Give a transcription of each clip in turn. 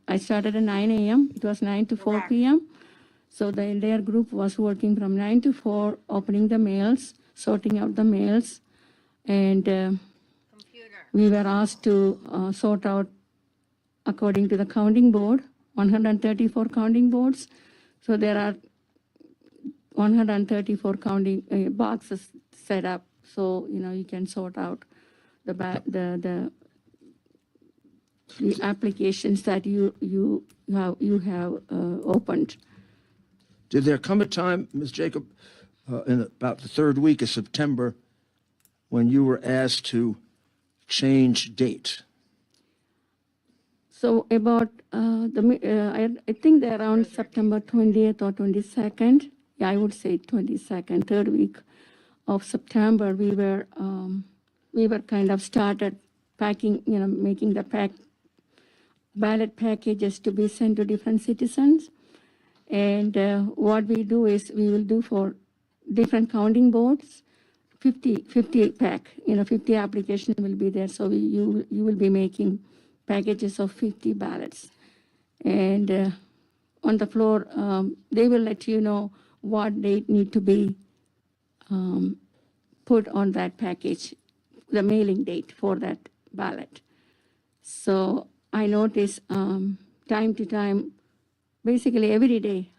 I started at 9 a.m. It was 9 to 4 p.m. So the entire group was working from 9 to 4, opening the mails, sorting out the mails, and we were asked to sort out according to the counting board, 134 counting boards. So there are 134 counting boxes set up, so you can sort out the applications that you have opened. Did there come a time, Ms. Jacob, in about the third week of September, when you were asked to change date? So about I think they're around September 20th or 22nd. Yeah, I would say 22nd, third week of September. We were kind of started packing, making the ballot packages to be sent to different citizens. And what we do is we will do for different counting boards, 50 pack, 50 applications will be there. So you will be making packages of 50 ballots. And on the floor, they will let you know what date need to be put on that package, the mailing date for that ballot. So I notice time to time, basically every day,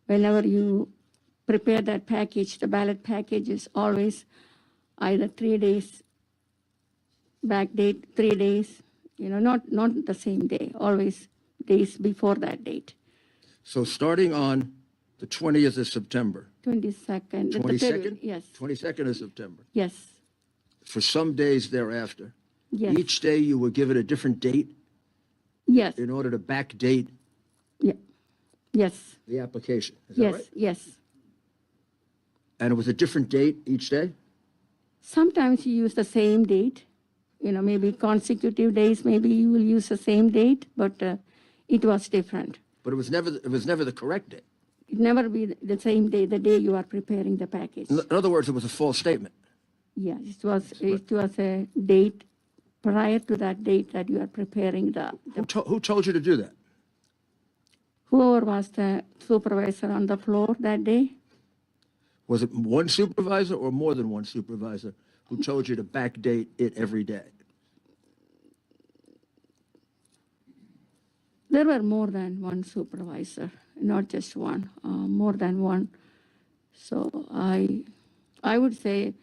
whenever you prepare that package, the ballot package is always either 3 days, back date, 3 days, not the same day, always days before that date. So starting on the 20th of September. 22nd. 22nd? Yes. 22nd of September. Yes. For some days thereafter. Yes. Each day you were given a different date. Yes. In order to backdate. Yeah. Yes. The application. Is that yes. Right? Yes. And it was a different date each day? Sometimes you use the same date, maybe consecutive days, maybe you will use the same date, but it was different. But it was never the correct date. It never be the same day, the day you are preparing the package. In other words, it was a false statement. Yes, it was a date prior to that date that you are preparing the Who told you to do that? Whoever was the supervisor on the floor that day. Was it one supervisor or more than one supervisor who told you to backdate it every day? There were more than one supervisor, not just one, more than one. So I would say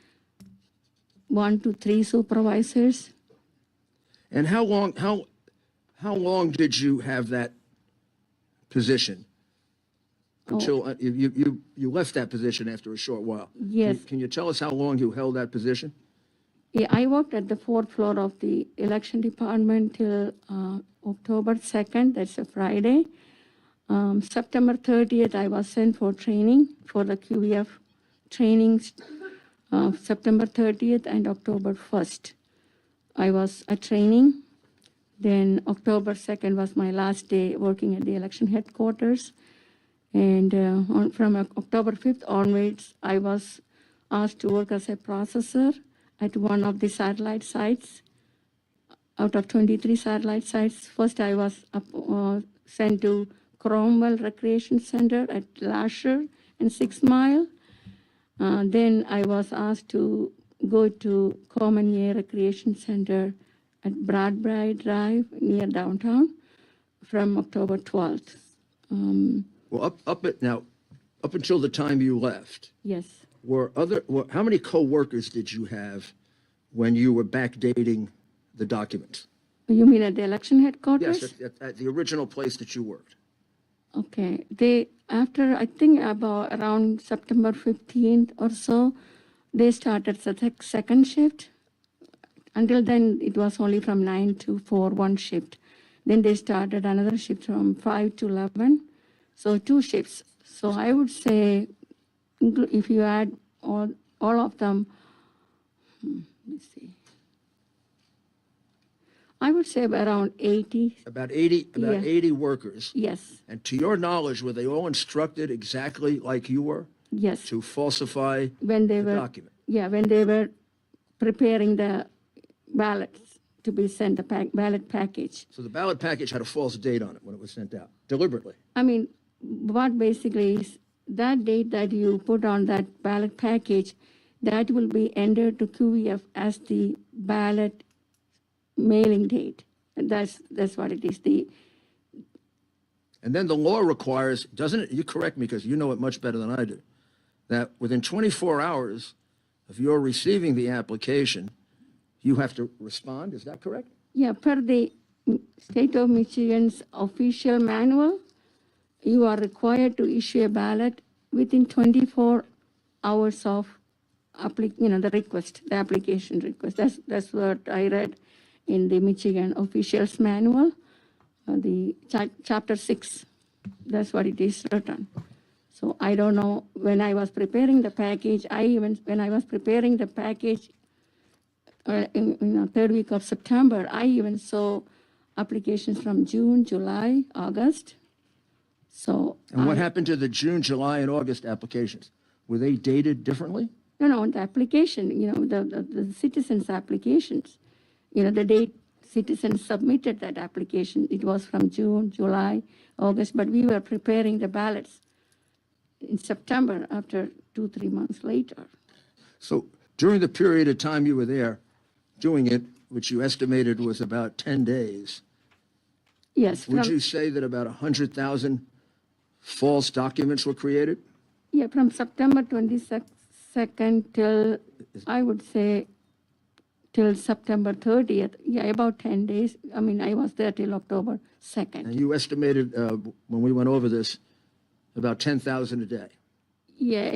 1 to 3 supervisors. And how long did you have that position? Until you left that position after a short while. Yes. Can you tell us how long you held that position? Yeah, I worked at the 4th floor of the election department till October 2nd, that's a Friday. September 30th, I was sent for training for the QVF trainings. September 30th and October 1st, I was at training. Then October 2nd was my last day working at the election headquarters. And from October 5th onwards, I was asked to work as a processor at one of the satellite sites. Out of 23 satellite sites, first I was sent to Cromwell Recreation Center at Lasher and 6 Mile. Then I was asked to go to Common Air Recreation Center at Bradbury Drive near downtown from October 12th. Well, up until the time you left. Yes. How many co-workers did you have when you were backdating the documents? You mean at the election headquarters? Yes, at the original place that you worked. Okay. After I think about around September 15th or so, they started the second shift. Until then, it was only from 9 to 4, one shift. Then they started another shift from 5 to 11. So 2 shifts. So I would say, if you add all of them, let's see. I would say around 80. About 80 workers. Yes. And to your knowledge, were they all instructed exactly like you were? Yes. To falsify the document? Yeah, when they were preparing the ballots, to be sent, the ballot package. So the ballot package had a false date on it when it was sent out, deliberately. I mean, what basically is that date that you put on that ballot package, that will be entered to QEF as the ballot mailing date. And that's what it is. And then the law requires, doesn't it, you correct me because you know it much better than I do, that within 24 hours of your receiving the application, you have to respond, is that correct? Yeah, per the state of Michigan's official manual, you are required to issue a ballot within 24 hours of the request, the application request. That's what I read in the Michigan officials manual, the chapter 6. That's what it is written. So I don't know, when I was preparing the package, when I was preparing the package in third week of September, I even saw applications from June, July, August. So. And what happened to the June, July, and August applications? Were they dated differently? No, the application, the citizens' applications, the date citizens submitted that application, it was from June, July, August, but we were preparing the ballots in September after 2-3 months later. So during the period of time you were there doing it, which you estimated was about 10 days, yes. Would you say that about 100,000 false documents were created? Yeah, from September 22nd till, I would say, till September 30th. Yeah, about 10 days. I mean, I was there till October 2nd. And you estimated, when we went over this, about 10,000 a day. Yeah,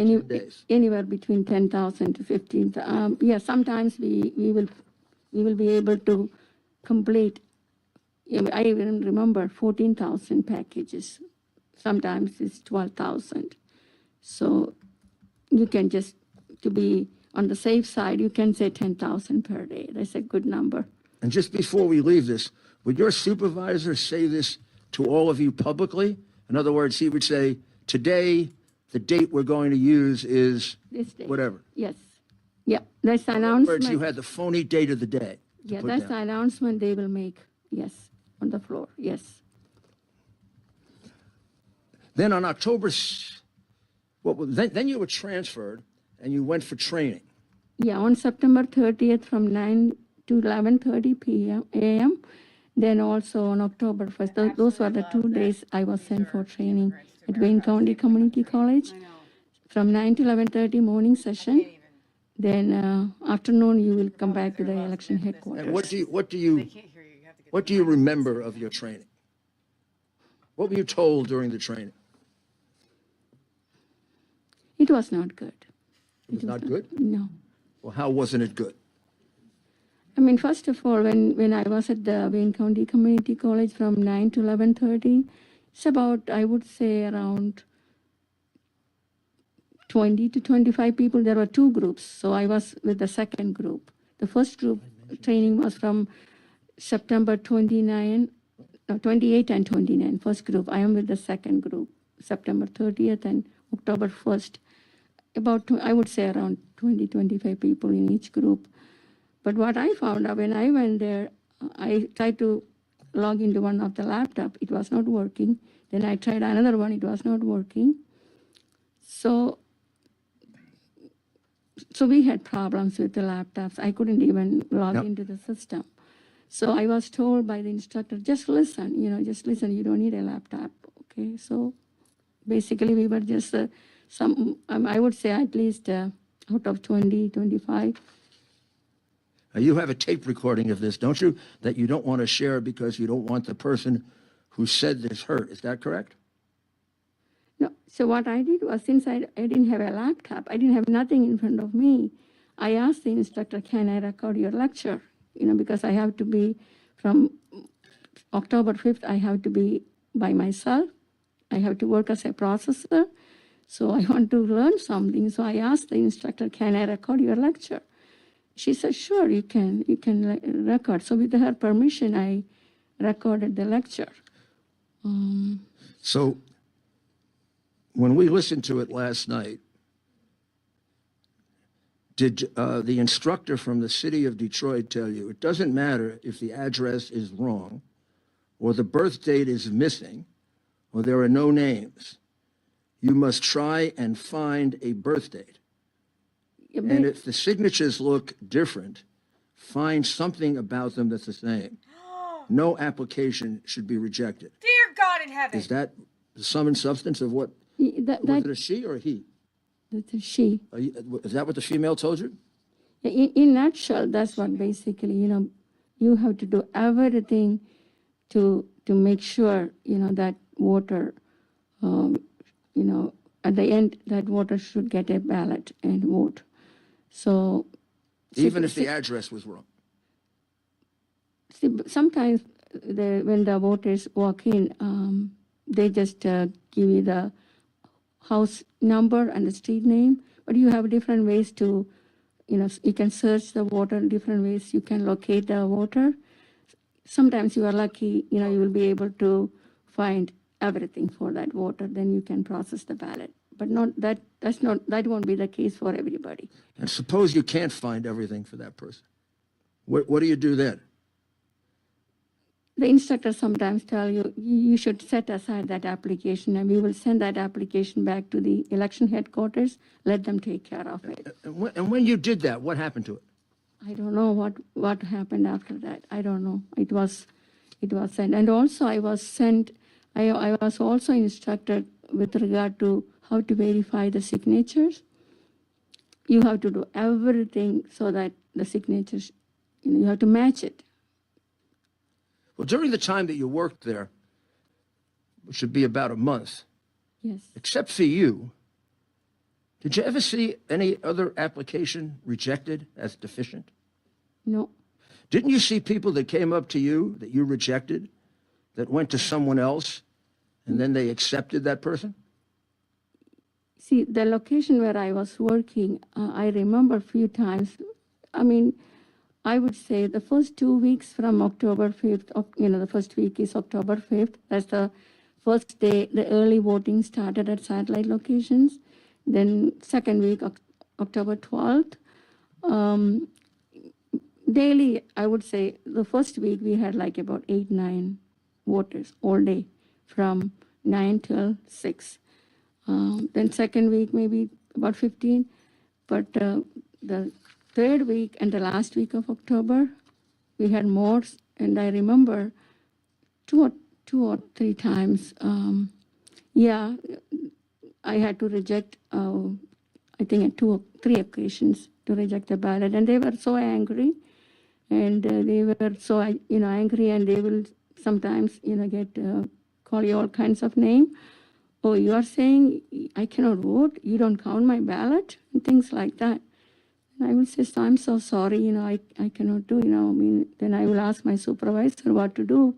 anywhere between 10,000 to 15,000. Yeah, sometimes we will be able to complete. I even remember 14,000 packages. Sometimes it's 12,000. So you can just, to be on the safe side, you can say 10,000 per day. That's a good number. And just before we leave this, would your supervisor say this to all of you publicly? In other words, he would say, today, the date we're going to use is This day. whatever. Yes. Yeah, that's the In other announcement. words, you had the phony date of the day. Yeah, put that's down. the announcement they will make. Yes, on the floor. Yes. Then on October, then you were transferred and you went for training. Yeah, on September 30th from 9 to 11:30 a.m. Then also on October 1st, those were the 2 days I was sent for training at Wayne County Community College. From 9 to 11:30 morning session. Then afternoon you will come back to the election headquarters. And what do you remember of your training? What were you told during the training? It was not good. It was not good? No. Well, how wasn't it good? I mean, first of all, when I was at the Wayne County Community College from 9 to 11:30, it's about, I would say, around 20 to 25 people. There were 2 groups, so I was with the second group. The first group training was from September 28 and 29, first group. I am with the second group, September 30th and October 1st. About, I would say, around 20, 25 people in each group. But what I found out when I went there, I tried to log into one of the laptop. It was not working. Then I tried another one. It was not working. So we had problems with the laptops. I couldn't even log into the system. So I was told by the instructor, just listen, just listen. You don't need a laptop. Okay. So basically we were just I would say at least out of 20, 25. You have a tape recording of this, don't you? That you don't want to share because you don't want the person who said this hurt. Is that correct? No. So what I did was, since I didn't have a laptop, I didn't have nothing in front of me, I asked the instructor, can I record your lecture? Because I have to be, from October 5th, I have to be by myself. I have to work as a processor. So I want to learn something. So I asked the instructor, can I record your lecture? She said, sure, you can record. So with her permission, I recorded the lecture. So when we listened to it last night, Did the instructor from the city of Detroit tell you it doesn't matter if the address is wrong or the birth date is missing or there are no names? You must try and find a birth date. Yeah, And if the signatures look different, find something about them that's the same. No application should be rejected. Dear God in heaven. Is that the sum and substance of what? Was it a she or a he? That's a she. Is that what the female told you? In nutshell, that's what basically, you have to do everything to make sure, that voter, at the end, that voter should get a ballot and vote. So. Even if the address was wrong? See, sometimes when the voters walk in, they just give you the house number and the street name, but you have different ways to, you can search the voter in different ways. You can locate the voter. Sometimes you are lucky, you will be able to find everything for that voter, then you can process the ballot. But that won't be the case for everybody. And suppose you can't find everything for that person. What do you do then? The instructors sometimes tell you, you should set aside that application and we will send that application back to the election headquarters, let them take care of it. And when you did that, what happened to it? I don't know what happened after that. I don't know. It was sent. And also I was also instructed with regard to how to verify the signatures. You have to do everything so that the signatures, you have to match it. Well, during the time that you worked there, which should be about a month, Yes. except for you, did you ever see any other application rejected as deficient? No. Didn't you see people that came up to you that you rejected that went to someone else and then they accepted that person? See, the location where I was working, I remember a few times. I would say the first 2 weeks from October 5th, the first week is October 5th. That's the first day the early voting started at satellite locations. Then second week, October 12th. Daily, I would say the first week we had like about 8-9 voters all day from 9 till 6. Then second week, maybe about 15. But the third week and the last week of October, we had more. And I remember two or three times, I had to reject, I think at 2 or 3 occasions to reject the ballot. And they were so angry. And they were so, angry, and they will sometimes, call you all kinds of names. Oh, you are saying I cannot vote? You don't count my ballot? And things like that. And I will say, I'm so sorry, I cannot do, then I will ask my supervisor what to do.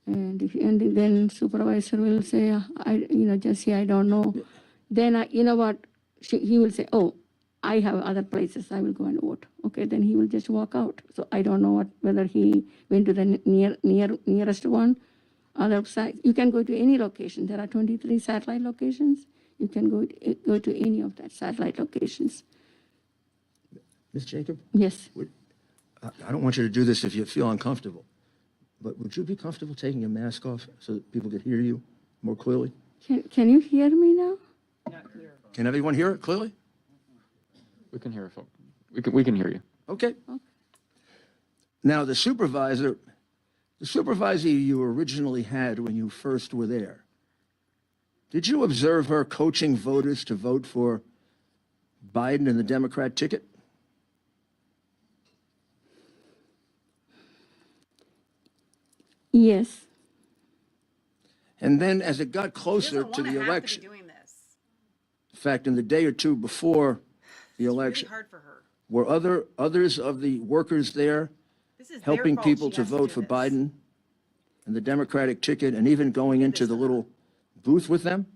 And then supervisor will say, Jesse, I don't know. Then, he will say, oh, I have other places, I will go and vote. Okay, then he will just walk out. So I don't know whether he went to the nearest one. Other side, you can go to any location. There are 23 satellite locations. You can go to any of that satellite locations. Ms. Jacob? Yes. I don't want you to do this if you feel uncomfortable, but would you be comfortable taking your mask off so that people could hear you more clearly? Can you hear me now? Not clear. Can everyone hear it clearly? We can hear it. We can hear you. Okay. Now, the supervisor you originally had when you first were there, did you observe her coaching voters to vote for Biden and the Democrat ticket? Yes. And then as it got closer to the election, To be doing this. in fact, in the day or two before the election, It's really hard for her. were others of the workers there This is their helping fault people she to has vote do for this. Biden and the Democratic ticket and even going into the little booth with them?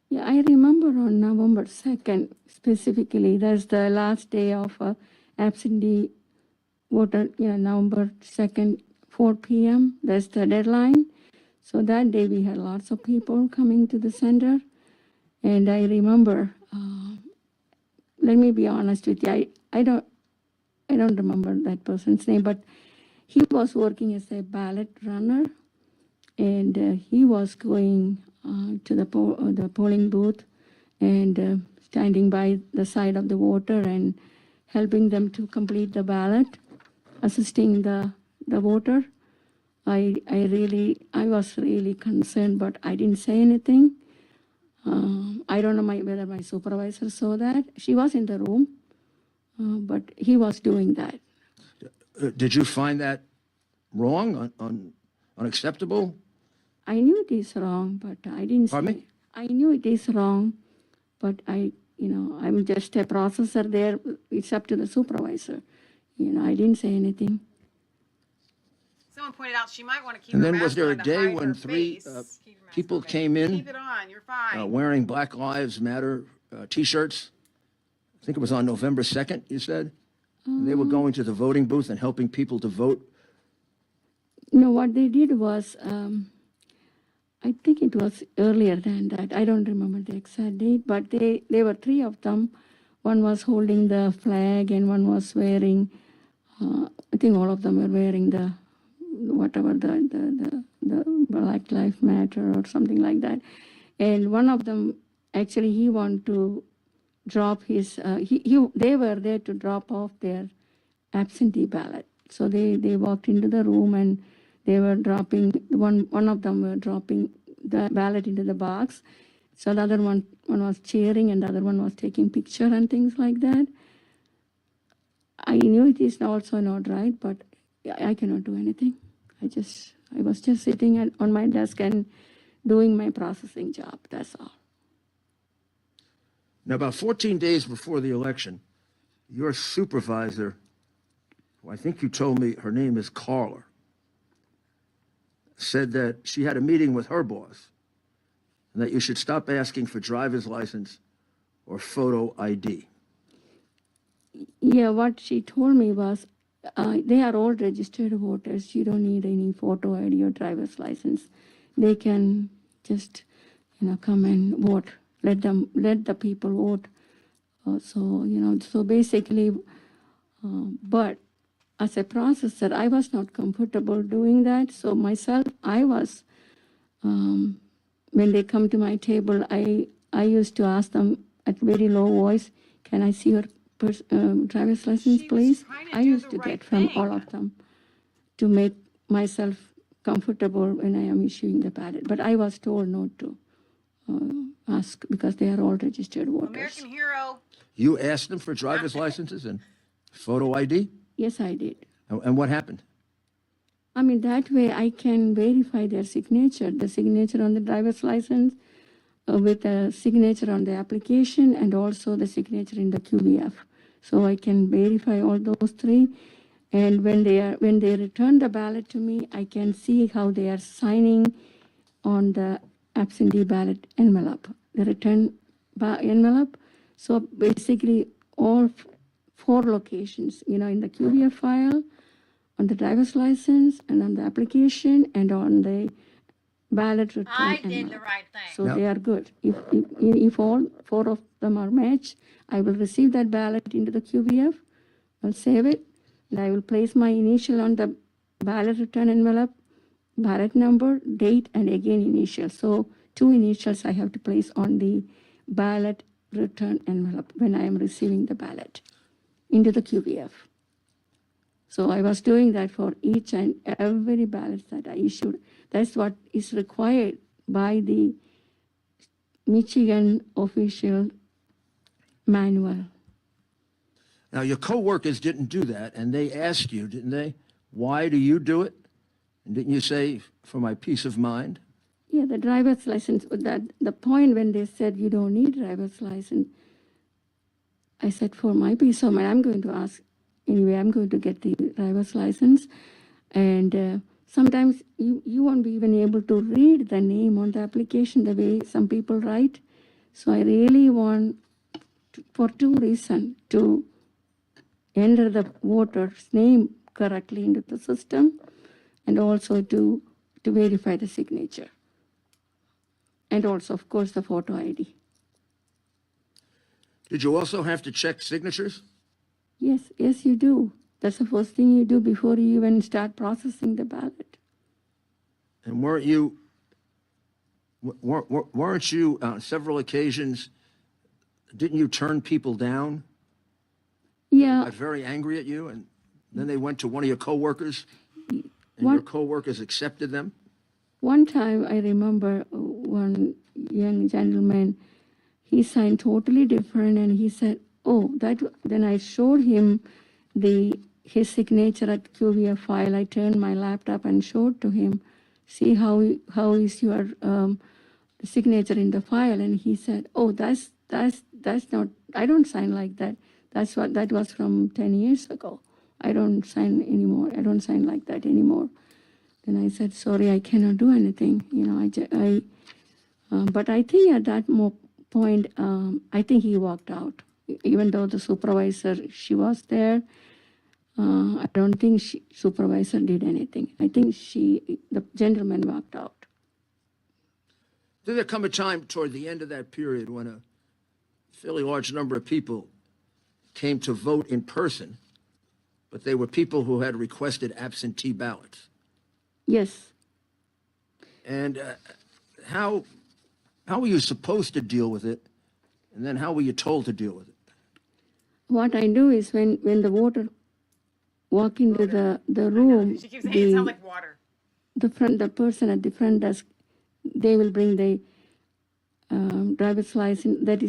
Yeah, I remember on November 2nd, specifically, that's the last day of absentee voter, November 2nd, 4 p.m., that's the deadline. So that day we had lots of people coming to the center. And I remember let me be honest with you. I don't remember that person's name, but he was working as a ballot runner, and he was going to the polling booth and standing by the side of the voter and helping them to complete the ballot, assisting the voter. I was really concerned, but I didn't say anything. I don't know whether my supervisor saw that. She was in the room, but he was doing that. Did you find that wrong, unacceptable? I knew it is wrong, but I didn't Pardon say. me? I knew it is wrong, but I'm just a processor there. It's up to the supervisor. I didn't say anything. Someone pointed out she might want to keep And her then was mask there a on to day hide when her 3 face. Keep your mask people on, baby. came in Keep it on. You're fine. wearing Black Lives Matter T-shirts? I think it was on November 2nd, you said? And they were going to the voting booth and helping people to vote? No, what they did was, I think it was earlier than that. I don't remember the exact date, but there were 3 of them. One was holding the flag and one was wearing, I think all of them were wearing the Black Lives Matter or something like that. And one of them, actually, he wanted to drop his, they were there to drop off their absentee ballot. So they walked into the room and they were dropping, one of them were dropping the ballot into the box. So the other one was cheering and the other one was taking picture and things like that. I knew it is also not right, but I cannot do anything. I was just sitting on my desk and doing my processing job, that's all. Now, about 14 days before the election, your supervisor, who I think you told me her name is Carla, said that she had a meeting with her boss and that you should stop asking for driver's license or photo ID. Yeah, what she told me was, they are all registered voters. You don't need any photo ID or driver's license. They can just, come and vote. Let the people vote. So basically, but as a processor, I was not comfortable doing that. So myself, I was, when they come to my table, I used to ask them at very low voice, can I see your driver's license, She was please? trying to I do used the to right get from thing. all of them to make myself comfortable when I am issuing the ballot. But I was told not to ask because they are all registered voters. American hero. You asked them for driver's licenses and photo ID? Yes, I did. And what happened? I mean, that way I can verify their signature, the signature on the driver's license with a signature on the application and also the signature in the QBF. So I can verify all those 3. And when they return the ballot to me, I can see how they are signing on the absentee ballot envelope, the return envelope. So basically all 4 locations, in the QBF file, on the driver's license, and on the application, and on the ballot return I did envelope. the right thing. So Yep. they are good. If all 4 of them are matched, I will receive that ballot into the QBF. I'll save it, and I will place my initial on the ballot return envelope, ballot number, date, and again initial. So 2 initials I have to place on the ballot return envelope when I am receiving the ballot into the QBF. So I was doing that for each and every ballot that I issued. That's what is required by the Michigan official manual. Now, your coworkers didn't do that, and they asked you, didn't they? Why do you do it? And didn't you say, for my peace of mind? Yeah, the driver's license, the point when they said you don't need driver's license, I said, for my peace of mind, I'm going to ask, anyway, I'm going to get the driver's license. And sometimes you won't be even able to read the name on the application the way some people write. So I really want, for 2 reasons, to enter the voter's name correctly into the system, and also to verify the signature. And also, of course, the photo ID. Did you also have to check signatures? Yes, yes, you do. That's the first thing you do before you even start processing the ballot. And weren't you on several occasions, didn't you turn people down? Yeah, Got very angry at you, and then they went to one of your coworkers, and One- your coworkers accepted them? one time I remember one young gentleman, he signed totally different, and he said, "Oh, that." Then I showed him his signature at QVF file. I turned my laptop and showed to him, "See how is your signature in the file?" And he said, "Oh, that's not. I don't sign like that. That was from 10 years ago. I don't sign anymore. I don't sign like that anymore." Then I said, "Sorry, I cannot do anything." But I think at that point, I think he walked out. Even though the supervisor, she was there, I don't think supervisor did anything. I think the gentleman walked out. Did there come a time toward the end of that period when a fairly large number of people came to vote in person, but they were people who had requested absentee ballots? Yes. And how were you supposed to deal with it? And then how were you told to deal with it? What I do is when the voter walk into the room, She keeps saying it sounds like water. the person at the front desk, they will bring the driver's license. That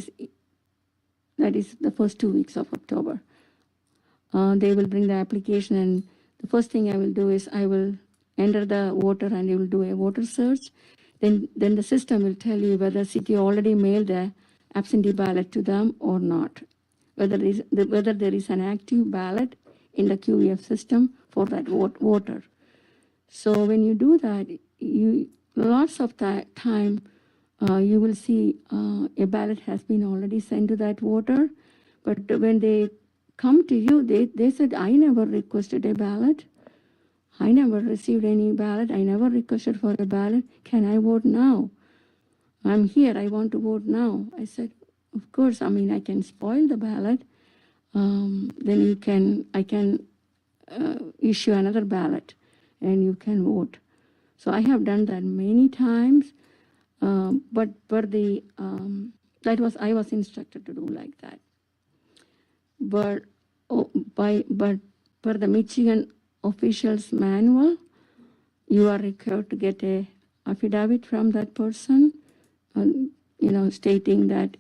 is the first 2 weeks of October. They will bring the application, and the first thing I will do is I will enter the voter, and you will do a voter search. Then the system will tell you whether city already mailed the absentee ballot to them or not. Whether there is an active ballot in the QVF system for that voter. So when you do that, lots of time you will see a ballot has been already sent to that voter. But when they come to you, they said, "I never requested a ballot. I never received any ballot. I never requested for a ballot. Can I vote now? I'm here. I want to vote now." I said, "Of course. I mean, I can spoil the ballot. Then I can issue another ballot, and you can vote." So I have done that many times. But I was instructed to do like that. But per the Michigan officials manual, you are required to get a affidavit from that person, stating that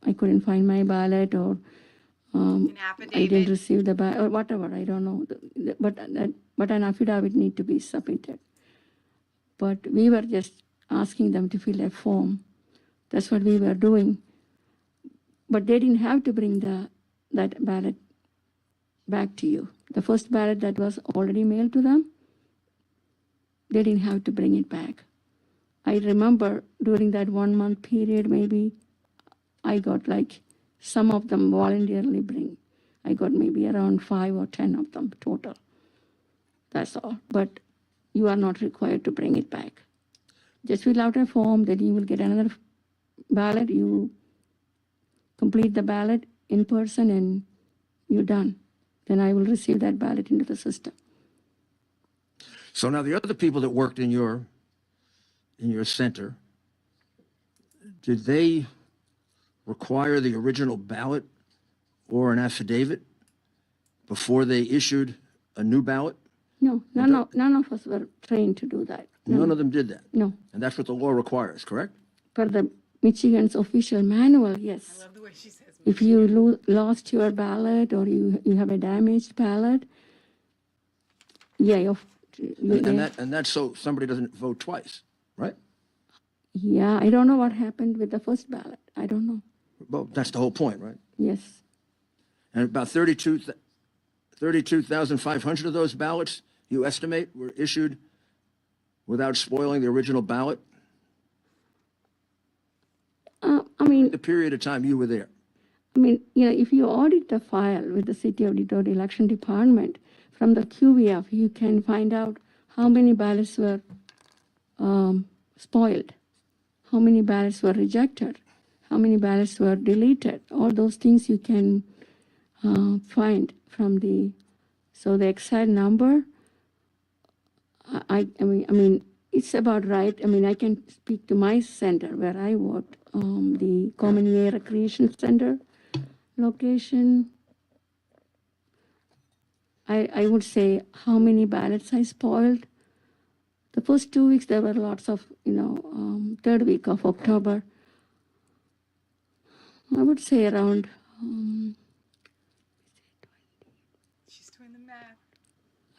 I couldn't find my ballot, or An I affidavit. didn't receive the ballot, or whatever. I don't know. But an affidavit need to be submitted. But we were just asking them to fill a form. That's what we were doing. But they didn't have to bring that ballot back to you. The first ballot that was already mailed to them, they didn't have to bring it back. I remember during that 1 month period, maybe I got some of them voluntarily bring. I got maybe around 5 or 10 of them total. That's all. But you are not required to bring it back. Just fill out a form, then you will get another ballot. You complete the ballot in person, and you're done. Then I will receive that ballot into the system. So now the other people that worked in your center, did they require the original ballot or an affidavit before they issued a new ballot? No, none of us were trained to do that. None of them did that. No. And that's what the law requires, correct? Per the Michigan's official manual, yes. I love the way she says it. If you lost your ballot, or you have a damaged ballot, And that's so somebody doesn't vote twice, right? Yeah, I don't know what happened with the first ballot. I don't know. Well, that's the whole point, right? Yes. And about 32,500 of those ballots, you estimate, were issued without spoiling the original ballot? The period of time you were there. If you audit the file with the City of Detroit Election Department from the QVF, you can find out how many ballots were spoiled, how many ballots were rejected, how many ballots were deleted. All those things you can find from the, so the exact number, I mean, it's about right. I mean, I can speak to my center where I worked, the Common Area Recreation Center location. I would say how many ballots I spoiled. The first 2 weeks, there were lots of, third week of October. I would say around, She's doing the math.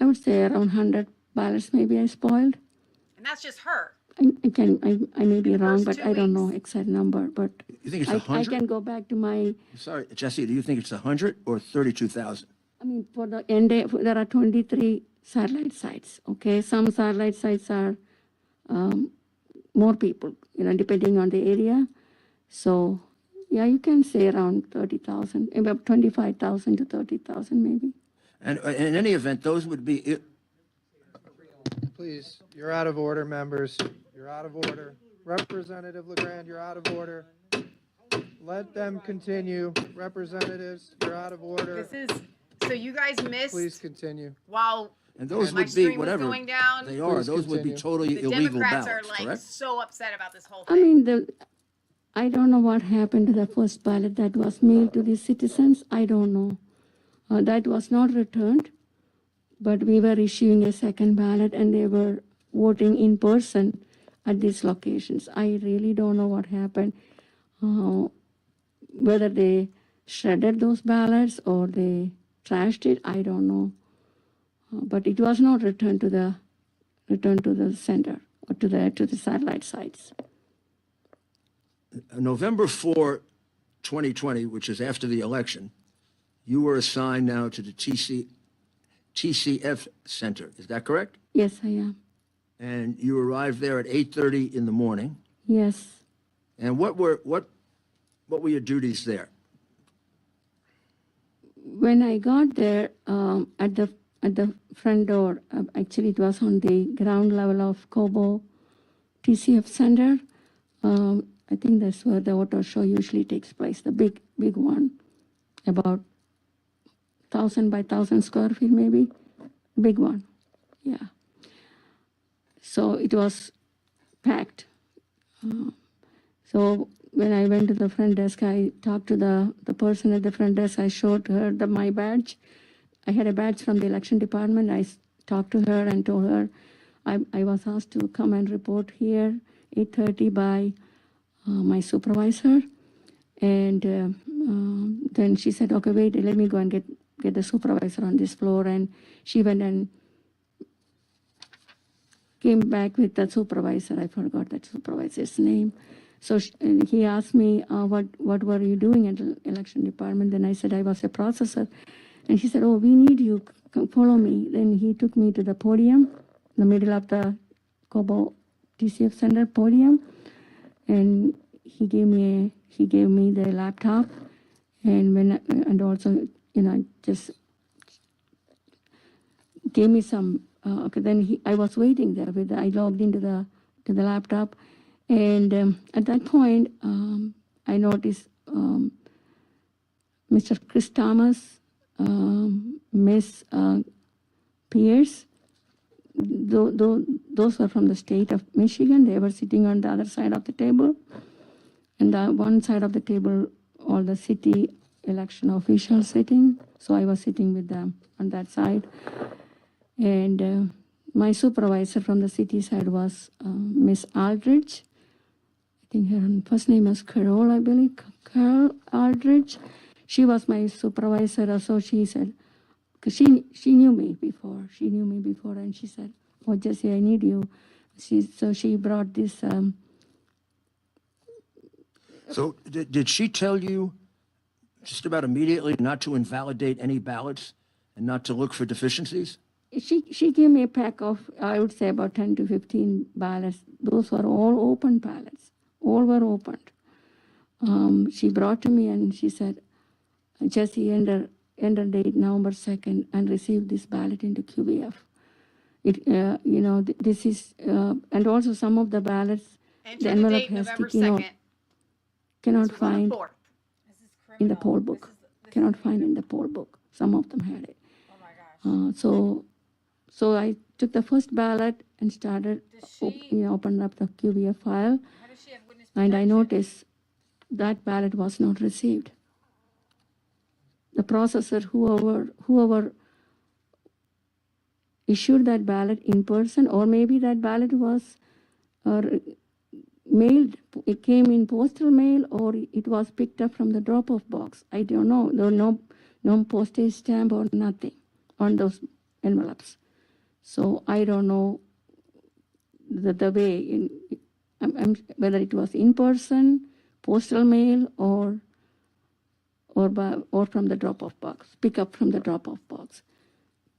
I would say around 100 ballots maybe I spoiled. And that's just her. I may be the wrong, first but 2 I don't know weeks. exact number, but You think it's I 100? can go back to my, Sorry, Jesse, do you think it's 100 or 32,000? I mean, for the end, there are 23 satellite sites, okay? Some satellite sites are more people, depending on the area. So, yeah, you can say around 30,000, about 25,000 to 30,000 maybe. And in any event, those would be, Please, you're out of order, members. You're out of order. Representative LeGrand, you're out of order. Let them continue. Representatives, you're out of order. This is, so you guys missed Please continue. while and those my would be stream was whatever going down. they are, Please those would be continue. totally The illegal Democrats ballots, are like correct? so upset about this whole I thing. mean, I don't know what happened to the first ballot that was mailed to the citizens. I don't know. That was not returned, but we were issuing a second ballot and they were voting in person at these locations. I really don't know what happened, whether they shredded those ballots or they trashed it. I don't know, but it was not returned to the center or to the satellite sites. November 4, 2020, which is after the election, you were assigned now to the TCF Center. Is that correct? Yes, I am. And you arrived there at 8:30 in the morning. Yes. And what were your duties there? When I got there, at the front door, actually it was on the ground level of Cobo TCF Center. I think that's where the auto show usually takes place, the big one, about 1,000 by 1,000 square feet maybe, big one, yeah. So it was packed. So when I went to the front desk, I talked to the person at the front desk. I showed her my badge. I had a badge from the election department. I talked to her and told her I was asked to come and report here 8:30 by my supervisor. And then she said, okay, wait, let me go and get the supervisor on this floor. And she went and came back with the supervisor. I forgot that supervisor's name. So he asked me, what were you doing at the election department? Then I said, I was a processor. And he said, oh, we need you, come follow me. Then he took me to the podium, the middle of the Cobo TCF Center podium. And he gave me the laptop. And also, just gave me some, okay, then I was waiting there I logged into the laptop. And at that point, I noticed Mr. Chris Thomas, Miss Pierce, those were from the state of Michigan. They were sitting on the other side of the table. And the one side of the table, all the city election officials sitting. So I was sitting with them on that side. And my supervisor from the city side was Miss Aldridge. I think her first name was Carol, I believe. Carol Aldridge. She was my supervisor. So she said, because she knew me before. And she said, oh, Jesse, I need you. So she brought this. So did she tell you just about immediately not to invalidate any ballots and not to look for deficiencies? She gave me a pack of, I would say, about 10 to 15 ballots. Those were all open ballots. All were opened. She brought to me and she said, Jesse, enter date November 2nd and receive this ballot into QBF. This is, and also some of the ballots, the Enter the envelope date has November sticky note. 2nd. cannot This was on the find 4th. in the poll book. Cannot find in the poll book. Some of them had it. Oh my gosh. So I took the first ballot and started, Does she, opened up the QBF file, how does she have witness and I protection? noticed that ballot was not received. The processor, whoever issued that ballot in person, or maybe that ballot was mailed, it came in postal mail, or it was picked up from the drop-off box. I don't know. There were no postage stamp or nothing on those envelopes. So I don't know the way, whether it was in person, postal mail, or from the drop-off box, pick up from the drop-off box.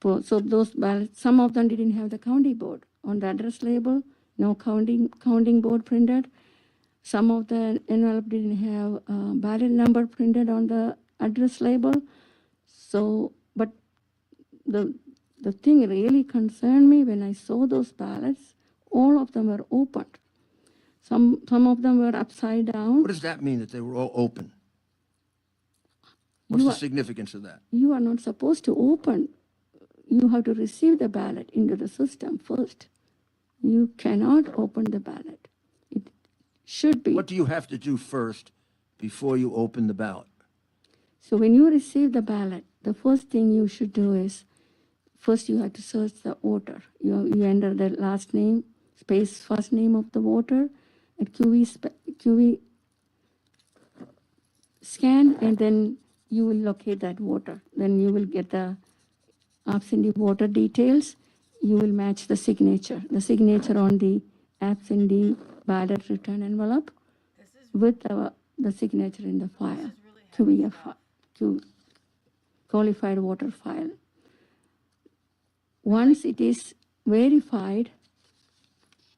So those ballots, some of them didn't have the county board on the address label, no counting board printed. Some of the envelope didn't have ballot number printed on the address label. So, but the thing really concerned me when I saw those ballots, all of them were opened. Some of them were upside down. What does that mean, that they were all open? What's You the are- significance of that? You are not supposed to open. You have to receive the ballot into the system first. You cannot open the ballot. It should be. What do you have to do first before you open the ballot? So when you receive the ballot, the first thing you should do is, first you have to search the voter. You enter the last name, space first name of the voter, at QV scan, and then you will locate that voter. Then you will get the absentee voter details. You will match the signature on the absentee ballot return envelope with the signature in the file, QVF, qualified voter file. Once it is verified,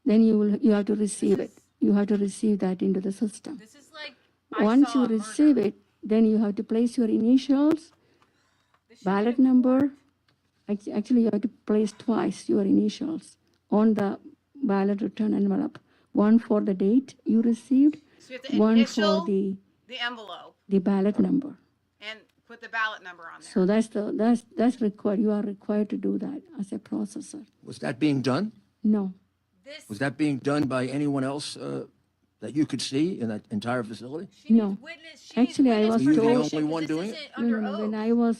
then you have to receive it. You have to receive that into the system. This is like, Once you receive it, then you have to place your initials, ballot number. Actually, you have to place twice your initials on the ballot return envelope. One for the date you received, so you have to one initial for the envelope ballot number. and put the ballot number on there. So that's required. You are required to do that as a processor. Was that being done? No. This, Was that being done by anyone else that you could see in that entire facility? she No. needs witness. Actually, I was Were you the told- only one doing it? Under No, oath. when I was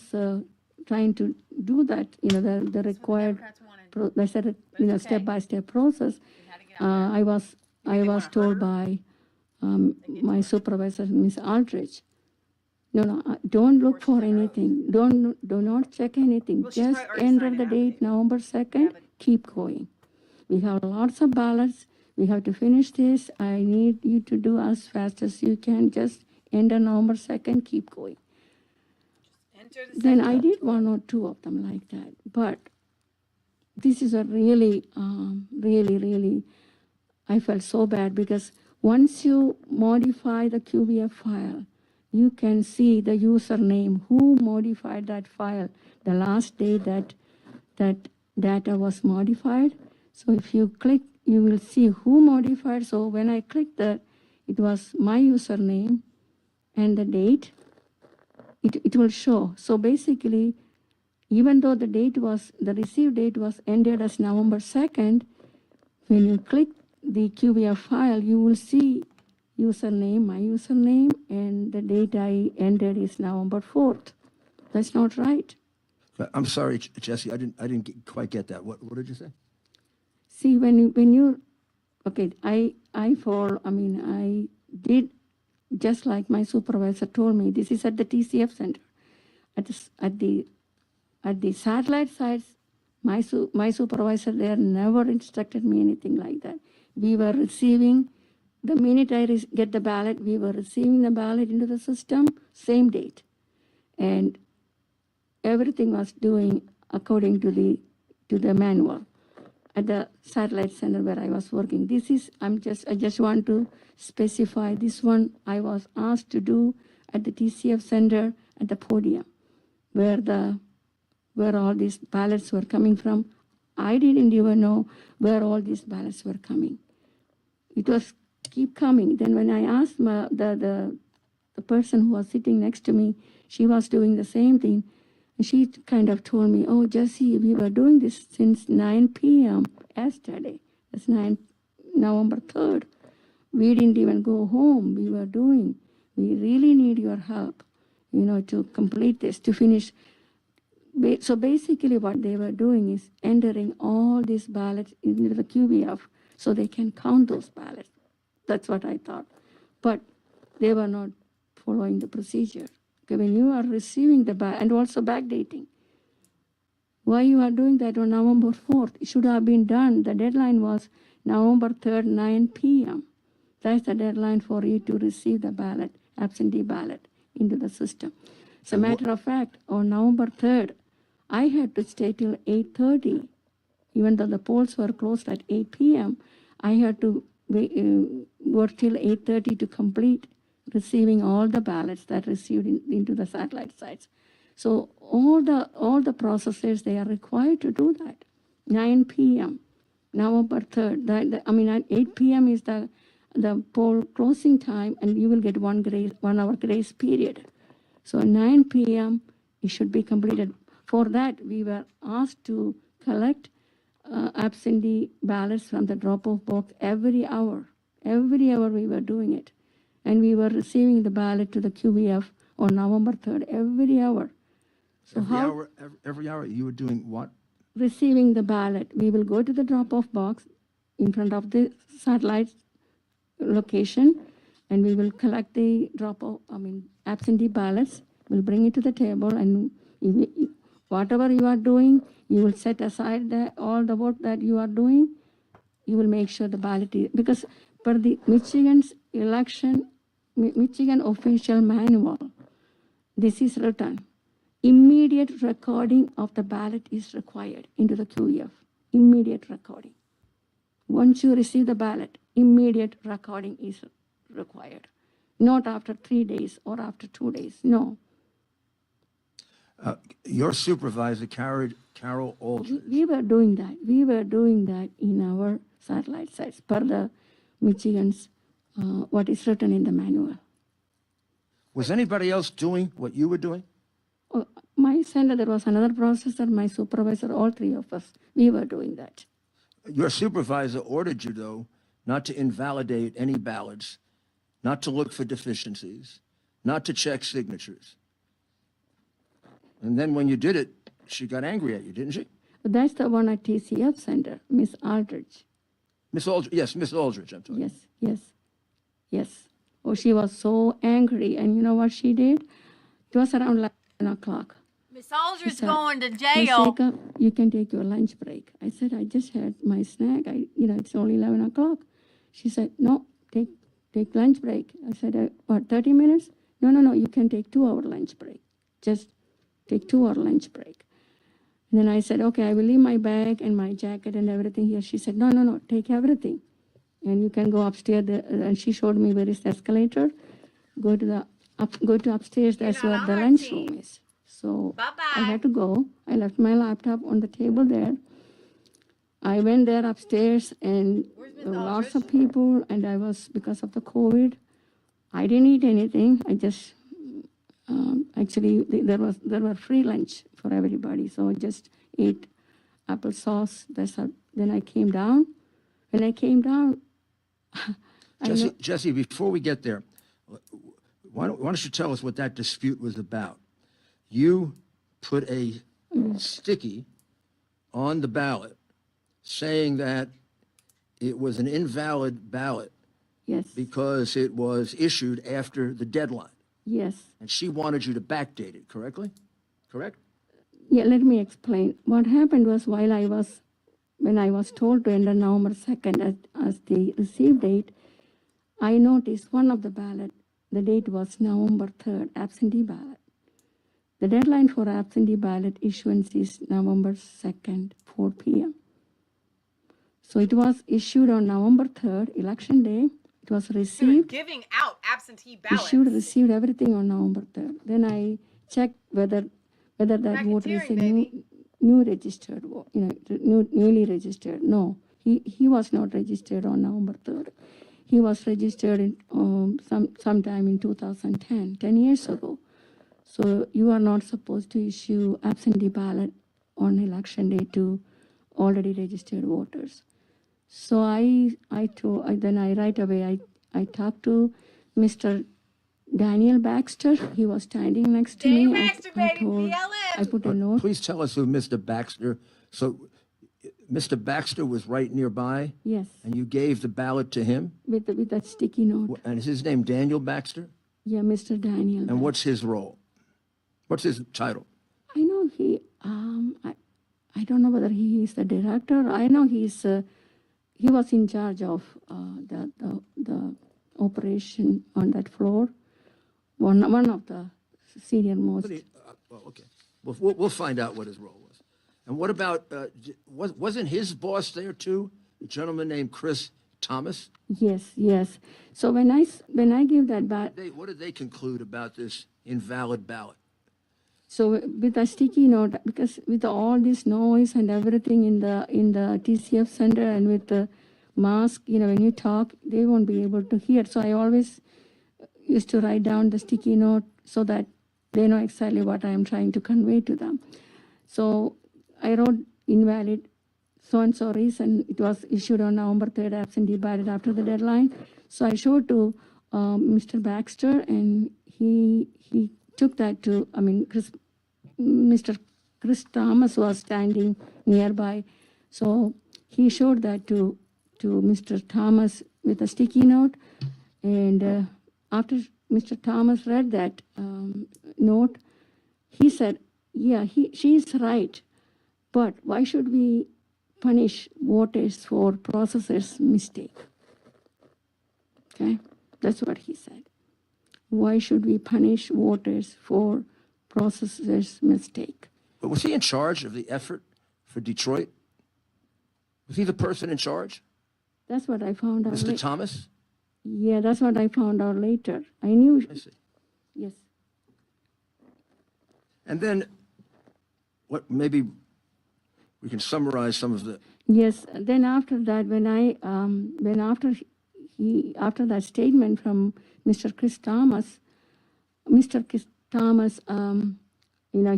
trying to do that, the required, Democrats wanted. that's a it's okay. step-by-step process. We had to get out there. I was they was wanna hurt told her? by my supervisor, Ms. Aldrich, no, don't look she's for under oath. anything. Do not check anything. Well, she's Just probably already enter signed the an date, affidavit. November 2nd, but- keep going. We have lots of ballots. We have to finish this. I need you to do as fast as you can. Just enter November 2nd, keep going. Enter the Then second. I did one or two of them like that. But this is a really, really, I felt so bad because once you modify the QBF file, you can see the username, who modified that file, the last day that data was modified. So if you click, you will see who modified. So when I clicked that, it was my username and the date. It will show. So basically, even though the received date was ended as November 2nd, when you click the QBF file, you will see username, my username, and the date I ended is November 4th. That's not right. I'm sorry, Jesse, I didn't quite get that. What did you say? See, when you, okay, I did just like my supervisor told me. This is at the TCF center, at the satellite sites. My supervisor there never instructed me anything like that. We were receiving, the minute I get the ballot, we were receiving the ballot into the system, same date, and everything was doing according to the manual at the satellite center where I was working. I just want to specify this one I was asked to do at the TCF center at the podium where all these ballots were coming from. I didn't even know where all these ballots were coming. It was keep coming. Then when I asked the person who was sitting next to me, she was doing the same thing. And she kind of told me, oh, Jesse, we were doing this since 9 p.m. yesterday. That's November 3rd. We didn't even go home. We were doing. We really need your help, to complete this, to finish. So basically what they were doing is entering all these ballots into the QBF so they can count those ballots. That's what I thought. But they were not following the procedure. Okay, when you are receiving the ballot, and also backdating. Why you are doing that on November 4th? It should have been done. The deadline was November 3rd, 9 p.m. That's the deadline for you to receive the ballot, absentee ballot, into the system. As a matter of fact, on November 3rd, I had to stay till 8:30. Even though the polls were closed at 8 p.m., I had to work till 8:30 to complete receiving all the ballots that received into the satellite sites. So all the processors, they are required to do that. 9 p.m., November 3rd. At 8 p.m. is the poll closing time, and you will get 1 hour grace period. So 9 p.m. it should be completed. For that, we were asked to collect absentee ballots from the drop-off box every hour. Every hour we were doing it. And we were receiving the ballot to the QBF on November 3rd, every hour. So every hour you were doing what? Receiving the ballot. We will go to the drop-off box in front of the satellite location, and we will collect the absentee ballots. We'll bring it to the table, and whatever you are doing, you will set aside all the work that you are doing. You will make sure the ballot is, because for the Michigan's election, Michigan official manual, this is written. Immediate recording of the ballot is required into the QEF. Immediate recording. Once you receive the ballot, immediate recording is required. Not after 3 days or after 2 days. No. Your supervisor, Carol Aldridge. We were doing that. We were doing that in our satellite sites per the Michigan's, what is written in the manual. Was anybody else doing what you were doing? My center, there was another processor, my supervisor, all three of us, we were doing that. Your supervisor ordered you, though, not to invalidate any ballots, not to look for deficiencies, not to check signatures. And then when you did it, she got angry at you, didn't she? But that's the one at TCF Center, Miss Aldridge. Miss Aldridge, yes, Miss Aldridge, I'm talking. Yes. Oh, she was so angry, and you know what she did? It was around 11 o'clock. Miss Aldridge said, going to Miss jail. Jacob, you can take your lunch break. I said, I just had my snack. It's only 11 o'clock. She said, no, take lunch break. I said, what, 30 minutes? No, you can take 2-hour lunch break. Just take 2-hour lunch break. And then I said, okay, I will leave my bag and my jacket and everything here. She said, no, take everything. And you can go upstairs. And she showed me where is the escalator. Go to upstairs. That's where the lunchroom is. So Bye-bye. I had to go. I left my laptop on the table there. I went there upstairs, and there were lots of people, and I was, because of the COVID, I didn't eat anything. I just, actually, there were free lunch for everybody, so I just ate applesauce. Then I came down. When I came down, Jesse, before we get there, why don't you tell us what that dispute was about? You put a sticky on the ballot saying that it was an invalid ballot. Yes. Because it was issued after the deadline. Yes. And she wanted you to backdate it, correctly? Correct? Yeah, let me explain. What happened was when I was told to enter November 2nd as the receive date, I noticed one of the ballot, the date was November 3rd, absentee ballot. The deadline for absentee ballot issuance is November 2nd, 4 p.m. So it was issued on November 3rd, election day. It was received. Giving out absentee ballots. Received everything on November 3rd. Then I checked whether that voter is a new registered vote, newly registered. No, he was not registered on November 3rd. he was registered in, sometime in 2010, 10 years ago. So you are not supposed to issue absentee ballot on election day to already registered voters. So then I right away, I talked to Mr. Daniel Baxter. He was standing next to Daniel me. Baxter, baby, I BLM. put a note. Please tell us who Mr. Baxter. So Mr. Baxter was right nearby, Yes, and you gave the ballot to him? with that sticky note. And is his name Daniel Baxter? Yeah, Mr. Daniel. And what's his role? What's his title? I know I don't know whether he is the director. I know he was in charge of the operation on that floor. One of the senior most. Well, okay. We'll find out what his role was. And what about, wasn't his boss there too? A gentleman named Chris Thomas? Yes. So when I give that back, What did they conclude about this invalid ballot? so with a sticky note, because with all this noise and everything in the TCF center and with the mask, when you talk, they won't be able to hear. So I always used to write down the sticky note so that they know exactly what I am trying to convey to them. So I wrote invalid so-and-so reason. It was issued on November 3rd, absentee ballot after the deadline. So I showed to Mr. Baxter, and he took that to, Mr. Chris Thomas was standing nearby. So he showed that to Mr. Thomas with a sticky note. And after Mr. Thomas read that note, he said, yeah, she's right. But why should we punish voters for processors' mistake? Okay, that's what he said. Why should we punish voters for processors' mistake? But was he in charge of the effort for Detroit? Was he the person in charge? That's what I found out. Mr. Thomas? Yeah, that's what I found out later. I knew. I see. Yes. And then, what maybe we can summarize some of the. Yes. Then after that, after that statement from Mr. Chris Thomas,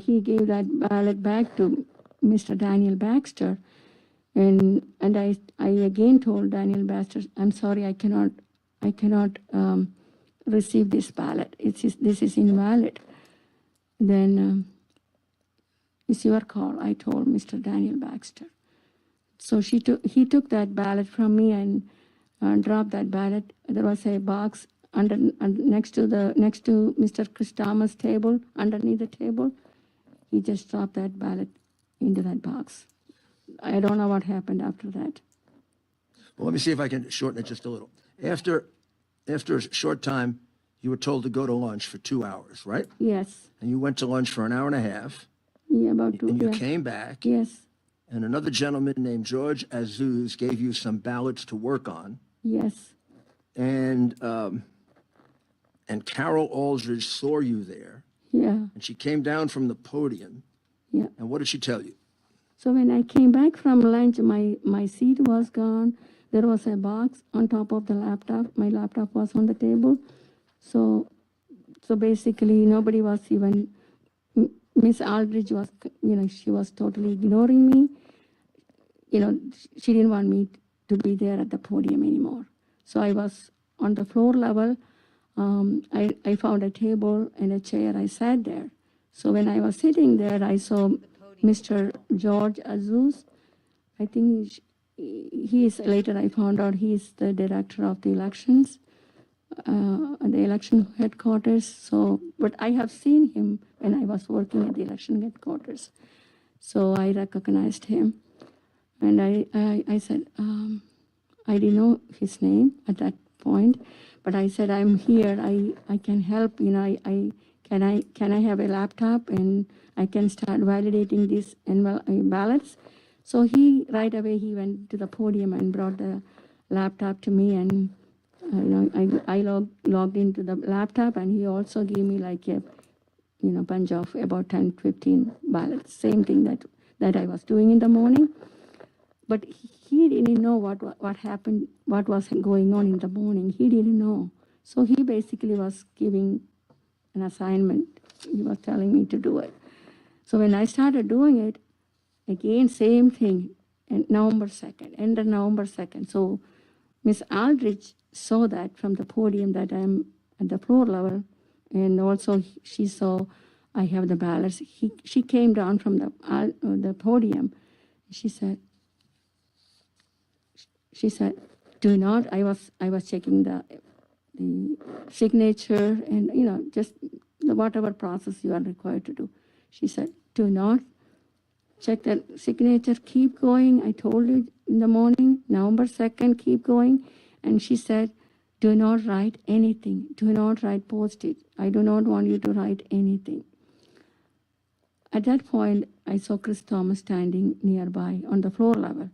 he gave that ballot back to Mr. Daniel Baxter, and I again told Daniel Baxter, I'm sorry, I cannot receive this ballot. This is invalid. Then it's your call, I told Mr. Daniel Baxter. So he took that ballot from me and dropped that ballot. There was a box next to Mr. Chris Thomas' table, underneath the table. He just dropped that ballot into that box. I don't know what happened after that. Well, let me see if I can shorten it just a little. After a short time, you were told to go to lunch for 2 hours, right? Yes. And you went to lunch for an hour and a half. Yeah, about 2. And you Yeah. came back. Yes. And another gentleman named George Azuz gave you some ballots to work on. Yes. And Carol Aldridge saw you there. Yeah. And she came down from the podium. Yeah. And what did she tell you? So when I came back from lunch, my seat was gone. There was a box on top of the laptop. My laptop was on the table. So basically nobody was even, Miss Aldridge was, she was totally ignoring me. She didn't want me to be there at the podium anymore. So I was on the floor level. I found a table and a chair. I sat there. So when I was sitting there, I saw Mr. George Azuz. I think he is, later I found out he is the director of the elections, at the election headquarters. So, but I have seen him when I was working at the election headquarters. So I recognized him. And I said, I didn't know his name at that point, but I said, I'm here, I can help, can I have a laptop and I can start validating these ballots. So right away he went to the podium and brought the laptop to me, and I logged into the laptop, and he also gave me like a bunch of about 10-15 ballots, same thing that I was doing in the morning. but he didn't know what happened, what was going on in the morning. He didn't know. So he basically was giving an assignment. He was telling me to do it. So when I started doing it, again, same thing, and November 2nd, end of November 2nd. So Miss Aldrich saw that from the podium that I'm at the floor level, and also she saw I have the ballots. She came down from the podium. She said, do not, I was checking the signature and, just whatever process you are required to do. She said, do not check the signature, keep going. I told you in the morning, November 2nd, keep going. And she said, do not write anything. Do not write post-it. I do not want you to write anything. At that point, I saw Chris Thomas standing nearby on the floor level.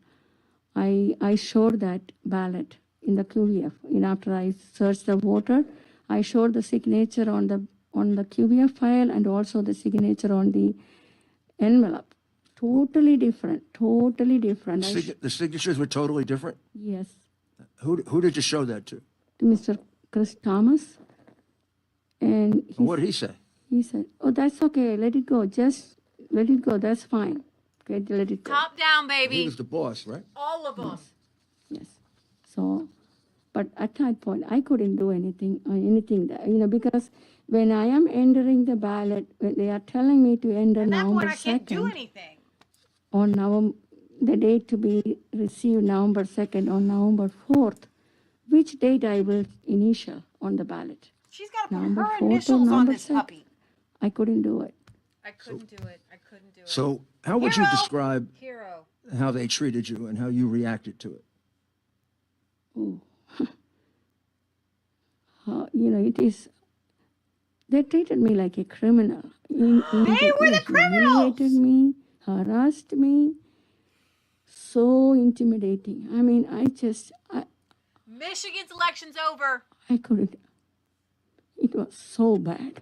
I showed that ballot in the QVF. After I searched the voter, I showed the signature on the QVF file and also the signature on the envelope. Totally different. Totally different. The signatures were totally different? Yes. Who did you show that to? To Mr. Chris Thomas. And What did he say? he said, oh, that's okay. Let it go. Just let it go. That's fine. Okay, let it go. Top down, He baby. was the boss, right? All of them. Yes. So, but at that point, I couldn't do anything that, because when I am entering the ballot, when they are telling me to enter At that November point, I can't do 2nd, anything. on November, the date to be received November 2nd or November 4th, which date I will initial on the ballot? She's got to put November her 4th or initials on November this 2nd? puppy. I couldn't do it. I couldn't do it. I couldn't do it. So how would you Hero. describe Hero. how they treated you and how you reacted to it? Oh. It is, they treated me like a criminal. They were the criminals! Humiliated me, harassed me, so intimidating. I mean, Michigan's election's over. I couldn't, it was so bad.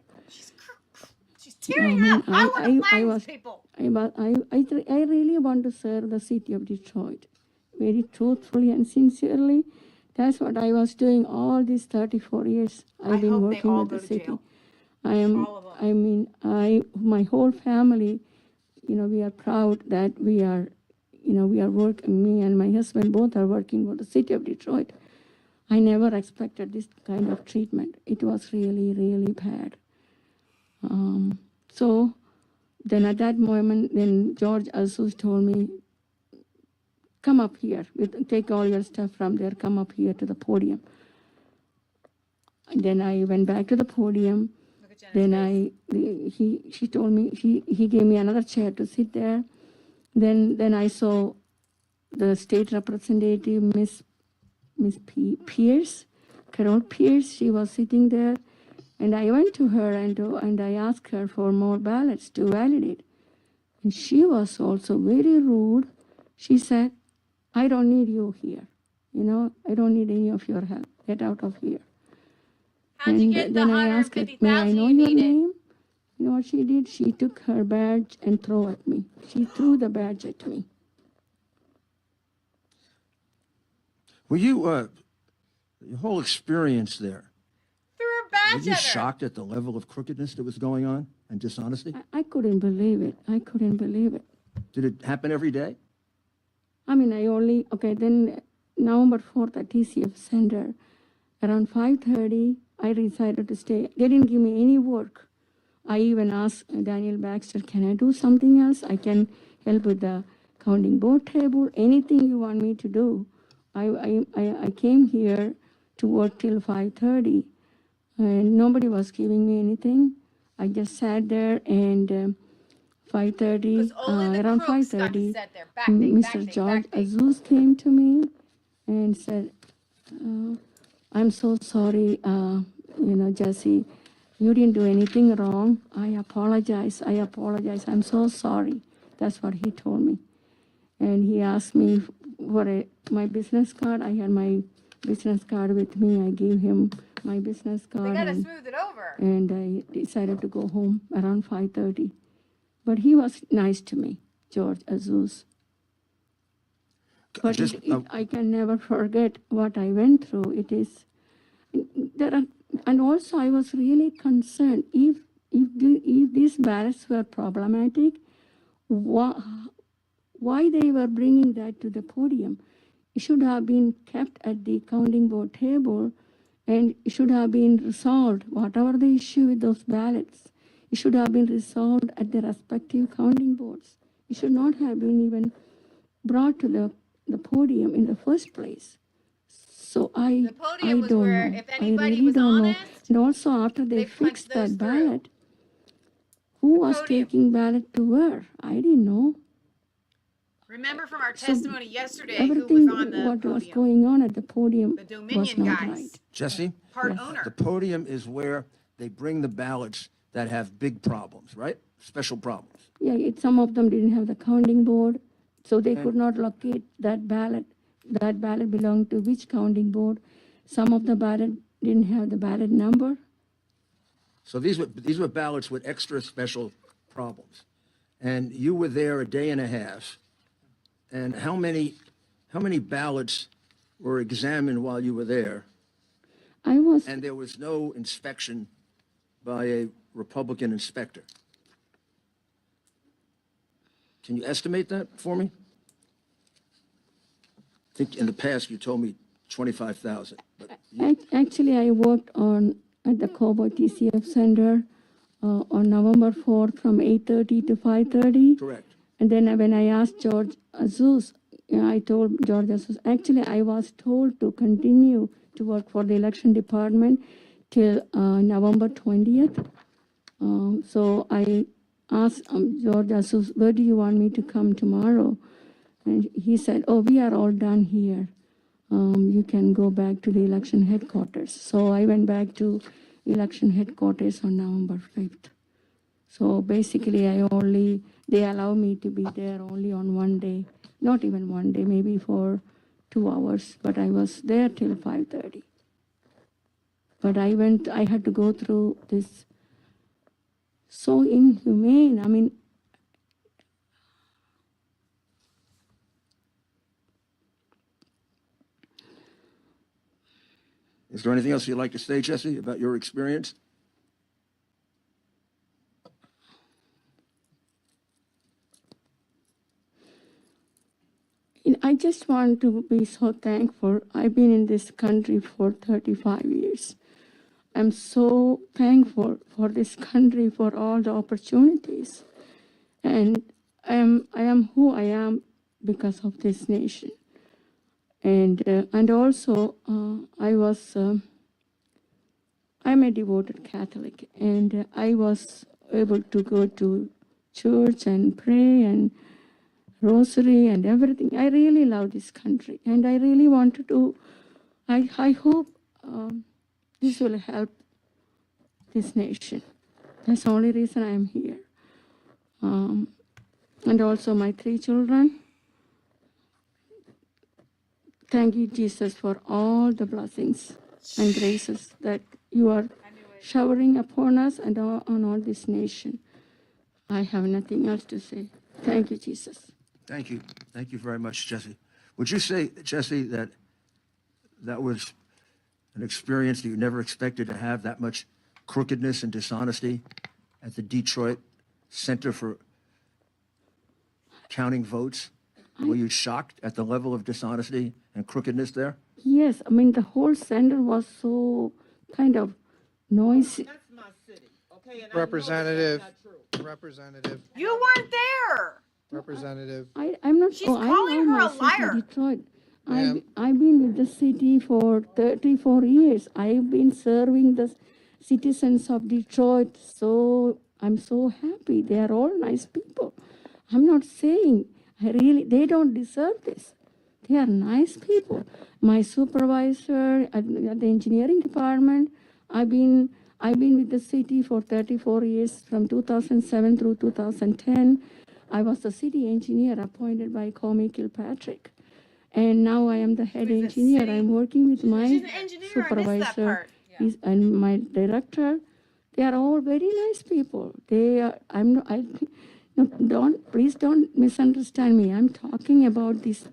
She's tearing up. I want to I find was- these people. I really want to serve the city of Detroit, very truthfully and sincerely. That's what I was doing all these 34 years. I've been hope they working all with go the to city. jail. All of them. My whole family, we are proud that we are working, me and my husband both are working for the city of Detroit. I never expected this kind of treatment. It was really, really bad. So then at that moment, then George Azus told me, come up here, take all your stuff from there, come up here to the podium. And then I went back to the podium. Look at Jenna's Then face. she told me, he gave me another chair to sit there. Then I saw the state representative, Miss Pierce, Carol Pierce. She was sitting there, and I went to her and I asked her for more ballots to validate. And she was also very rude. She said, I don't need you here. I don't need any of your help. Get out of here. How'd you And get the then I asked her, may I 150,000 know you your needed? name? You know what she did? She took her badge and threw at me. She threw the badge at me. Were you, your whole experience there, Threw her were badge you at her. shocked at the level of crookedness that was going on and dishonesty? I couldn't believe it. I couldn't believe it. Did it happen every day? I mean, then November 4th at TCF Center, around 5:30, I decided to stay. They didn't give me any work. I even asked Daniel Baxter, can I do something else? I can help with the counting board table, anything you want me to do. I came here to work till 5:30, and nobody was giving me anything. I just sat there and 5:30, Because only the around crooks got to 5:30, sit there. Backdate, Mr. backdate, George backdate. Azus came to me and said, I'm so sorry, Jesse, you didn't do anything wrong. I apologize. I'm so sorry. That's what he told me. And he asked me for my business card. I had my business card with me. I gave him my business They card got to and, smooth it over. and I decided to go home around 5:30. But he was nice to me, George Azus. But Just, I can never forget what I went through. It is, there are, and also I was really concerned if these ballots were problematic, why they were bringing that to the podium. It should have been kept at the counting board table, and it should have been resolved. Whatever the issue with those ballots, it should have been resolved at the respective counting boards. It should not have been even brought to the podium in the first place. So The podium I was don't where know. if I anybody really was don't know. honest, And also after they they punched fixed that those through. ballot, who The was podium. taking ballot to where? I didn't know. Remember from our So testimony yesterday who was everything on the what was podium? going on at the podium The was Dominion not guys, right. Jesse, part Yes. owner. the podium is where they bring the ballots that have big problems, right? Special problems. Yeah, some of them didn't have the counting board, so they And- could not locate that ballot. That ballot belonged to which counting board. Some of the ballot didn't have the ballot number. So these were ballots with extra special problems. And you were there a day and a half. And how many ballots were examined while you were there? I was, And there was no inspection by a Republican inspector. Can you estimate that for me? I think in the past you told me 25,000, but actually I worked at the Cowboy TCF Center on November 4th from 8:30 to 5:30. correct. And then when I asked George Azus, I told George Azus, actually I was told to continue to work for the election department till November 20th. So I asked George Azus, where do you want me to come tomorrow? And he said, oh, we are all done here. You can go back to the election headquarters. So I went back to election headquarters on November 5th. So basically they allow me to be there only on one day, not even one day, maybe for 2 hours, but I was there till 5:30. But I had to go through this so inhumane. I mean, Is there anything else you'd like to say, Jesse, about your experience? I just want to be so thankful. I've been in this country for 35 years. I'm so thankful for this country, for all the opportunities. And I am who I am because of this nation. And also, I'm a devoted Catholic, and I was able to go to church and pray and rosary and everything. I really love this country, and I really want to I hope this will help this nation. That's the only reason I'm here. And also my 3 children. Thank you, Jesus, for all the blessings and graces that you are showering upon us and on all this nation. I have nothing else to say. Thank you, Jesus. Thank you. Thank you very much, Jesse. Would you say, Jesse, that that was an experience that you never expected to have, that much crookedness and dishonesty at the Detroit Center for Counting Votes? Were you shocked at the level of dishonesty and crookedness there? Yes, I mean, the whole center was so kind of noisy. That's my city, okay? And Representative, I know that's not true. Representative, You weren't there. Representative. I'm not. She's I calling love her my a city, liar. Detroit. Ma'am. I've been with the city for 34 years. I've been serving the citizens of Detroit. So I'm so happy. They are all nice people. I'm not saying they don't deserve this. They are nice people. My supervisor at the engineering department, I've been with the city for 34 years, from 2007 through 2010. I was the city engineer appointed by Comey Kilpatrick. And now I am the head Who's the engineer. city- I'm working with my She's an engineer. I missed that supervisor part. and my director. They are all very nice people. They are, I'm not, please don't misunderstand me. I'm talking about this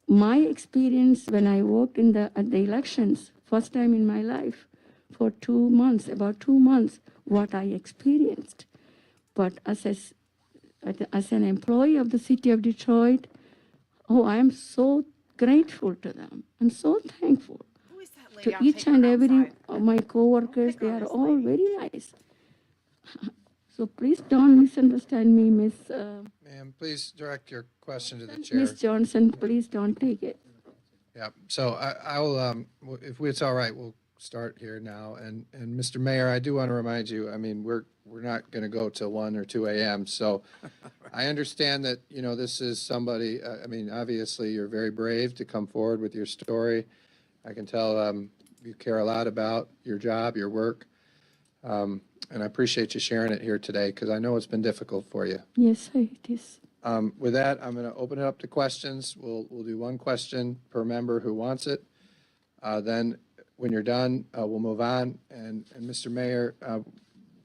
my experience when I worked at the elections, first time in my life, for 2 months, about 2 months, what I experienced. But as an employee of the city of Detroit, I am so grateful to them. I'm so thankful Who is that lady? to I'll each take her and every outside. of my coworkers. Pick They on are this all lady. very nice. So please don't misunderstand me, Ma'am, please direct your question to the chair. Miss Johnson. Please don't take it. Yeah, so I'll, if it's all right, we'll start here now. And Mr. Mayor, I do want to remind you, I mean, we're not going to go till 1 or 2 a.m. So I understand that, you know, this is somebody, I mean, obviously you're very brave to come forward with your story. I can tell you care a lot about your job, your work. And I appreciate you sharing it here today because I know it's been difficult for you. Yes, it is. With that, I'm going to open it up to questions. We'll do one question per member who wants it. Then, when you're done, we'll move on. And Mr. Mayor,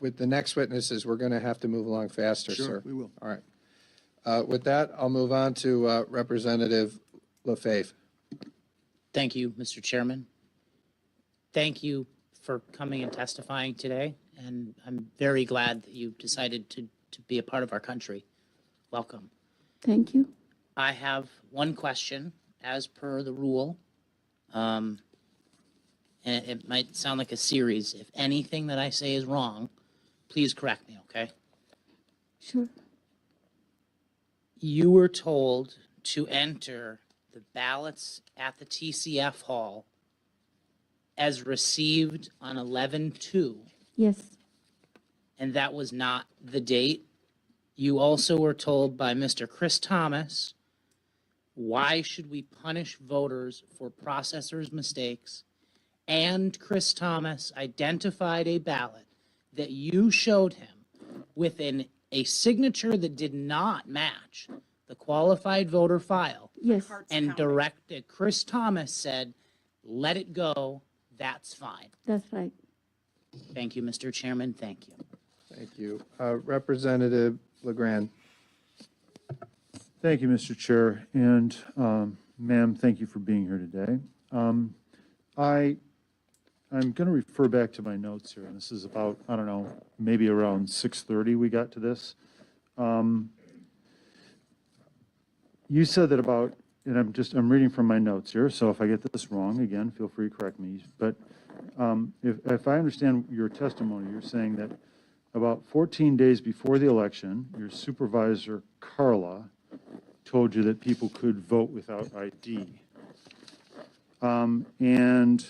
with the next witnesses, we're going to have to move along faster, sir. Sure, we will. All right. With that, I'll move on to Representative LaFave. Thank you, Mr. Chairman. Thank you for coming and testifying today, and I'm very glad that you decided to be a part of our country. Welcome. Thank you. I have one question, as per the rule. And it might sound like a series. If anything that I say is wrong, please correct me, okay? Sure. You were told to enter the ballots at the TCF hall as received on 11/2, Yes. and that was not the date. You also were told by Mr. Chris Thomas, why should we punish voters for processors' mistakes? And Chris Thomas identified a ballot that you showed him within a signature that did not match the qualified voter file. Yes. Hearts And pounding. directed, Chris Thomas said, let it go, that's fine. That's right. Thank you, Mr. Chairman, thank you. Thank you. Representative LeGrand. Thank you, Mr. Chair, and ma'am, thank you for being here today. I'm going to refer back to my notes here, and this is about, I don't know, maybe around 6:30 we got to this. You said that about, and I'm reading from my notes here, so if I get this wrong, again, feel free to correct me, but if I understand your testimony, you're saying that about 14 days before the election, your supervisor, Carla, told you that people could vote without ID. And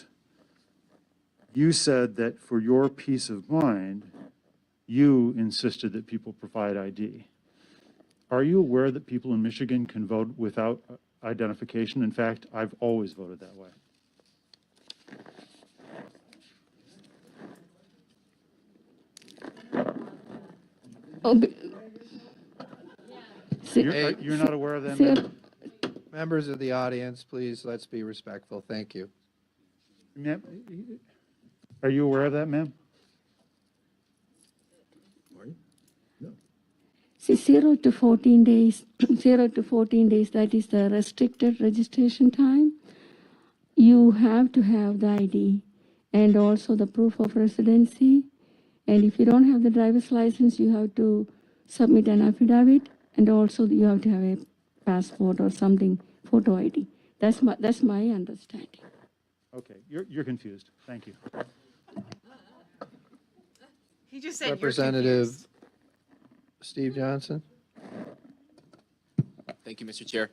you said that for your peace of mind, you insisted that people provide ID. Are you aware that people in Michigan can vote without identification? In fact, I've always voted that way. Oh, You're not aware of that, Sir, ma'am? Members of the audience, please, let's be respectful. Thank you. Ma'am, are you aware of that, ma'am? Are you? No. see, 0 to 14 days, 0 to 14 days, that is the restricted registration time. You have to have the ID and also the proof of residency. And if you don't have the driver's license, you have to submit an affidavit, and also you have to have a passport or something, photo ID. That's my understanding. Okay, you're confused. Thank you. He just said Representative Steve Johnson. Thank you, Mr. Chair.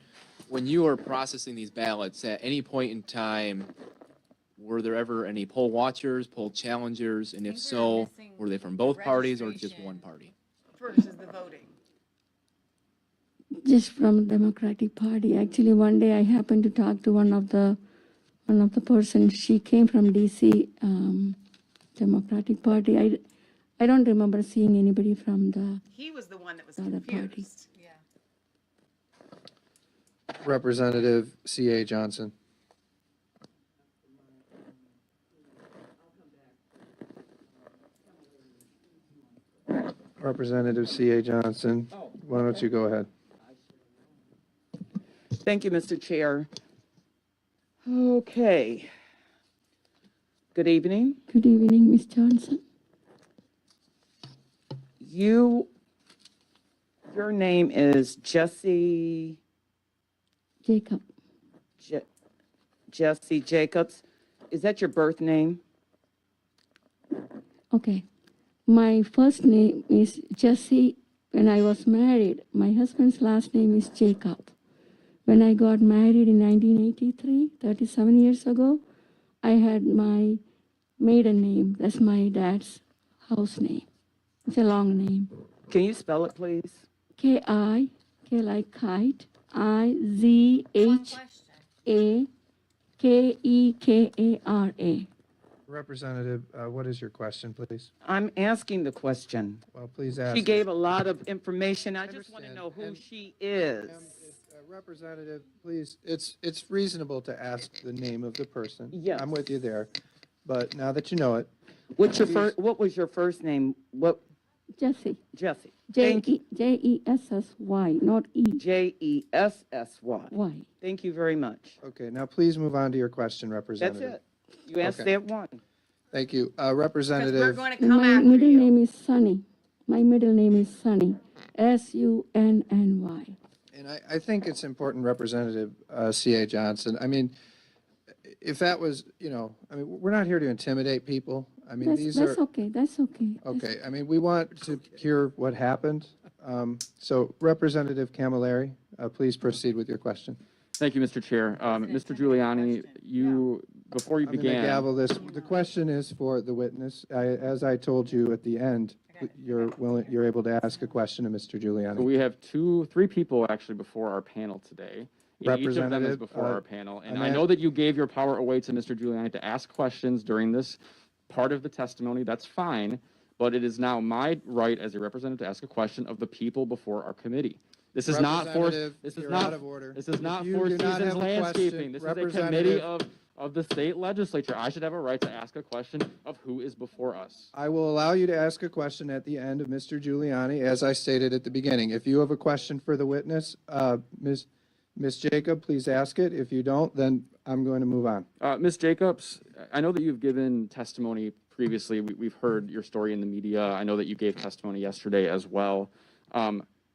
When you were processing these ballots, at any point in time, were there ever any poll watchers, poll challengers? And if These are so, missing were they from both parties or just registration. one party? versus the voting. Just from Democratic Party. Actually, one day I happened to talk to one of the persons. She came from DC Democratic Party. I don't remember seeing anybody from the He was the one that was The other party. confused. Yeah. Representative C.A. Johnson. Representative C.A. Johnson, why don't you go ahead? Thank you, Mr. Chair. Okay. Good evening. Good evening, Ms. Johnson. Your name is Jesse, Jacob. Jesse Jacobs. Is that your birth name? Okay. My first name is Jesse. When I was married, my husband's last name is Jacob. When I got married in 1983, 37 years ago, I had my maiden name. That's my dad's house name. It's a long name. Can you spell it, please? K like kite, IZHAKEKARA. Representative, what is your question, please? I'm asking the question. Well, please ask. She gave a lot of information. I just want to understand. know who And- she is. Ma'am, Representative, please, it's reasonable to ask the name of the person. Yes. I'm with you there, but now that you know it, What was your first name? What, Jesse. Jesse? Thank you. Jessy, not E. Jessy. Y. Thank you very much. okay, now please move on to your question, That's Representative. it. You asked Okay. that one. Thank you. Because we're Representative, going to come My after middle you. name is Sunny. My middle name is Sunny. SUNNY. and I think it's important, Representative C.A. Johnson, I mean, if that was, I mean, we're not here to intimidate people. I mean, these are. That's okay. That's okay. Okay, I mean, we want to hear what happened. So Representative Camilleri, please proceed with your question. Thank you, Mr. Chair. Mr. Giuliani, before you I'm going to began, gavel this. The question is for the witness. As I told you at the end, you're able to ask a question to Mr. Giuliani. we have three people actually before our panel today. And each of them is Representative, before our panel. And I'm I at- know that you gave your power away to Mr. Giuliani to ask questions during this part of the testimony. That's fine. But it is now my right as a representative to ask a question of the people before our committee. This is not for, Representative, this is you're not, out of order. this is If not you Four do not Seasons have a question, landscaping. This is a committee Representative- of the state legislature. I should have a right to ask a question of who is before us. I will allow you to ask a question at the end of Mr. Giuliani, as I stated at the beginning. If you have a question for the witness, Ms. Jacob, please ask it. If you don't, then I'm going to move on. Ms. Jacobs, I know that you've given testimony previously. We've heard your story in the media. I know that you gave testimony yesterday as well.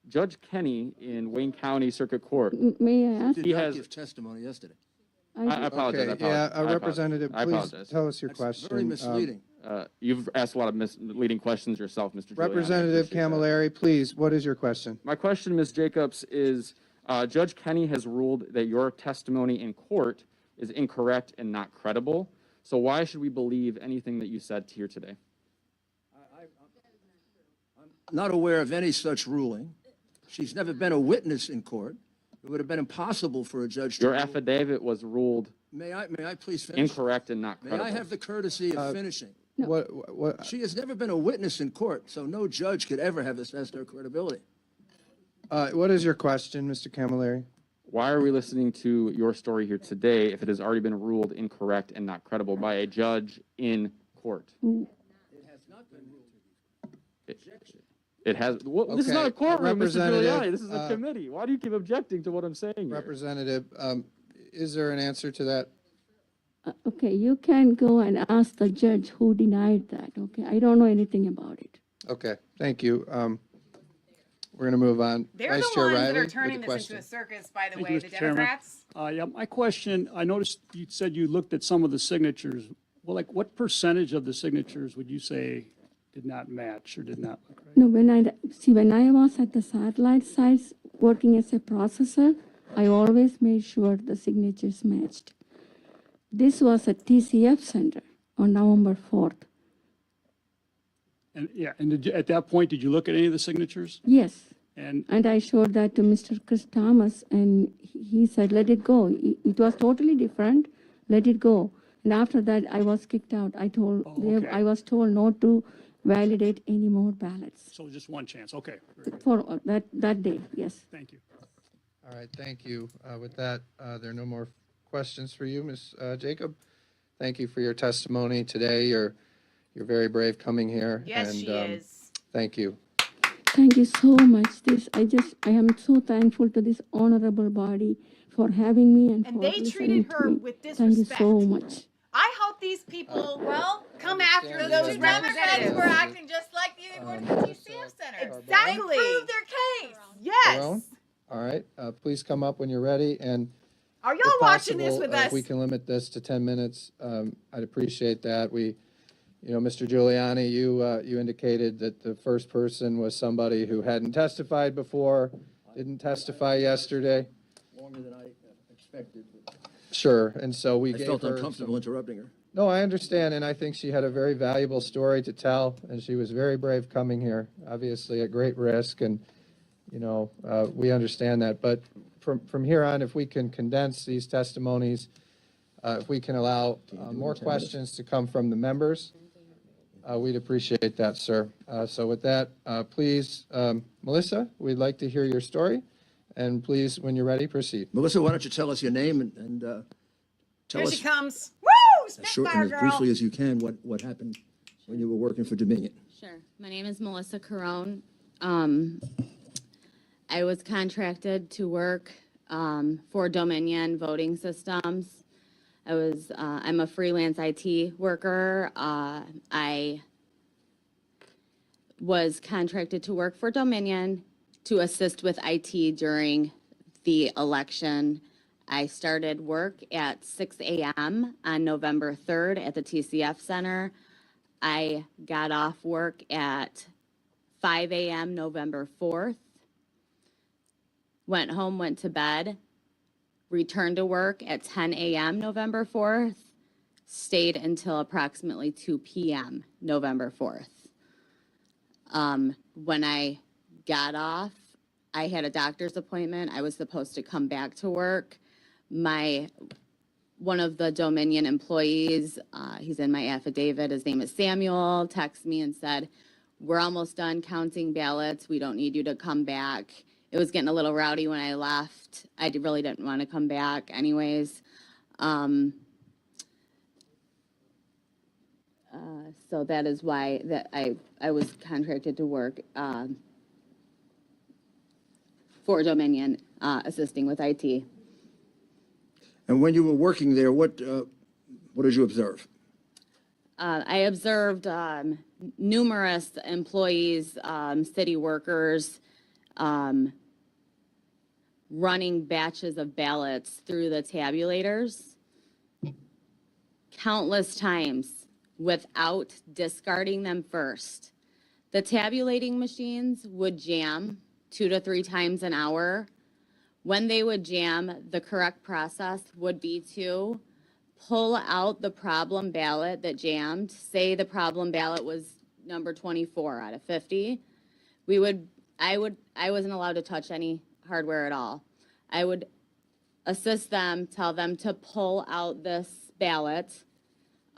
Judge Kenny in Wayne County Circuit Court, May I ask? Did He not has- give testimony yesterday. I apologize. I Okay, yeah, apologize. Representative, I please apologize. tell us your That's question. very misleading. You've asked a lot of misleading questions yourself, Mr. Giuliani. I Representative appreciate that. Camilleri, please, what is your question? My question, Ms. Jacobs, is Judge Kenny has ruled that your testimony in court is incorrect and not credible. So why should we believe anything that you said here today? I'm not aware of any such ruling. She's never been a witness in court. It would have been impossible for a judge to. Your rule. affidavit was ruled May I please finish? incorrect and not May credible. I have the courtesy of finishing? What, She has never been a witness in court, so no judge could ever have assessed her credibility. what is your question, Mr. Camilleri? Why are we listening to your story here today if it has already been ruled incorrect and not credible by a judge in court? It has not been ruled. It has. Well, this is Okay, not a courtroom, Mr. Representative, Giuliani. This is a committee. Why do you keep objecting to what I'm saying here? Representative, is there an answer to that? Okay, you can go and ask the judge who denied that, okay? I don't know anything about it. Okay, thank you. We're going to move on. They're Vice the Chair ones that Riley are with turning the this into question. a circus, by the Thank way, you, the Mr. Chairman. Democrats. Yeah, my question, I noticed you said you looked at some of the signatures. Well, like what percentage of the signatures would you say did not match or did not look right? No, when I was at the satellite sites working as a processor, I always made sure the signatures matched. This was a TCF center on November 4th. And yeah, and at that point, did you look at any of the signatures? Yes, And and I showed that to Mr. Chris Thomas, and he said, let it go. It was totally different, let it go. And after that, I was kicked out. okay. I was told not to validate any more ballots so just one chance. Okay, very good. for that day, yes. Thank you. All right, thank you. With that, there are no more questions for you, Ms. Jacob. Thank you for your testimony today. You're very brave coming here. Yes, and, she is. Thank you. Thank you so much. I am so thankful to this honorable body for having me and And for they listening treated to her me. with Thank you so disrespect. much. I hope these people, come after understand those that representatives. were acting just like the TCF Center. Exactly. Proved their case. Yes. Barone? All right, please come up when you're ready, and Are if y'all watching this possible, with us? if we can limit this to 10 minutes, I'd appreciate that. Mr. Giuliani, you indicated that the first person was somebody who hadn't testified before, didn't testify yesterday. Longer than I expected. Sure, and so we I gave felt her uncomfortable interrupting her. No, I understand, and I think she had a very valuable story to tell, and she was very brave coming here, obviously at great risk, and, we understand that. But from here on, if we can condense these testimonies, if we can allow more questions to come from the members, we'd appreciate that, sir. So with that, please, Melissa, we'd like to hear your story, and please, when you're ready, proceed. Melissa, why don't you tell us your name and tell Here us she comes. Woo! as short Spitfire and as girl. briefly as you can what happened when you were working for Dominion. Sure. My name is Melissa Carone. I was contracted to work for Dominion Voting Systems. I'm a freelance IT worker. I was contracted to work for Dominion to assist with IT during the election. I started work at 6 a.m. on November 3rd at the TCF Center. I got off work at 5 a.m. November 4th. Went home, went to bed, returned to work at 10 a.m. November 4th, stayed until approximately 2 p.m. November 4th. When I got off, I had a doctor's appointment. I was supposed to come back to work. One of the Dominion employees, he's in my affidavit, his name is Samuel, texted me and said, "We're almost done counting ballots. We don't need you to come back." It was getting a little rowdy when I left. I really didn't want to come back anyways. So that is why that I was contracted to work for Dominion, assisting with IT. And when you were working there, what did you observe? I observed numerous employees, city workers, running batches of ballots through the tabulators countless times without discarding them first. The tabulating machines would jam 2 to 3 times an hour. When they would jam, the correct process would be to pull out the problem ballot that jammed. Say the problem ballot was number 24 out of 50. I wasn't allowed to touch any hardware at all. I would assist them, tell them to pull out this ballot,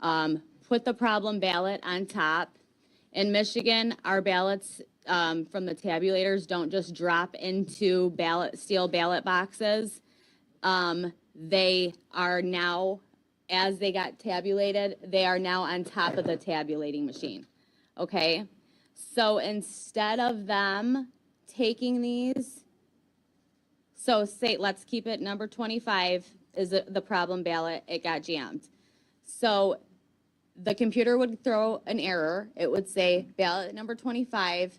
put the problem ballot on top. In Michigan, our ballots from the tabulators don't just drop into steel ballot boxes. They are now, as they got tabulated, they are now on top of the tabulating machine. Okay? So instead of them taking these, so say, let's keep it number 25 is the problem ballot, it got jammed. So the computer would throw an error. It would say ballot number 25,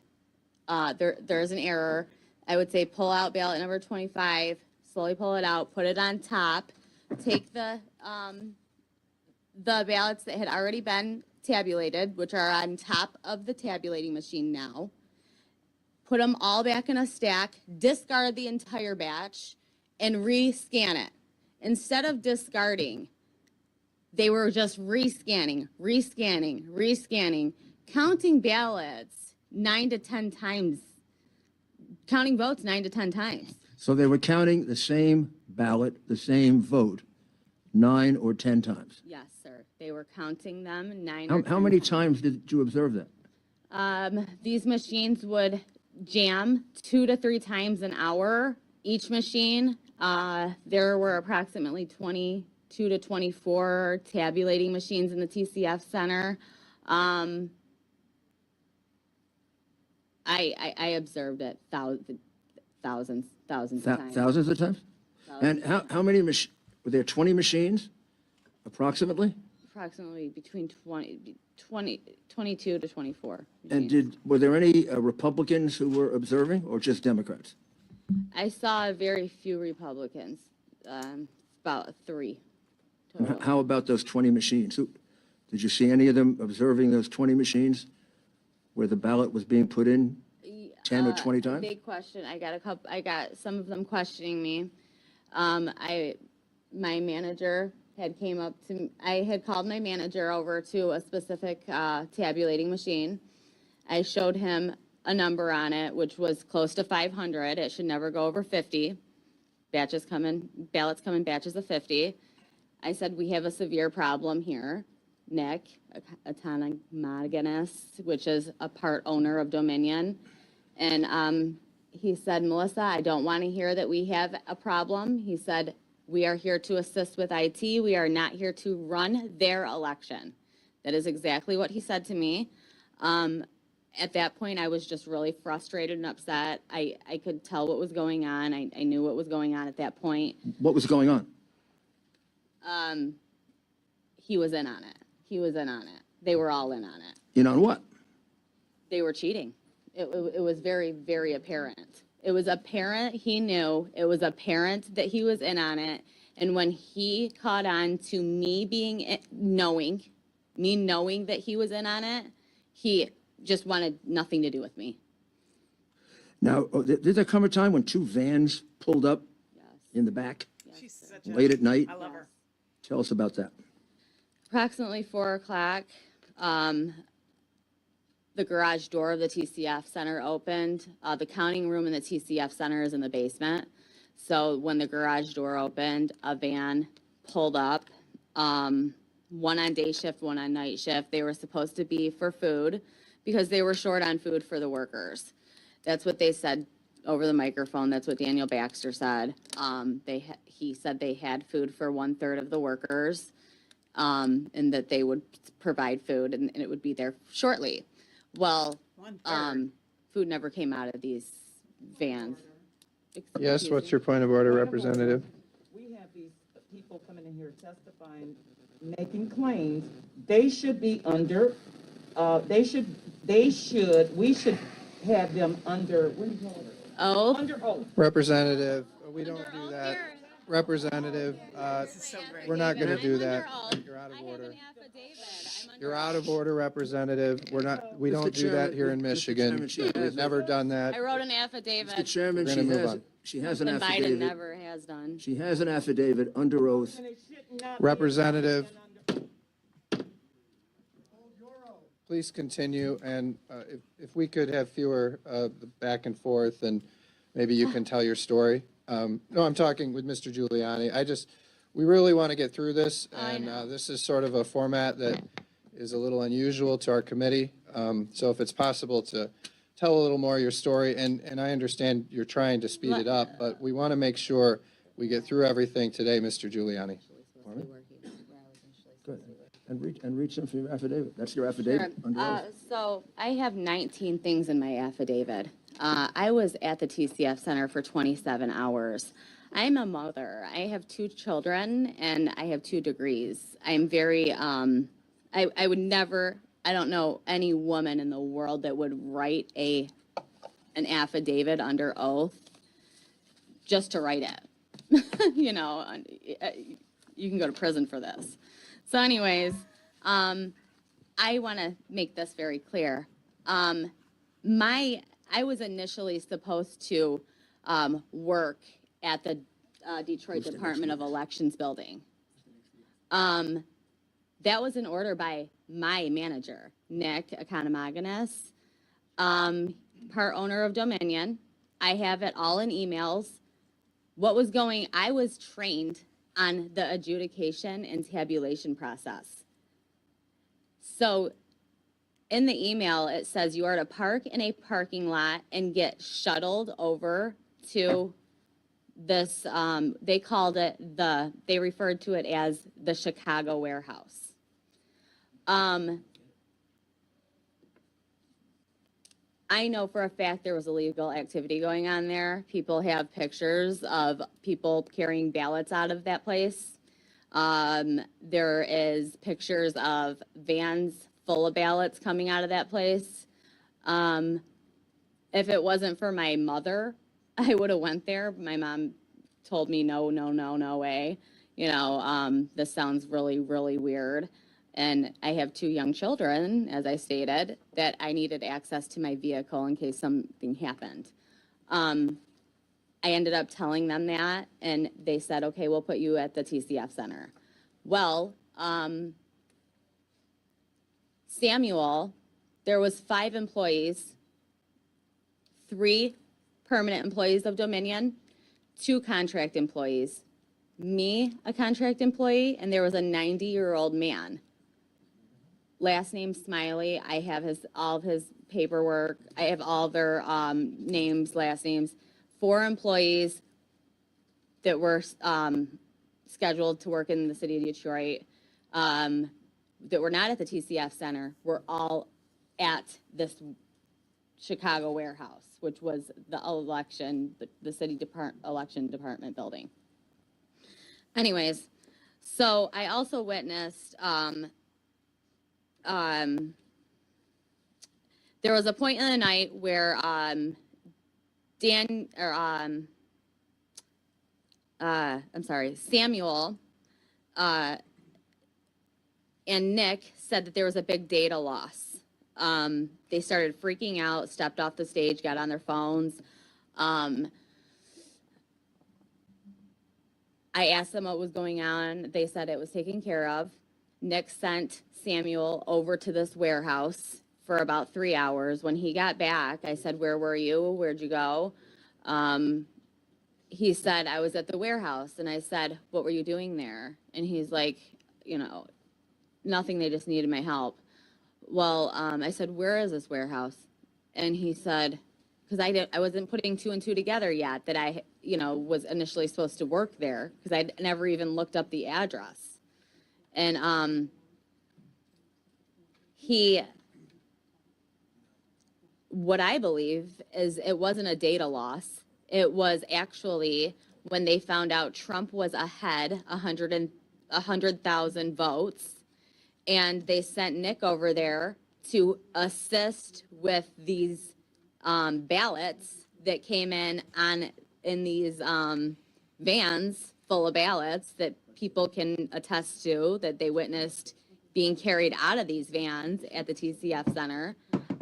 there's an error. I would say pull out ballot number 25, slowly pull it out, put it on top, take the ballots that had already been tabulated, which are on top of the tabulating machine now, put them all back in a stack, discard the entire batch, and re-scan it. Instead of discarding, they were just rescanning, counting ballots 9 to 10 times, counting votes 9 to 10 times. So they were counting the same ballot, the same vote, 9 or 10 times. Yes, sir. They were counting them 9 How, or 10 how many times did you observe that? These machines would jam 2 to 3 times an hour, each machine. There were approximately 22 to 24 tabulating machines in the TCF Center. I observed it thousands of times. Thousands of times? And how many were there 20 machines approximately? Approximately between 22 to 24. And were there any Republicans who were observing or just Democrats? I saw very few Republicans, about 3 total. How about those 20 machines? Did you see any of them observing those 20 machines where the ballot was being put in 10 or 20 times? Big question. I got some of them questioning me. My manager had came up to me. I had called my manager over to a specific tabulating machine. I showed him a number on it, which was close to 500. It should never go over 50. Ballots come in batches of 50. I said, we have a severe problem here. Nick, autonomous, which is a part owner of Dominion. And he said, Melissa, I don't want to hear that we have a problem. He said, we are here to assist with IT. We are not here to run their election. That is exactly what he said to me. At that point, I was just really frustrated and upset. I could tell what was going on. I knew what was going on at that point. What was going on? He was in on it. He was in on it. They were all in on it. In on what? They were cheating. It was very, very apparent. It was apparent he knew. It was apparent that he was in on it. And when he caught on to me knowing that he was in on it, he just wanted nothing to do with me. Now, did there come a time when 2 vans pulled up in the back She's such late at night? I love her. Tell us about that. Approximately 4 o'clock, the garage door of the TCF Center opened. The counting room in the TCF Center is in the basement. So when the garage door opened, a van pulled up, one on day shift, one on night shift. They were supposed to be for food because they were short on food for the workers. That's what they said over the microphone. That's what Daniel Baxter said. He said they had food for 1/3 of the workers, and that they would provide food and it would be there shortly. Well, 1/3. food never came out of these vans. Yes, what's your point of order, Representative? We have these people coming in here testifying, making claims. They should be under, we should have them under, what do you call it? Oh, Under oath. Representative, we don't do that. Representative, This is so great. we're not going to do I'm that. under oath. You're out of I have order. an affidavit. I'm under You're oath. out of order, Representative. We don't do that here in Mr. Michigan. Chairman, she has We've never done that. I wrote an Mr. affidavit. Chairman, We're gonna move on. she has an And Biden affidavit. never has done. She has an affidavit under oath. Representative, please continue, and if we could have fewer back and forth, and maybe you can tell your story. No, I'm talking with Mr. Giuliani. We really want to get through this, and this is sort of a format that is a little unusual to our committee. So if it's possible to tell a little more of your story, and I understand you're trying to speed it up, but we want to make sure we get through everything today, Mr. Giuliani. Good. And read some from your affidavit. That's your affidavit under oath. So I have 19 things in my affidavit. I was at the TCF Center for 27 hours. I'm a mother. I have 2 children and I have 2 degrees. I'm very, I would never, I don't know any woman in the world that would write an affidavit under oath just to write it. You know, you can go to prison for this. So anyways, I want to make this very clear. I was initially supposed to work at the Detroit Department of Elections building. That was an order by my manager, Nick Economagounis, part owner of Dominion. I have it all in emails. I was trained on the adjudication and tabulation process. So in the email, it says you are to park in a parking lot and get shuttled over to this, they referred to it as the Chicago warehouse. I know for a fact there was illegal activity going on there. People have pictures of people carrying ballots out of that place. There is pictures of vans full of ballots coming out of that place. If it wasn't for my mother, I would have went there. My mom told me, no, no, no, no way. You know, this sounds really, really weird. And I have 2 young children, as I stated, that I needed access to my vehicle in case something happened. I ended up telling them that, and they said, okay, we'll put you at the TCF Center. Well, Samuel, there was 5 employees, 3 permanent employees of Dominion, 2 contract employees, me, a contract employee, and there was a 90-year-old man. Last name Smiley. I have all of his paperwork. I have all their names, last names. 4 employees that were scheduled to work in the city of Detroit that were not at the TCF Center were all at this Chicago warehouse, which was the election, the city election department building. Anyways, so I also witnessed there was a point in the night where Samuel and Nick said that there was a big data loss. They started freaking out, stepped off the stage, got on their phones. I asked them what was going on. They said it was taken care of. Nick sent Samuel over to this warehouse for about 3 hours. When he got back, I said, where were you? Where'd you go? He said, I was at the warehouse. And I said, what were you doing there? And he's like, you know, nothing, they just needed my help. Well, I said, where is this warehouse? And he said, because I wasn't putting 2 and 2 together yet, that I, you know, was initially supposed to work there, because I'd never even looked up the address. And what I believe is it wasn't a data loss. It was actually when they found out Trump was ahead 100,000 votes, and they sent Nick over there to assist with these ballots that came in these vans full of ballots that people can attest to, that they witnessed being carried out of these vans at the TCF Center.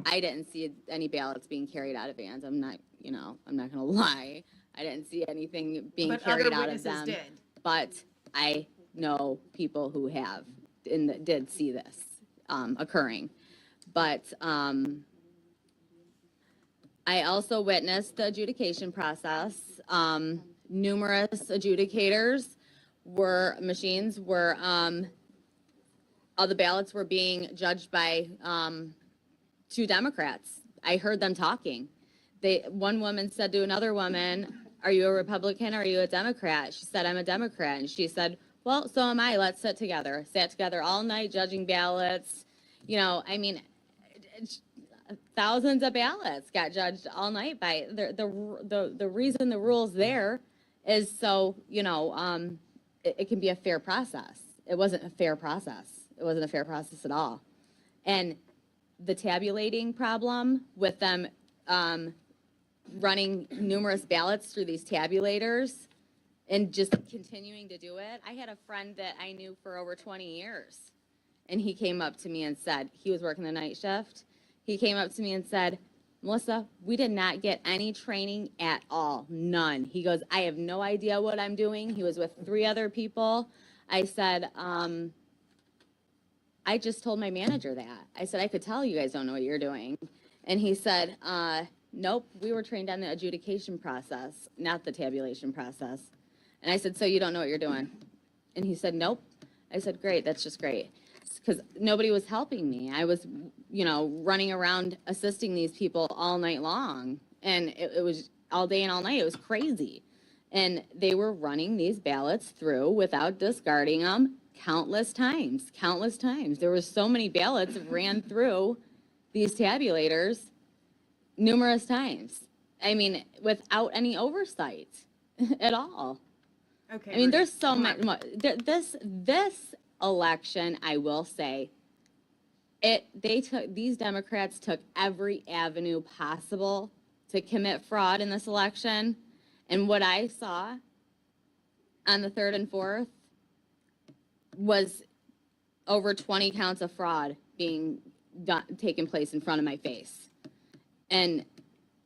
I didn't see any ballots being carried out of vans. I'm not going to lie. I didn't see anything being carried out of them. Did. But I know people who have and that did see this occurring. But I also witnessed the adjudication process. Numerous adjudicators machines were, all the ballots were being judged by 2 Democrats. I heard them talking. One woman said to another woman, are you a Republican or are you a Democrat? She said, I'm a Democrat. And she said, well, so am I. Let's sit together. Sat together all night judging ballots. You know, I mean, thousands of ballots got judged all night by the reason the rule's there is so, you know, it can be a fair process. It wasn't a fair process. It wasn't a fair process at all. And the tabulating problem with them running numerous ballots through these tabulators and just continuing to do it. I had a friend that I knew for over 20 years, and he came up to me and said, he was working the night shift. He came up to me and said, Melissa, we did not get any training at all, none. He goes, I have no idea what I'm doing. He was with 3 other people. I said, I just told my manager that. I said, I could tell you guys don't know what you're doing. And he said, nope, we were trained on the adjudication process, not the tabulation process. And I said, so you don't know what you're doing? And he said, nope. I said, great, that's just great. Because nobody was helping me. I was, you know, running around assisting these people all night long. And it was all day and all night. It was crazy. And they were running these ballots through without discarding them countless times. There were so many ballots that ran through these tabulators. numerous times. I mean, without any oversight at all. Okay. I mean, Rudy, there's so come much. on. This election, I will say, these Democrats took every avenue possible to commit fraud in this election, and what I saw on the 3rd and 4th was over 20 counts of fraud being taking place in front of my face, and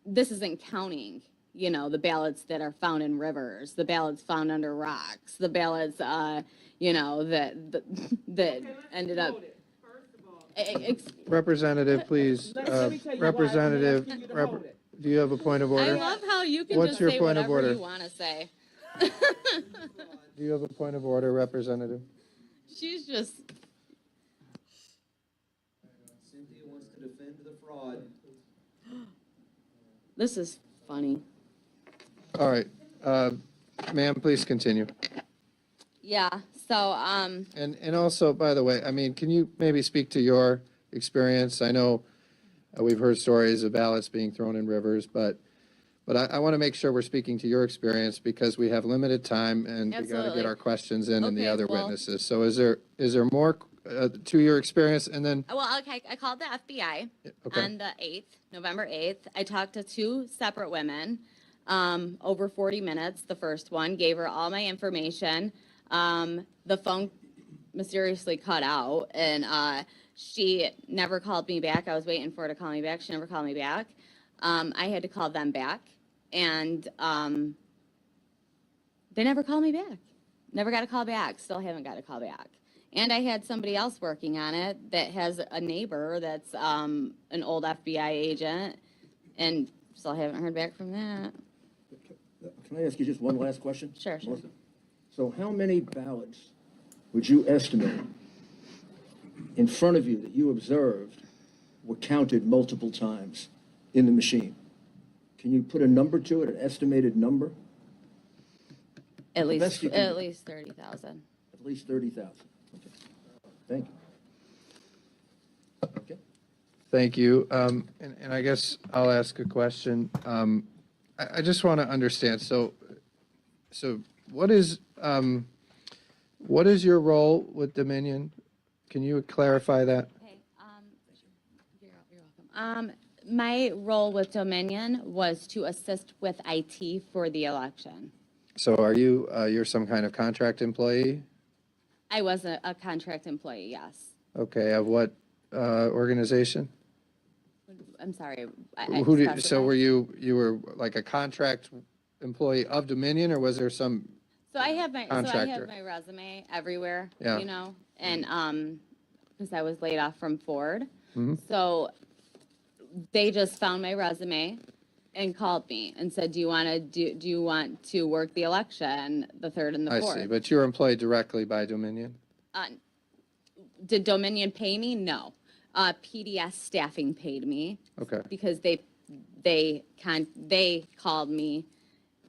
this isn't counting, you know, the ballots that are found in rivers, the ballots found under rocks, the ballots, you know, that ended up. Representative, please, Let me tell you why I've been Representative, asking you to hold it. do you have a point of I order? love how you can What's just your say point of whatever order? you want to say. Do you have a point of order, Representative? She's just. Cynthia wants to defend the fraud. This is funny. All right, ma'am, please continue. Yeah. So, And also, by the way, I mean, can you maybe speak to your experience? I know we've heard stories of ballots being thrown in rivers, but I want to make sure we're speaking to your experience because we have limited time and we got to Absolutely. get our questions in and the Okay, other well- witnesses. So is there more to your experience? And then, well, okay, I called the FBI okay, on the 8th, November 8th. I talked to 2 separate women, over 40 minutes. The first one gave her all my information. The phone mysteriously cut out, and she never called me back. I was waiting for her to call me back. She never called me back. I had to call them back, and they never called me back. Never got a call back. Still haven't got a call back. And I had somebody else working on it that has a neighbor that's an old FBI agent, and still haven't heard back from that. Can I ask you just one last question? Sure, sure. Melissa? So how many ballots would you estimate in front of you that you observed were counted multiple times in the machine? Can you put a number to it, an estimated number? At best least you can at do. least 30,000. At least 30,000. Okay. Thank you. Okay. thank you. And I guess I'll ask a question. I just want to understand, so what is your role with Dominion? Can you clarify that? Okay, you're welcome. My role with Dominion was to assist with IT for the election. So are you're some kind of contract employee? I was a contract employee, yes. Okay, of what organization? I'm sorry. Who did, so were you were like a contract employee of Dominion, or was there some, So I have my Contractor. resume everywhere, Yeah. you know, and because I was laid off from Ford. Mhm. So they just found my resume and called me and said, do you want to work the election, the 3rd and the 4th? I see, but you're employed directly by Dominion? Did Dominion pay me? No. PDS staffing paid me Okay, because they called me,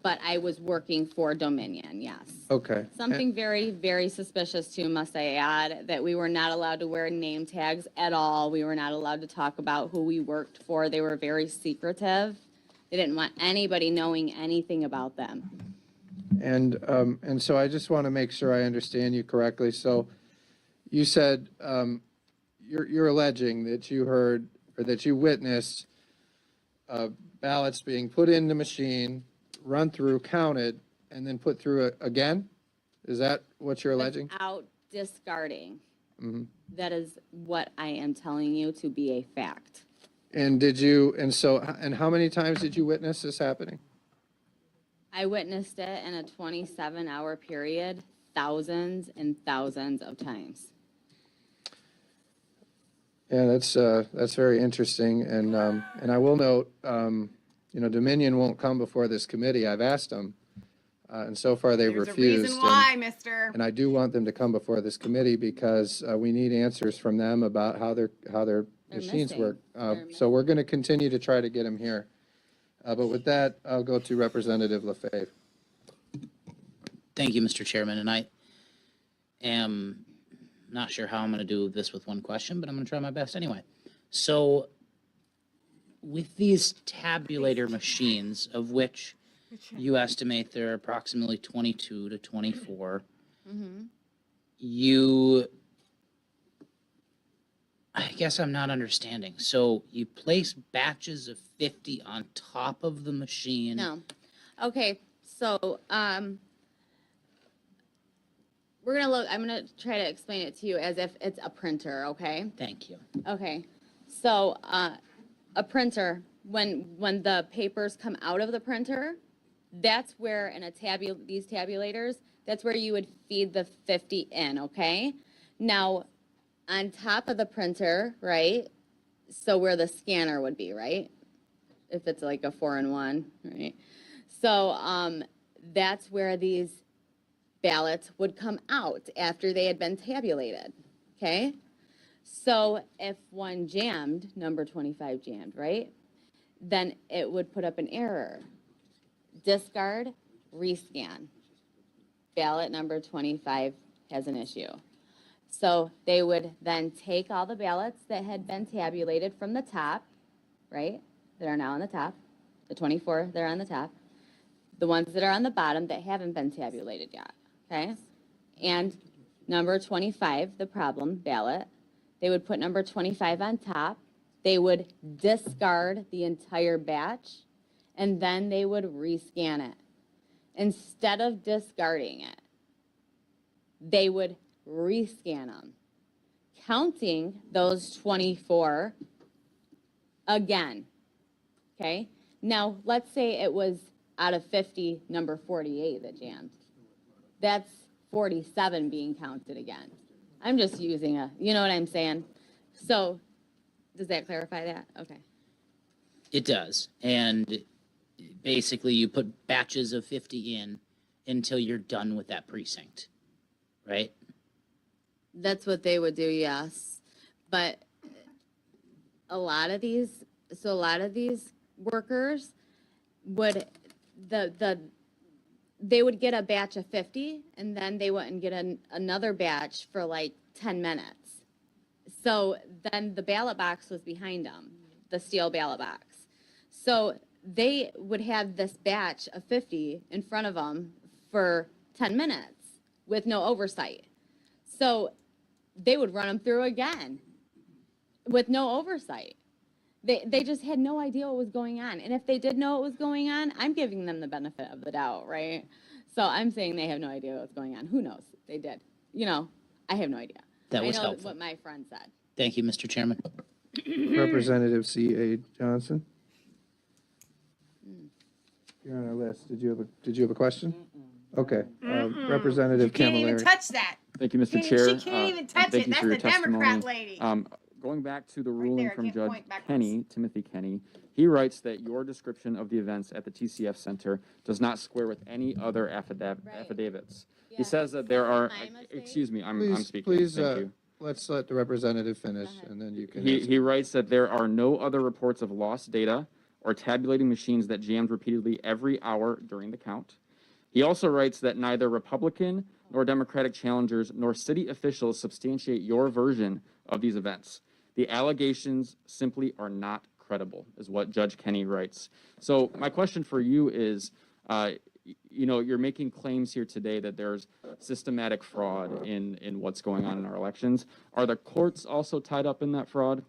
but I was working for Dominion, yes. okay. Something very, very suspicious too, must I add, that we were not allowed to wear name tags at all. We were not allowed to talk about who we worked for. They were very secretive. They didn't want anybody knowing anything about them. And so I just want to make sure I understand you correctly. So you said, you're alleging that you heard, or that you witnessed, ballots being put in the machine, run through, counted, and then put through it again? Is that what you're alleging? Without discarding. Mhm. That is what I am telling you to be a fact. And and how many times did you witness this happening? I witnessed it in a 27-hour period, thousands and thousands of times. Yeah, that's very interesting, and I will note, Dominion won't come before this committee. I've asked them, and so far they've There's refused. a reason why, mister. And I do want them to come before this committee because we need answers from them about how their They're machines missing. work. They're So we're going to continue to try to get them here. But with that, I'll go to Representative LaFave. Thank you, Mr. Chairman, and I am not sure how I'm going to do this with one question, but I'm going to try my best anyway. So with these tabulator machines, of which you estimate there are approximately 22 to 24, I guess I'm not understanding. So you place batches of 50 on top of the machine? No. Okay, so, I'm gonna try to explain it to you as if it's a printer, okay? Thank you. Okay, so, a printer, when the papers come out of the printer, that's where in these tabulators, that's where you would feed the 50 in, okay? Now, on top of the printer, right? So where the scanner would be, right? If it's like a 4-in-1, right? So, that's where these ballots would come out after they had been tabulated, okay? So if one jammed, number 25 jammed, right? Then it would put up an error. Discard, rescan. Ballot number 25 has an issue. So they would then take all the ballots that had been tabulated from the top, right? That are now on the top, the 24 that are on the top, the ones that are on the bottom that haven't been tabulated yet, okay? And number 25, the problem ballot, they would put number 25 on top. They would discard the entire batch, and then they would rescan it. Instead of discarding it, they would rescan them, counting those 24 again, okay? Now, let's say it was out of 50, number 48 that jammed. That's 47 being counted again. I'm just using you know what I'm saying? So, does that clarify that? Okay. It does. And basically, you put batches of 50 in until you're done with that precinct, right? That's what they would do, yes. But a lot of these workers would, they would get a batch of 50, and then they wouldn't get another batch for like 10 minutes. So then the ballot box was behind them, the steel ballot box. So they would have this batch of 50 in front of them for 10 minutes with no oversight. So they would run them through again with no oversight. They just had no idea what was going on. And if they did know what was going on, I'm giving them the benefit of the doubt, right? So I'm saying they have no idea what's going on. Who knows? They did. You know, I have no idea. That was I know helpful. what my friend said. Thank you, Mr. Chairman. Representative C.A. Johnson. You're on our list. Did you have a question? Okay. Representative You can't even Camilleri. touch that. Thank you, Mr. She Chair. can't even touch thank it. you That's for your the Democrat testimony. lady. Going back to the Right ruling there, from can't Judge point backwards. Kenny, Timothy Kenny, he writes that your description of the events at the TCF Center does not square with any other affidavits. He says that there are, excuse me, I'm speaking. Please, Thank you. let's let the representative finish, and then you can. He writes that there are no other reports of lost data or tabulating machines that jammed repeatedly every hour during the count. He also writes that neither Republican nor Democratic challengers nor city officials substantiate your version of these events. The allegations simply are not credible, is what Judge Kenny writes. So my question for you is, you know, you're making claims here today that there's systematic fraud in what's going on in our elections. Are the courts also tied up in that fraud?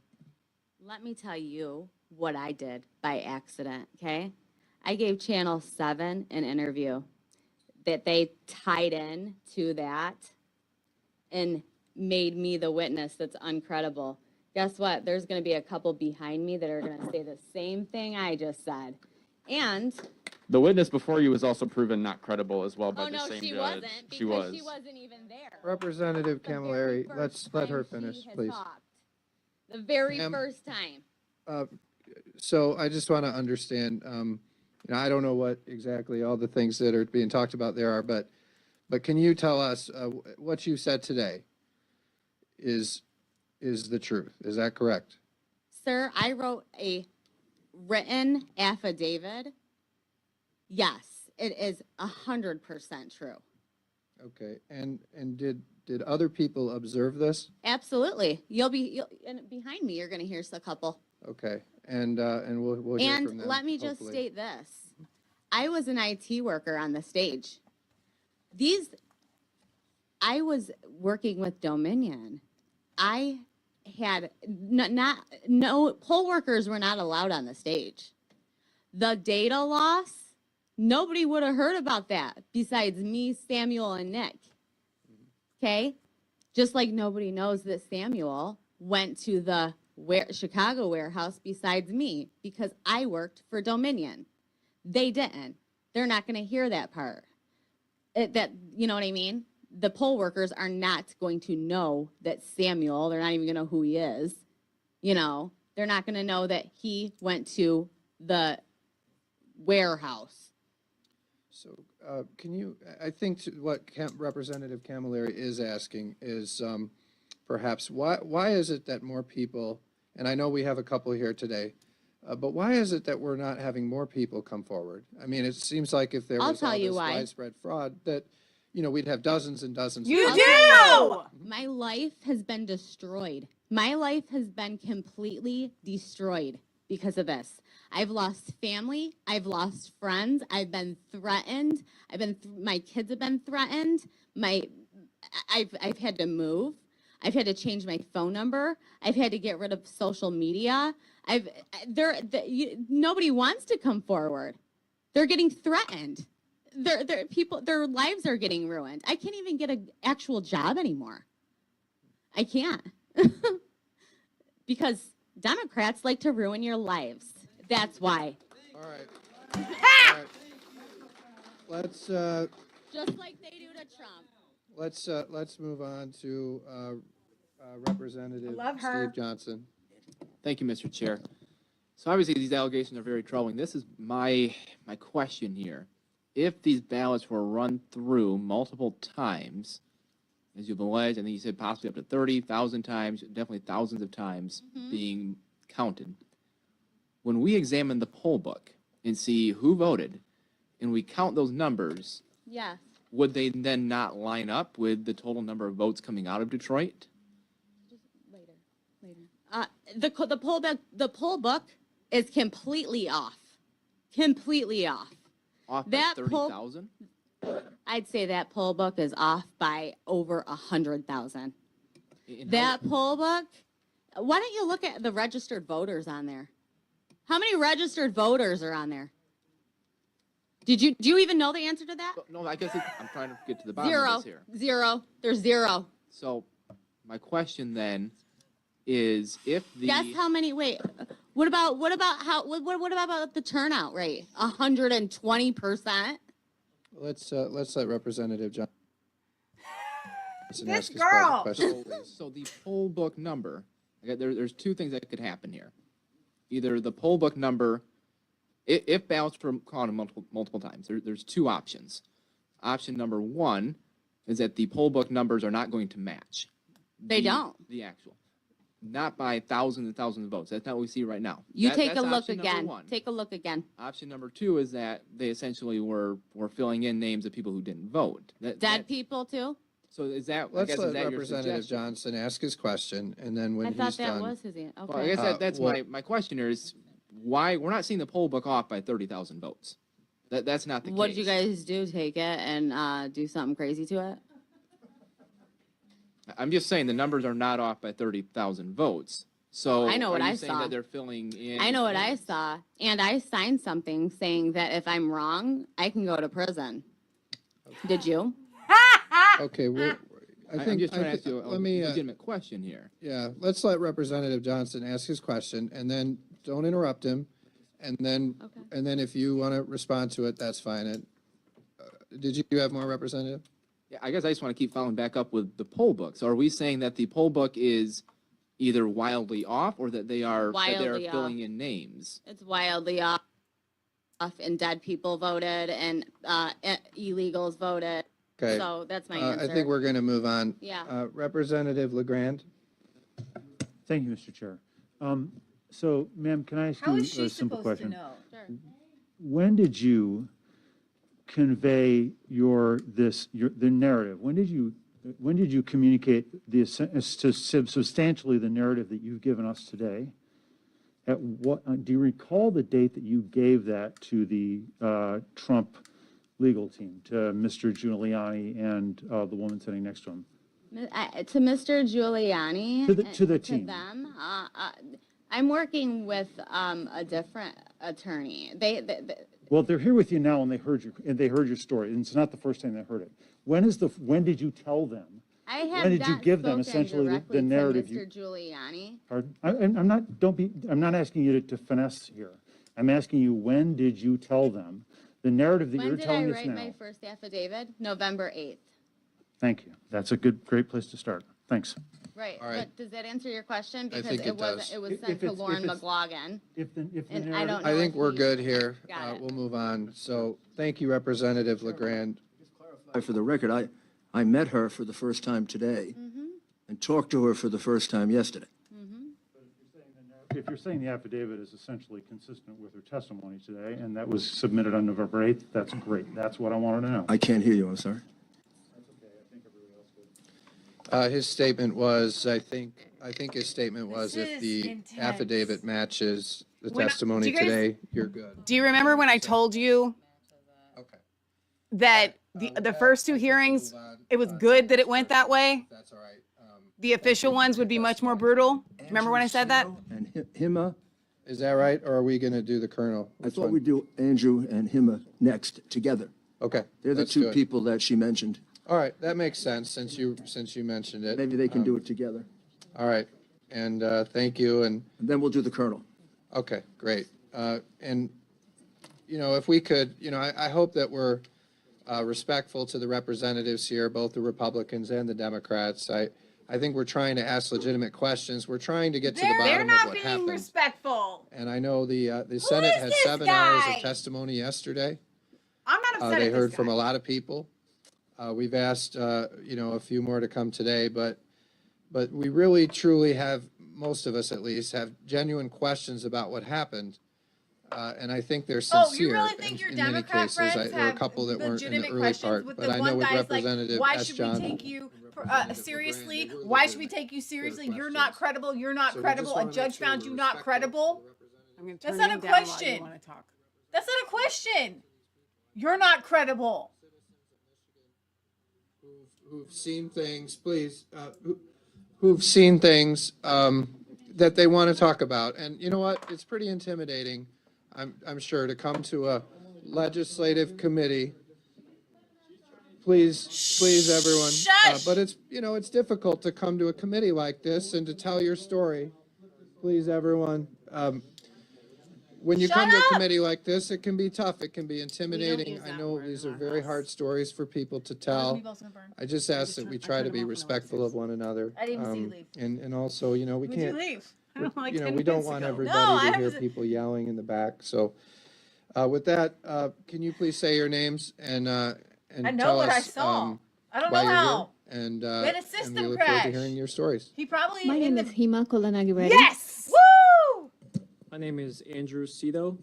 Let me tell you what I did by accident, okay? I gave Channel 7 an interview that they tied in to that and made me the witness that's uncredible. Guess what? There's going to be a couple behind me that are going to say the same thing I just said. And The witness before you was also proven not credible as well by oh the no, same she judge. wasn't because She was. she wasn't even there. Representative The very Camilleri, first let her time finish, she had please. talked. The very Ma'am. first time. So I just want to understand, you know, I don't know what exactly all the things that are being talked about there are, but can you tell us what you said today is the truth? Is that correct? Sir, I wrote a written affidavit. Yes, it is 100% true. Okay, and did other people observe this? Absolutely. And behind me, you're going to hear a couple. Okay, and we'll hear from And them. let me just hopefully. state this. I was an IT worker on the stage. I was working with Dominion. I had no poll workers were not allowed on the stage. The data loss, nobody would have heard about that besides me, Samuel, and Nick. Okay? Just like nobody knows that Samuel went to the Chicago warehouse besides me because I worked for Dominion. They didn't. They're not going to hear that part. You know what I mean? The poll workers are not going to know that Samuel, they're not even going to know who he is. You know, they're not going to know that he went to the warehouse. So can you, I think what Representative Camilleri is asking is perhaps why is it that more people, and I know we have a couple here today, but why is it that we're not having more people come forward? I mean, it seems like if there was all this widespread fraud that, you know, we'd have dozens and dozens. You do! My life has been destroyed. My life has been completely destroyed because of this. I've lost family. I've lost friends. I've been threatened. My kids have been threatened. I've had to move. I've had to change my phone number. I've had to get rid of social media. Nobody wants to come forward. They're getting threatened. Their lives are getting ruined. I can't even get an actual job anymore. I can't. Because Democrats like to ruin your lives. That's why. All right. All right. Let's just like they do to Trump. Let's move on to Representative Steve Johnson. Thank you, Mr. Chair. So obviously these allegations are very troubling. This is my question here. If these ballots were run through multiple times, as you've alleged, I think you said possibly up to 30,000 times, definitely thousands of times being counted. When we examine the poll book and see who voted, and we count those numbers, Yes. would they then not line up with the total number of votes coming out of Detroit? Later. The poll book is completely off. Completely off. Off by 30,000? I'd say that poll book is off by over 100,000. That poll book, why don't you look at the registered voters on there? How many registered voters are on there? Do you even know the answer to that? No, I guess I'm trying to get to the bottom of this here. Zero. There's zero. So my question then is if the... Guess how many, wait, what about the turnout rate? 120%? Let's let Representative Johnson This ask his girl. question, please. So the poll book number, there's two things that could happen here. Either the poll book number, if ballots were counted multiple times, there's two options. Option number one is that the poll book numbers are not going to match. They don't. The actual. Not by thousands and thousands of votes. That's not what we see right now. Take a look option number again. one. Take a look again. Option number two is that they essentially were filling in names of people who didn't vote. Dead people too? So is that? Let's I guess, let is that your Representative suggestion? Johnson ask his question, and then when I he's thought that done. was his answer. Okay. Well, I guess that's well- my question here is why we're not seeing the poll book off by 30,000 votes. That's not the case. What did you guys do? Take it and do something crazy to it? I'm just saying the numbers are not off by 30,000 votes. So I know what are you I saying saw. that they're filling in? I know what I saw, and I signed something saying that if I'm wrong, I can go to prison. Did you? Okay, well, I'm just trying to ask you a let me, legitimate question here. yeah, let's let Representative Johnson ask his question, and then don't interrupt him. And then, Okay. and then if you want to respond to it, that's fine. And did you have more, Representative? Yeah, I guess I just want to keep following back up with the poll book. So are we saying that the poll book is either wildly off or that they are Wildly filling in names? It's wildly off, and dead people voted, and illegals voted. Okay. So that's my I answer. think we're going to move on. Yeah. Representative LeGrand? Thank you, Mr. Chair. So, ma'am, can I ask How you is she a simple supposed to question? know? Sure. When did you convey the narrative? When did you communicate substantially the narrative that you've given us today At what, do you recall the date that you gave that to the Trump legal team, to Mr. Giuliani and the woman sitting next to him? To Mr. Giuliani. To the team. To them. I'm working with a different attorney. Well, they're here with you now, and they heard your story, and it's not the first time they heard it. When did you tell them? I have When did you not give them spoken essentially directly the narrative? to Mr. Giuliani. Pardon? I'm not asking you to finesse here. I'm asking you, when did you tell them the narrative that When you're did I telling us write now? my first affidavit? November 8th. Thank you. That's a great place to start. Thanks. Right, All right. but does that answer your question? I Because think it wasn't, does. it was If sent to it's- Lauren if it's- McLaughlin. If the And I narrative- don't know I think if we're he good here. got it. We'll move on. So thank you, Representative LeGrand. For the record, I met her for the first time today and talked to her for the first time yesterday. If you're saying the affidavit is essentially consistent with her testimony today, and that was submitted on November 8th, that's great. That's what I wanted to know. I can't hear you, I'm sorry. His statement was, I think his statement was, This if is the intense. affidavit matches the When I- do testimony you guys- today, you're good. Do you remember when I told you Okay. that the first two hearings, it was good that it went that way? That's all right. The official ones would be much more brutal? Remember when I said that? And Hima, Is that right, or are we going to do the Colonel? I Which thought one? we'd do Andrew and Hima next together. Okay. They're the let's two do it. people that she mentioned. All right, that makes sense, since you mentioned it. Maybe they can do it together. All right, and thank you, and, And then we'll do the colonel. okay, great. And, if we could, I hope that we're respectful to the representatives here, both the Republicans and the Democrats. I think we're trying to ask legitimate questions. We're trying to get to the They're bottom of not what being happened. respectful. And I know the Senate is had this 7 hours guy? of testimony yesterday. I'm not upset They at heard this from a guy. lot of people. We've asked, a few more to come today, but we really truly have, most of us at least, have genuine questions about what happened. And I think they're Oh, sincere. you really think your in many Democrat cases. friends There were a have couple that weren't in the legitimate early questions part, with but the I know one with guy's like, Representative why S. should we John. take you seriously? Representative Why should we legitimate. take you seriously? Good You're not questions. credible. You're not So we credible. just A wanna make judge sure found we're you not respectful credible. to the representative. I'm gonna turn That's not a question. That's not a question. You're not credible. Who've seen things, please, who've seen things that they want to talk about. And you know what? It's pretty intimidating, I'm sure, to come to a legislative committee. Please, everyone. Shush! But it's difficult to come to a committee like this and to tell your story. Please, everyone. When you Shut come to a up! committee like this, it can be tough. It can be intimidating. use I that know word these in are our very house. hard stories for people to tell. I just ask that we try to be respectful of one another. I didn't see you leave. And also, we Would you can't, leave? I don't like 10 we don't minutes want ago. everybody No, I to hear was- people yelling in the back. So with that, can you please say your names and I know tell what I us saw. I don't why know you're how. here? And, had a and we system look forward to crash. hearing your stories. He probably My in name the is Hima Kolanagi. Yes! Woo! My name is Andrew Cito.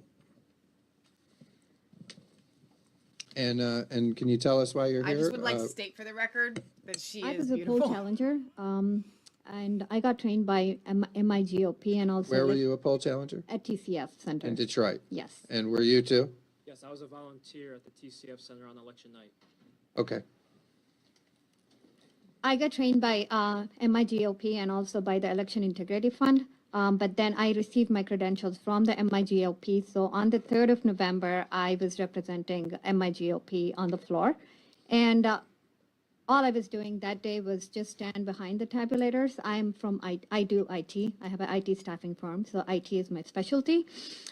And can you tell us why you're I here? just would like to state for the record that she I is was a beautiful. poll challenger, and I got trained by MIGOP and also Where were you a poll challenger? at TCF Center. In Detroit. Yes. And were you too? Yes, I was a volunteer at the TCF Center on election night. Okay. I got trained by MIGOP and also by the Election Integrity Fund. But then I received my credentials from the MIGOP. So on the 3rd of November, I was representing MIGOP on the floor. And all I was doing that day was just stand behind the tabulators. I do IT. I have an IT staffing firm, so IT is my specialty.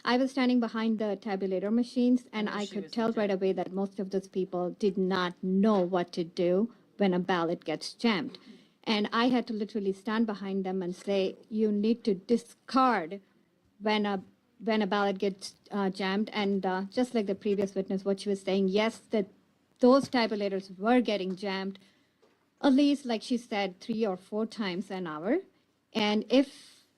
I was standing behind the tabulator machines, and I could tell right away that most of those people did not know what to do when a ballot gets jammed. And I had to literally stand behind them and say, you need to discard when a ballot gets jammed. And just like the previous witness, what she was saying, yes, that those tabulators were getting jammed, at least, like she said, 3 or 4 times an hour. And if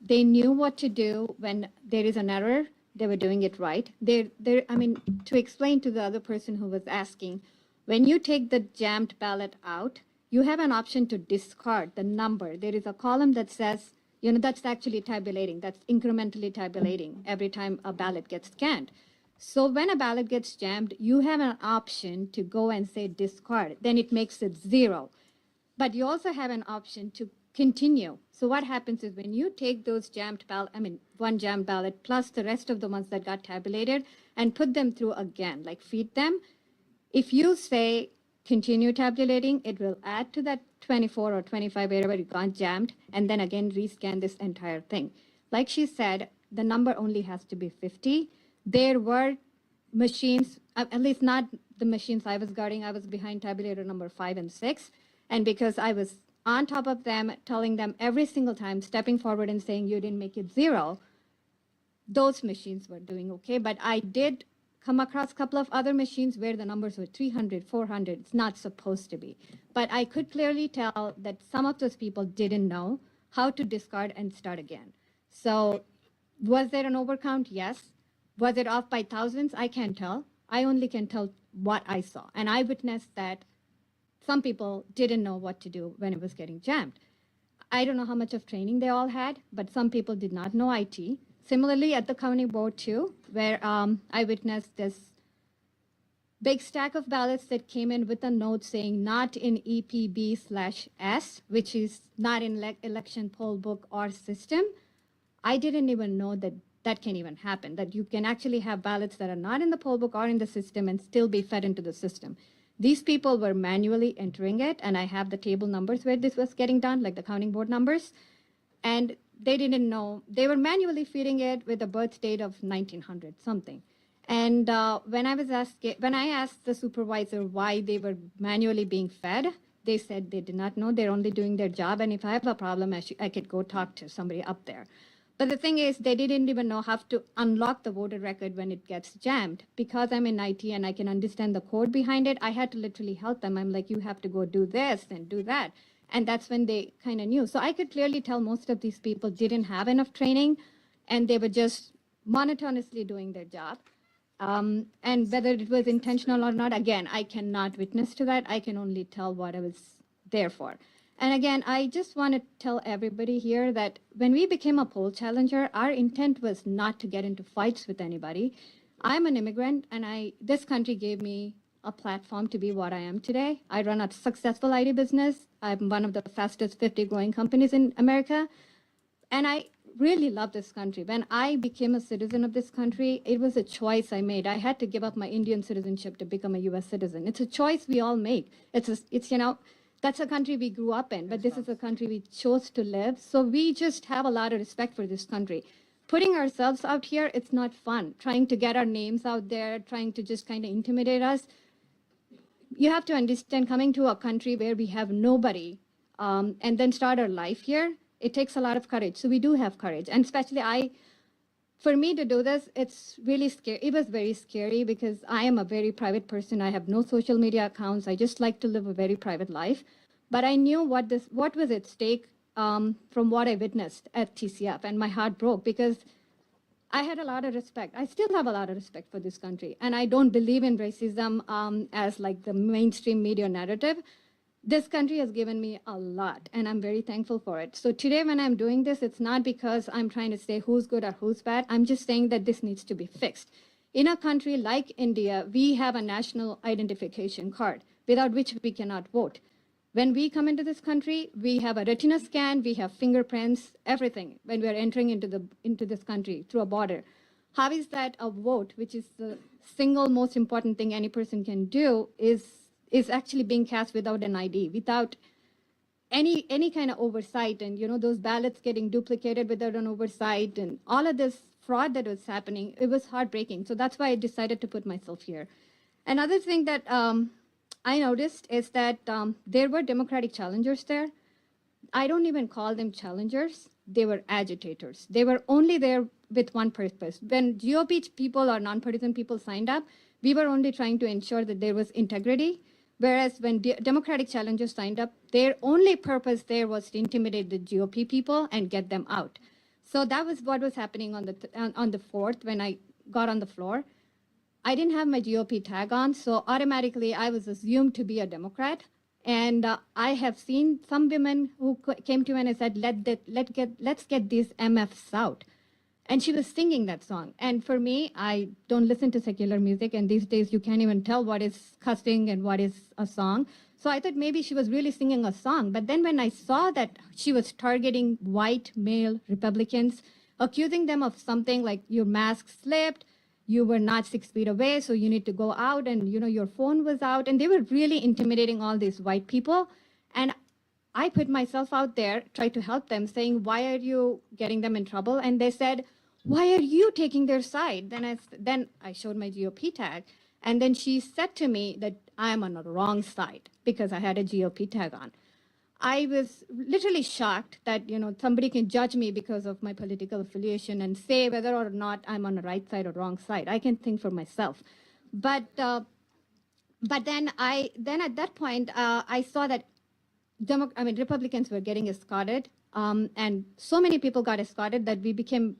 they knew what to do when there is an error, they were doing it right. To explain to the other person who was asking, when you take the jammed ballot out, you have an option to discard the number. There is a column that says That's actually tabulating. That's incrementally tabulating every time a ballot gets scanned. So when a ballot gets jammed, you have an option to go and say discard. Then it makes it 0. But you also have an option to continue. So what happens is when you take those one jammed ballot plus the rest of the ones that got tabulated and put them through again, like feed them, if you say continue tabulating, it will add to that 24 or 25 wherever it got jammed, and then again rescan this entire thing. Like she said, the number only has to be 50. There were machines, at least not the machines I was guarding. I was behind tabulator number 5 and 6. And because I was on top of them, telling them every single time, stepping forward and saying you didn't make it 0, those machines were doing okay. But I did come across a couple of other machines where the numbers were 300, 400. It's not supposed to be. But I could clearly tell that some of those people didn't know how to discard and start again. So was there an overcount? Yes. Was it off by thousands? I can't tell. I only can tell what I saw. And I witnessed that some people didn't know what to do when it was getting jammed. I don't know how much of training they all had, but some people did not know IT. Similarly, at the county board too, where I witnessed this big stack of ballots that came in with a note saying not in EPB/S, which is not in election poll book or system. I didn't even know that that can even happen, that you can actually have ballots that are not in the poll book or in the system and still be fed into the system. These people were manually entering it, and I have the table numbers where this was getting done, like the counting board numbers. And they didn't know. They were manually feeding it with a birth date of 1900 something. And when I asked the supervisor why they were manually being fed, they said they did not know. They're only doing their job. And if I have a problem, I could go talk to somebody up there. But the thing is, they didn't even know how to unlock the voter record when it gets jammed. Because I'm in IT and I can understand the code behind it, I had to literally help them. I'm like, you have to go do this and do that. And that's when they kind of knew. So I could clearly tell most of these people didn't have enough training, and they were just monotonously doing their job. And whether it was intentional or not, again, I cannot witness to that. I can only tell what I was there for. And again, I just want to tell everybody here that when we became a poll challenger, our intent was not to get into fights with anybody. I'm an immigrant, and this country gave me a platform to be what I am today. I run a successful IT business. I'm one of the fastest 50 growing companies in America. And I really love this country. When I became a citizen of this country, it was a choice I made. I had to give up my Indian citizenship to become a US citizen. It's a choice we all make. That's a country we grew up in, but this is a country we chose to live. So we just have a lot of respect for this country. Putting ourselves out here, it's not fun. Trying to get our names out there, trying to just kind of intimidate us. You have to understand, coming to a country where we have nobody and then start our life here, it takes a lot of courage. So we do have courage. And especially for me to do this, it's really scary. It was very scary because I am a very private person. I have no social media accounts. I just like to live a very private life. But I knew what was at stake from what I witnessed at TCF, and my heart broke because I had a lot of respect. I still have a lot of respect for this country, and I don't believe in racism as like the mainstream media narrative. This country has given me a lot, and I'm very thankful for it. So today when I'm doing this, it's not because I'm trying to say who's good or who's bad. I'm just saying that this needs to be fixed. In a country like India, we have a national identification card without which we cannot vote. When we come into this country, we have a retina scan, we have fingerprints, everything when we are entering into this country through a border. How is that a vote, which is the single most important thing any person can do, is actually being cast without an ID, without any kind of oversight, and those ballots getting duplicated without an oversight, and all of this fraud that was happening, it was heartbreaking. So that's why I decided to put myself here. Another thing that I noticed is that there were Democratic challengers there. I don't even call them challengers. They were agitators. They were only there with one purpose. When GOP people or nonpartisan people signed up, we were only trying to ensure that there was integrity. Whereas when Democratic challengers signed up, their only purpose there was to intimidate the GOP people and get them out. So that was what was happening on the 4th when I got on the floor. I didn't have my GOP tag on, so automatically I was assumed to be a Democrat. And I have seen some women who came to me and I said, let's get these MFs out. And she was singing that song. And for me, I don't listen to secular music. And these days, you can't even tell what is cussing and what is a song. So I thought maybe she was really singing a song. But then when I saw that she was targeting white male Republicans, accusing them of something like your mask slipped, you were not 6 feet away, so you need to go out, and your phone was out. And they were really intimidating all these white people. And I put myself out there, tried to help them, saying, why are you getting them in trouble? And they said, why are you taking their side? Then I showed my GOP tag. And then she said to me that I am on the wrong side because I had a GOP tag on. I was literally shocked that, somebody can judge me because of my political affiliation and say whether or not I'm on the right side or wrong side. I can think for myself. But then at that point, I saw that Republicans were getting escorted, and so many people got escorted that we became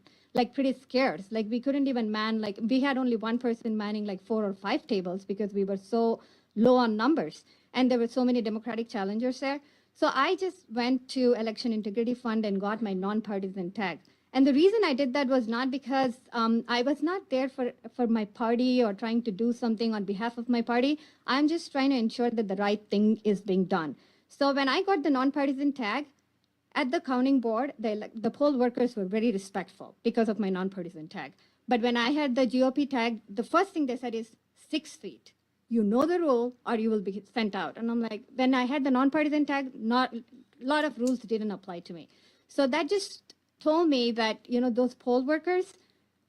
pretty scarce. We couldn't even man, we had only one person manning 4 or 5 tables because we were so low on numbers. And there were so many Democratic challengers there. So I just went to Election Integrity Fund and got my nonpartisan tag. And the reason I did that was not because I was not there for my party or trying to do something on behalf of my party. I'm just trying to ensure that the right thing is being done. So when I got the nonpartisan tag, at the counting board, the poll workers were very respectful because of my nonpartisan tag. But when I had the GOP tag, the first thing they said is 6 feet. You know the rule or you will be sent out. And I'm like, when I had the nonpartisan tag, a lot of rules didn't apply to me. So that just told me that, those poll workers,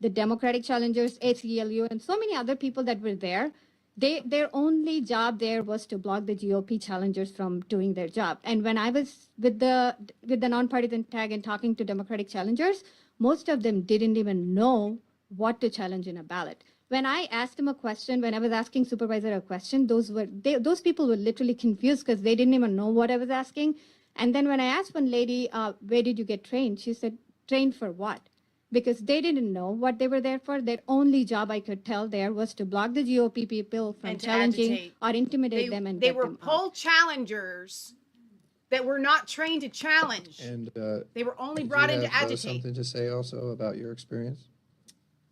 the Democratic challengers, ACLU, and so many other people that were there, their only job there was to block the GOP challengers from doing their job. And when I was with the nonpartisan tag and talking to Democratic challengers, most of them didn't even know what to challenge in a ballot. When I asked them a question, when I was asking supervisor a question, those people were literally confused because they didn't even know what I was asking. And then when I asked one lady, where did you get trained? She said, trained for what? Because they didn't know what they were there for. Their only job, I could tell there, was to block the GOP people from And to challenging agitate. or intimidate them and They get were them out. poll challengers that were not trained to challenge. And They were only did brought you in to have, agitate. something to say also about your experience?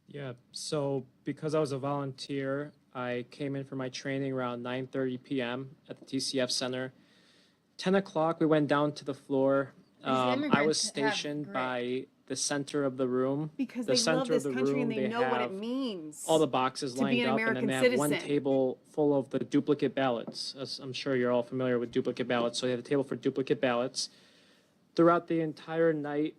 Yeah, so because I was a volunteer, I came in for my training around 9:30 p.m. at the TCF Center. 10 o'clock, we went down to the floor. I was immigrants have stationed grit. by the center of the room. Because the they center love this of the country room, and they know what it have means all the boxes to be lined an up, and then American they have one citizen. table full of the duplicate ballots. As I'm sure you're all familiar with duplicate ballots. So they have a table for duplicate ballots. Throughout the entire night,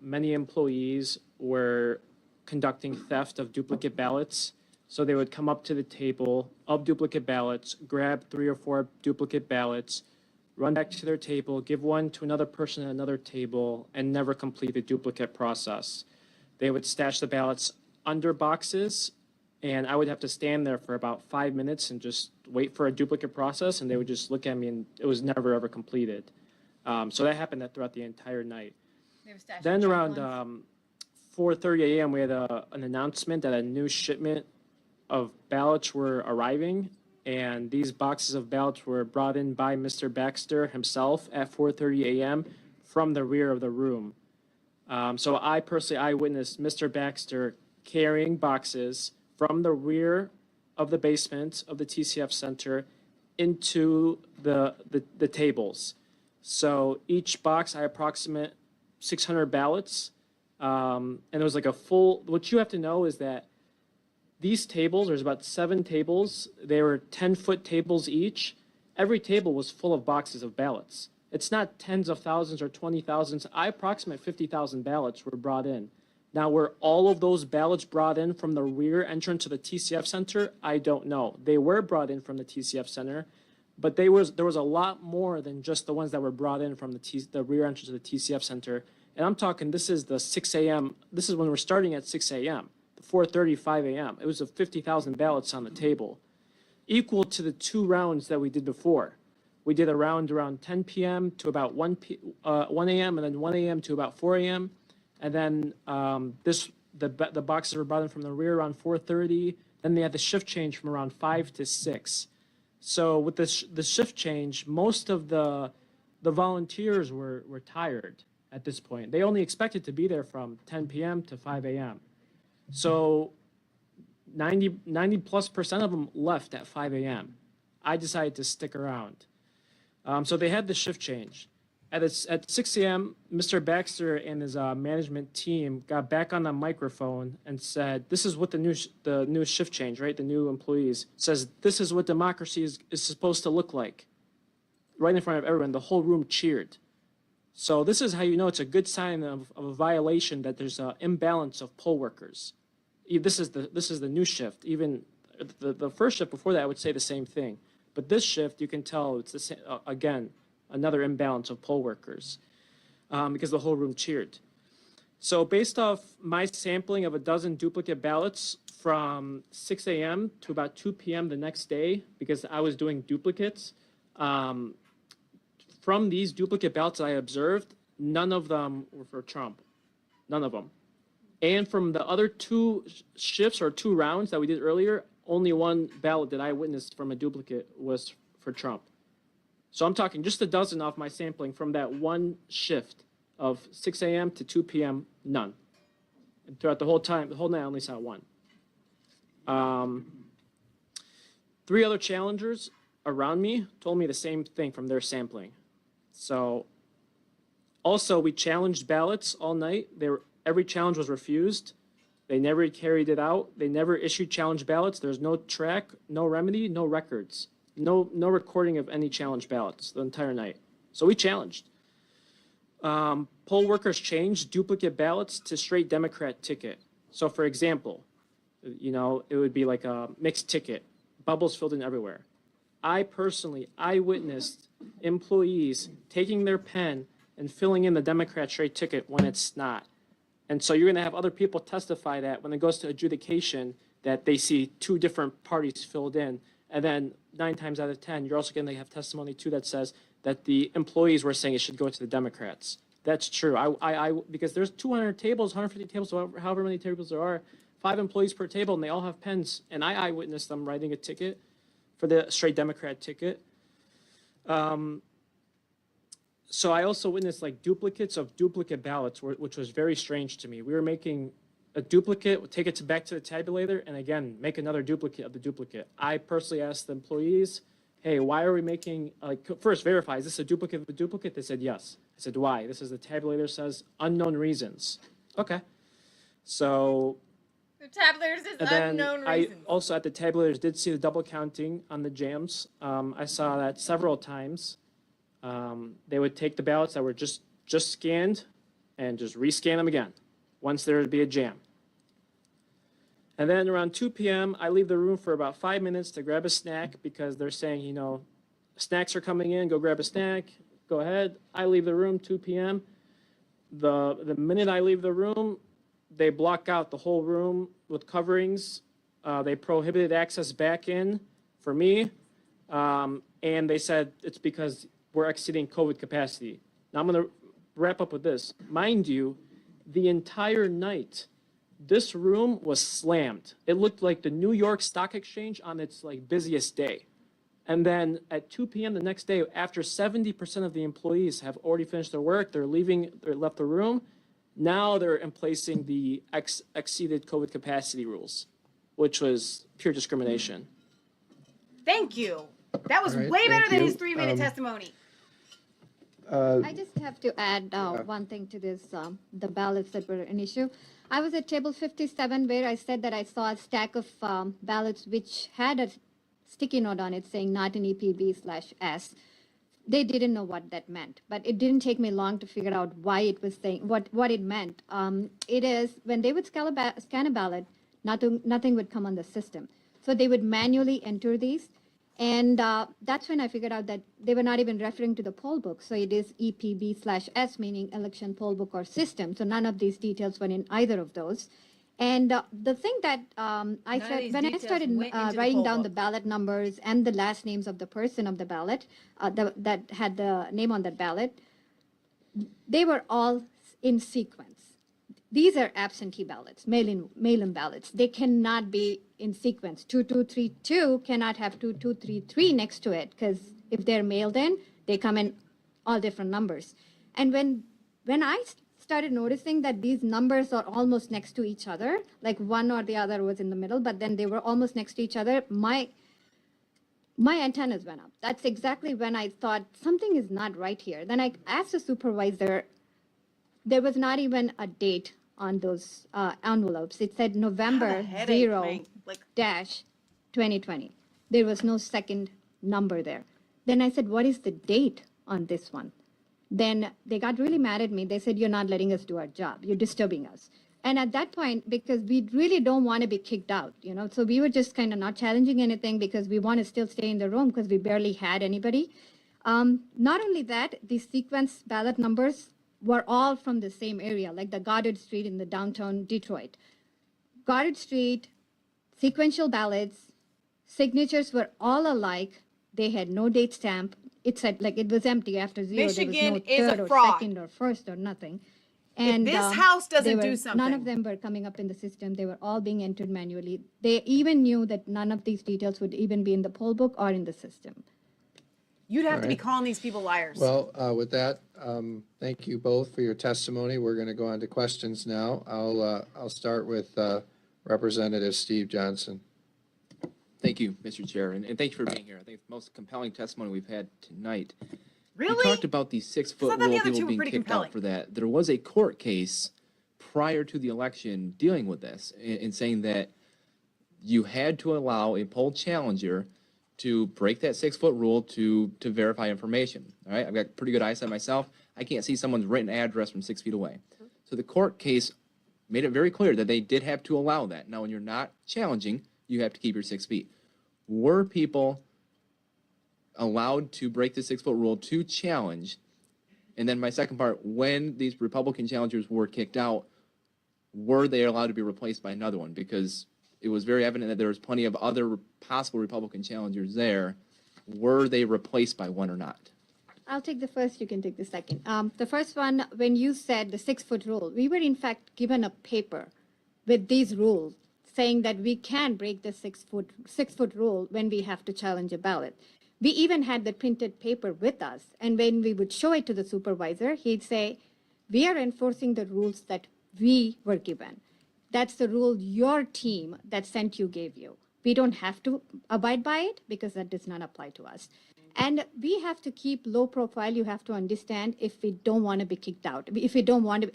many employees were conducting theft of duplicate ballots. So they would come up to the table of duplicate ballots, grab 3 or 4 duplicate ballots, run back to their table, give one to another person at another table, and never complete the duplicate process. They would stash the ballots under boxes, and I would have to stand there for about 5 minutes and just wait for a duplicate process, and they would just look at me, and it was never, ever completed. So that happened throughout the entire night. Then around 4:30 a.m., we had an announcement that a new shipment of ballots were arriving, and these boxes of ballots were brought in by Mr. Baxter himself at 4:30 a.m. from the rear of the room. So I personally witnessed Mr. Baxter carrying boxes from the rear of the basement of the TCF Center into the tables. So each box, I approximate 600 ballots. And it was like a full, what you have to know is that these tables, there's about 7 tables. They were 10-foot tables each. Every table was full of boxes of ballots. It's not tens of thousands or 20,000s. I approximate 50,000 ballots were brought in. Now, were all of those ballots brought in from the rear entrance to the TCF Center? I don't know. They were brought in from the TCF Center, but there was a lot more than just the ones that were brought in from the rear entrance to the TCF Center. And I'm talking, this is the 6 a.m. This is when we're starting at 6 a.m., 4:30, 5 a.m. It was 50,000 ballots on the table, equal to the 2 rounds that we did before. We did a round around 10 p.m. to about 1 a.m. and then 1 a.m. to about 4 a.m. And then the boxes were brought in from the rear around 4:30. Then they had the shift change from around 5 to 6. So with the shift change, most of the volunteers were tired at this point. They only expected to be there from 10 p.m. to 5 a.m. So 90+% of them left at 5 a.m. I decided to stick around. So they had the shift change. At 6 a.m., Mr. Baxter and his management team got back on the microphone and said, this is what the new shift change, right? The new employees says, this is what democracy is supposed to look like. Right in front of everyone, the whole room cheered. So this is how you know it's a good sign of a violation, that there's an imbalance of poll workers. This is the new shift. Even the first shift before that, I would say the same thing. But this shift, you can tell it's the same, again, another imbalance of poll workers because the whole room cheered. So based off my sampling of a dozen duplicate ballots from 6 a.m. to about 2 p.m. the next day, because I was doing duplicates, from these duplicate ballots I observed, none of them were for Trump. None of them. And from the other two shifts or 2 rounds that we did earlier, only one ballot that I witnessed from a duplicate was for Trump. So I'm talking just a dozen off my sampling from that one shift of 6 a.m. to 2 p.m., none. And throughout the whole time, the whole night, I only saw one. 3 other challengers around me told me the same thing from their sampling. So also, we challenged ballots all night. Every challenge was refused. They never carried it out. They never issued challenge ballots. There's no track, no remedy, no records, no recording of any challenge ballots the entire night. So we challenged. Poll workers changed duplicate ballots to straight Democrat ticket. So for example, it would be like a mixed ticket, bubbles filled in everywhere. I witnessed employees taking their pen and filling in the Democrat straight ticket when it's not. And so you're going to have other people testify that when it goes to adjudication that they see 2 different parties filled in. And then 9 times out of 10, you're also going to have testimony too that says that the employees were saying it should go to the Democrats. That's true. Because there's 200 tables, 150 tables, however many tables there are, 5 employees per table, and they all have pens. And I witnessed them writing a ticket for the straight Democrat ticket. So I also witnessed like duplicates of duplicate ballots, which was very strange to me. We were making a duplicate, take it back to the tabulator, and again, make another duplicate of the duplicate. I personally asked the employees, hey, why are we making, first verify, is this a duplicate of a duplicate? They said yes. I said, why? This is the tabulator says unknown reasons. Okay. So. The tabulator says unknown reasons. I also at the tabulators did see the double counting on the jams. I saw that several times. They would take the ballots that were just scanned and just rescan them again once there would be a jam. And then around 2 p.m., I leave the room for about 5 minutes to grab a snack because they're saying, snacks are coming in, go grab a snack, go ahead. I leave the room 2 p.m. The minute I leave the room, they block out the whole room with coverings. They prohibited access back in for me. And they said it's because we're exceeding COVID capacity. Now I'm going to wrap up with this. Mind you, the entire night, this room was slammed. It looked like the New York Stock Exchange on its busiest day. And then at 2 p.m. the next day, after 70% of the employees have already finished their work, they left the room. Now they're emplacing the exceeded COVID capacity rules, which was pure discrimination. Thank you. That was All right, way better thank than you. his 3-minute testimony. I just have to add one thing to this, the ballots that were an issue. I was at table 57 where I said that I saw a stack of ballots which had a sticky note on it saying not an EPB/S. They didn't know what that meant, but it didn't take me long to figure out why it was saying, what it meant. It is when they would scan a ballot, nothing would come on the system. So they would manually enter these. And that's when I figured out that they were not even referring to the poll book. So it is EPB/S, meaning election poll book or system. So none of these details were in either of those. And the thing that when I started writing down the ballot numbers and the last names of the person of the ballot that had the name on that ballot, they were all in sequence. these are absentee ballots, mail-in ballots. They cannot be in sequence. 2232 cannot have 2233 next to it, because if they're mailed in, they come in all different numbers. And when I started noticing that these numbers are almost next to each other, like one or the other was in the middle, but then they were almost next to each other, my antennas went up. That's exactly when I thought something is not right here. Then I asked the supervisor, there was not even a date on those envelopes. It said November headache, 0 man. Like- dash 2020. There was no second number there. Then I said, what is the date on this one? Then they got really mad at me. They said, you're not letting us do our job. You're disturbing us. And at that point, because we really don't want to be kicked out, so we were just kind of not challenging anything because we want to still stay in the room because we barely had anybody. Not only that, the sequence ballot numbers were all from the same area, like the Goddard Street in the downtown Detroit. Goddard Street, sequential ballots, signatures were all alike. They had no date stamp. It said, like, it was empty after zero. Michigan there was no is a third or fraud. second or first or nothing. If this house doesn't do None something- of them were coming up in the system. They were all being entered manually. They even knew that none of these details would even be in the poll book or in the system. You'd have All to be right. calling these people liars. Well, with that, thank you both for your testimony. We're going to go on to questions now. I'll start with Representative Steve Johnson. Thank you, Mr. Chair, and thank you for being here. I think it's the most compelling testimony we've had tonight. Really? You talked about the 6-foot I thought the rule, other two people were being pretty kicked compelling. out for that. There was a court case prior to the election dealing with this and saying that you had to allow a poll challenger to break that 6-foot rule to verify information. All right, I've got pretty good eyesight myself. I can't see someone's written address from 6 feet away. So the court case made it very clear that they did have to allow that. Now, when you're not challenging, you have to keep your 6 feet. Were people allowed to break the 6-foot rule to challenge? And then my second part, when these Republican challengers were kicked out, were they allowed to be replaced by another one? Because it was very evident that there was plenty of other possible Republican challengers there. Were they replaced by one or not? I'll take the first, you can take the second. The first one, when you said the 6-foot rule, we were in fact given a paper with these rules saying that we can break the 6-foot rule when we have to challenge a ballot. We even had the printed paper with us, and when we would show it to the supervisor, he'd say, we are enforcing the rules that we were given. That's the rule your team that sent you gave you. We don't have to abide by it because that does not apply to us. And we have to keep low profile. You have to understand if we don't want to be kicked out. If we don't want to,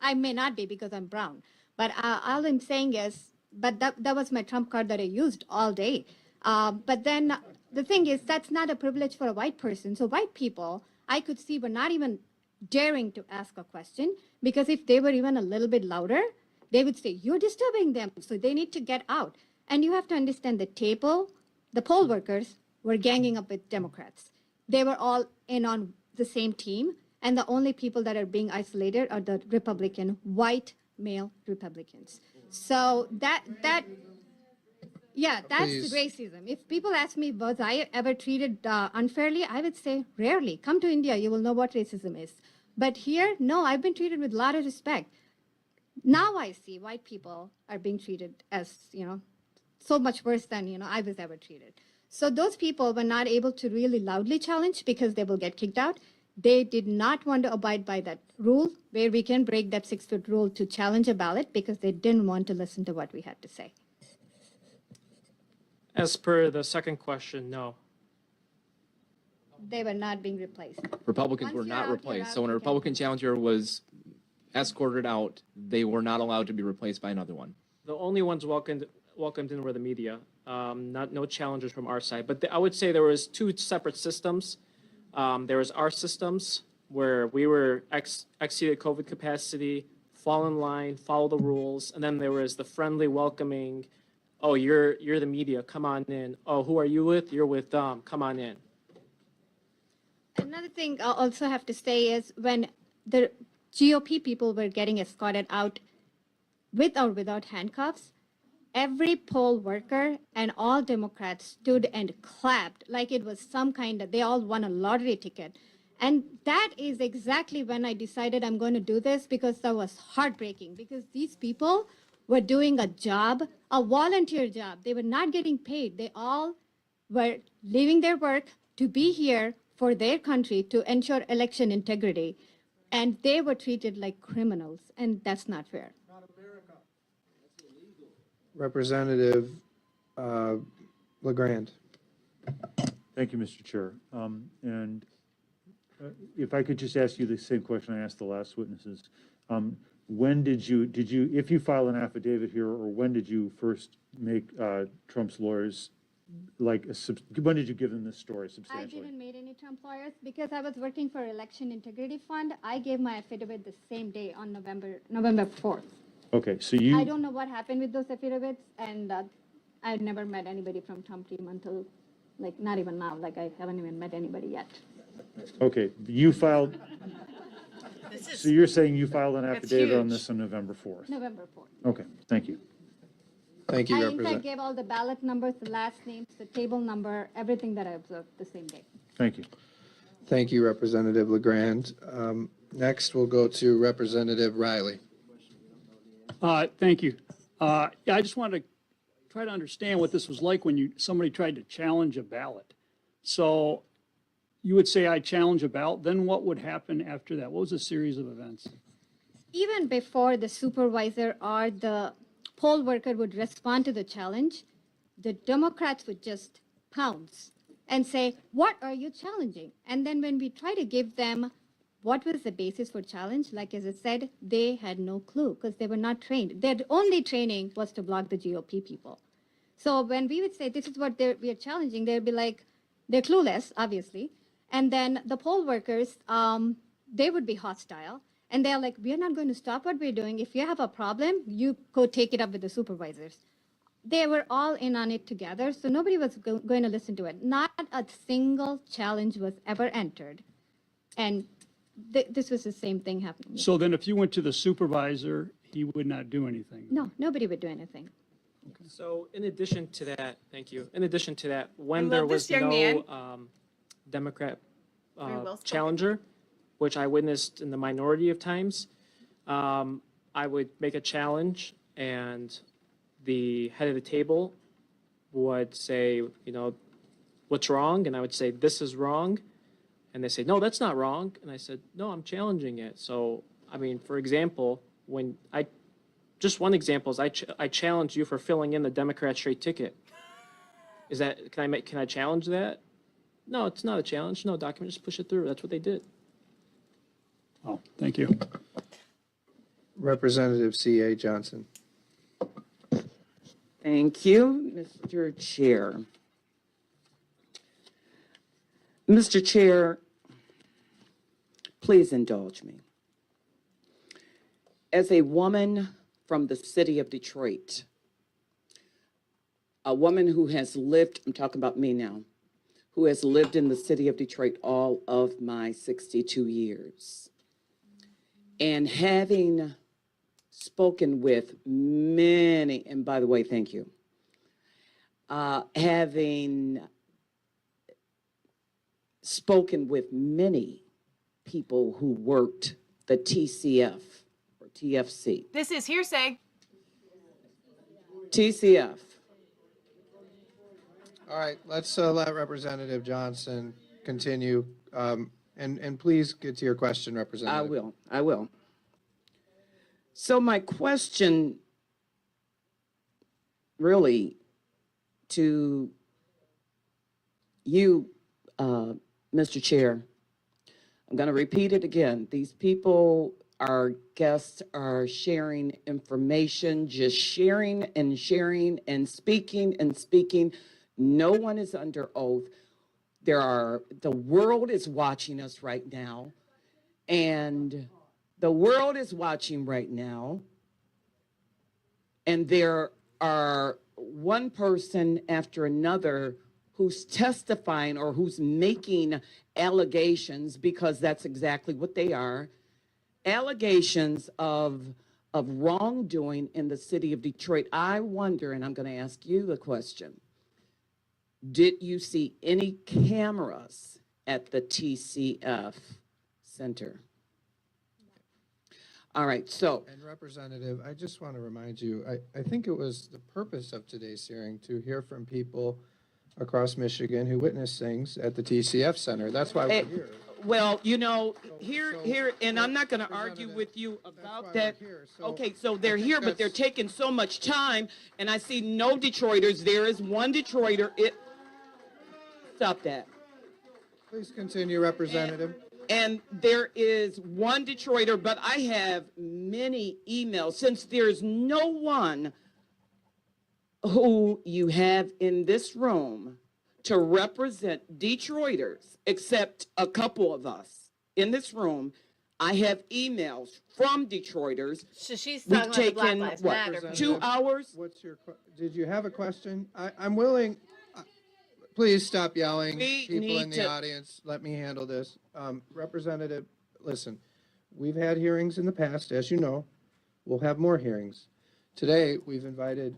I may not be because I'm brown. But all I'm saying is, but that was my trump card that I used all day. But then the thing is, that's not a privilege for a white person. So white people, I could see, were not even daring to ask a question, because if they were even a little bit louder, they would say, you're disturbing them, so they need to get out. And you have to understand the poll workers were ganging up with Democrats. They were all in on the same team, and the only people that are being isolated are the Republican, white male Republicans. So that's Please. racism. If people ask me, was I ever treated unfairly, I would say rarely. Come to India, you will know what racism is. But here, no, I've been treated with a lot of respect. Now I see white people are being treated as, so much worse than, I was ever treated. So those people were not able to really loudly challenge because they will get kicked out. They did not want to abide by that rule where we can break that 6-foot rule to challenge a ballot because they didn't want to listen to what we had to say. As per the second question, no. They were not being replaced. Republicans Once were you're not out, you're replaced. out, So when a you can't Republican challenger was escorted out, they were not allowed to be replaced by another one. The only ones welcomed in were the media, no challengers from our side. But I would say there was two separate systems. There was our systems where we were exceeded COVID capacity, fall in line, follow the rules, and then there was the friendly welcoming. Oh, you're the media, come on in. Oh, who are you with? You're with them, come on in. Another thing I also have to say is when the GOP people were getting escorted out with or without handcuffs, every poll worker and all Democrats stood and clapped like it was some kind of, they all won a lottery ticket. And that is exactly when I decided I'm going to do this, because that was heartbreaking, because these people were doing a job, a volunteer job. They were not getting paid. They all were leaving their work to be here for their country to ensure election integrity. And they were treated like criminals, and that's not fair. Representative LeGrand. Thank you, Mr. Chair. And if I could just ask you the same question I asked the last witnesses. When did you, if you file an affidavit here, or when did you first make Trump's lawyers, when did you give them this story I substantially? didn't meet any Trump lawyers because I was working for Election Integrity Fund. I gave my affidavit the same day on November 4th. Okay, so you. I don't know what happened with those affidavits, and I've never met anybody from Trump team until, not even now. I haven't even met anybody yet. Okay, you filed. So you're saying you filed an affidavit on huge. this on November 4th? November 4th. Okay, thank you. Thank you, I, in fact, Representative. gave all the ballot numbers, the last names, the table number, everything that I observed the same day. Thank you. Thank you, Representative LeGrand. Next, we'll go to Representative Riley. Thank you. Yeah, I just wanted to try to understand what this was like when somebody tried to challenge a ballot. So you would say I challenge a ballot, then what would happen after that? What was a series of events? Even before the supervisor or the poll worker would respond to the challenge, the Democrats would just pounce and say, what are you challenging? And then when we try to give them what was the basis for challenge, like as I said, they had no clue because they were not trained. Their only training was to block the GOP people. So when we would say, this is what we are challenging, they'd be like, they're clueless, obviously. And then the poll workers, they would be hostile. And they're like, we are not going to stop what we're doing. If you have a problem, you go take it up with the supervisors. They were all in on it together, so nobody was going to listen to it. Not a single challenge was ever entered. And this was the same thing happening. So then if you went to the supervisor, he would not do anything? No, nobody would do anything. So in addition to that, thank you. In addion to that, when love there this was young man. no Democrat Very well spoken. challenger, which I witnessed in the minority of times, I would make a challenge and the head of the table would say, what's wrong? And I would say, this is wrong. And they say, no, that's not wrong. And I said, no, I'm challenging it. So, for example, just one example is I challenge you for filling in the Democrat straight ticket. Is that, can I challenge that? No, it's not a challenge. No, document, just push it through. That's what they did. Oh, thank you. Representative C.A. Johnson. Thank you, Mr. Chair. Mr. Chair, please indulge me. As a woman from the city of Detroit, a woman who has lived, I'm talking about me now, who has lived in the city of Detroit all of my 62 years, and having spoken with many, and by the way, thank you, having spoken with many people who worked the TCF or TFC. This is hearsay. TCF. All right, let's let Representative Johnson continue. And please get to your question, Representative. I will. So my question really to you, Mr. Chair, I'm going to repeat it again. These people, our guests, are sharing information, just sharing and sharing and speaking and speaking. No one is under oath. The world is watching us right now, and the world is watching right now, and there are one person after another who's testifying or who's making allegations, because that's exactly what they are, allegations of wrongdoing in the city of Detroit. I wonder, and I'm going to ask you the question, did you see any cameras at the TCF Center. All right, so, And Representative, I just want to remind you, I think it was the purpose of today's hearing to hear from people across Michigan who witnessed things at the TCF Center. That's why we're here. well, you know, So- here, and I'm not gonna argue Representative, with you That's about why that. we're here. So Okay, so they're I think here, but they're that's- taking so much time, and I see no Detroiters. There is one Detroiter. Stop that. Please continue, Representative. And there is one Detroiter, but I have many emails. Since there's no one who you have in this room to represent Detroiters, except a couple of us in this room, I have emails from Detroiters. So she's We've talking about the Black taken, Lives what, Matter. 2 hours? What's your, did you have a question? I'm willing, please stop yelling. We People need in the to- audience, let me handle this. Representative, listen, we've had hearings in the past, as you know. We'll have more hearings. Today, we've invited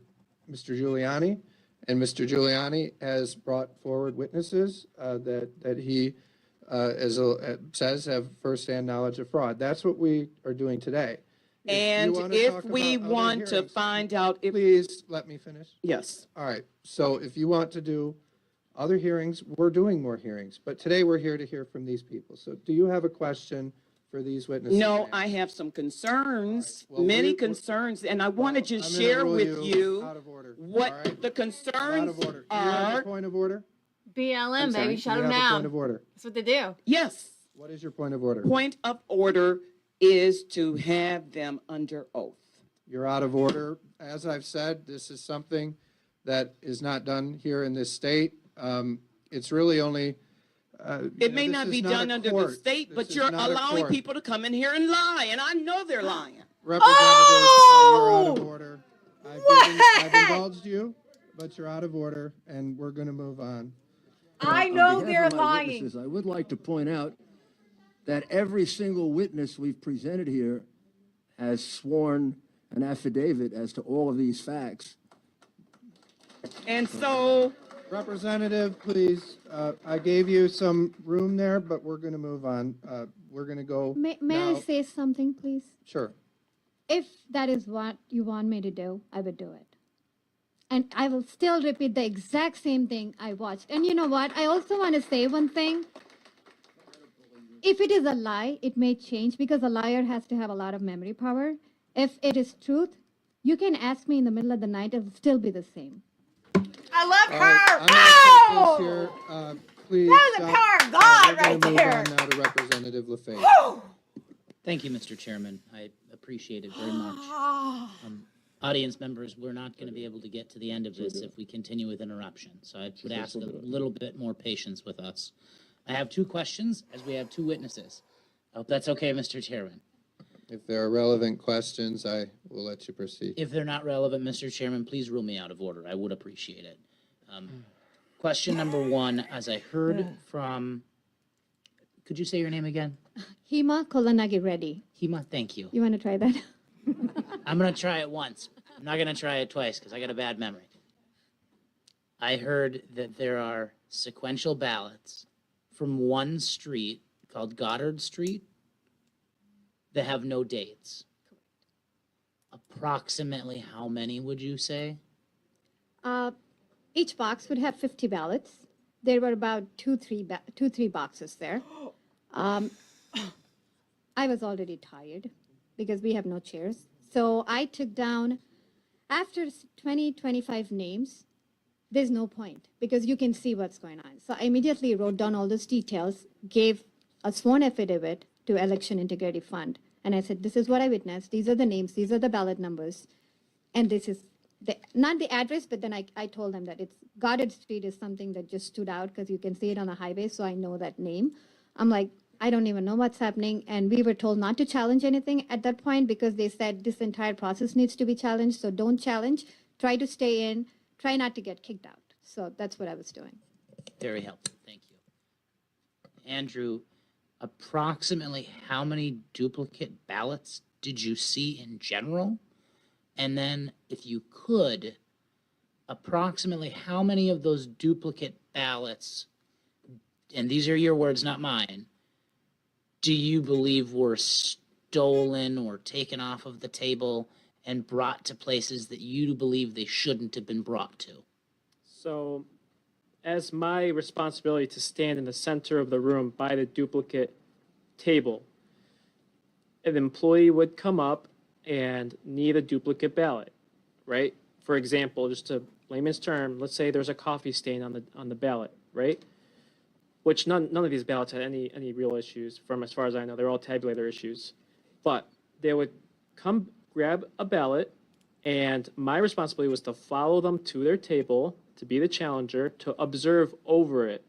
Mr. Giuliani, and Mr. Giuliani has brought forward witnesses that he says have firsthand knowledge of fraud. That's what we are doing today. If you And wanna if talk we about other want to hearings, find out if, please let me finish. yes. All right, so if you want to do other hearings, we're doing more hearings, but today we're here to hear from these people. So do you have a question for these witnesses? No, ma'am? I have some concerns, All right, well, many we- concerns, and I want to Well, just I'm gonna share rule with you out of order, all what right? the Out concerns of order. Do you have a are. point of order? BLM, sorry, baby, Do shut you them have a point down. of order? That's what they do. Yes, What is your point of order? point of order is to have them under oath. You're out of order. As I've said, this is something that is not done here in this state. It's really only. It may not be done under the state, but you're allowing people. people to come in here and lie, and I know they're lying. Representative, you're out of order. I've indulged you, but you're out of order, and we're going to move on. I On know behalf they're of my lying. witnesses, I would like to point out that every single witness we've presented here has sworn an affidavit as to all of these facts. And so, Representative, please, I gave you some room there, but we're going to move on. We're going to go May I now. say something, please? Sure. If that is what you want me to do, I would do it. And I will still repeat the exact same thing I watched. And you know what? I also want to say one thing. If it is a lie, it may change because a liar has to have a lot of memory power. If it is truth, you can ask me in the middle of the night, it'll still be the same. I love All her. right, I'm Oh! going to take this here. Please. That was the stop. power of God We're right gonna there. move on now to Representative LaFave. Whew. Thank you, Mr. Chairman. I appreciate it very much. Ah. Audience members, we're not going to be able to get to the end of this if we continue with interruptions. So I would ask a little bit more patience with us. I have 2 questions as we have 2 witnesses. I hope that's okay, Mr. Chairman. If there are relevant questions, I will let you proceed. If they're not relevant, Mr. Chairman, please rule me out of order. I would appreciate it. Question number 1, as I heard from, could you say your name again? Hema Kolanagi Reddy. Hema, thank you. You want to try that? I'm going to try it once. I'm not going to try it twice because I got a bad memory. I heard that there are sequential ballots from one street called Goddard Street that have no dates. Approximately how many would you say? Each box would have 50 ballots. There were about two, three boxes there. I was already tired because we have no chairs. So I took down, after 20, 25 names, there's no point because you can see what's going on. So I immediately wrote down all those details, gave a sworn affidavit to Election Integrity Fund. And I said, this is what I witnessed. These are the names. These are the ballot numbers. And this is not the address, but then I told them that it's Goddard Street is something that just stood out because you can see it on the highway. So I know that name. I'm like, I don't even know what's happening. And we were told not to challenge anything at that point because they said this entire process needs to be challenged. So don't challenge. Try to stay in. Try not to get kicked out. So that's what I was doing. Very helpful. Thank you. Andrew, approximately how many duplicate ballots did you see in general? And then, if you could, approximately how many of those duplicate ballots and these are your words, not mine, do you believe were stolen or taken off of the table and brought to places that you believe they shouldn't have been brought to? So, as my responsibility to stand in the center of the room by the duplicate table, an employee would come up and need a duplicate ballot, right? For example, just to layman's term, let's say there's a coffee stain on the ballot, right? Which none of these ballots had any real issues from as far as I know. They're all tabulator issues. But they would come grab a ballot, and my responsibility was to follow them to their table, to be the challenger, to observe over it.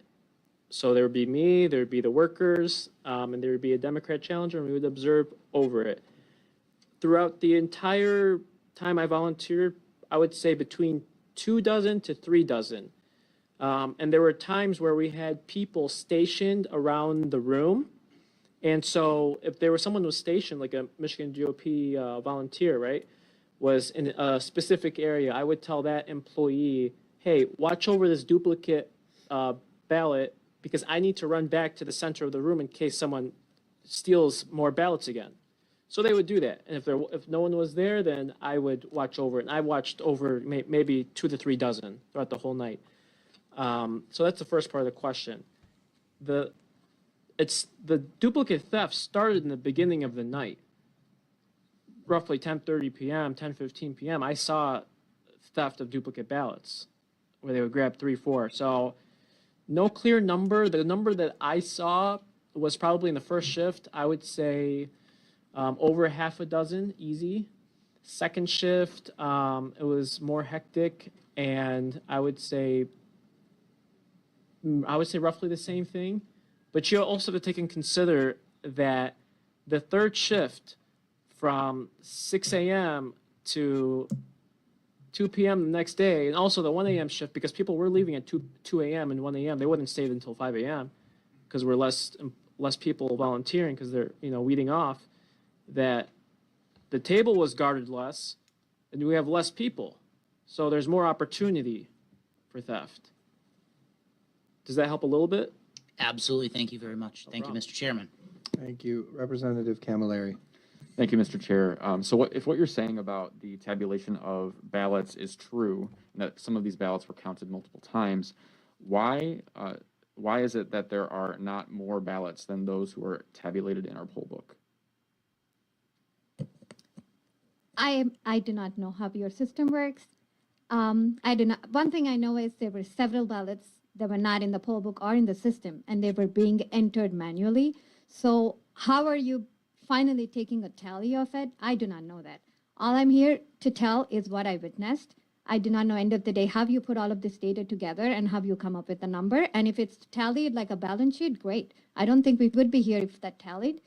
So there would be me, there would be the workers, and there would be a Democrat challenger, and we would observe over it. Throughout the entire time I volunteered, I would say between 24 to 36. And there were times where we had people stationed around the room. And so if there was someone who was stationed, like a Michigan GOP volunteer, right, was in a specific area, I would tell that employee, hey, watch over this duplicate ballot because I need to run back to the center of the room in case someone steals more ballots again. So they would do that. And if no one was there, then I would watch over it. And I watched over maybe 2 to 3 dozen throughout the whole night. So that's the first part of the question. The duplicate theft started in the beginning of the night, roughly 10:30 p.m., 10:15 p.m. I saw theft of duplicate ballots where they would grab 3, 4. So no clear number. The number that I saw was probably in the first shift, I would say over half a dozen, easy. Second shift, it was more hectic, and I would say roughly the same thing. But you also have to take and consider that the third shift from 6 a.m. to 2 p.m. the next day, and also the 1 a.m. shift, because people were leaving at 2 a.m. and 1 a.m. They wouldn't stay until 5 a.m. because we're less people volunteering because they're weeding off. That the table was guarded less, and we have less people, so there's more opportunity for theft. Does that help a little bit? Absolutely. Thank you very much. Thank you, Mr. Chairman. Thank you. Representative Camilleri. Thank you, Mr. Chair. So if what you're saying about the tabulation of ballots is true, and that some of these ballots were counted multiple times, why is it that there are not more ballots than those who are tabulated in our poll book? I do not know how your system works. I do not. One thing I know is there were several ballots that were not in the poll book or in the system, and they were being entered manually. So how are you finally taking a tally of it? I do not know that. All I'm here to tell is what I witnessed. I do not know, end of the day, how you put all of this data together and how you come up with a number. And if it's tallied like a balance sheet, great. I don't think we would be here if that tallied.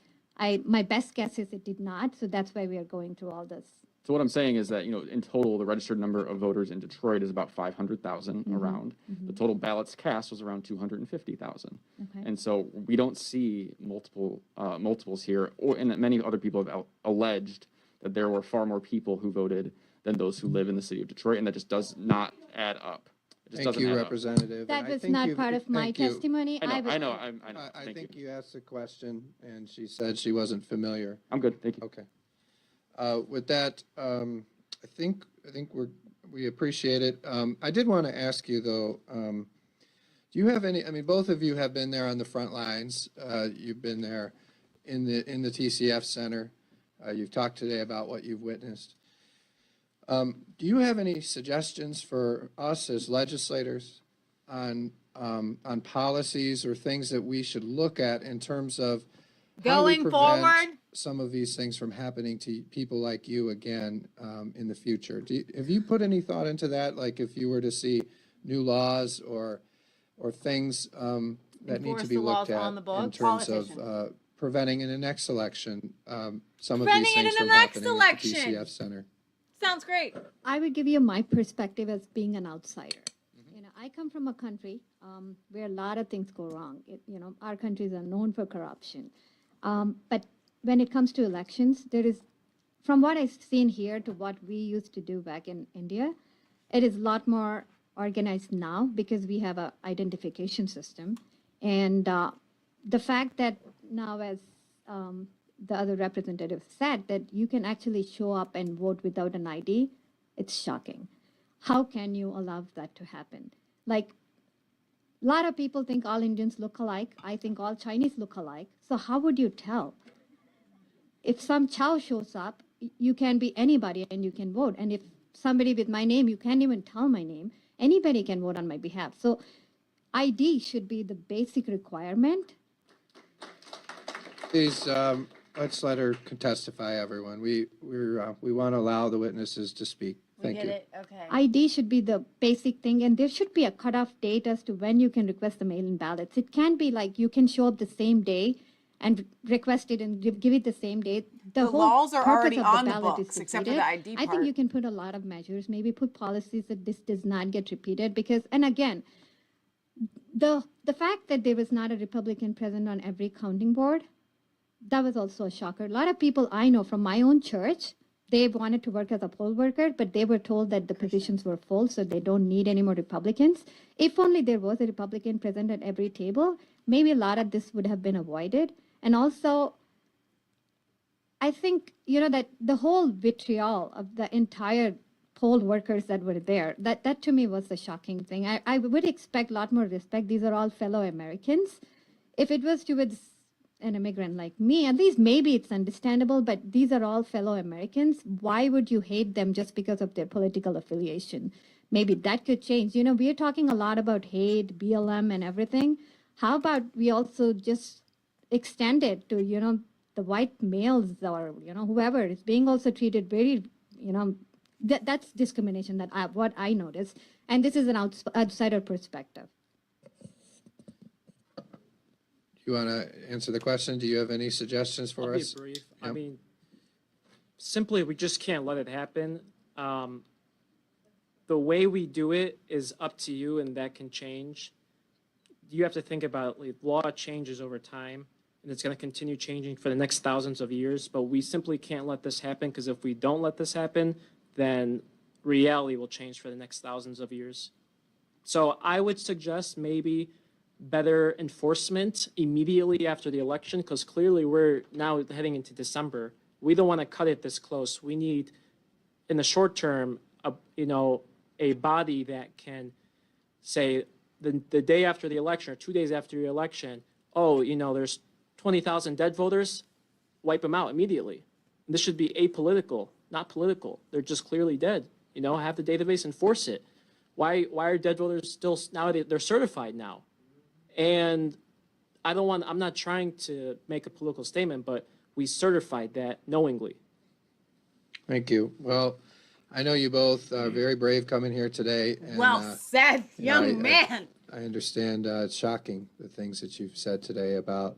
My best guess is it did not, so that's why we are going through all this. So what I'm saying is that, in total, the registered number of voters in Detroit is about 500,000 around. The total ballots cast was around 250,000. Okay. And so we don't see multiples here, and many other people have alleged that there were far more people who voted than those who live in the city of Detroit, and that just does not add up. It just Thank doesn't you, add up. Representative. That was not part of my testimony. I know. I think you asked a question, and she said she wasn't familiar. I'm good. Thank you. Okay. With that, I think we appreciate it. I did want to ask you though, do you have any? I mean, both of you have been there on the front lines. You've been there in the TCF Center. You've talked today about what you've witnessed. Do you have any suggestions for us as legislators on policies or things that we should look at in terms of how do we Going prevent forward, some of these things from happening to people like you again in the future? Have you put any thought into that? Like if you were to see new laws or things that need Enforce to be the laws looked at on the book? in terms Politicians. of preventing in the next election some of Preventing these it things in from the next happening election. at the TCF Center? sounds great. I would give you my perspective as being an outsider. I come from a country where a lot of things go wrong. Our countries are known for corruption. But when it comes to elections, there is, from what I've seen here to what we used to do back in India, it is a lot more organized now because we have an identification system. And the fact that now, as the other representative said, that you can actually show up and vote without an ID, it's shocking. How can you allow that to happen? Like, a lot of people think all Indians look alike. I think all Chinese look alike. So how would you tell? If some Chow shows up, you can be anybody and you can vote. And if somebody with my name, you can't even tell my name. Anybody can vote on my behalf. So ID should be the basic requirement. Please, let's let her testify, everyone. We want to allow the witnesses to speak. Thank you. It. Okay. ID should be the basic thing, and there should be a cutoff date as to when you can request the mail-in ballots. It can't be like you can show up the same day and request it and give it the same day. The whole laws are purpose already of on the ballot books, is except for defeated. the ID I part. think you can put a lot of measures, maybe put policies that this does not get repeated, because, and again, the fact that there was not a Republican present on every counting board, that was also a shocker. A lot of people I know from my own church, they wanted to work as a poll worker, but they were told that the positions were full, so they don't need any more Republicans. If only there was a Republican present at every table, maybe a lot of this would have been avoided. And also, I think, that the whole vitriol of the entire poll workers that were there, that to me was the shocking thing. I would expect a lot more respect. These are all fellow Americans. If it was towards an immigrant like me, at least maybe it's understandable, but these are all fellow Americans. Why would you hate them just because of their political affiliation? Maybe that could change. We are talking a lot about hate, BLM, and everything. How about we also just extend it to, the white males or, whoever is being also treated very, that's discrimination what I noticed. And this is an outsider perspective. You want to answer the question? Do you have any suggestions for us? I'll be brief. Yep. I mean, simply, we just can't let it happen. The way we do it is up to you, and that can change. You have to think about law changes over time, and it's going to continue changing for the next thousands of years. But we simply can't let this happen, because if we don't let this happen, then reality will change for the next thousands of years. So I would suggest maybe better enforcement immediately after the election, because clearly we're now heading into December. We don't want to cut it this close. We need, in the short term, a body that can say the day after the election or 2 days after the election, there's 20,000 dead voters, wipe them out immediately. And this should be apolitical, not political. They're just clearly dead. Have the database, enforce it. Why are dead voters still, now they're certified now? And I'm not trying to make a political statement, but we certified that knowingly. Thank you. Well, I know you both are very brave coming here today. And, Well said, young man. I understand it's shocking, the things that you've said today about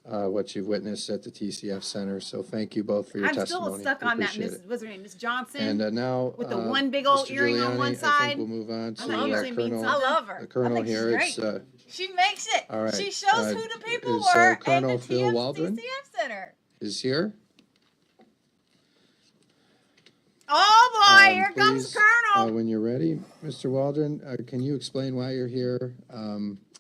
what you've witnessed at the TCF Center. So thank you both for your I'm testimony. still stuck We on that, appreciate it. what's her name, Miss Johnson? And now, with the one big old Mr. earring on Giuliani, one I side. think we'll move on to I know usually means Colonel. I love her. The Colonel I think here. she's It's great. She makes it. all right. She shows who the people is, were Colonel and the Phil Waldron TCF Center. is here. Oh boy, here comes Please, Colonel. when you're ready, Mr. Waldron, can you explain why you're here?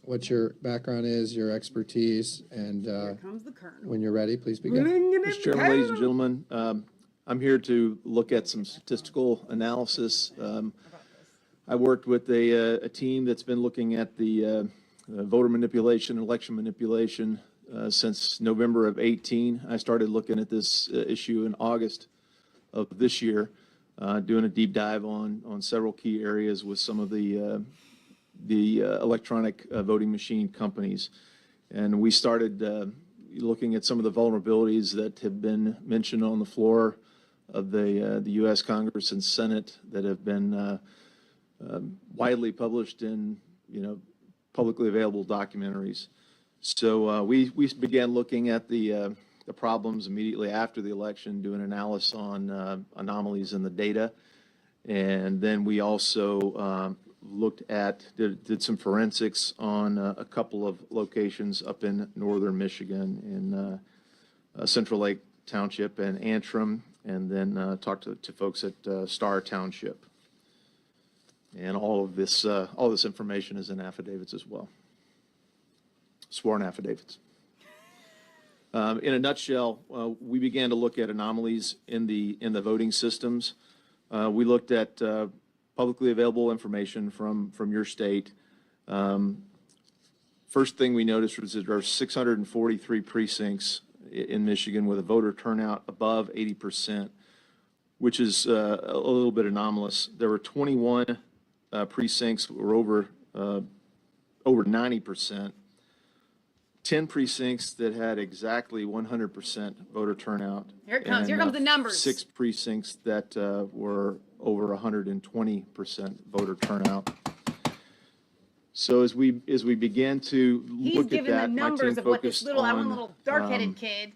What your background is, your expertise, and Here comes the Colonel. when you're ready, please begin. Mr. Chairman, ladies and gentlemen, I'm here to look at some statistical analysis. I worked with a team that's been looking at the voter manipulation, election manipulation since November of 18. I started looking at this issue in August of this year, doing a deep dive on several key areas with some of the electronic voting machine companies. And we started looking at some of the vulnerabilities that have been mentioned on the floor of the U.S. Congress and Senate that have been widely published in, publicly available documentaries. So we began looking at the problems immediately after the election, doing analysis on anomalies in the data. And then we also looked at, did some forensics on a couple of locations up in northern Michigan in Central Lake Township and Antrim, and then talked to folks at Star Township. And all this information is in affidavits as well. sworn affidavits. In a nutshell, we began to look at anomalies in the voting systems. We looked at publicly available information from your state. First thing we noticed was that there are 643 precincts in Michigan with a voter turnout above 80%, which is a little bit anomalous. There were 21 precincts that were over 90%. 10 precincts that had exactly 100% voter turnout. Here it comes. Here comes the numbers. 6 precincts that were over 120% voter turnout. So as we began to He's look at giving that, the my numbers team of what this focused little, I want a on little dark-headed kid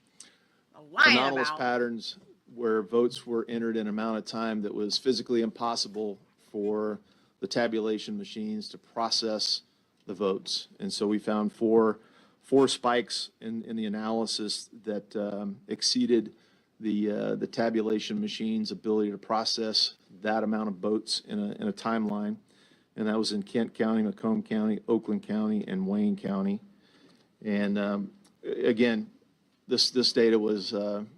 lying anomalous about. patterns where votes were entered in an amount of time that was physically impossible for the tabulation machines to process the votes. And so we found four spikes in the analysis that exceeded the tabulation machine's ability to process that amount of votes in a timeline. And that was in Kent County, Macomb County, Oakland County, and Wayne County. And again, this data was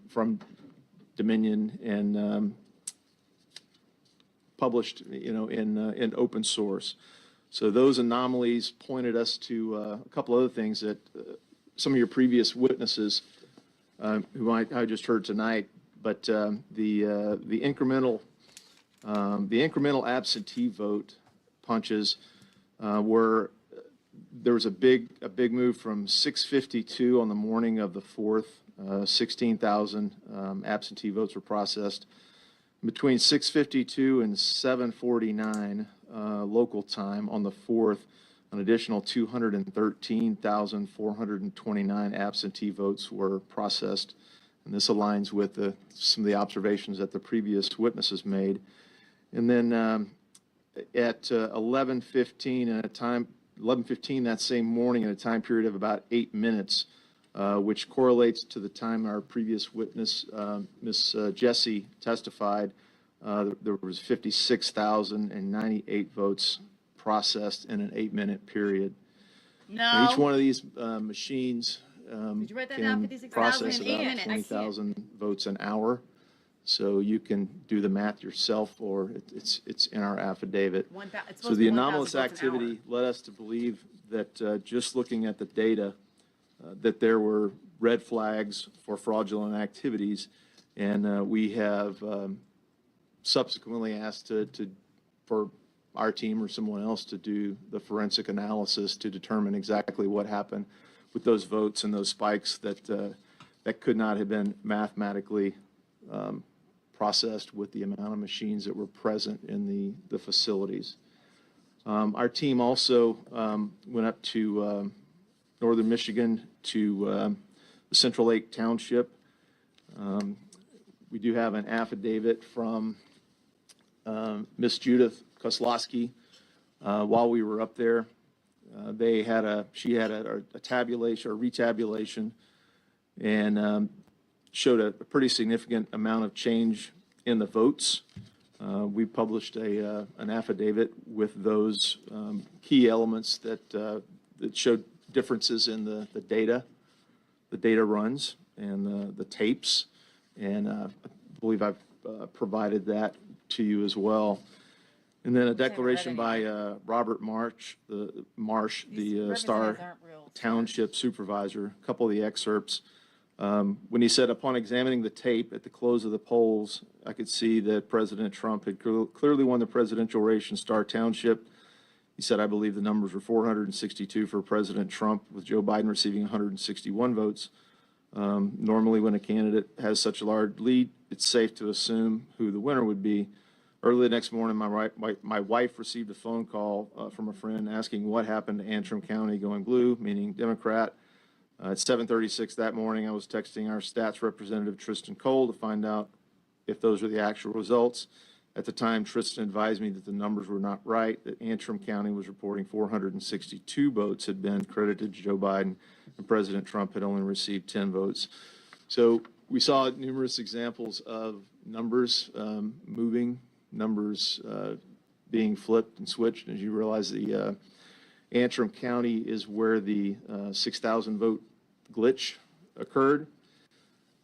from Dominion and published, in open source. So those anomalies pointed us to a couple other things that some of your previous witnesses, who I just heard tonight, but the incremental absentee vote punches were, there was a big move from 652 on the morning of the 4th. 16,000 absentee votes were processed. Between 6:52 and 7:49 local time on the 4th, an additional 213,429 absentee votes were processed. And this aligns with some of the observations that the previous witnesses made. And then at 11:15 that same morning, in a time period of about 8 minutes, which correlates to the time our previous witness, Ms. Jessie, testified, there was 56,098 votes processed in an 8-minute period. No. Each one of these machines Did you write that down? can 56,000 process in 8 about minutes. 20,000 votes an hour. So you can do the math yourself, or it's in our affidavit. So the anomalous activity led us to believe that just looking at the data, that there were red flags for fraudulent activities, and we have subsequently asked for our team or someone else to do the forensic analysis to determine exactly what happened with those votes and those spikes that could not have been mathematically processed with the amount of machines that were present in the facilities. Our team also went up to northern Michigan to the Central Lake Township. We do have an affidavit from Miss Judith Koslowski. While we were up there, she had a tabulation or retabulation, and showed a pretty significant amount of change in the votes. We published an affidavit with those key elements that showed differences in the data runs and the tapes, and I believe I've provided that to you as well. And then a declaration by Robert Marsh, the Star Township Supervisor, a couple of the excerpts. When he said, upon examining the tape at the close of the polls, I could see that President Trump had clearly won the presidential race in Star Township. He said, I believe the numbers were 462 for President Trump, with Joe Biden receiving 161 votes. Normally, when a candidate has such a large lead, it's safe to assume who the winner would be. Early the next morning, my wife received a phone call from a friend asking what happened to Antrim County going blue, meaning Democrat. At 7:36 that morning, I was texting our stats representative, Tristan Cole, to find out if those were the actual results. At the time, Tristan advised me that the numbers were not right, that Antrim County was reporting 462 votes had been credited to Joe Biden, and President Trump had only received 10 votes. So we saw numerous examples of numbers moving, numbers being flipped and switched. As you realize, the Antrim County is where the 6,000 vote glitch occurred.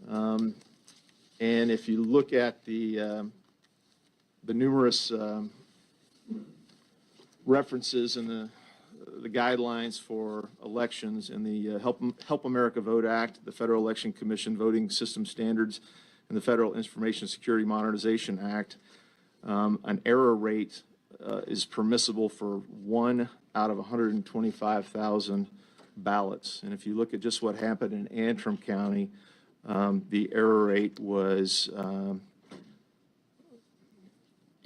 And if you look at the numerous references in the guidelines for elections in the Help America Vote Act, the Federal Election Commission Voting System Standards, and the Federal Information Security Modernization Act, an error rate is permissible for 1 out of 125,000 ballots. And if you look at just what happened in Antrim County, the error rate was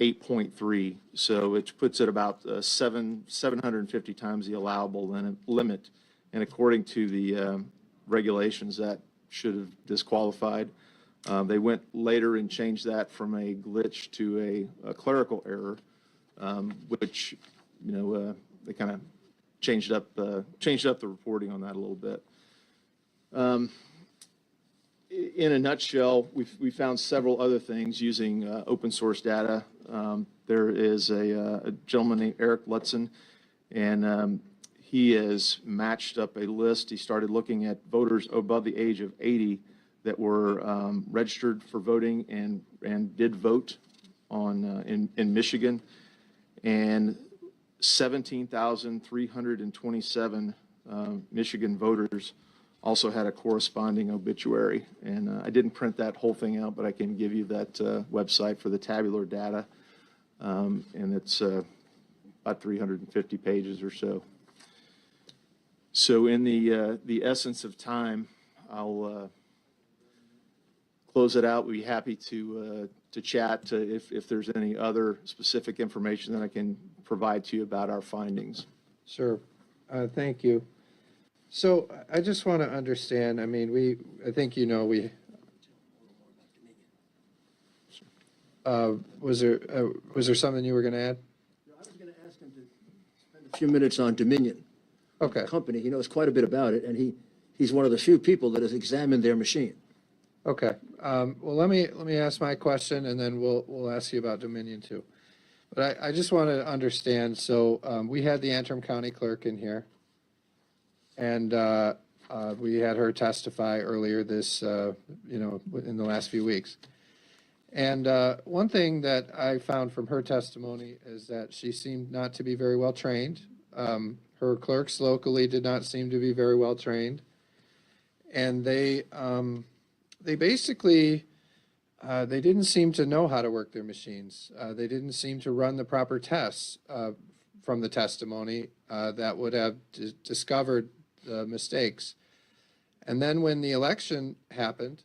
8.3, so it puts it about 750 times the allowable limit. And according to the regulations, that should have disqualified. They went later and changed that from a glitch to a clerical error, which, you know, they kind of changed up the reporting on that a little bit. In a nutshell, we found several other things using open source data. There is a gentleman named Eric Lutzen, and he has matched up a list. He started looking at voters above the age of 80 that were registered for voting and did vote in Michigan, and 17,327 Michigan voters also had a corresponding obituary. And I didn't print that whole thing out, but I can give you that website for the tabular data. And it's about 350 pages or so. So in the essence of time, I'll close it out. We'd be happy to chat if there's any other specific information that I can provide to you about our findings. Sure. Thank you. So I just want to understand, I mean, I think, you know, was there something you were going to add? I was going to ask him to spend a few minutes on Dominion. Okay. Company. He knows quite a bit about it, and he's one of the few people that has examined their machine. Okay. Well, let me ask my question, and then we'll ask you about Dominion too. But I just want to understand. So we had the Antrim County Clerk in here, and we had her testify earlier this, you know, in the last few weeks. And one thing that I found from her testimony is that she seemed not to be very well trained. Her clerks locally did not seem to be very well trained, and they basically they didn't seem to know how to work their machines. They didn't seem to run the proper tests from the testimony that would have discovered the mistakes. And then when the election happened,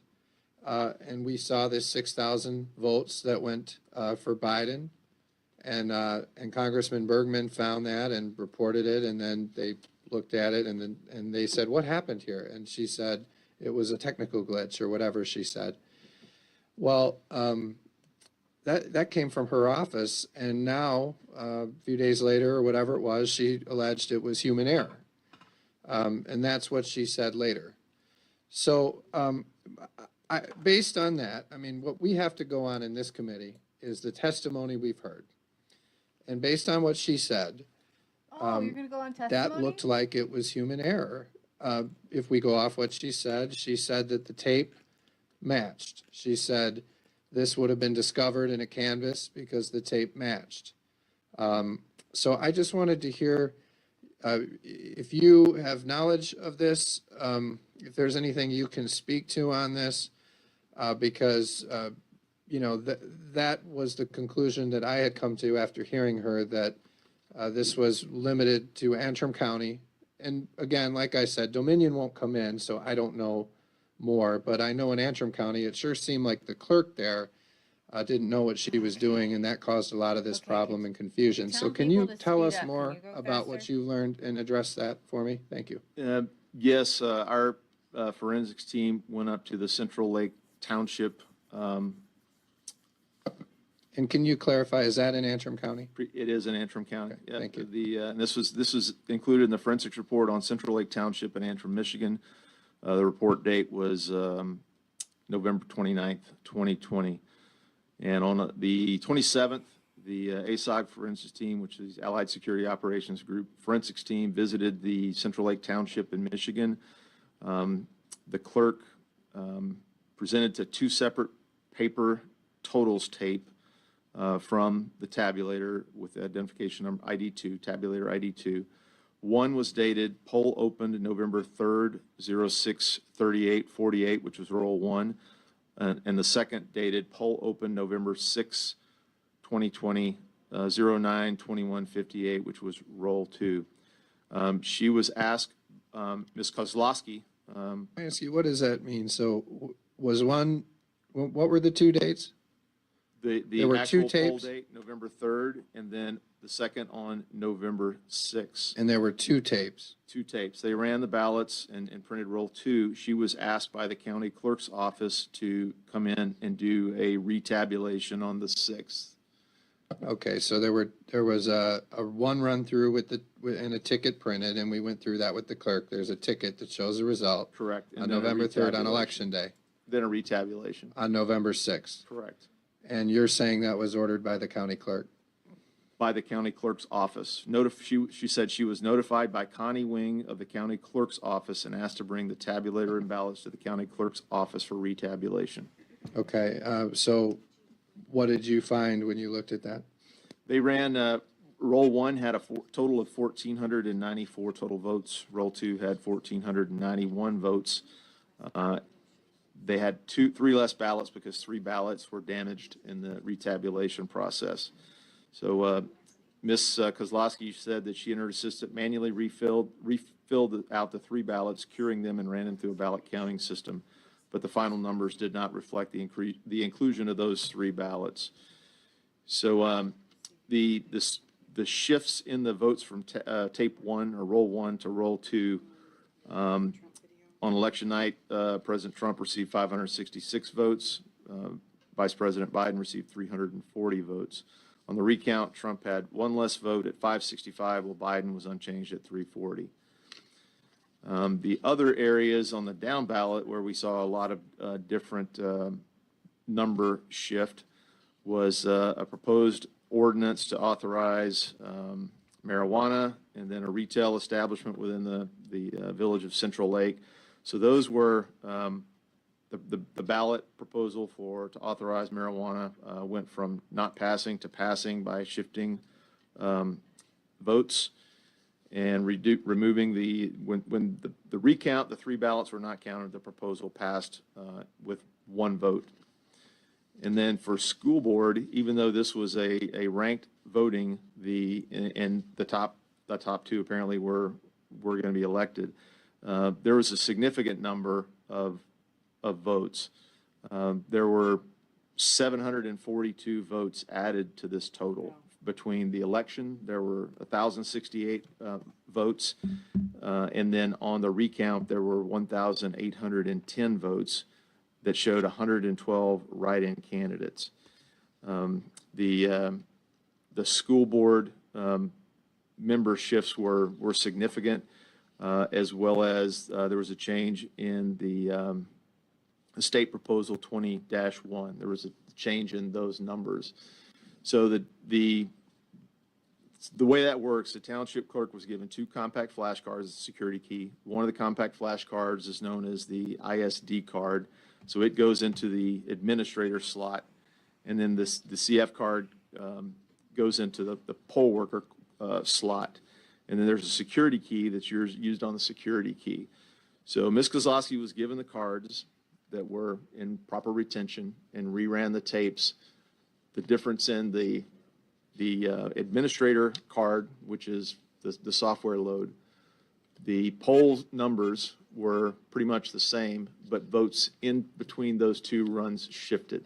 and we saw this 6,000 votes that went for Biden, and Congressman Bergman found that and reported it, and then they looked at it, and they said, "What happened here?" And she said it was a technical glitch or whatever she said. Well, that came from her office, and now a few days later or whatever it was, she alleged it was human error, and that's what she said later. So based on that, I mean, what we have to go on in this committee is the testimony we've heard. And based on what she said, you're gonna go on testimony? that looked like it was human error. If we go off what she said that the tape matched. She said this would have been discovered in a canvas because the tape matched. So I just wanted to hear if you have knowledge of this, if there's anything you can speak to on this, because you know, that was the conclusion that I had come to after hearing her, that this was limited to Antrim County. And again, like I said, Dominion won't come in, so I don't know more. But I know in Antrim County, it sure seemed like the clerk there didn't know what she was doing, and that caused a lot of this problem and confusion. So can you tell us more about what you learned and address that for me? Thank you. Yes, our forensics team went up to the Central Lake Township. And can you clarify, is that in Antrim County? It is in Antrim County. Okay, Yeah, thank you. and this was included in the forensics report on Central Lake Township in Antrim, Michigan. The report date was November 29th, 2020. And on the 27th, the ASOG forensics team, which is Allied Security Operations Group forensics team, visited the Central Lake Township in Michigan. The clerk presented to two separate paper totals tape from the tabulator with the identification number ID2, tabulator ID2. One was dated poll opened November 3rd, 06/38/48, which was roll 1. And the second dated poll opened November 6, 2020, 09/21/58, which was roll 2. She was asked, Ms. Kozlowski. I ask you, what does that mean? So was one, what were the two dates? The were actual two tapes? poll date, November 3rd, and then the second on November 6th. And there were two tapes. Two tapes. They ran the ballots and printed roll 2. She was asked by the county clerk's office to come in and do a retabulation on the 6th. Okay, so there was a one run through and a ticket printed, and we went through that with the clerk. There's a ticket that shows the result. Correct. On November 3rd on election day. Then a retabulation. On November 6th. Correct. And you're saying that was ordered by the county clerk? By the county clerk's office. She said she was notified by Connie Wing of the county clerk's office and asked to bring the tabulator and ballots to the county clerk's office for retabulation. Okay, so what did you find when you looked at that? They ran, roll 1 had a total of 1,494 total votes. Roll 2 had 1,491 votes. They had 3 less ballots because 3 ballots were damaged in the retabulation process. So Ms. Kozlowski said that she and her assistant manually refilled out the 3 ballots, curing them and ran them through a ballot counting system. But the final numbers did not reflect the inclusion of those 3 ballots. So the shifts in the votes from tape 1 or roll 1 to roll 2 on election night, President Trump received 566 votes. Vice President Biden received 340 votes. On the recount, Trump had 1 less vote at 565, while Biden was unchanged at 340. The other areas on the down ballot where we saw a lot of different number shift was a proposed ordinance to authorize marijuana and then a retail establishment within the village of Central Lake. So those were the ballot proposal to authorize marijuana went from not passing to passing by shifting votes and removing when the recount, the 3 ballots were not counted, the proposal passed with 1 vote. And then for school board, even though this was a ranked voting, and the top 2 apparently were going to be elected, there was a significant number of votes. There were 742 votes added to this total. Between the election, there were 1,068 votes, and then on the recount, there were 1,810 votes that showed 112 write-in candidates. The school board member shifts were significant, as well as there was a change in the state proposal 20-1. There was a change in those numbers. So the way that works, the township clerk was given 2 compact flashcards as a security key. One of the compact flashcards is known as the ISD card. So it goes into the administrator slot, and then the CF card goes into the poll worker slot. And then there's a security key that's used on the security key. So Ms. Kozlowski was given the cards that were in proper retention and reran the tapes. The difference in the administrator card, which is the software load, the poll numbers were pretty much the same, but votes in between those 2 runs shifted.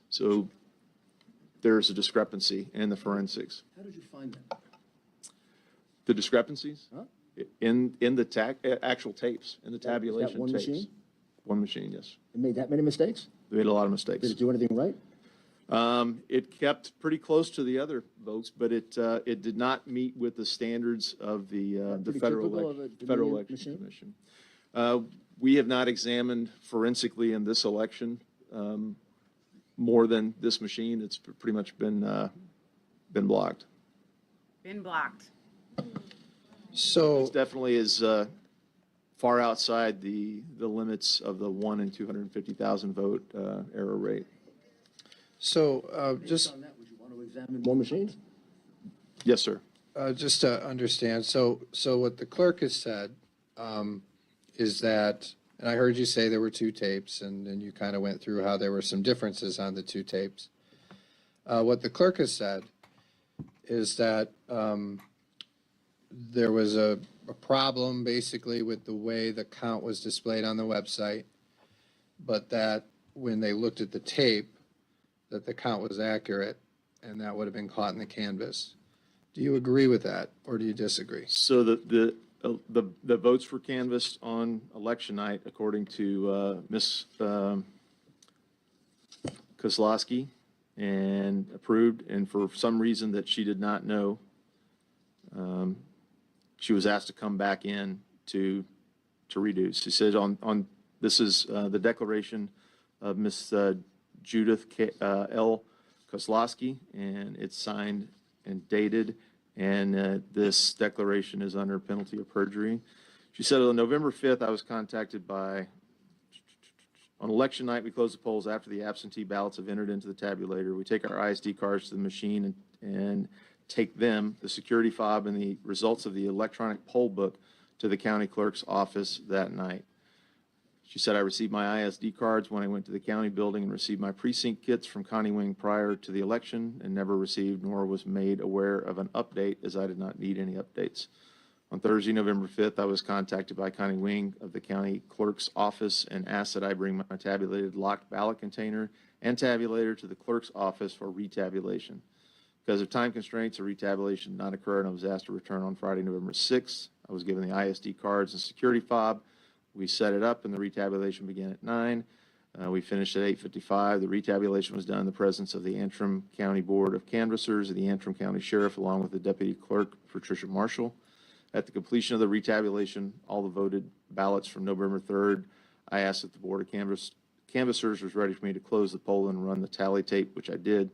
So there's a discrepancy in the forensics. How did you find that? The discrepancies? Huh? In the actual tapes, in the tabulation tapes. one machine? One machine, yes. It made that many mistakes? They made a lot of mistakes. Did it do anything right? It kept pretty close to the other votes, but it did not meet with the standards of the Federal Election Commission. We have not examined forensically in this election more than this machine. It's pretty much been been blocked. Been blocked. So It definitely is far outside the limits of the 1 in 250,000 vote error rate. So just On that, would you want to examine more machines? Yes, sir. just to understand, so what the clerk has said is that, and I heard you say there were two tapes, and then you kind of went through how there were some differences on the two tapes. What the clerk has said is that there was a problem basically with the way the count was displayed on the website, but that when they looked at the tape, that the count was accurate, and that would have been caught in the canvas. Do you agree with that, or do you disagree? So the votes were canvassed on election night, according to Ms. Kozlowski, and approved, and for some reason that she did not know, she was asked to come back in to redo. She said on this is the declaration of Ms. Judith L. Kozlowski, and it's signed and dated, and this declaration is under penalty of perjury. She said on November 5th, I was contacted by, on election night, we close the polls after the absentee ballots have entered into the tabulator. We take our ISD cards to the machine and take them, the security fob, and the results of the electronic poll book to the county clerk's office that night. She said, I received my ISD cards when I went to the county building and received my precinct kits from Connie Wing prior to the election, and never received nor was made aware of an update, as I did not need any updates. On Thursday, November 5th, I was contacted by Connie Wing of the county clerk's office and asked that I bring my tabulated locked ballot container and tabulator to the clerk's office for retabulation. Because of time constraints, a retabulation did not occur, and I was asked to return on Friday, November 6th. I was given the ISD cards and security fob. We set it up, and the retabulation began at 9. We finished at 8:55. The retabulation was done in the presence of the Antrim County Board of Canvassers and the Antrim County Sheriff, along with the Deputy Clerk, Patricia Marshall. At the completion of the retabulation, all the voted ballots from November 3rd, I asked that the Board of Canvassers was ready for me to close the poll and run the tally tape, which I did.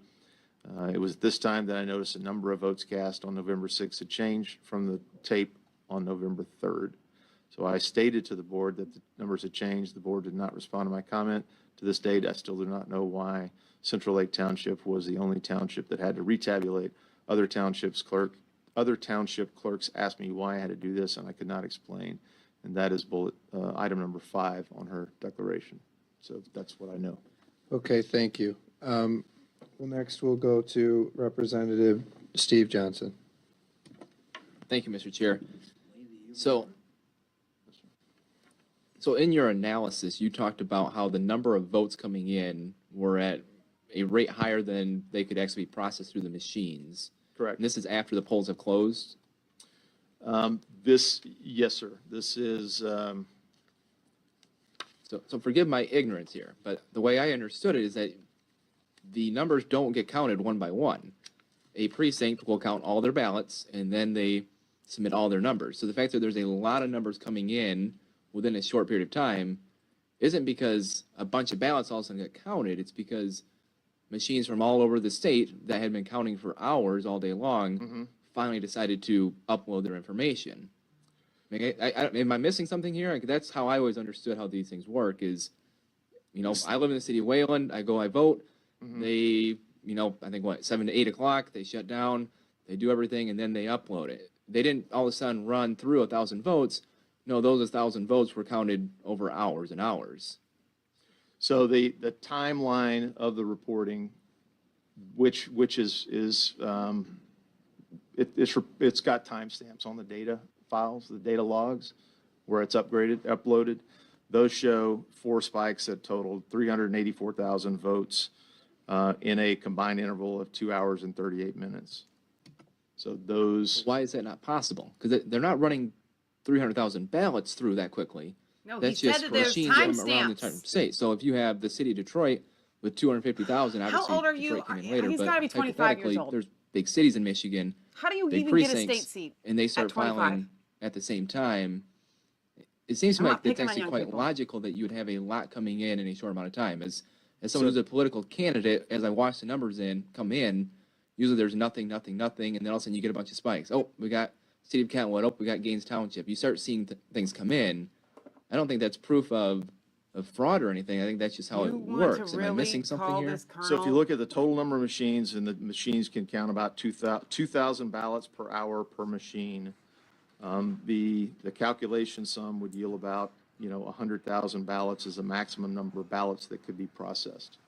It was at this time that I noticed a number of votes cast on November 6th had changed from the tape on November 3rd. So I stated to the board that the numbers had changed. The board did not respond to my comment. To this date, I still do not know why Central Lake Township was the only township that had to retabulate. Other township clerks asked me why I had to do this, and I could not explain. And that is item number 5 on her declaration. So that's what I know. Okay, thank you. Well, next we'll go to Representative Steve Johnson. Thank you, Mr. Chair. So in your analysis, you talked about how the number of votes coming in were at a rate higher than they could actually be processed through the machines. Correct. And this is after the polls have closed? Yes, sir. This is, So forgive my ignorance here, but the way I understood it is that the numbers don't get counted one by one. A precinct will count all their ballots, and then they submit all their numbers. So the fact that there's a lot of numbers coming in within a short period of time isn't because a bunch of ballots all of a sudden get counted. It's because machines from all over the state that had been counting for hours all day long finally decided to upload their information. I mean, am I missing something here? Like, that's how I always understood how these things work is, I live in the city of Wayland. I vote. They, I think 7 to 8 o'clock, they shut down, they do everything, and then they upload it. They didn't all of a sudden run through 1,000 votes. No, those 1,000 votes were counted over hours and hours. so the timeline of the reporting, which is it's got timestamps on the data files, the data logs, where it's uploaded. Those show 4 spikes that totaled 384,000 votes in a combined interval of 2 hours and 38 minutes. So those. Why is that not possible? Because they're not running 300,000 ballots through that quickly. No, That's he said just that for there's machines around the entire timestamps. state. So if you have the city of Detroit with 250,000, obviously How old are you? Detroit came in later, He's but gotta be 25 years hypothetically, old. there's big cities in Michigan, How do you big even get a precincts, state seat and they at start 25? filing at the same time. It seems to I'm me not like it's picking on actually young quite people. logical that you would have a lot coming in a short amount of time. As someone who's a political candidate, as I watch the numbers come in, Usually there's nothing, and then all of a sudden you get a bunch of spikes. Oh, we got City of Kentwood. Oh, we got Gaines Township. You start seeing things come in. I don't think that's proof of fraud or anything. I think that's just how it works. Am I missing something here? So if you look at the total number of machines, and the machines can count about 2,000 ballots per hour per machine, the calculation sum would yield about, 100,000 ballots is the maximum number of ballots that could be processed.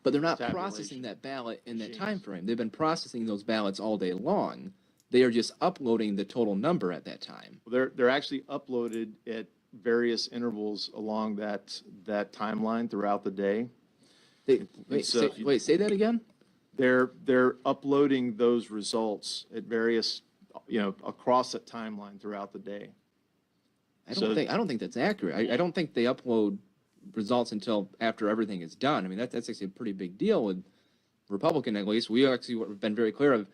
But they're not processing that ballot in that time frame. They've been processing those ballots all day long. They are just uploading the total number at that time. They're actually uploaded at various intervals along that timeline throughout the day. Say that again? They're uploading those results at various, across that timeline throughout the day. I don't think that's accurate. I don't think they upload results until after everything is done. I mean, that's actually a pretty big deal with Republican, at least. We actually have been very clear of,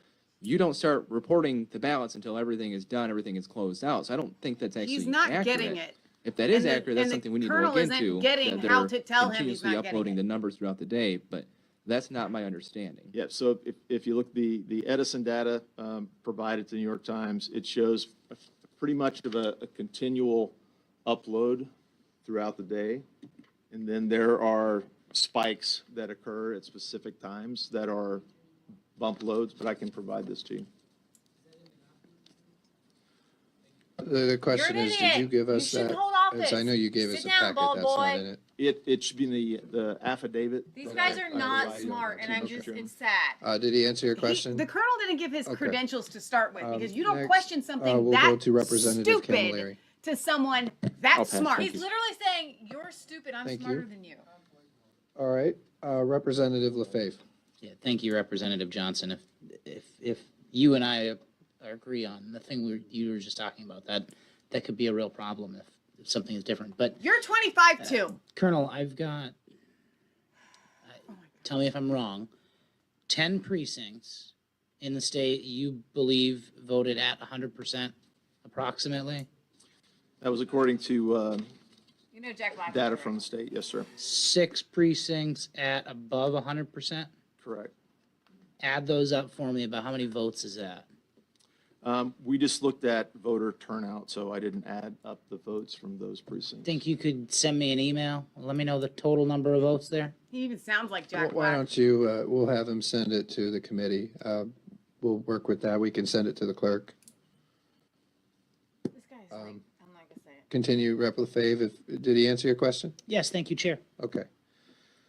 you don't start reporting the ballots until everything is done, everything is closed out. So I don't think that's actually He's not accurate. getting it. If that is And the- accurate, that's and the something we need to colonel look isn't into. getting that how they're to tell him he's continuously not getting uploading it. the numbers throughout the day, but that's not my understanding. Yeah, so if you look, the Edison data provided to the New York Times, it shows pretty much of a continual upload throughout the day. And then there are spikes that occur at specific times that are bump loads, but I can provide this to you. The question You're an is, idiot. did you give You us shouldn't that? hold office. As I know you gave us Sit a down, packet, bald that's not boy. in it. It should be in the affidavit. These that guys I are not provided smart, to and I'm Mr. just, Chairman. it's sad. Did he answer your question? The colonel didn't give his Okay. credentials to start with, because you don't next, question something we'll that go to Representative stupid Camilleri. to someone that I'll pass, smart. thank He's you. literally saying, you're stupid, I'm Thank smarter you. than you. All right, Representative LaFave. Yeah, thank you, Representative Johnson. If you and I agree on the thing you were just talking about, that could be a real problem if something is different. But You're 25 too. Colonel, I've got, tell me if I'm wrong, 10 precincts in the state you believe voted at 100% approximately? That was according to You know Jack Black. data from the state, yes, sir. 6 precincts at above 100%? Correct. Add those up for me. About how many votes is that? We just looked at voter turnout, so I didn't add up the votes from those precincts. Think you could send me an email? Let me know the total number of votes there. He even sounds like Jack Why Black. don't you, we'll have him send it to the committee. We'll work with that. We can send it to the clerk. This guy's like, I'm not gonna say it. Continue, Rep. LaFave. Did he answer your question? Yes, thank you, Chair. Okay.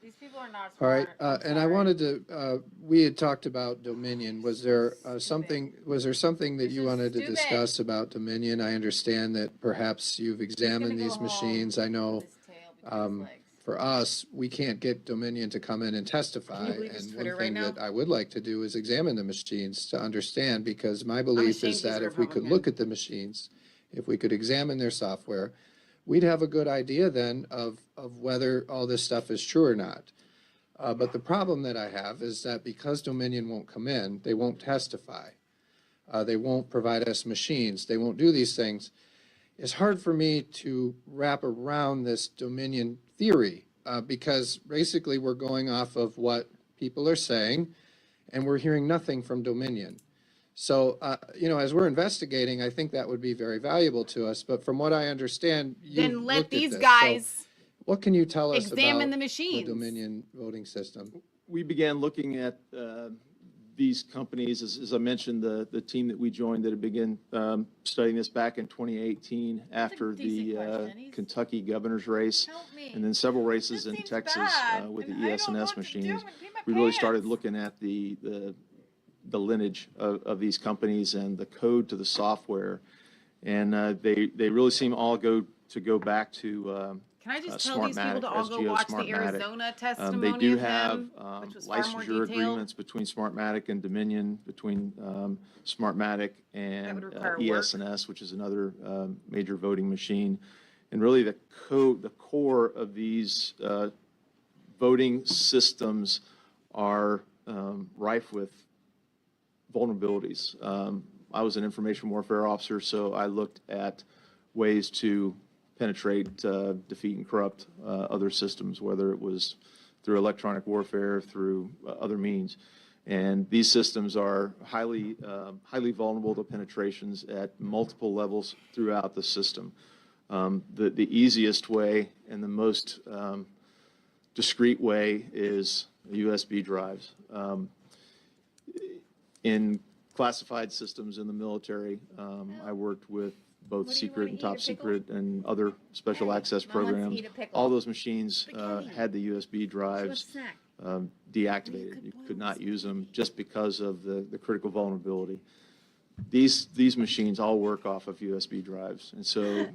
These people are not All right, smart. and I wanted to, we had talked about Dominion. Was there something that you wanted to stupid. discuss about Dominion? I understand that perhaps you've examined go these home machines. I know, His tail between his legs. for us, we can't get Dominion to come in and testify. Can you believe his And Twitter one right thing now? that I would like to do is examine the machines to understand, because my belief ashamed is he's that a if we could Republican. look at the machines, if we could examine their software, we'd have a good idea then of whether all this stuff is true or not. But the problem that I have is that because Dominion won't come in, they won't testify. They won't provide us machines. They won't do these things. It's hard for me to wrap around this Dominion theory because basically we're going off of what people are saying and we're hearing nothing from Dominion. So, as we're investigating, I think that would be very valuable to us. But from what I understand, you Then let looked at these this. guys So what can you tell us examine about the machines. Dominion voting system? We began looking at these companies, as I mentioned, the team that we joined that had begun studying this back in 2018 after the Kentucky governor's race, and then several races in Texas with the ES&S machines. We really started looking at the lineage of these companies and the code to the software, and they really seem all go back to Can I just tell these people to all go watch the Arizona testimony They do of have him, which was far more licensure detailed? agreements between Smartmatic and Dominion, between Smartmatic and would require work. ES&S, which is another major voting machine. And really the core of these voting systems are rife with vulnerabilities. I was an information warfare officer, so I looked at ways to penetrate, defeat, and corrupt other systems, whether it was through electronic warfare, through other means. And these systems are highly vulnerable to penetrations at multiple levels throughout the system. The easiest way and the most discreet way is USB drives. In classified systems in the military, I worked with both secret and top secret and other special access programs. All those machines had the USB drives deactivated. You could not use them just because of the critical vulnerability. These machines all work off of USB drives. And so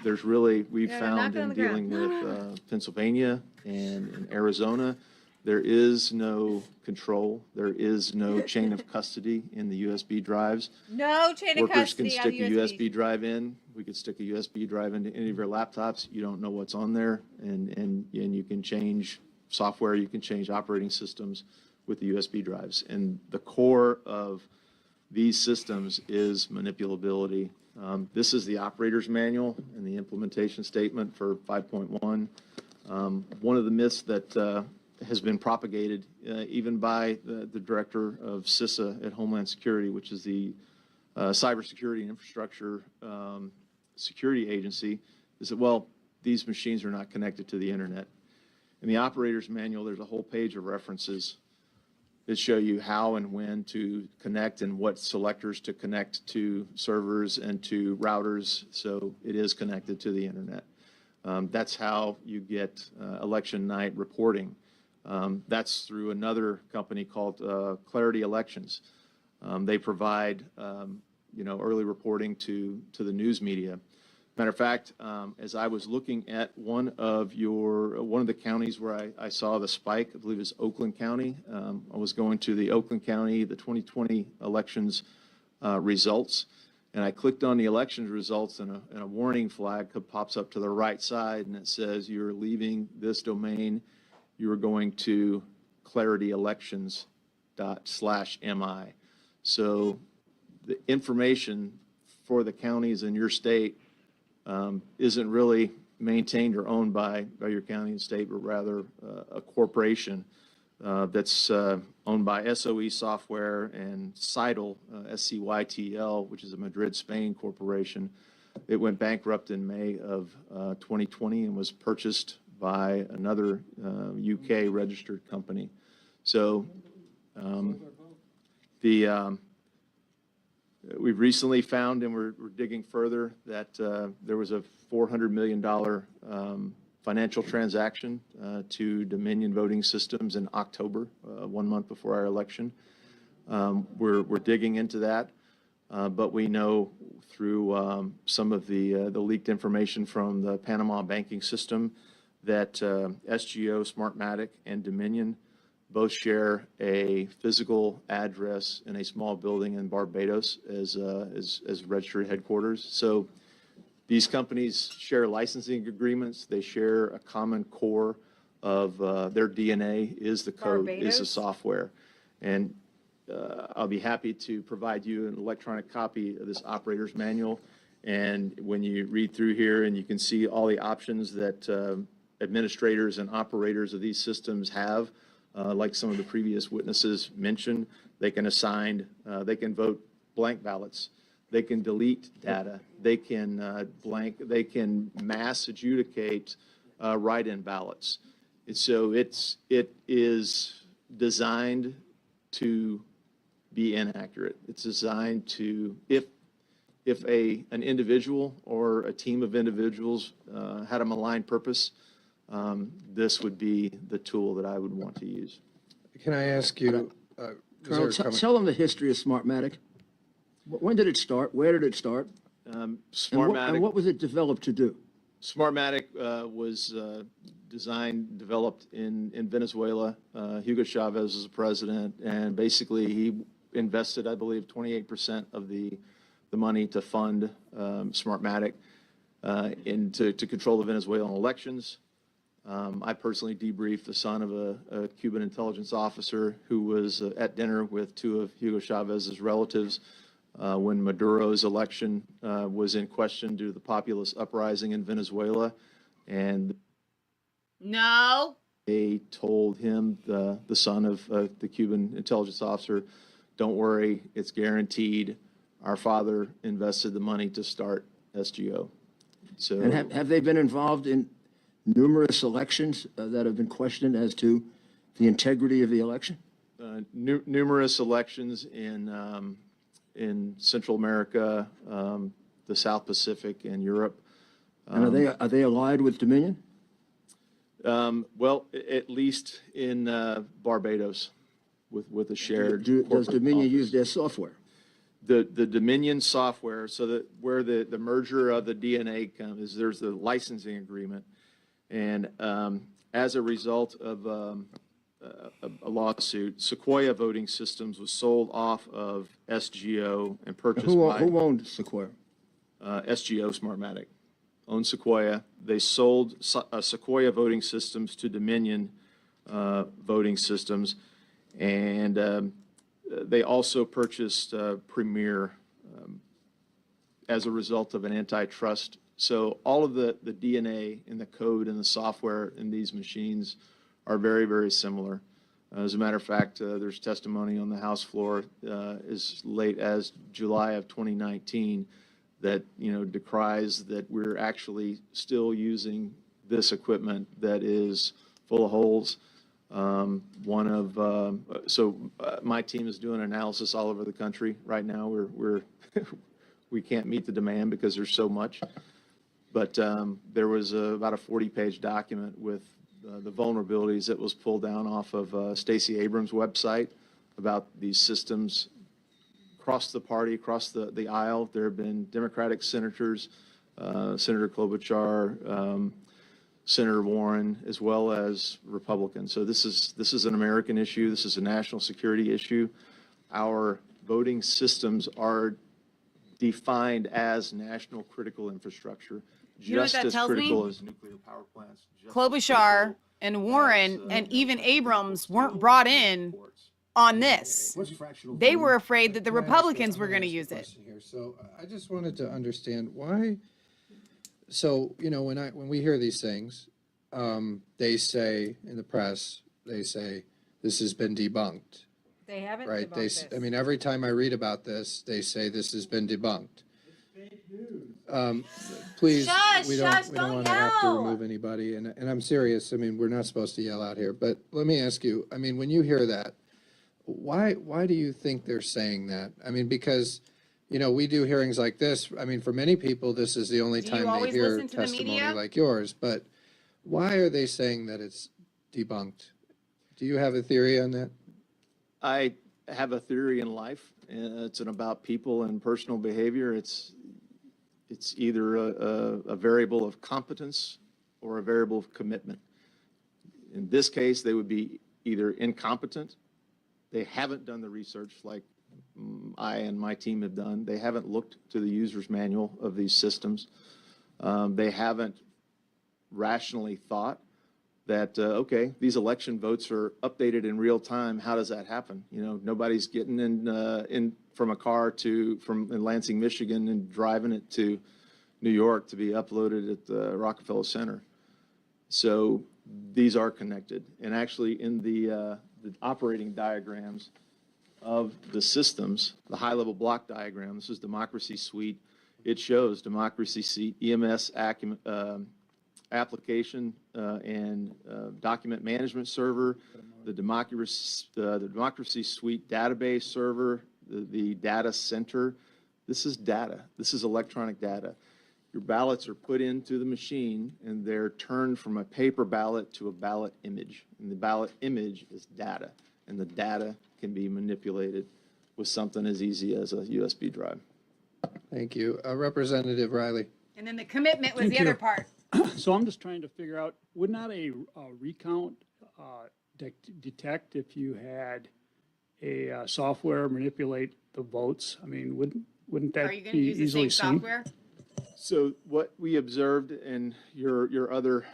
there's really, we've found in dealing with Pennsylvania and in Arizona, there is no control. There is no chain of custody in the USB drives. No chain of Workers can custody stick a on USB drive in. We could stick a USB drive into any of your laptops. You don't know what's on there, and you can change software. You can change operating systems with the USB drives. And the core of these systems is manipulability. This is the operator's manual and the implementation statement for 5.1. One of the myths that has been propagated even by the director of CISA at Homeland Security, which is the Cybersecurity and Infrastructure Security Agency, is that, well, these machines are not connected to the internet. In the operator's manual, there's a whole page of references that show you how and when to connect and what selectors to connect to servers and to routers, so it is connected to the internet. That's how you get election night reporting. That's through another company called Clarity Elections. They provide, early reporting to the news media. Matter of fact, as I was looking at one of the counties where I saw the spike, I believe it's Oakland County. I was going to the Oakland County, the 2020 elections results, and I clicked on the elections results, and a warning flag pops up to the right side, and it says, "You're leaving this domain. You are going to clarityelections./mi." So the information for the counties in your state isn't really maintained or owned by your county and state, but rather a corporation that's owned by SOE Software and Cytl, SCYTL, which is a Madrid, Spain corporation. It went bankrupt in May of 2020 and was purchased by another UK registered company. So we've recently found, and we're digging further, that there was a $400 million financial transaction to Dominion Voting Systems in October, 1 month before our election. We're digging into that, but we know through some of the leaked information from the Panama banking system that SGO, Smartmatic, and Dominion both share a physical address in a small building in Barbados as registered headquarters. So these companies share licensing agreements. They share a common core of their DNA is the code, is the software. And I'll be happy to provide you an electronic copy of this operator's manual. And when you read through here, and you can see all the options that administrators and operators of these systems have, like some of the previous witnesses mentioned, they can assign, they can vote blank ballots, they can delete data, they can they can mass adjudicate write-in ballots. And so it is designed to be inaccurate. It's designed to, if an individual or a team of individuals had a malign purpose, this would be the tool that I would want to use. Can I ask you, Carl, tell them the history of Smartmatic. When did it start? Where did it start? Smartmatic. And what was it developed to do? Smartmatic was developed in Venezuela. Hugo Chavez was the president, and basically he invested, I believe, 28% of the money to fund Smartmatic and to control the Venezuelan elections. I personally debriefed the son of a Cuban intelligence officer who was at dinner with two of Hugo Chavez's relatives when Maduro's election was in question due to the populist uprising in Venezuela. And No. they told him, the son of the Cuban intelligence officer, don't worry, it's guaranteed. Our father invested the money to start SGO. So, And have they been involved in numerous elections that have been questioned as to the integrity of the election? numerous elections in Central America, the South Pacific, and Europe. And are they allied with Dominion? Well, at least in Barbados, with a shared. Does Dominion office. use their software? The Dominion software, so that where the merger of the DNA comes, is there's the licensing agreement, and as a result of a lawsuit, Sequoia Voting Systems was sold off of SGO and purchased by. Who owned Sequoia? SGO Smartmatic owned Sequoia. They sold Sequoia Voting Systems to Dominion Voting Systems, and they also purchased Premier as a result of an antitrust. So all of the DNA and the code and the software in these machines are very, very similar. As a matter of fact, there's testimony on the House floor as late as July of 2019 that, decries that we're actually still using this equipment that is full of holes. My team is doing analysis all over the country right now. We can't meet the demand because there's so much. But there was about a 40-page document with the vulnerabilities that was pulled down off of Stacey Abrams' website about these systems across the party, across the aisle. There have been Democratic senators, Senator Klobuchar, Senator Warren, as well as Republicans. So this is an American issue. This is a national security issue. Our voting systems are defined as national critical infrastructure, You know what just that as tells critical me? as nuclear power plants. Klobuchar and Warren and even Abrams weren't brought in on this. They were afraid that the Republicans were going to use it. Here. So I just wanted to understand why. So, when we hear these things, they say in the press, they say this has been debunked. They haven't Right? debunked this. I mean, every time I read about this, they say this has been debunked. Please, Shush, we shush, don't don't want to have to yell. remove anybody, and I'm serious. I mean, we're not supposed to yell out here, but let me ask you. I mean, when you hear that, why do you think they're saying that? I mean, because we do hearings like this. I mean, for many people, this is the only Do you time they always hear listen to the testimony media? like yours. But why are they saying that it's debunked? Do you have a theory on that? I have a theory in life, and it's about people and personal behavior. It's either a variable of competence or a variable of commitment. In this case, they would be either incompetent, they haven't done the research like I and my team have done, they haven't looked to the user's manual of these systems, they haven't rationally thought that, okay, these election votes are updated in real time. How does that happen? Nobody's getting in from a car in Lansing, Michigan, and driving it to New York to be uploaded at the Rockefeller Center. So these are connected. And actually in the operating diagrams of the systems, the high-level block diagram, this is Democracy Suite. It shows Democracy Suite, EMS application and document management server, the Democracy Suite database server, the data center. This is data. This is electronic data. Your ballots are put into the machine and they're turned from a paper ballot to a ballot image. And the ballot image is data. And the data can be manipulated with something as easy as a USB drive. Thank you. Representative Riley. And then the commitment was Thank the you. other part. So I'm just trying to figure out, would not a recount detect if you had a software manipulate the votes? I mean, wouldn't that Are you going to be use the easily same seen? software? So what we observed, and your other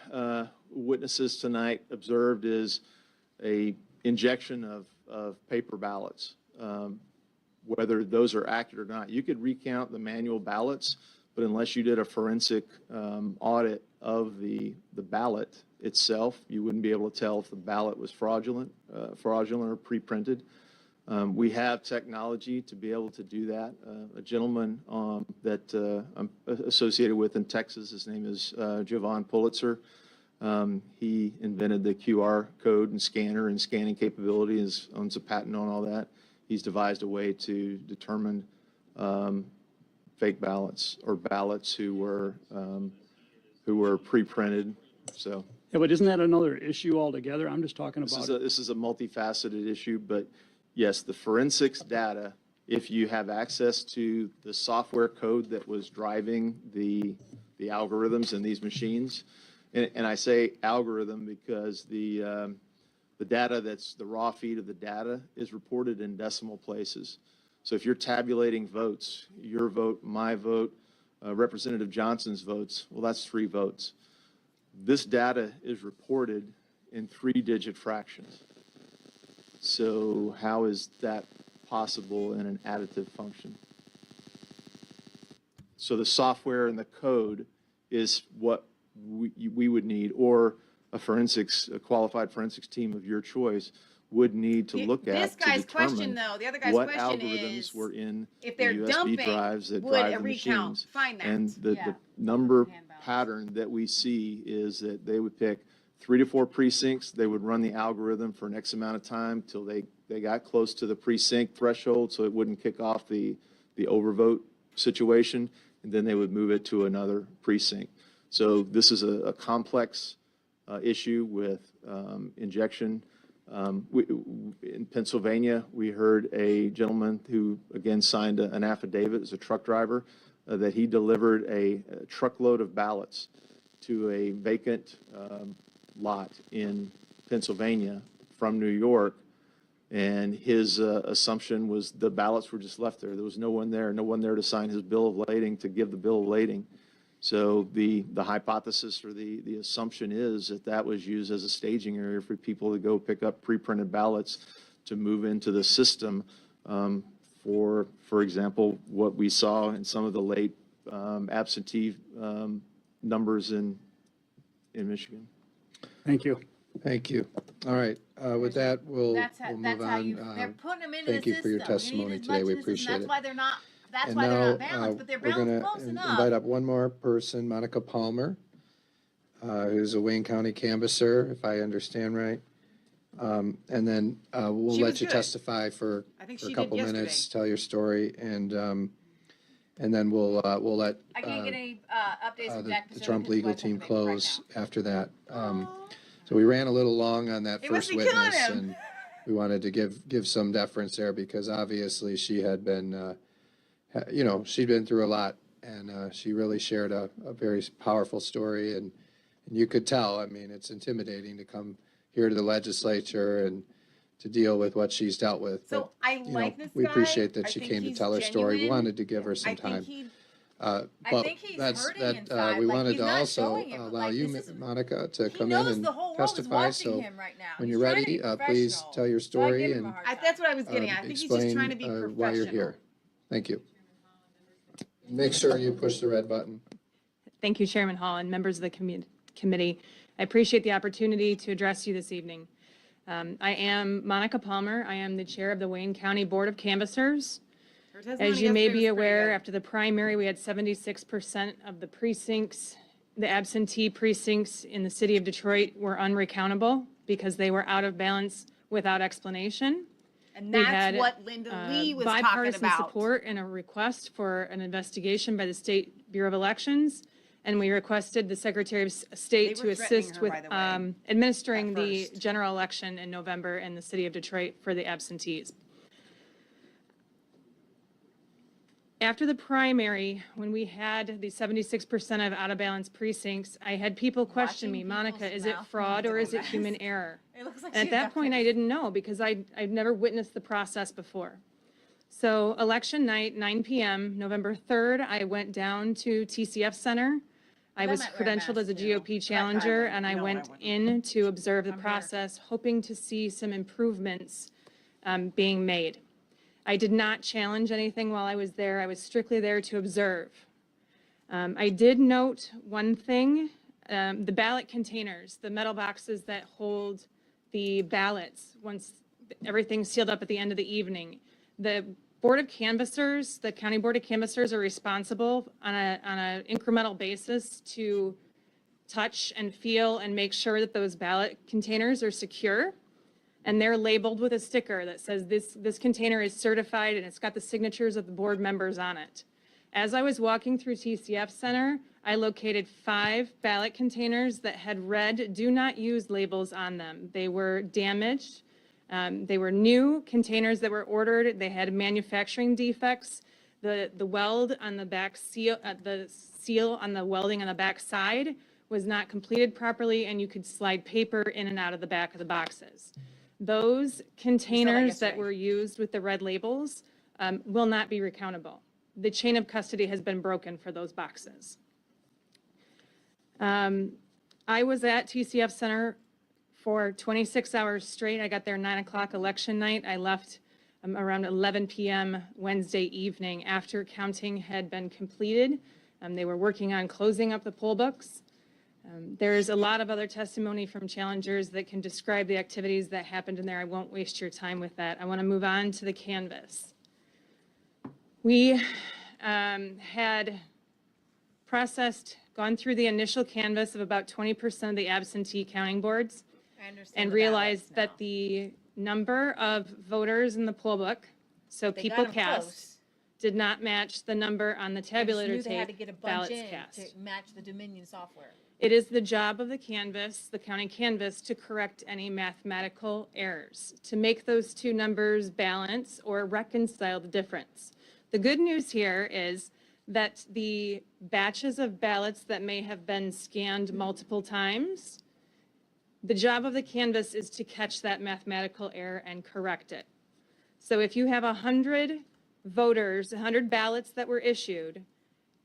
witnesses tonight observed, is a injection of paper ballots. Whether those are accurate or not, you could recount the manual ballots, but unless you did a forensic audit of the ballot itself. You wouldn't be able to tell if the ballot was fraudulent or pre-printed. We have technology to be able to do that. A gentleman that I'm associated with in Texas, his name is Javon Pulitzer. He invented the QR code and scanner and scanning capability, owns a patent on all that. He's devised a way to determine fake ballots or ballots who were pre-printed. So Yeah, but isn't that another issue altogether? I'm just talking about. this is a multifaceted issue, but yes, the forensics data, if you have access to the software code that was driving the algorithms in these machines, and I say algorithm because the data that's the raw feed of the data is reported in decimal places. So if you're tabulating votes, your vote, my vote, Representative Johnson's votes, well, that's 3 votes. This data is reported in 3-digit fractions. So how is that possible in an additive function? So the software and the code is what we would need, or a qualified forensics team of your choice would need to look at This guy's to determine question, though, the other guy's what question algorithms is, were in if the they're USB dumping, drives that would drive a the recount machines. find that? And the Yeah. number pattern that we see is that they would pick 3 to 4 precincts. They would run the algorithm for an X amount of time till they got close to the precinct threshold, so it wouldn't kick off the overvote situation, and then they would move it to another precinct. So this is a complex issue with injection. In Pennsylvania, we heard a gentleman who, again, signed an affidavit as a truck driver that he delivered a truckload of ballots to a vacant lot in Pennsylvania from New York. And his assumption was the ballots were just left there. There was no one there to sign his bill of lading, to give the bill of lading. So the hypothesis or the assumption is that was used as a staging area for people to go pick up pre-printed ballots to move into the system. For example, what we saw in some of the late absentee numbers in Michigan. Thank you. Thank you. All right, with that, we'll That's move how on. they're putting them into Thank the you for your system. testimony need as today. much We in the system. appreciate That's it. why they're not. That's And why they're now, not balanced, but they're we're balanced gonna close enough. invite up one more person, Monica Palmer, who's a Wayne County canvasser, if I understand right. And then we'll She let was you good. testify for I think a she did couple yesterday. minutes, tell your story, and then we'll let I can't get any updates from the Jack the Pacific Trump because legal his wife team had to make it right close after that. So we ran a little long on that He must first be killing witness, him. and we wanted to give some deference there because obviously she had been, she'd been through a lot, and she really shared a very powerful story, and you could tell, I mean, it's intimidating to come here to the legislature and to deal with what she's dealt with. So But, I you know, like this we guy. appreciate that I she think came to he's tell her story. We genuine. wanted to give her some I time. think he. But I think he's hurting inside. we Like, wanted he's to not also showing it, but, allow like, you, this is- Monica, to He come in knows and the whole world is testify. watching So him right now. when He's you're trying to ready, be please professional. tell your So I give story him a and hard time. That's what I was getting at. I think he's just explain trying to be professional. why you're here. Thank you. Make sure you push the red button. Thank you, Chairman Hall and members of the committee. I appreciate the opportunity to address you this evening. I am Monica Palmer. I am the chair of the Wayne County Board of Canvassers. Her testimony As you may yesterday be was pretty aware, good. after the primary, we had 76% of the precincts, the absentee precincts in the city of Detroit were unrecountable because they were out of balance without explanation. And We that's had, what Linda Lee was talking bipartisan about. support and a request for an investigation by the State Bureau of Elections. And we requested the Secretary of State They to were threatening assist her, with by the way, administering at the first. general election in November in the city of Detroit for the absentees. After the primary, when we had the 76% of out-of-balance precincts, I had people question me, Monica, is it fraud or is it human error? It looks like And she at that point, I got didn't know because I'd never witnessed the process before. So election night, 9 p.m., November 3rd, I went down to TCF Center. I Well, was that might wear a credentialed as a mask, too. GOP challenger, wouldn't. and I No, I went wouldn't. in to observe the I'm here. process, hoping to see some improvements being made. I did not challenge anything while I was there. I was strictly there to observe. I did note one thing The ballot containers, the metal boxes that hold the ballots once everything's sealed up at the end of the evening. The Board of Canvassers, the County Board of Canvassers are responsible on a incremental basis to touch and feel and make sure that those ballot containers are secure. And they're labeled with a sticker that says this container is certified and it's got the signatures of the board members on it. As I was walking through TCF Center, I located 5 ballot containers that had red "Do Not Use" labels on them. They were damaged. They were new containers that were ordered. They had manufacturing defects. The weld on the back seal, the seal on the welding on the back side was not completed properly, and you could slide paper in and out of the back of the boxes. Those containers that were used with the red labels will not be recountable. The chain of custody has been broken for those boxes. I was at TCF Center for 26 hours straight. I got there 9 o'clock election night. I left around 11 p.m. Wednesday evening after counting had been completed. They were working on closing up the poll books. There's a lot of other testimony from challengers that can describe the activities that happened in there. I won't waste your time with that. I want to move on to the canvass. We had gone through the initial canvass of about 20% of the absentee counting boards and realized that the number of voters in the poll book, so people cast, did not match the number on the tabulator They had to tape get a bunch ballots in cast. to match the Dominion software. It is the job of the canvass, the county canvass, to correct any mathematical errors, to make those two numbers balance or reconcile the difference. The good news here is that the batches of ballots that may have been scanned multiple times, the job of the canvass is to catch that mathematical error and correct it. So if you have 100 voters, 100 ballots that were issued,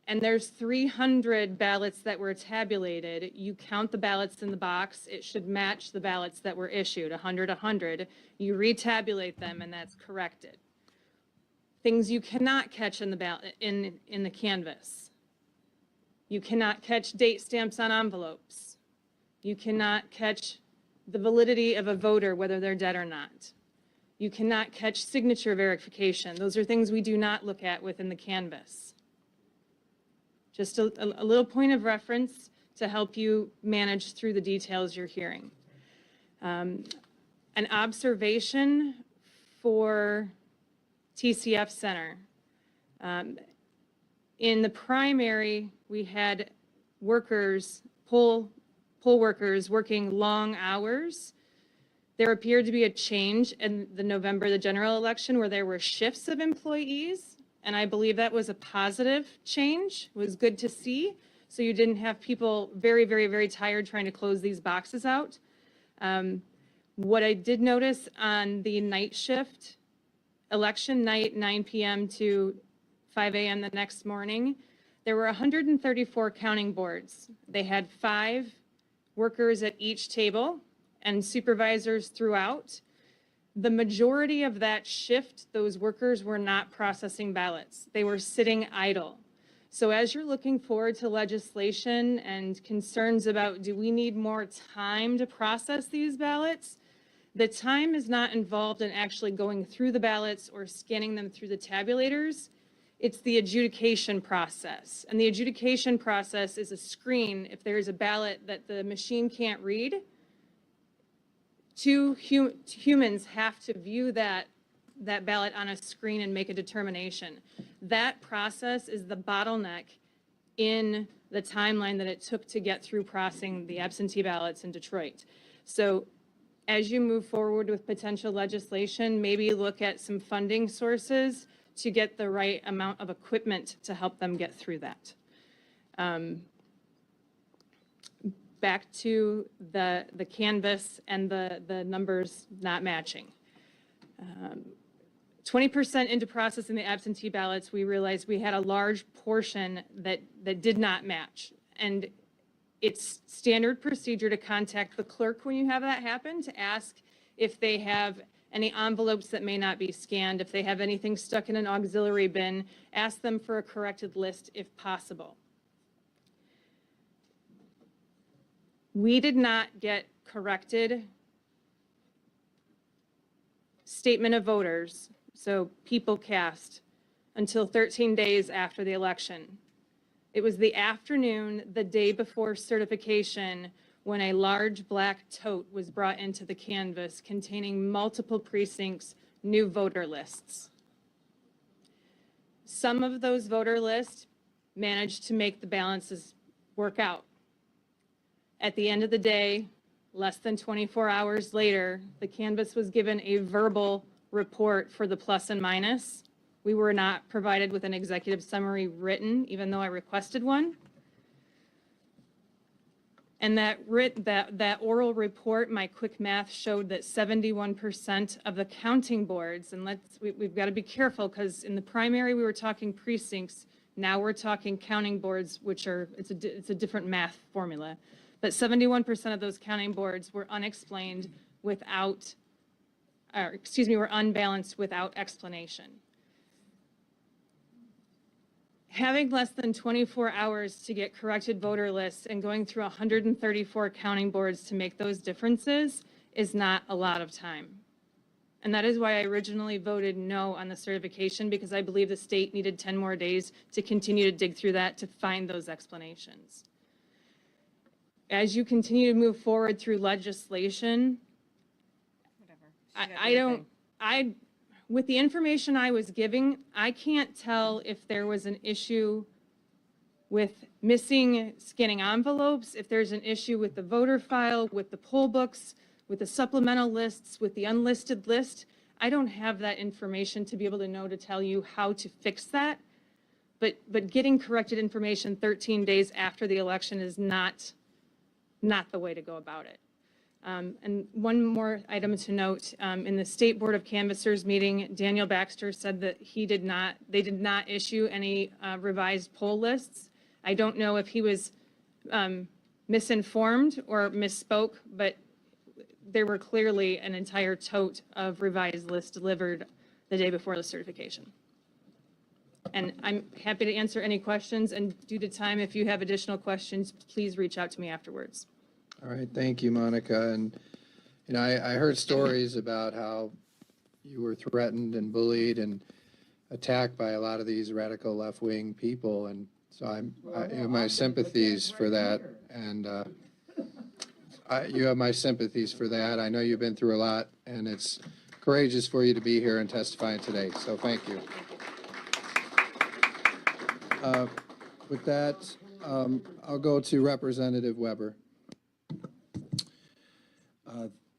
and there's 300 ballots that were tabulated, you count the ballots in the box, it should match the ballots that were issued, 100, 100. You retabulate them, and that's corrected. Things you cannot catch in the ballot, in the canvass. You cannot catch date stamps on envelopes. You cannot catch the validity of a voter, whether they're dead or not. You cannot catch signature verification. Those are things we do not look at within the canvass. Just a little point of reference to help you manage through the details you're hearing. An observation for TCF Center. In the primary, we had workers, poll workers working long hours. There appeared to be a change in the general election where there were shifts of employees. And I believe that was a positive change. It was good to see. So you didn't have people very, very, very tired trying to close these boxes out. What I did notice on the night shift, election night, 9 p.m. to 5 a.m. the next morning, there were 134 counting boards. They had 5 workers at each table and supervisors throughout. The majority of that shift, those workers were not processing ballots. They were sitting idle. So as you're looking forward to legislation and concerns about, do we need more time to process these ballots? The time is not involved in actually going through the ballots or scanning them through the tabulators. It's the adjudication process. And the adjudication process is a screen. If there's a ballot that the machine can't read, humans have to view that ballot on a screen and make a determination. That process is the bottleneck in the timeline that it took to get through processing the absentee ballots in Detroit. So as you move forward with potential legislation, maybe look at some funding sources to get the right amount of equipment to help them get through that. Back to the canvas and the numbers not matching. 20% into processing the absentee ballots, we realized we had a large portion that did not match. And it's standard procedure to contact the clerk when you have that happen to ask if they have any envelopes that may not be scanned, if they have anything stuck in an auxiliary bin, ask them for a corrected list if possible. We did not get corrected statement of voters, so people cast, until 13 days after the election. It was the afternoon, the day before certification, when a large black tote was brought into the canvas containing multiple precincts' new voter lists. Some of those voter lists managed to make the balances work out. At the end of the day, less than 24 hours later, the canvas was given a verbal report for the plus and minus. We were not provided with an executive summary written, even though I requested one. And that oral report, my quick math showed that 71% of the counting boards, and we've got to be careful because in the primary we were talking precincts, now we're talking counting boards, which are, it's a different math formula. But 71% of those counting boards were unexplained without, were unbalanced without explanation. Having less than 24 hours to get corrected voter lists and going through 134 counting boards to make those differences is not a lot of time. And that is why I originally voted no on the certification, because I believe the state needed 10 more days to continue to dig through that to find those explanations. As you continue to move forward through legislation, with the information I was giving, I can't tell if there was an issue with missing scanning envelopes, if there's an issue with the voter file, with the poll books, with the supplemental lists, with the unlisted list. I don't have that information to be able to know to tell you how to fix that. But getting corrected information 13 days after the election is not the way to go about it. And one more item to note, in the State Board of Canvassers meeting, Daniel Baxter said that they did not issue any revised poll lists. I don't know if he was misinformed or misspoke, but there were clearly an entire tote of revised lists delivered the day before the certification. And I'm happy to answer any questions, and due to time, if you have additional questions, please reach out to me afterwards. All right, thank you, Monica. And, you know, I heard stories about how you were threatened and bullied and attacked by a lot of these radical left-wing people. And so I have my sympathies for that. And you have my sympathies for that. I know you've been through a lot, and it's courageous for you to be here and testifying today. So thank you. With that, I'll go to Representative Weber.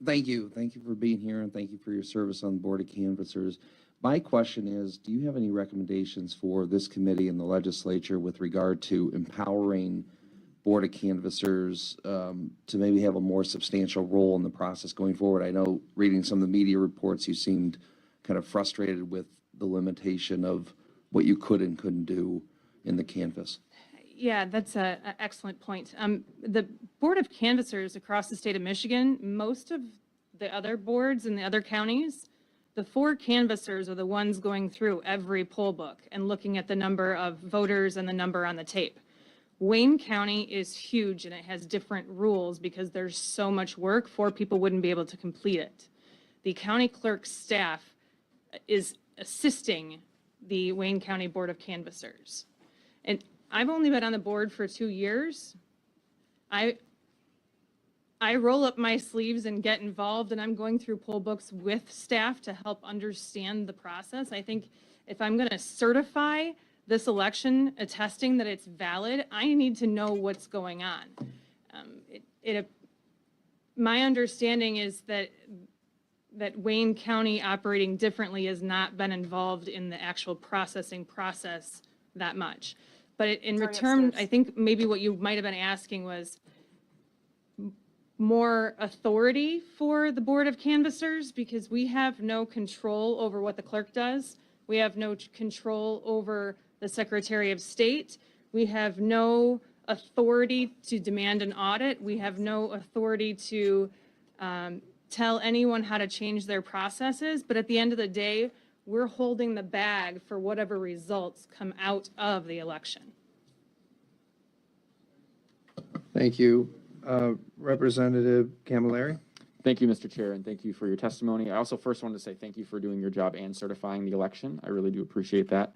Thank you. Thank you for being here, and thank you for your service on the Board of Canvassers. My question is, do you have any recommendations for this committee and the legislature with regard to empowering Board of Canvassers to maybe have a more substantial role in the process going forward? I know reading some of the media reports, you seemed kind of frustrated with the limitation of what you could and couldn't do in the canvass. Yeah, that's an excellent point. The Board of Canvassers across the state of Michigan, most of the other boards in the other counties, the 4 canvassers are the ones going through every poll book and looking at the number of voters and the number on the tape. Wayne County is huge, and it has different rules because there's so much work. 4 people wouldn't be able to complete it. The county clerk's staff is assisting the Wayne County Board of Canvassers. And I've only been on the board for 2 years. I roll up my sleeves and get involved, and I'm going through poll books with staff to help understand the process. I think if I'm going to certify this election attesting that it's valid, I need to know what's going on. My understanding is that Wayne County operating differently has not been involved in the actual processing process that much. But in return, I think maybe what you might have been asking was more authority for the Board of Canvassers, because we have no control over what the clerk does. We have no control over the Secretary of State. We have no authority to demand an audit. We have no authority to tell anyone how to change their processes. But at the end of the day, we're holding the bag for whatever results come out of the election. Thank you. Representative Camilleri. Thank you, Mr. Chair, and thank you for your testimony. I also first wanted to say thank you for doing your job and certifying the election. I really do appreciate that.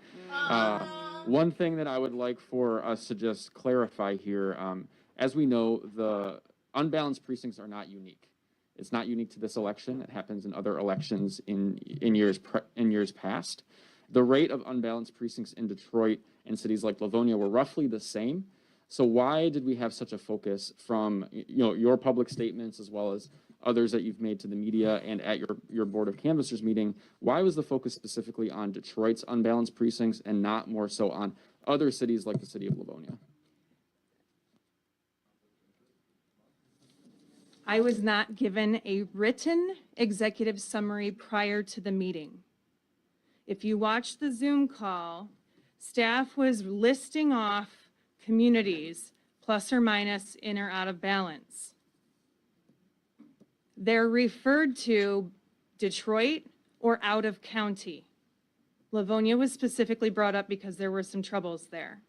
One thing that I would like for us to just clarify here, as we know, the unbalanced precincts are not unique. It's not unique to this election. It happens in other elections in years past. The rate of unbalanced precincts in Detroit and cities like Livonia were roughly the same. So why did we have such a focus from your public statements as well as others that you've made to the media and at your Board of Canvassers meeting? Why was the focus specifically on Detroit's unbalanced precincts and not more so on other cities like the city of Livonia? I was not given a written executive summary prior to the meeting. If you watch the Zoom call, staff was listing off communities plus or minus in or out of balance. They're referred to Detroit or out of county. Livonia was specifically brought up because there were some troubles there.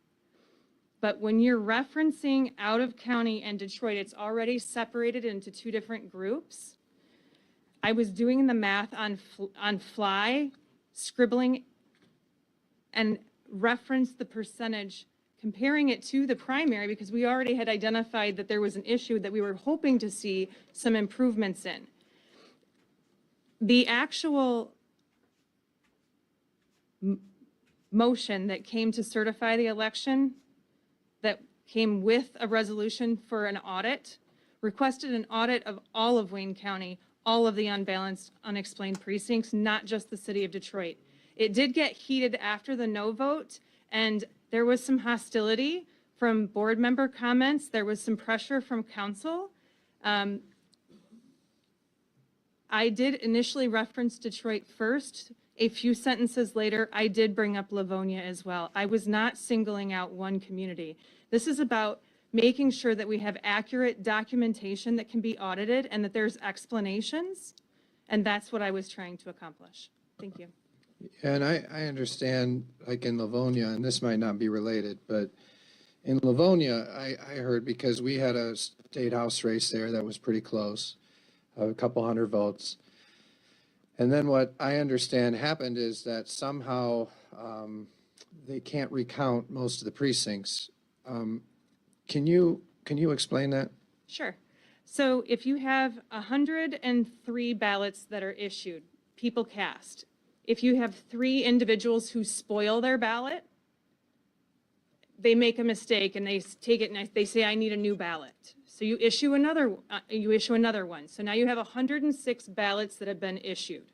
But when you're referencing out of county and Detroit, it's already separated into two different groups. I was doing the math on fly, scribbling, and referenced the percentage, comparing it to the primary because we already had identified that there was an issue that we were hoping to see some improvements in. The actual motion that came to certify the election, that came with a resolution for an audit, requested an audit of all of Wayne County, all of the unbalanced, unexplained precincts, not just the city of Detroit. It did get heated after the no vote, and there was some hostility from board member comments. There was some pressure from council. I did initially reference Detroit first. A few sentences later, I did bring up Livonia as well. I was not singling out one community. This is about making sure that we have accurate documentation that can be audited and that there's explanations. And that's what I was trying to accomplish. Thank you. And I understand, like in Livonia, and this might not be related, but in Livonia, I heard because we had a state house race there that was pretty close, a couple hundred votes. And then what I understand happened is that somehow they can't recount most of the precincts. Can you explain that? Sure. So if you have 103 ballots that are issued, people cast. If you have 3 individuals who spoil their ballot, they make a mistake and they take it and they say, I need a new ballot. So you issue another one. So now you have 106 ballots that have been issued.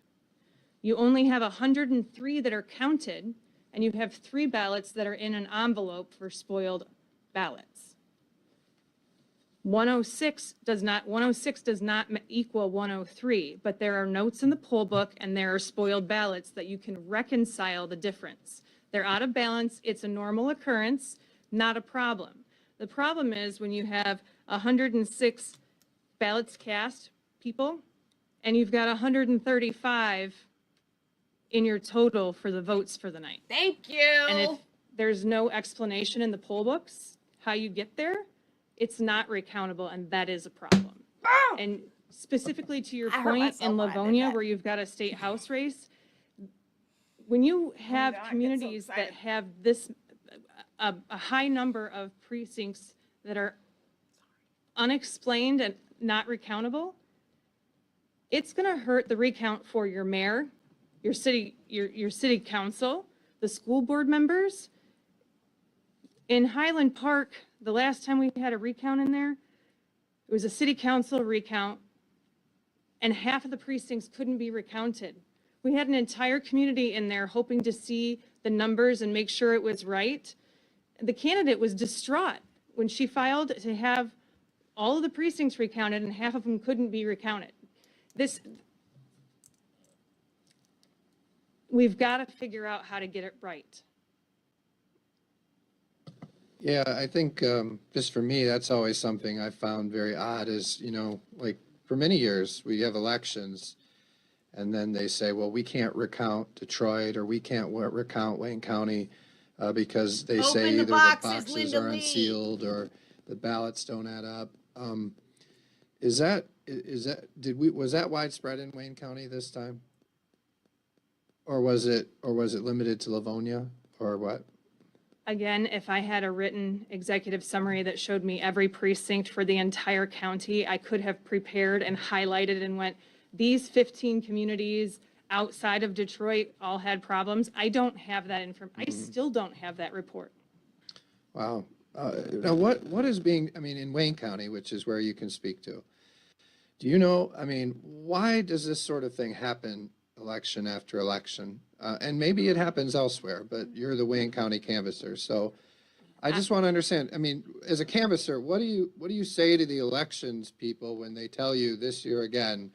You only have 103 that are counted, and you have 3 ballots that are in an envelope for spoiled ballots. 106 does not equal 103, but there are notes in the poll book and there are spoiled ballots that you can reconcile the difference. They're out of balance. It's a normal occurrence, not a problem. The problem is when you have 106 ballots cast, people, and you've got 135 in your total for the votes for the night. Thank you. And if there's no explanation in the poll books how you get there, it's not recountable, and that is a problem. And specifically to your point in Livonia, where you've got a state house race, when you have communities that have this, a high number of precincts that are unexplained and not recountable, it's going to hurt the recount for your mayor, your city council, the school board members. In Highland Park, the last time we had a recount in there, it was a city council recount, and half of the precincts couldn't be recounted. We had an entire community in there hoping to see the numbers and make sure it was right. The candidate was distraught when she filed to have all of the precincts recounted and half of them couldn't be recounted. We've got to figure out how to get it right. Yeah, I think just for me, that's always something I found very odd is, like for many years, we have elections and then they say, well, we can't recount Detroit or we can't recount Wayne County because they say either the boxes are unsealed or the ballots don't add up. Is that, was that widespread in Wayne County this time? Or was it limited to Livonia, or what? Again, if I had a written executive summary that showed me every precinct for the entire county, I could have prepared and highlighted and went, these 15 communities outside of Detroit all had problems. I don't have that information. I still don't have that report. Wow. Now, what is being, I mean, in Wayne County, which is where you can speak to, do you know, I mean, why does this sort of thing happen election after election? And maybe it happens elsewhere, but you're the Wayne County canvasser. So I just want to understand, I mean, as a canvasser, what do you say to the elections people when they tell you this year again,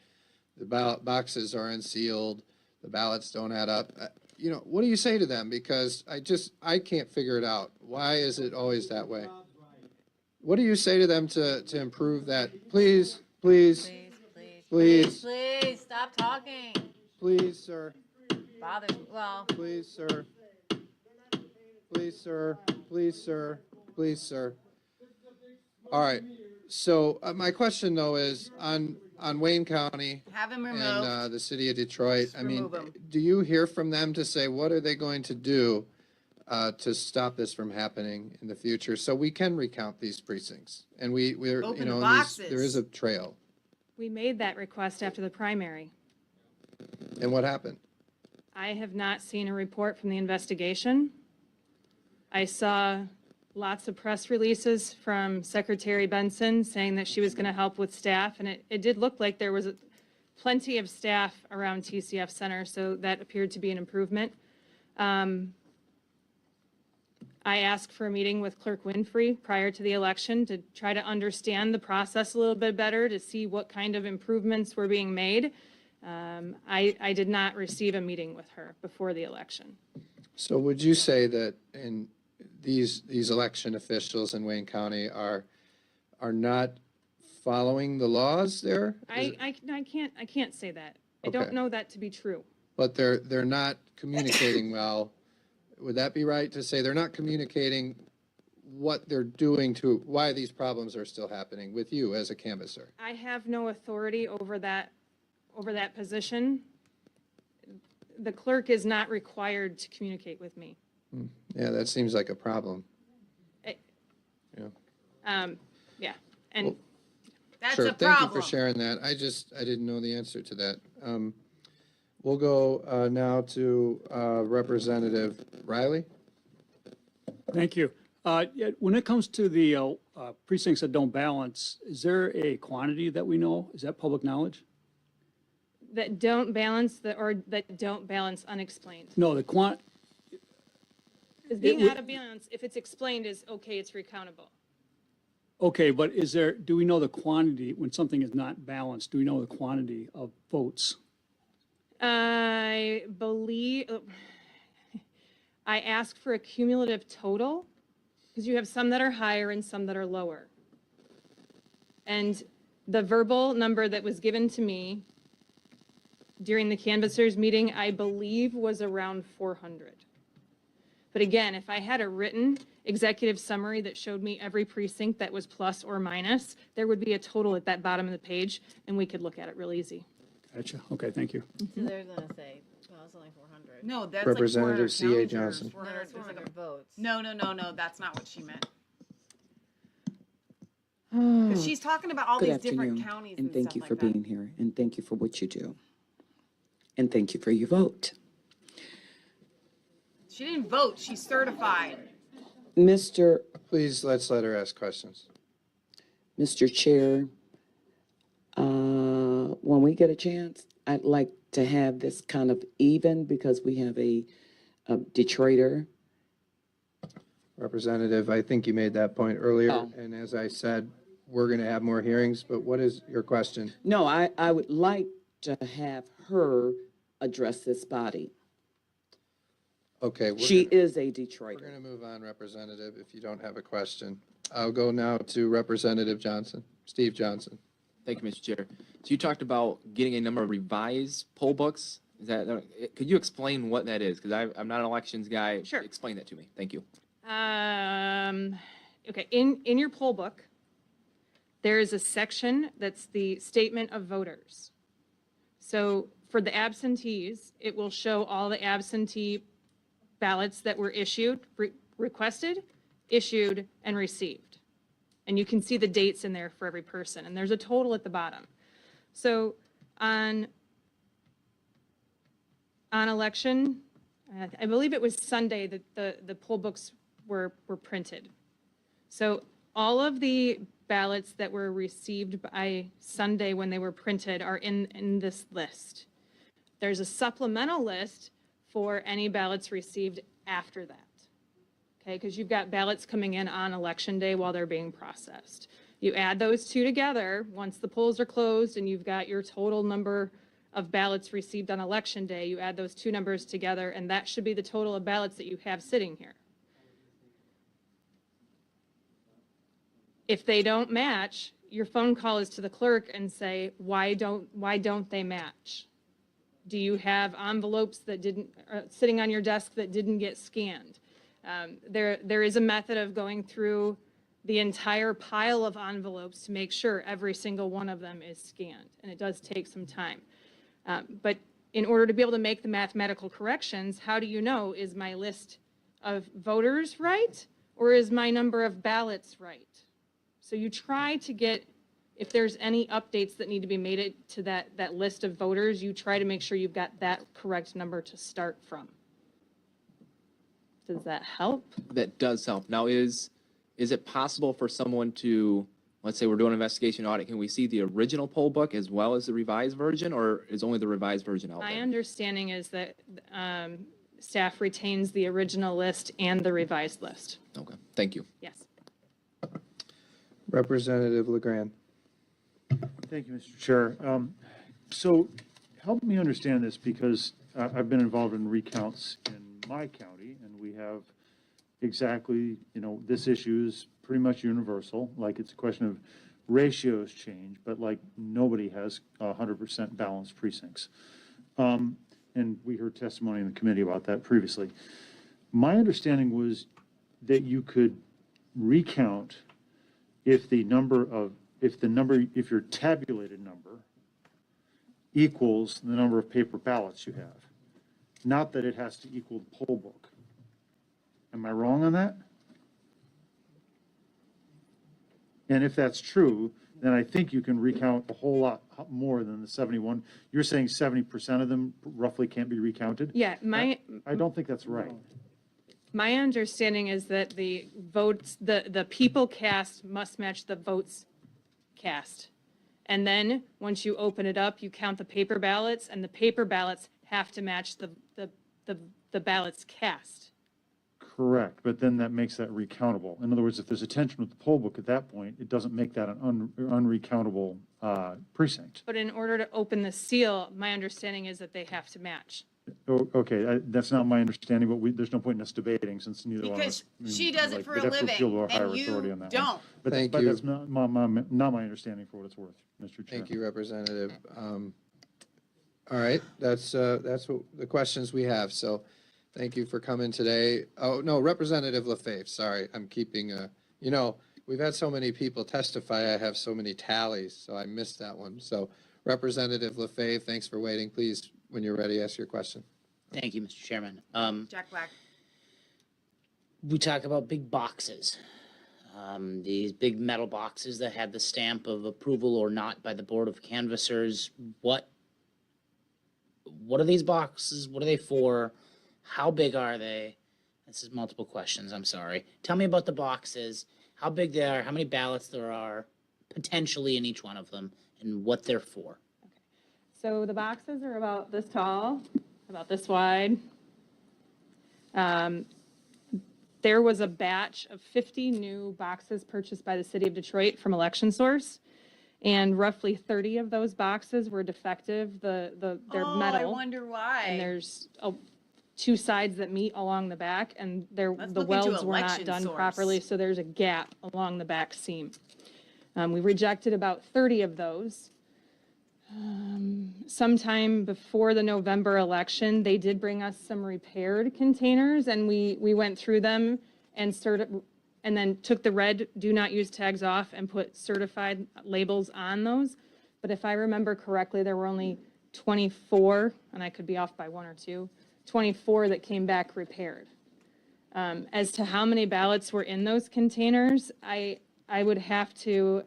the ballot boxes are unsealed, the ballots don't add up? You know, what do you say to them? Because I can't figure it out. Why is it always that way? What do you say to them to improve that? Please, stop talking. Please, sir. Bothers me. Well, Please, sir. Please, sir. Please, sir. Please, sir. All right. So my question though is on Wayne County have him removed. and the city of Detroit. I mean, remove him. do you hear from them to say what are they going to do to stop this from happening in the future, so we can recount these precincts and we're Open you the know boxes. there is a trail. We made that request after the primary. And what happened? I have not seen a report from the investigation. I saw lots of press releases from Secretary Benson saying that she was going to help with staff, and it did look like there was plenty of staff around TCF Center, so that appeared to be an improvement. I asked for a meeting with Clerk Winfrey prior to the election to try to understand the process a little bit better, to see what kind of improvements were being made. I did not receive a meeting with her before the election. So would you say that in these election officials in Wayne County are not following the laws there? I can't say that. I don't Okay. know that to be true. But they're not communicating well. Would that be right to say they're not communicating what they're doing to why these problems are still happening with you as a canvasser? I have no authority over that position. The clerk is not required to communicate with me. Yeah, that seems like a problem. I- Yeah. Yeah, and That's Sure. a Thank you problem. for sharing that. I didn't know the answer to that. We'll go now to Representative Riley. Thank you. Yeah, when it comes to the precincts that don't balance, is there a quantity that we know? Is that public knowledge? that don't balance or that don't balance unexplained. No, Because being out of balance, if it's explained, is okay, it's recountable. Okay, but do we know the quantity, when something is not balanced, do we know the quantity of votes? I believe, I asked for a cumulative total, because you have some that are higher and some that are lower. And the verbal number that was given to me during the canvassers meeting, I believe was around 400. But again, if I had a written executive summary that showed me every precinct that was plus or minus, there would be a total at that bottom of the page, and we could look at it real easy. Gotcha. Okay, thank you. So they're gonna say, well, it's only 400. No, that's Representative like 400 C.A. challengers, Johnson. 400 No, it's 400 votes. No, that's not what she meant. Oh, Because she's talking about all good these different afternoon, counties and and thank stuff you like for that. being here, and thank you for what you do. And thank you for your vote. She didn't vote, she's certified. Mr. Please, let's let her ask questions. Mr. Chair, when we get a chance, I'd like to have this kind of even because we have a Detroiter. Representative, I think you made that point earlier, Oh. and as I said, we're going to have more hearings, but what is your question? No, I would like to have her address this body. Okay. She is a We're Detroiter. going to move on, Representative, if you don't have a question. I'll go now to Representative Johnson, Steve Johnson. Thank you, Mr. Chair. So you talked about getting a number of revised poll books. Is that, could you explain what that is? Because I'm not an elections guy. Sure. Explain that to me. Thank you. Okay, in your poll book, there is a section that's the statement of voters. So for the absentees, it will show all the absentee ballots that were issued, requested, issued, and received. And you can see the dates in there for every person, and there's a total at the bottom. So on election, I believe it was Sunday that the poll books were printed. So all of the ballots that were received by Sunday when they were printed are in this list. There's a supplemental list for any ballots received after that. Okay, because you've got ballots coming in on election day while they're being processed. You add those two together once the polls are closed and you've got your total number of ballots received on election day. You add those two numbers together, and that should be the total of ballots that you have sitting here. If they don't match, your phone call is to the clerk and say, why don't they match? Do you have envelopes that didn't sitting on your desk that didn't get scanned? There is a method of going through the entire pile of envelopes to make sure every single one of them is scanned, and it does take some time. But in order to be able to make the mathematical corrections, how do you know, is my list of voters right, or is my number of ballots right? So you try to get, if there's any updates that need to be made to that list of voters, you try to make sure you've got that correct number to start from. Does that help? That does help. Now, is it possible for someone to, let's say we're doing an investigation audit, can we see the original poll book as well as the revised version, or is only the revised version out My there? understanding is that staff retains the original list and the revised list. Okay, thank you. Yes. Representative LeGrand. Thank you, Mr. Chair. So help me understand this, because I've been involved in recounts in my county, and we have exactly, this issue is pretty much universal. Like, it's a question of ratios change, but like nobody has 100% balanced precincts. And we heard testimony in the committee about that previously. My understanding was that you could recount if your tabulated number equals the number of paper ballots you have, not that it has to equal the poll book. Am I wrong on that? And if that's true, then I think you can recount a whole lot more than the 71. You're saying 70% of them roughly can't be recounted? Yeah, I don't think that's right. My understanding is that the votes, the people cast must match the votes cast. And then, once you open it up, you count the paper ballots, and the paper ballots have to match the ballots cast. Correct, but then that makes that recountable. In other words, if there's a tension with the poll book at that point, it doesn't make that an unrecountable precinct. But in order to open the seal, my understanding is that they have to match. Okay, that's not my understanding, but there's no point in us debating, since neither one of us. Because she does it for a we'd have to appeal living, to a higher and you authority on that one. don't. But Thank you. that's not my understanding, for what it's worth, Mr. Chair. Thank you, Representative. All right, that's what the questions we have. So thank you for coming today. Oh, no, Representative Lefebvre, sorry, I'm keeping, we've had so many people testify, I have so many tallies, so I missed that one. So Representative Lefebvre, thanks for waiting. Please, when you're ready, ask your question. Thank you, Mr. Chairman. Jack Black. We talk about big boxes. These big metal boxes that had the stamp of approval or not by the Board of Canvassers. What are these boxes? What are they for? How big are they? This is multiple questions, I'm sorry. Tell me about the boxes, how big they are, how many ballots there are potentially in each one of them, and what they're for. So the boxes are about this tall, about this wide. There was a batch of 50 new boxes purchased by the city of Detroit from Election Source, and roughly 30 of those boxes were defective. They're metal. I wonder why. And there's two sides that meet along the back, and the look into welds were not Election done Source. properly, so there's a gap along the back seam. We rejected about 30 of those. Sometime before the November election, they did bring us some repaired containers, and we went through them and and then took the red do not use tags off and put certified labels on those. But if I remember correctly, there were only 24, and I could be off by 1 or 2, 24 that came back repaired. As to how many ballots were in those containers, I would have to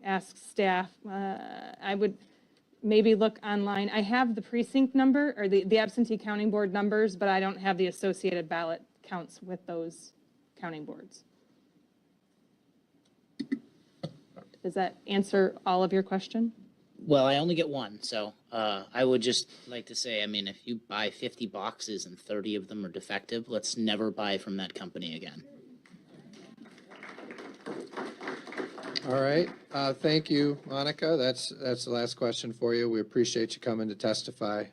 ask staff. I would maybe look online. I have the precinct number or the absentee counting board numbers, but I don't have the associated ballot counts with those counting boards. Does that answer all of your question? Well, I only get one, so I would just like to say, I mean, if you buy 50 boxes and 30 of them are defective, let's never buy from that company again. All right, thank you, Monica. That's the last question for you. We appreciate you coming to testify.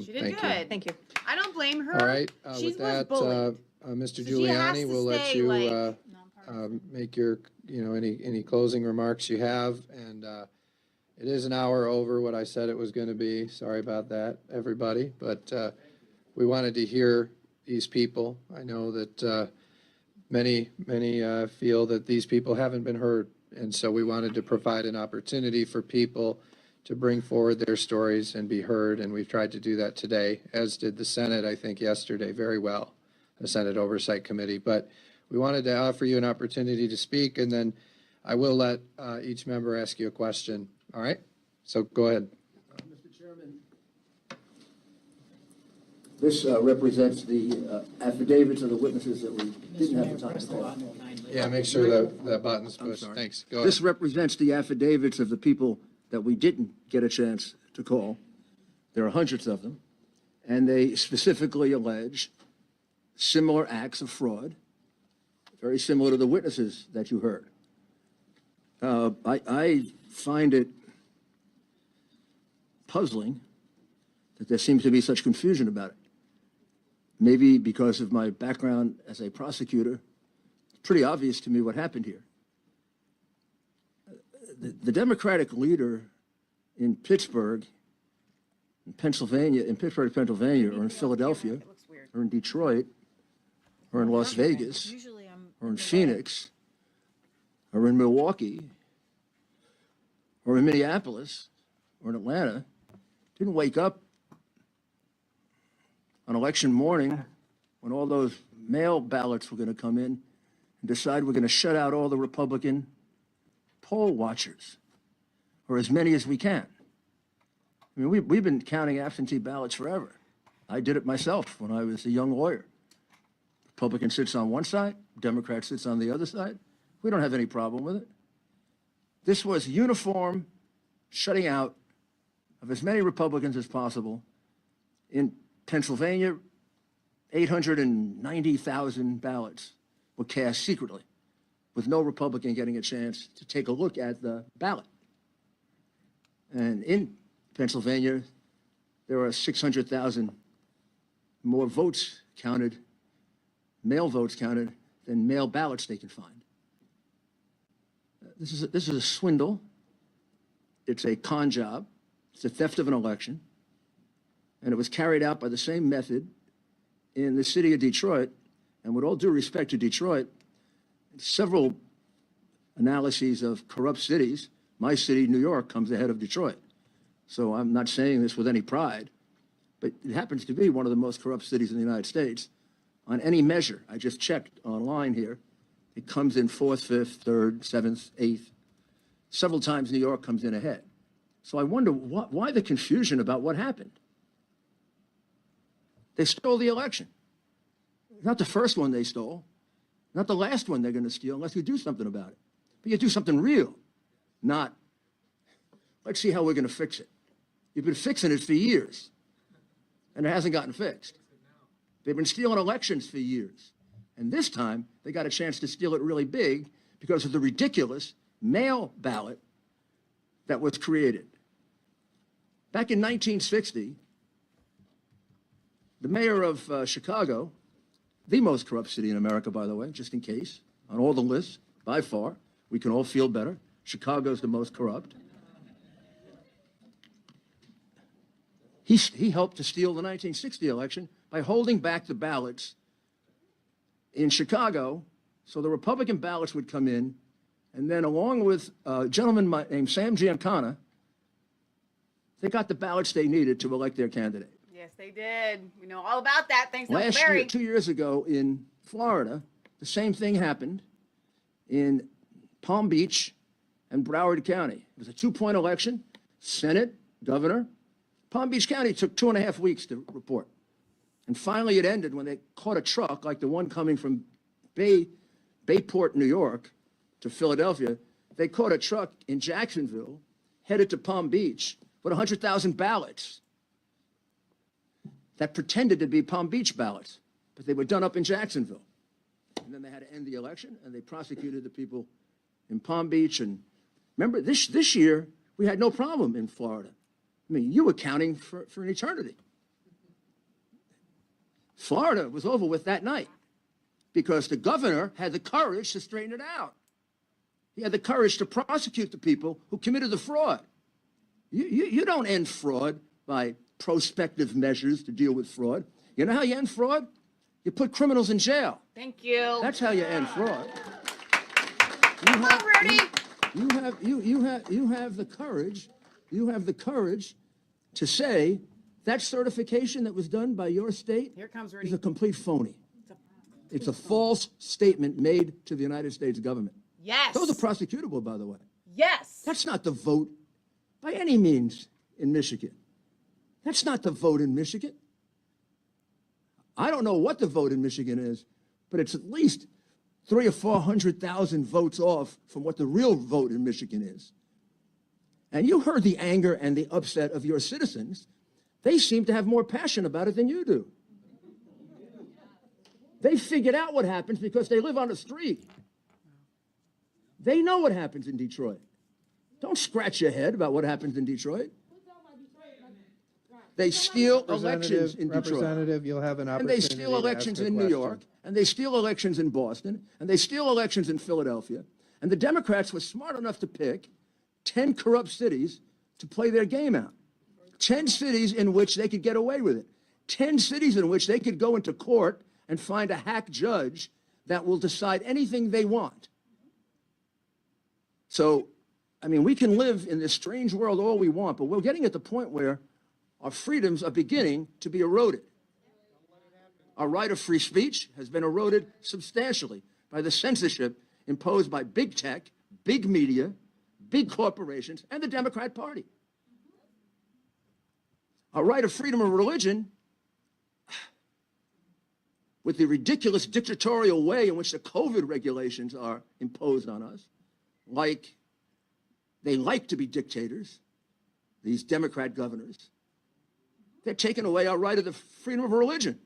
She did Thank good. you. Thank you. I don't blame her. All right, She with was that, bullied. Mr. So she has Giuliani, to we'll let stay, you like, make your, any closing remarks you have. And it is an hour over what I said it was going to be. Sorry about that, everybody. But we wanted to hear these people. I know that many feel that these people haven't been heard. And so we wanted to provide an opportunity for people to bring forward their stories and be heard. And we've tried to do that today, as did the Senate, I think, yesterday, very well, the Senate Oversight Committee. But we wanted to offer you an opportunity to speak, and then I will let each member ask you a question. All right? So go ahead. Mr. Chairman, this represents the affidavits of the witnesses that we didn't have the time to call. Yeah, make sure that button's pushed. Thanks. Go ahead. This represents the affidavits of the people that we didn't get a chance to call. There are hundreds of them, and they specifically allege similar acts of fraud, very similar to the witnesses that you heard. I find it puzzling that there seems to be such confusion about it. Maybe because of my background as a prosecutor, it's pretty obvious to me what happened here. The Democratic leader in Pittsburgh, Pennsylvania, or in Philadelphia, or in Detroit, or in Las Vegas, or in Phoenix, or in Milwaukee, or in Minneapolis, or in Atlanta, didn't wake up on election morning when all those mail ballots were going to come in and decide we're going to shut out all the Republican poll watchers, or as many as we can. I mean, we've been counting absentee ballots forever. I did it myself when I was a young lawyer. Republican sits on one side, Democrat sits on the other side. We don't have any problem with it. This was uniform shutting out of as many Republicans as possible. In Pennsylvania, 890,000 ballots were cast secretly, with no Republican getting a chance to take a look at the ballot. And in Pennsylvania, there are 600,000 more votes counted, mail votes counted, than mail ballots they can find. This is a swindle. It's a con job. It's a theft of an election. And it was carried out by the same method in the city of Detroit. And with all due respect to Detroit, several analyses of corrupt cities, my city, New York, comes ahead of Detroit. So I'm not saying this with any pride, but it happens to be one of the most corrupt cities in the United States on any measure. I just checked online here. It comes in 4th, 5th, 3rd, 7th, 8th. Several times New York comes in ahead. So I wonder why the confusion about what happened. They stole the election. Not the first one they stole, not the last one they're going to steal unless you do something about it. But you do something real, not, let's see how we're going to fix it. You've been fixing it for years, and it hasn't gotten fixed. They've been stealing elections for years. And this time, they got a chance to steal it really big because of the ridiculous mail ballot that was created. Back in 1960, the mayor of Chicago, the most corrupt city in America, by the way, just in case, on all the lists, by far, we can all feel better. Chicago's the most corrupt. He helped to steal the 1960 election by holding back the ballots in Chicago So the Republican ballots would come in, and then along with a gentleman named Sam Giancana, they got the ballots they needed to elect their candidate. Yes, they did. We know all about that. Thanks, Uncle Last Barry. year, 2 years ago in Florida, the same thing happened in Palm Beach and Broward County. It was a 2-point election, Senate, governor. Palm Beach County took 2.5 weeks to report. And finally it ended when they caught a truck like the one coming from Bayport, New York to Philadelphia. They caught a truck in Jacksonville headed to Palm Beach with 100,000 ballots that pretended to be Palm Beach ballots, but they were done up in Jacksonville. And then they had to end the election, and they prosecuted the people in Palm Beach. And remember, this year, we had no problem in Florida. I mean, you were counting for an eternity. Florida was over with that night because the governor had the courage to straighten it out. He had the courage to prosecute the people who committed the fraud. You don't end fraud by prospective measures to deal with fraud. You know how you end fraud? You put criminals in jail. Thank you. That's how you end fraud. Come on, Rudy. You have the courage. You have the courage to say that certification that was done by your state Here comes Rudy. is a complete phony. It's a false statement made to the United States government. Yes. Those are prosecutable, by the way. Yes. That's not the vote by any means in Michigan. That's not the vote in Michigan. I don't know what the vote in Michigan is, but it's at least 300,000 or 400,000 votes off from what the real vote in Michigan is. And you heard the anger and the upset of your citizens. They seem to have more passion about it than you do. They figured out what happens because they live on the street. They know what happens in Detroit. Don't scratch your head about what happens in Detroit. They steal elections in Detroit. Representative, you'll have an And opportunity they steal to elections ask a in New question. York, and they steal elections in Boston, and they steal elections in Philadelphia. And the Democrats were smart enough to pick 10 corrupt cities to play their game out. 10 cities in which they could get away with it. 10 cities in which they could go into court and find a hack judge that will decide anything they want. So, I mean, we can live in this strange world all we want, but we're getting at the point where our freedoms are beginning to be eroded. Our right of free speech has been eroded substantially by the censorship imposed by big tech, big media, big corporations, and the Democrat Party. Our right of freedom of religion, with the ridiculous dictatorial way in which the COVID regulations are imposed on us, like they like to be dictators, these Democrat governors, they're taking away our right of the freedom of religion.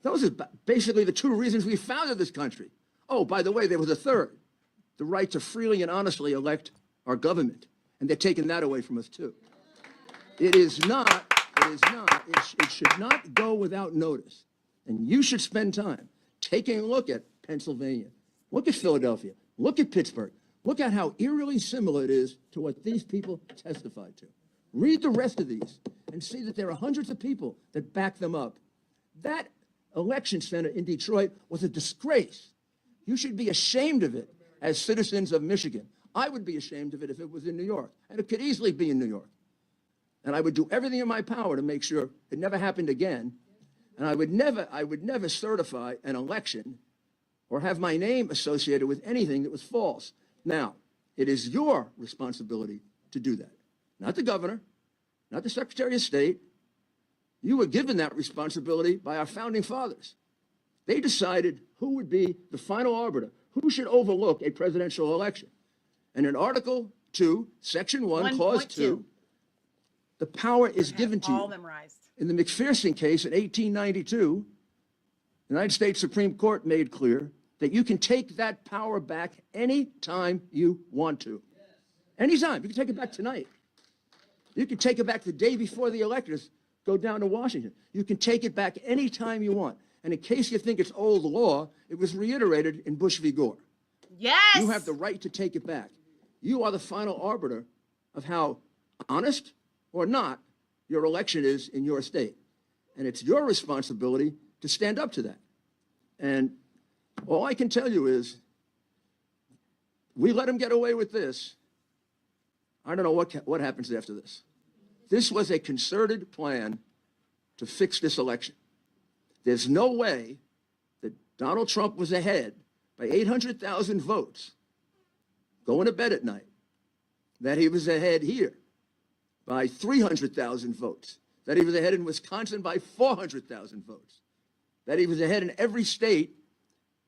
Those are basically the two reasons we founded this country. Oh, by the way, there was a third, the right to freely and honestly elect our government. And they're taking that away from us too. It should not go without notice. And you should spend time taking a look at Pennsylvania, look at Philadelphia, look at Pittsburgh, look at how eerily similar it is to what these people testified to. Read the rest of these and see that there are hundreds of people that back them up. That election center in Detroit was a disgrace. You should be ashamed of it as citizens of Michigan. I would be ashamed of it if it was in New York, and it could easily be in New York. And I would do everything in my power to make sure it never happened again. And I would never certify an election or have my name associated with anything that was false. Now, it is your responsibility to do that. Not the governor, not the Secretary of State. You were given that responsibility by our founding fathers. They decided who would be the final arbiter, who should overlook a presidential election. And in Article 2, Section 1, Clause 2, the power is given to you. Memorized. In the McPherson case in 1892, the United States Supreme Court made clear that you can take that power back any time you want to. Anytime. You can take it back tonight. You can take it back the day before the electors go down to Washington. You can take it back anytime you want. And in case you think it's old law, it was reiterated in Bush v. Gore. Yes! You have the right to take it back. You are the final arbiter of how honest or not your election is in your state. And it's your responsibility to stand up to that. And All I can tell you is, we let them get away with this. I don't know what happens after this. This was a concerted plan to fix this election. There's no way that Donald Trump was ahead by 800,000 votes going to bed at night, that he was ahead here by 300,000 votes, that he was ahead in Wisconsin by 400,000 votes, that he was ahead in every state,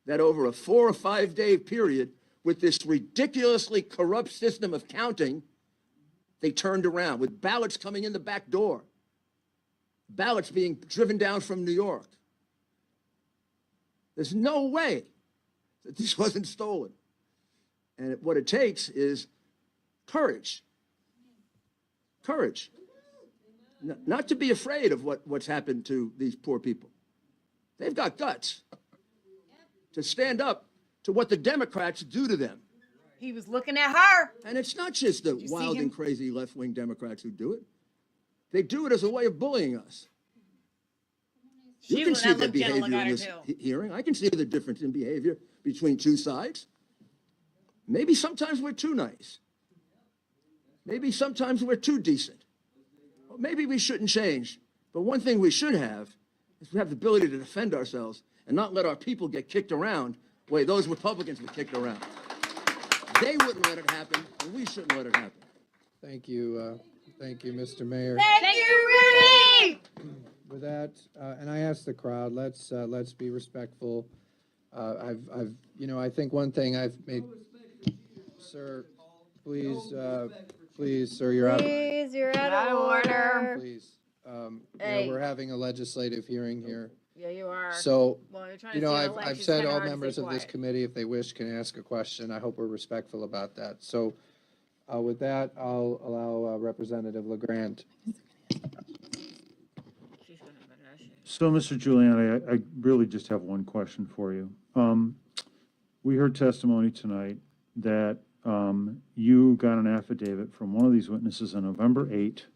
that over a 4 or 5 day period with this ridiculously corrupt system of counting, they turned around with ballots coming in the back door, ballots being driven down from New York. There's no way that this wasn't stolen. And what it takes is courage. Courage. Not to be afraid of what's happened to these poor people. They've got guts to stand up to what the Democrats do to them. He was looking at her. And it's not just the wild and crazy left-wing Democrats who do it. They do it as a way of bullying us. You can see the behavior in this hearing. I can see the difference in behavior between two sides. Maybe sometimes we're too nice. Maybe sometimes we're too decent. Or maybe we shouldn't change. But one thing we should have is we have the ability to defend ourselves and not let our people get kicked around the way those Republicans were kicked around. They wouldn't let it happen, and we shouldn't let it happen. Thank you, Mr. Mayor. Thank you, Rudy. With that, and I asked the crowd, let's be respectful. I think one thing I've made, sir, please, sir, you're out. Please, you're out of order. Please, Hey. we're having a legislative hearing here. Yeah, you are. So, Well, you're trying to I've said all members of this committee, if they wish, can ask a question. I hope we're respectful about that. So, with that, I'll allow Representative LeGrand. So, Mr. Giuliani, I really just have one question for you. We heard testimony tonight that you got an affidavit from one of these witnesses on November 8th,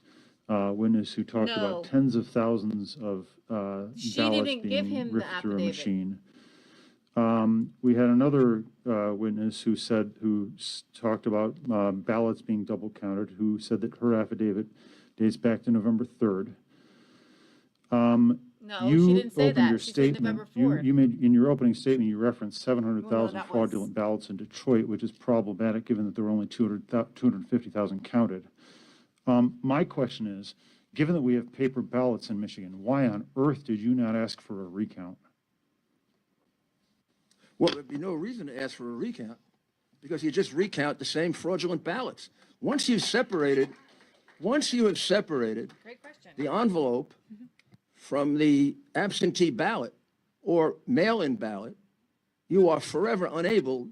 witness who talked about tens of thousands of ballots being ripped through a machine. We had another witness who talked about ballots being double counted, who said that her affidavit dates back to November 3rd. No, she didn't say that. She said November 4th. You made, in your opening statement, you referenced 700,000 fraudulent ballots in Detroit, which is problematic given that there were only 250,000 counted. My question is, given that we have paper ballots in Michigan, why on earth did you not ask for a recount? Well, there'd be no reason to ask for a recount because you just recount the same fraudulent ballots. Once you have separated the envelope from the absentee ballot or mail-in ballot, you are forever unable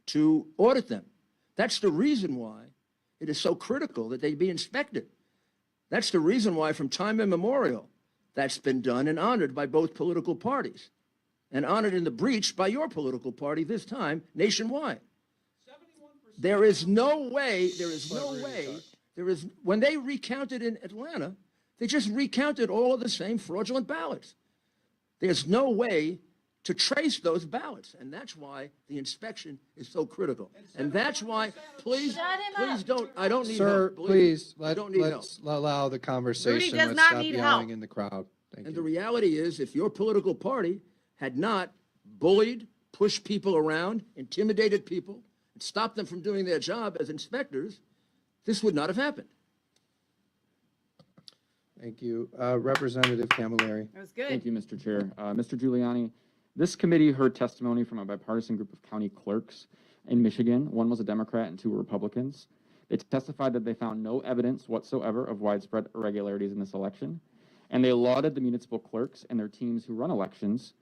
to audit them. That's the reason why it is so critical that they be inspected. That's the reason why from time immemorial that's been done and honored by both political parties and honored in the breach by your political party this time nationwide. There is no way, when they recounted in Atlanta, they just recounted all of the same fraudulent ballots. There's no way to trace those ballots, and that's why the inspection is so critical. And that's why, please don't, I don't need Sir, help. please, let's allow the conversation. does Let's not stop need yelling help. in the crowd. Thank And you. the reality is, if your political party had not bullied, pushed people around, intimidated people, and stopped them from doing their job as inspectors, this would not have happened. Thank you. Representative Camilleri. That was good. Thank you, Mr. Chair. Mr. Giuliani, this committee heard testimony from a bipartisan group of county clerks in Michigan. One was a Democrat and two were Republicans. They testified that they found no evidence whatsoever of widespread irregularities in this election, and they lauded the municipal clerks and their teams who run elections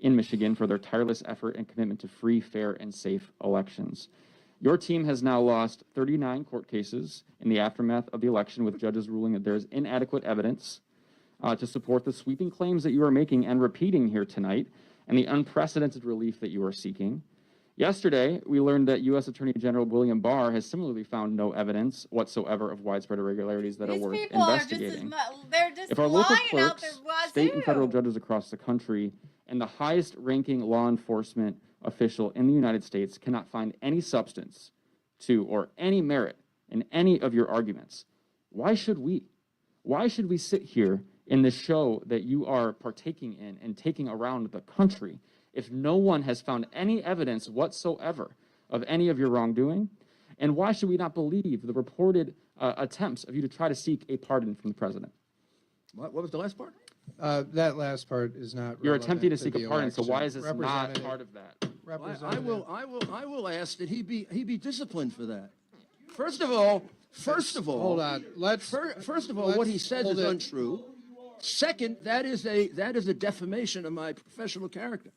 in Michigan for their tireless effort and commitment to free, fair, and safe elections. Your team has now lost 39 court cases in the aftermath of the election, with judges ruling that there is inadequate evidence to support the sweeping claims that you are making and repeating here tonight, and the unprecedented relief that you are seeking. Yesterday, we learned that U.S. Attorney General William Barr has similarly found no evidence whatsoever of widespread irregularities that are worth investigating. They're just If our local lying out clerks, there, state and federal judges across the country, and the highest-ranking law enforcement official in the United States cannot find any substance to or any merit in any of your arguments, why should we? Why should we sit here in the show that you are partaking in and taking around the country if no one has found any evidence whatsoever of any of your wrongdoing? And why should we not believe the reported attempts of you to try to seek a pardon from the president? What was the last part? That last part is not You're relevant attempting to to seek the a pardon, so election. why is this not Representative- part of that? Representative- I will ask that he be disciplined for that. First of all, Hold on. First of all, what he says is untrue. Second, that is a defamation of my professional character.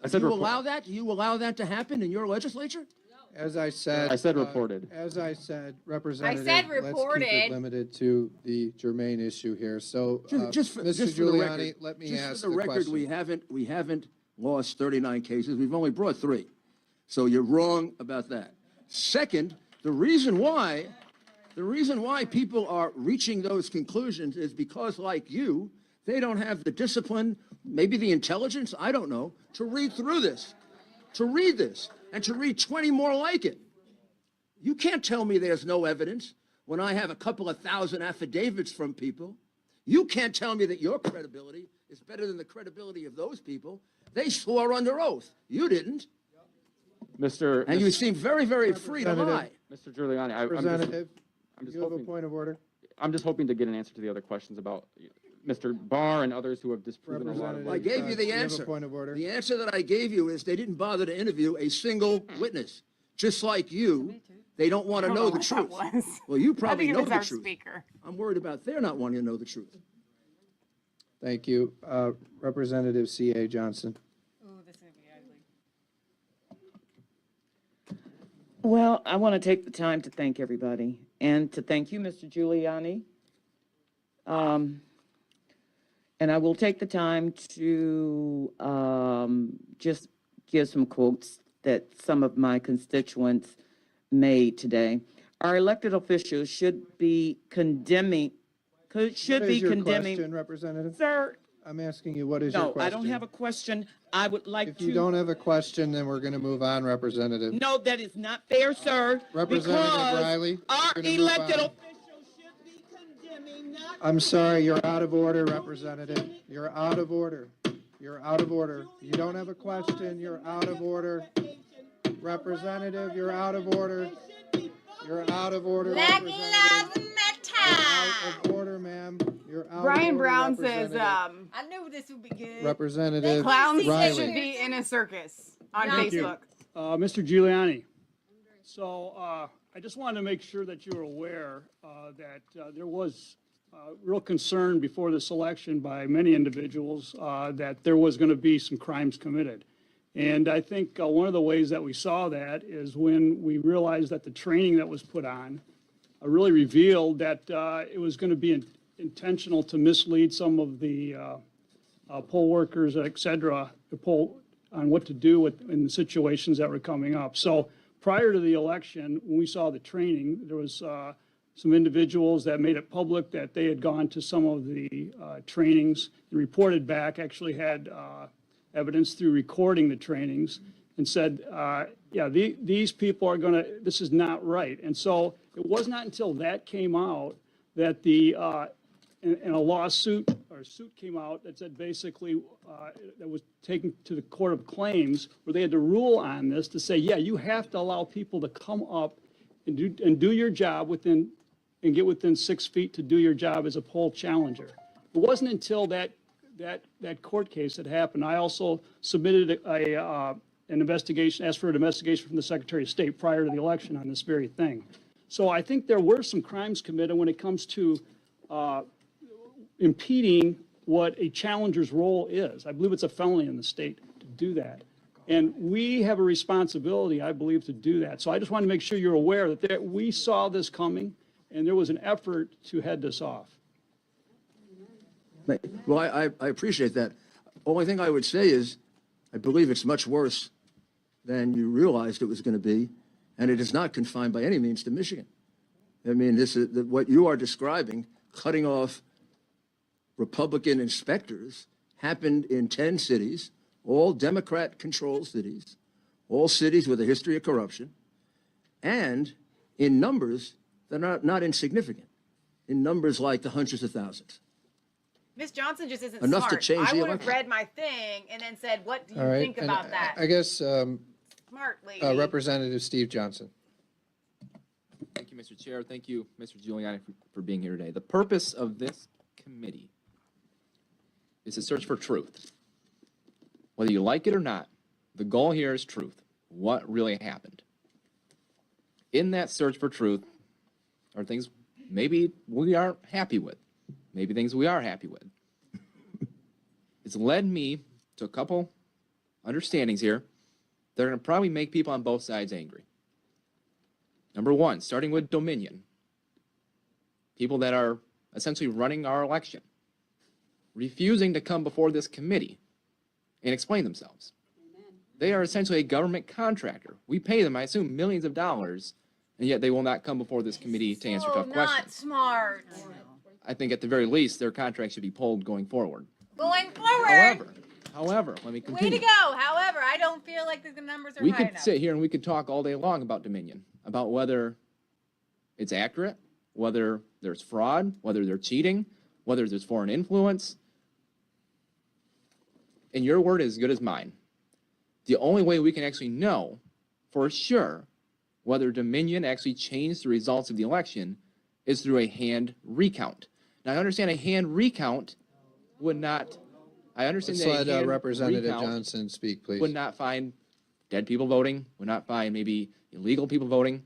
I said Do you report- allow that? Do you allow that to happen in your legislature? As I said. I said reported. As I said, Representative. said Let's keep reported. it limited to the germane issue here. So, Just for Mr. the Giuliani, record, let me just ask for the record, question. we haven't lost 39 cases. We've only brought 3. So you're wrong about that. Second, the reason why people are reaching those conclusions is because, like you, they don't have the discipline, maybe the intelligence, I don't know, to read through this, and to read 20 more like it. You can't tell me there's no evidence when I have a couple of thousand affidavits from people. You can't tell me that your credibility is better than the credibility of those people. They swore under oath. You didn't. And you seem very, very free to lie. Mr. Giuliani, Representative, I'm just you have a hoping, point of order? I'm just hoping to get an answer to the other questions about Mr. Barr and others who have disproven a lot of. I gave you the do you have a answer. point of order? The answer that I gave you is they didn't bother to interview a single witness. Just like you, they don't want to know the truth. Well, you probably know the truth. I'm worried about their not wanting to know the truth. Thank you. Representative C.A. Johnson. Well, I want to take the time to thank everybody and to thank you, Mr. Giuliani. And I will take the time to just give some quotes that some of my constituents made today. Our elected officials should be condemning, Question, Representative? Sir. I'm asking you, what is your No, question? I don't have a question. I would like If to. you don't have a question, then we're going to move on, Representative. No, that is not fair, sir. Representative because Riley, our we're gonna move elected on. officials should be condemning, not. I'm sorry, you're out of order, Representative. You're out of order. You're out of order. You don't have a question, you're out of order. Representative, you're out of order. You're out of order, Black Representative. Lives Matter. Out of order, ma'am. You're out Brian of order, Brown says, Representative. I knew this would be good. Representative Clowns Riley. should be in a circus on Thank you. Facebook. Mr. Giuliani, so I just wanted to make sure that you were aware that there was real concern before this election by many individuals that there was going to be some crimes committed. And I think one of the ways that we saw that is when we realized that the training that was put on really revealed that it was going to be intentional to mislead some of the poll workers, et cetera, the poll on what to do in the situations that were coming up. So prior to the election, when we saw the training, there was some individuals that made it public that they had gone to some of the trainings and reported back, actually had evidence through recording the trainings and said, yeah, these people are gonna, this is not right. And so it was not until that came out that and a lawsuit or suit came out that said basically that was taken to the Court of Claims where they had to rule on this to say, yeah, you have to allow people to come up and do your job and get within 6 feet to do your job as a poll challenger. It wasn't until that court case had happened. I also submitted an investigation, asked for an investigation from the Secretary of State prior to the election on this very thing. So I think there were some crimes committed when it comes to impeding what a challenger's role is. I believe it's a felony in the state to do that. And we have a responsibility, I believe, to do that. So I just want to make sure you're aware that we saw this coming and there was an effort to head this off. Well, I appreciate that. Only thing I would say is I believe it's much worse than you realized it was going to be, and it is not confined by any means to Michigan. I mean, this is what you are describing, cutting off Republican inspectors, happened in 10 cities all Democrat-controlled cities, all cities with a history of corruption, and in numbers that are not insignificant, in numbers like the hundreds of thousands. Ms. Johnson just isn't Enough to smart. change I the would have election. read my thing and then said, what do you All right. think and about that? I guess Smart lady. Representative Steve Johnson. Thank you, Mr. Chair. Thank you, Mr. Giuliani, for being here today. The purpose of this committee is to search for truth. Whether you like it or not, the goal here is truth. What really happened? In that search for truth are things maybe we aren't happy with, maybe things we are happy with. It's led me to a couple understandings here that are going to probably make people on both sides angry. Number one, starting with Dominion, people that are essentially running our election, refusing to come before this committee and explain themselves. They are essentially a government contractor. We pay them, I assume, millions of dollars, and yet they will not come before this committee to answer tough Not questions. smart. I think at the very least, their contract should be pulled going forward. Going forward. However, let me Way continue. to go. However, I don't feel like the numbers are We high could enough. sit here and we could talk all day long about Dominion, about whether it's accurate, whether there's fraud, whether they're cheating, whether there's foreign influence. And your word is as good as mine. The only way we can actually know for sure whether Dominion actually changed the results of the election is through a hand recount. Now, I understand a hand recount would not, I understand Let's that a let hand Representative recount Johnson speak, please. would not find dead people voting, would not find maybe illegal people voting,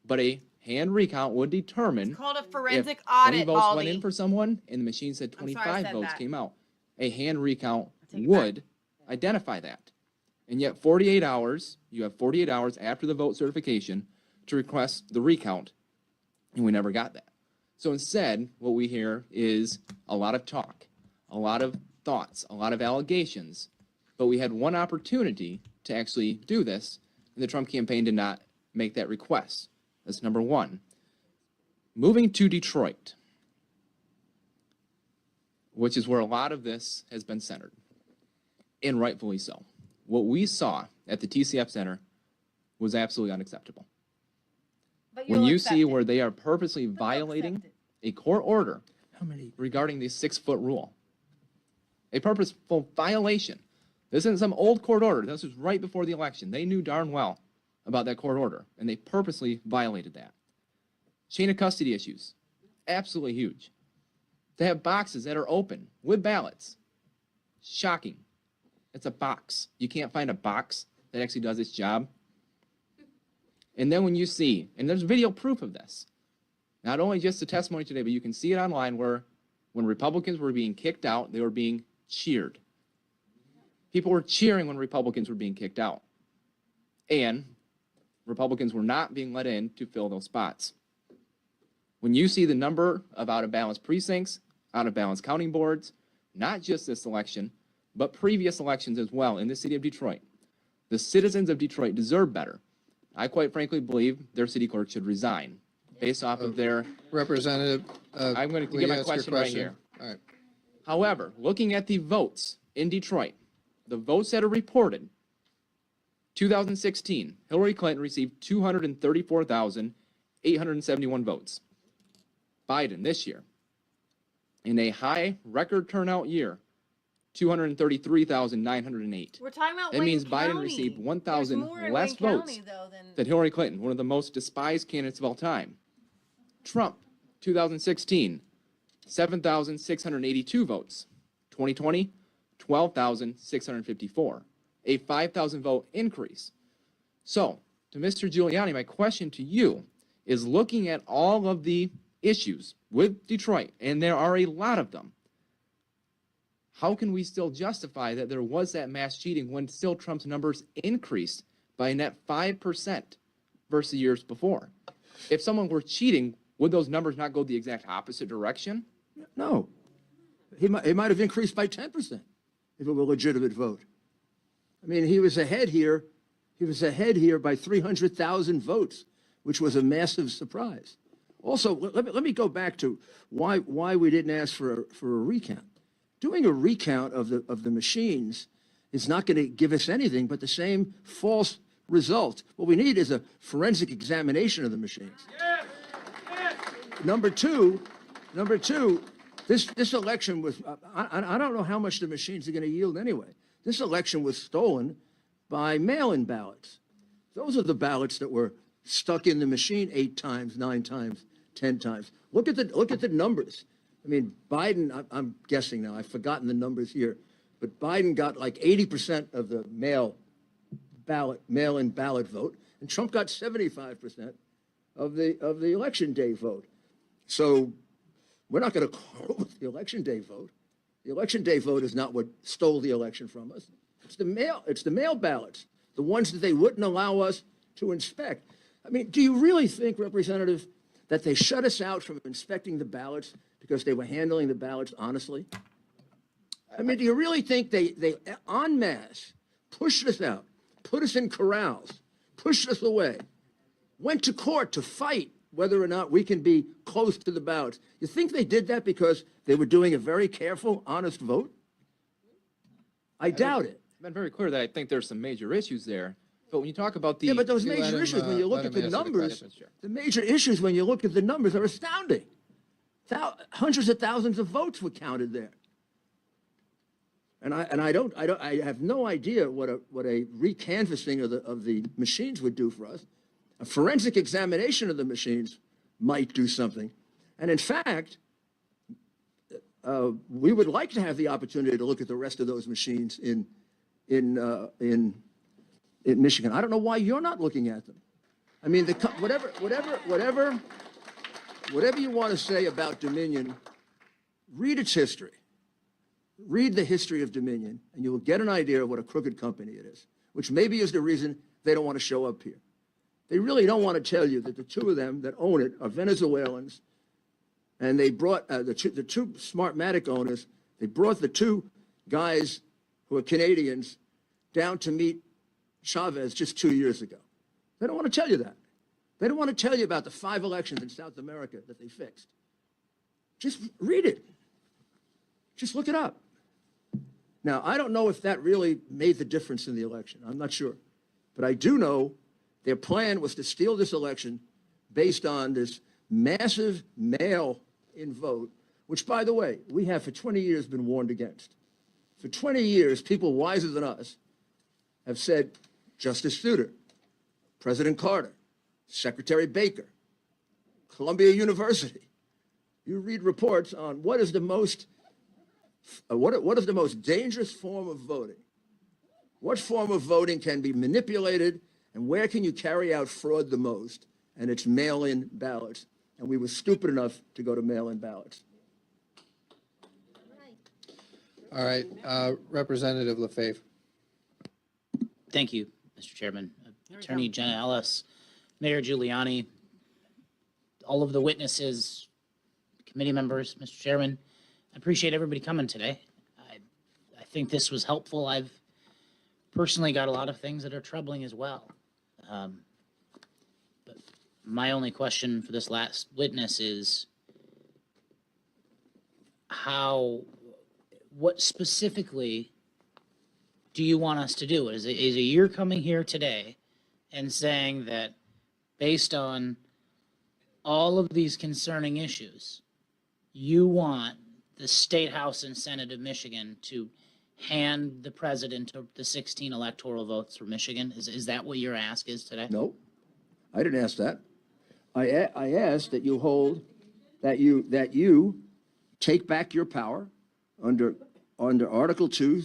but a hand recount would determine It's called a if forensic 20 audit, votes went Baldy. in for someone and the machine said I'm sorry I 25 said votes that. came out. A hand recount take it would identify that. And yet 48 hours, you have 48 hours after the vote certification to request the recount, and we never got that. So instead, what we hear is a lot of talk, a lot of thoughts, a lot of allegations, but we had one opportunity to actually do this, and the Trump campaign did not make that request. That's number one. Moving to Detroit, which is where a lot of this has been centered, and rightfully so. What we saw at the TCF Center was absolutely unacceptable. But When you'll you accept see it. where they are purposely violating a court order regarding the 6-foot rule, a purposeful violation. This isn't some old court order. This was right before the election. They knew darn well about that court order, and they purposely violated that. Chain of custody issues, absolutely huge. They have boxes that are open with ballots. Shocking. It's a box. You can't find a box that actually does its job. And then when you see, and there's video proof of this, not only just the testimony today, but you can see it online where when Republicans were being kicked out, they were being cheered. People were cheering when Republicans were being kicked out. And Republicans were not being let in to fill those spots. When you see the number of out-of-balance precincts, out-of-balance counting boards, not just this election, but previous elections as well in the city of Detroit, the citizens of Detroit deserve better. I quite frankly believe their city clerk should resign based off of their... Representative, I'm going to will get you my ask your question right here. All right. However, looking at the votes in Detroit, the votes that are reported, 2016, Hillary Clinton received 234,871 votes. Biden this year, in a high record turnout year, 233,908. We're talking about That Wayne means Biden County. received There's 1,000 more in less Wayne votes County, though, than than Hillary Clinton, one of the most despised candidates of all time. Trump, 2016, 7,682 votes. 2020, 12,654, a 5,000 vote increase. So, to Mr. Giuliani, my question to you is looking at all of the issues with Detroit, and there are a lot of them, how can we still justify that there was that mass cheating when still Trump's numbers increased by a net 5% versus years before? If someone were cheating, would those numbers not go the exact opposite direction? No. It might have increased by 10% if it were a legitimate vote. I mean, he was ahead here. He was ahead here by 300,000 votes, which was a massive surprise. Also, let me go back to why we didn't ask for a recount. Doing a recount of the machines is not going to give us anything but the same false result. What we need is a forensic examination of the machines. Number two, this election was, I don't know how much the machines are going to yield anyway. This election was stolen by mail-in ballots. Those are the ballots that were stuck in the machine 8 times, 9 times, 10 times. Look at the numbers. I mean, Biden, I'm guessing now, I've forgotten the numbers here, but Biden got like 80% of the mail-in ballot vote, and Trump got 75% of the election day vote. So we're not going to quarrel with the election day vote. The election day vote is not what stole the election from us. It's the mail ballots, the ones that they wouldn't allow us to inspect. I mean, do you really think, Representative, that they shut us out from inspecting the ballots because they were handling the ballots honestly? I mean, do you really think they en masse pushed us out, put us in corrals, pushed us away, went to court to fight whether or not we can be close to the ballots? You think they did that because they were doing a very careful, honest vote? I doubt it. I've been very clear that I think there's some major issues there. But when you talk about the... Yeah, but those major issues, when you look at the numbers, the major issues, when you look at the numbers, are astounding. Hundreds of thousands of votes were counted there. And I have no idea what a recanvassing of the machines would do for us. A forensic examination of the machines might do something. And in fact, we would like to have the opportunity to look at the rest of those machines in Michigan. I don't know why you're not looking at them. I mean, whatever you want to say about Dominion, read its history. Read the history of Dominion, and you will get an idea of what a crooked company it is, which maybe is the reason they don't want to show up here. They really don't want to tell you that the two of them that own it are Venezuelans, and they brought the two Smartmatic owners, they brought the two guys who are Canadians down to meet Chavez just 2 years ago. They don't want to tell you that. They don't want to tell you about the 5 elections in South America that they fixed. Just read it. Just look it up. Now, I don't know if that really made the difference in the election. I'm not sure. But I do know their plan was to steal this election based on this massive mail-in vote, which, by the way, we have for 20 years been warned against. For 20 years, people wiser than us have said, Justice Souter, President Carter, Secretary Baker, Columbia University. You read reports on what is the most dangerous form of voting? What form of voting can be manipulated, and where can you carry out fraud the most? And it's mail-in ballots. And we were stupid enough to go to mail-in ballots. All right, Representative Lefebvre. Thank you, Mr. Chairman. Attorney Jenna Ellis, Mayor Giuliani, all of the witnesses, committee members, Mr. Chairman. I appreciate everybody coming today. I think this was helpful. I've personally got a lot of things that are troubling as well. But my only question for this last witness is what specifically do you want us to do? Is it you're coming here today and saying that based on all of these concerning issues, you want the State House and Senate of Michigan to hand the president the 16 electoral votes for Michigan? Is that what your ask is today? No, I didn't ask that. I asked that you take back your power under Article 2,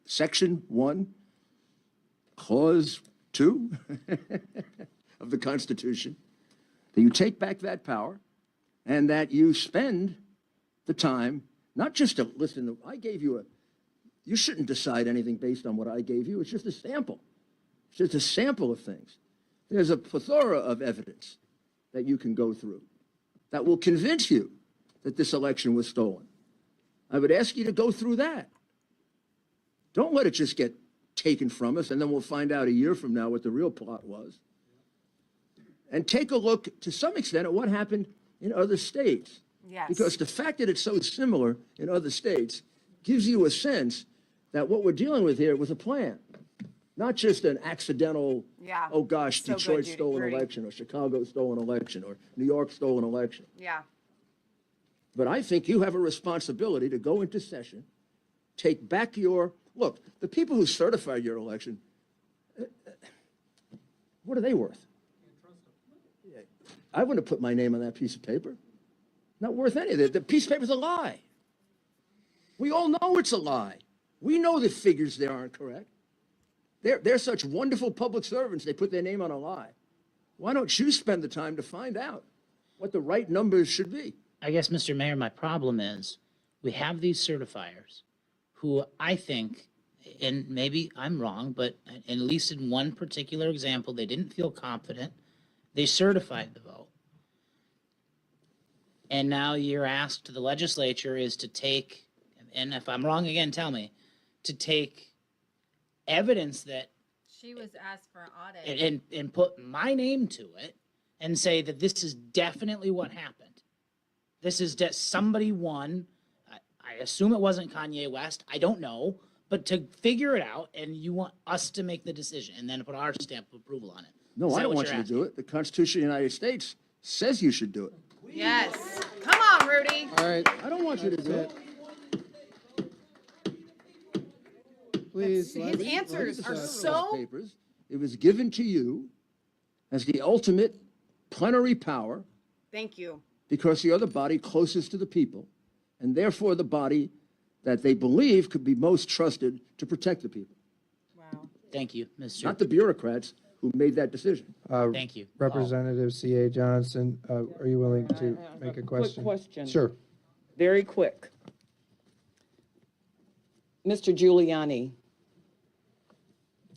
Section 1, Clause 2 of the Constitution, that you take back that power and that you spend the time, not just to listen, I gave you you shouldn't decide anything based on what I gave you. It's just a sample. It's just a sample of things. There's a plethora of evidence that you can go through that will convince you that this election was stolen. I would ask you to go through that. Don't let it just get taken from us, and then we'll find out a year from now what the real plot was. And take a look, to some extent, at what happened in other states. Yes. Because the fact that it's so similar in other states gives you a sense that what we're dealing with here was a plan, not just an accidental, Yeah. oh gosh, So good, Detroit Judy. stole an Rudy. election, or Chicago stole an election, or New York stole an election. Yeah. But I think you have a responsibility to go into session, take back your, look, the people who certify your election, what are they worth? I wouldn't have put my name on that piece of paper. Not worth any of it. The piece of paper's a lie. We all know it's a lie. We know the figures there aren't correct. They're such wonderful public servants, they put their name on a lie. Why don't you spend the time to find out what the right numbers should be? I guess, Mr. Mayor, my problem is we have these certifiers who I think, and maybe I'm wrong, but at least in one particular example, they didn't feel confident. They certified the vote. And now you're asked, the legislature is to take, and if I'm wrong again, tell me, to take evidence that She was asked for an audit. and put my name to it and say that this is definitely what happened. This is somebody won. I assume it wasn't Kanye West. I don't know, but to figure it out, and you want us to make the decision and then put our stamp of approval on it. No, Is I that don't what want you're you to do it. The Constitution of the United States says you should do it. Yes. Come on, Rudy. All right. I don't want you to do it. Please. His answers are so. Papers. It was given to you as the ultimate plenary power Thank you. because you're the body closest to the people, and therefore the body that they believe could be most trusted to protect the people. Thank you, Mr. Not the bureaucrats who made that decision. Thank you. Representative C.A. Johnson, are you willing to make a question? Quick question. Sure. Very quick. Mr. Giuliani.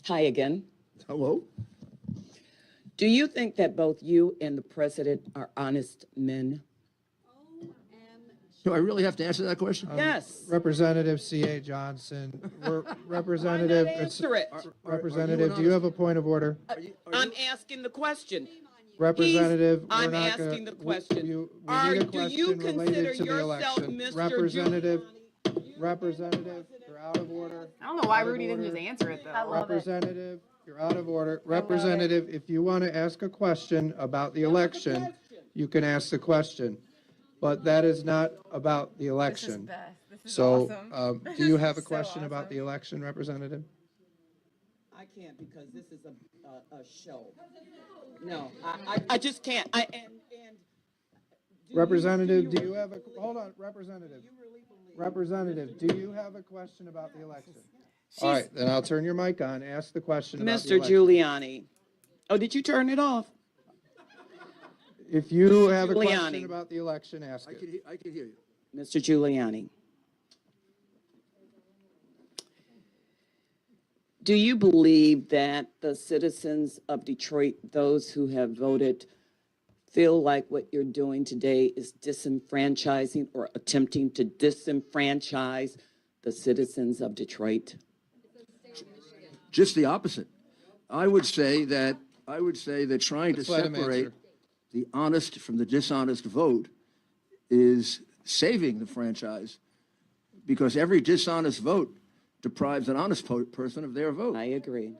Hi again. Hello. Do you think that both you and the president are honest men? Do I really have to answer that question? Yes. Representative C.A. Johnson, Representative, Answer it. Representative, do you have a point of order? I'm asking the question. Representative, we're I'm not gonna. asking the question. We Are, need a do you question consider related to the yourself election. Mr. Representative, you're out of order. I don't know why Out of Rudy doesn't order. just answer it though. Representative, you're out of order. Representative, if you want to ask a question about the election, you can ask the question. But that is not about the election. This is So, awesome. do you have a So question about awesome. the election, Representative? I can't because this is a show. No, I just can't. Representative, do you have a, hold on, Representative. Representative, do you have a question about the election? All right, then I'll turn your mic on. Ask the question about the Mr. election. Giuliani. Oh, did you turn it off? If you have a Giuliani. question about the election, ask it. I can hear you. Mr. Giuliani. Do you believe that the citizens of Detroit, those who have voted, feel like what you're doing today is disenfranchising or attempting to disenfranchise the citizens of Detroit? Just the opposite. I would say that trying to Let's let him separate answer. the honest from the dishonest vote is saving the franchise, because every dishonest vote deprives an honest person of their vote. I agree.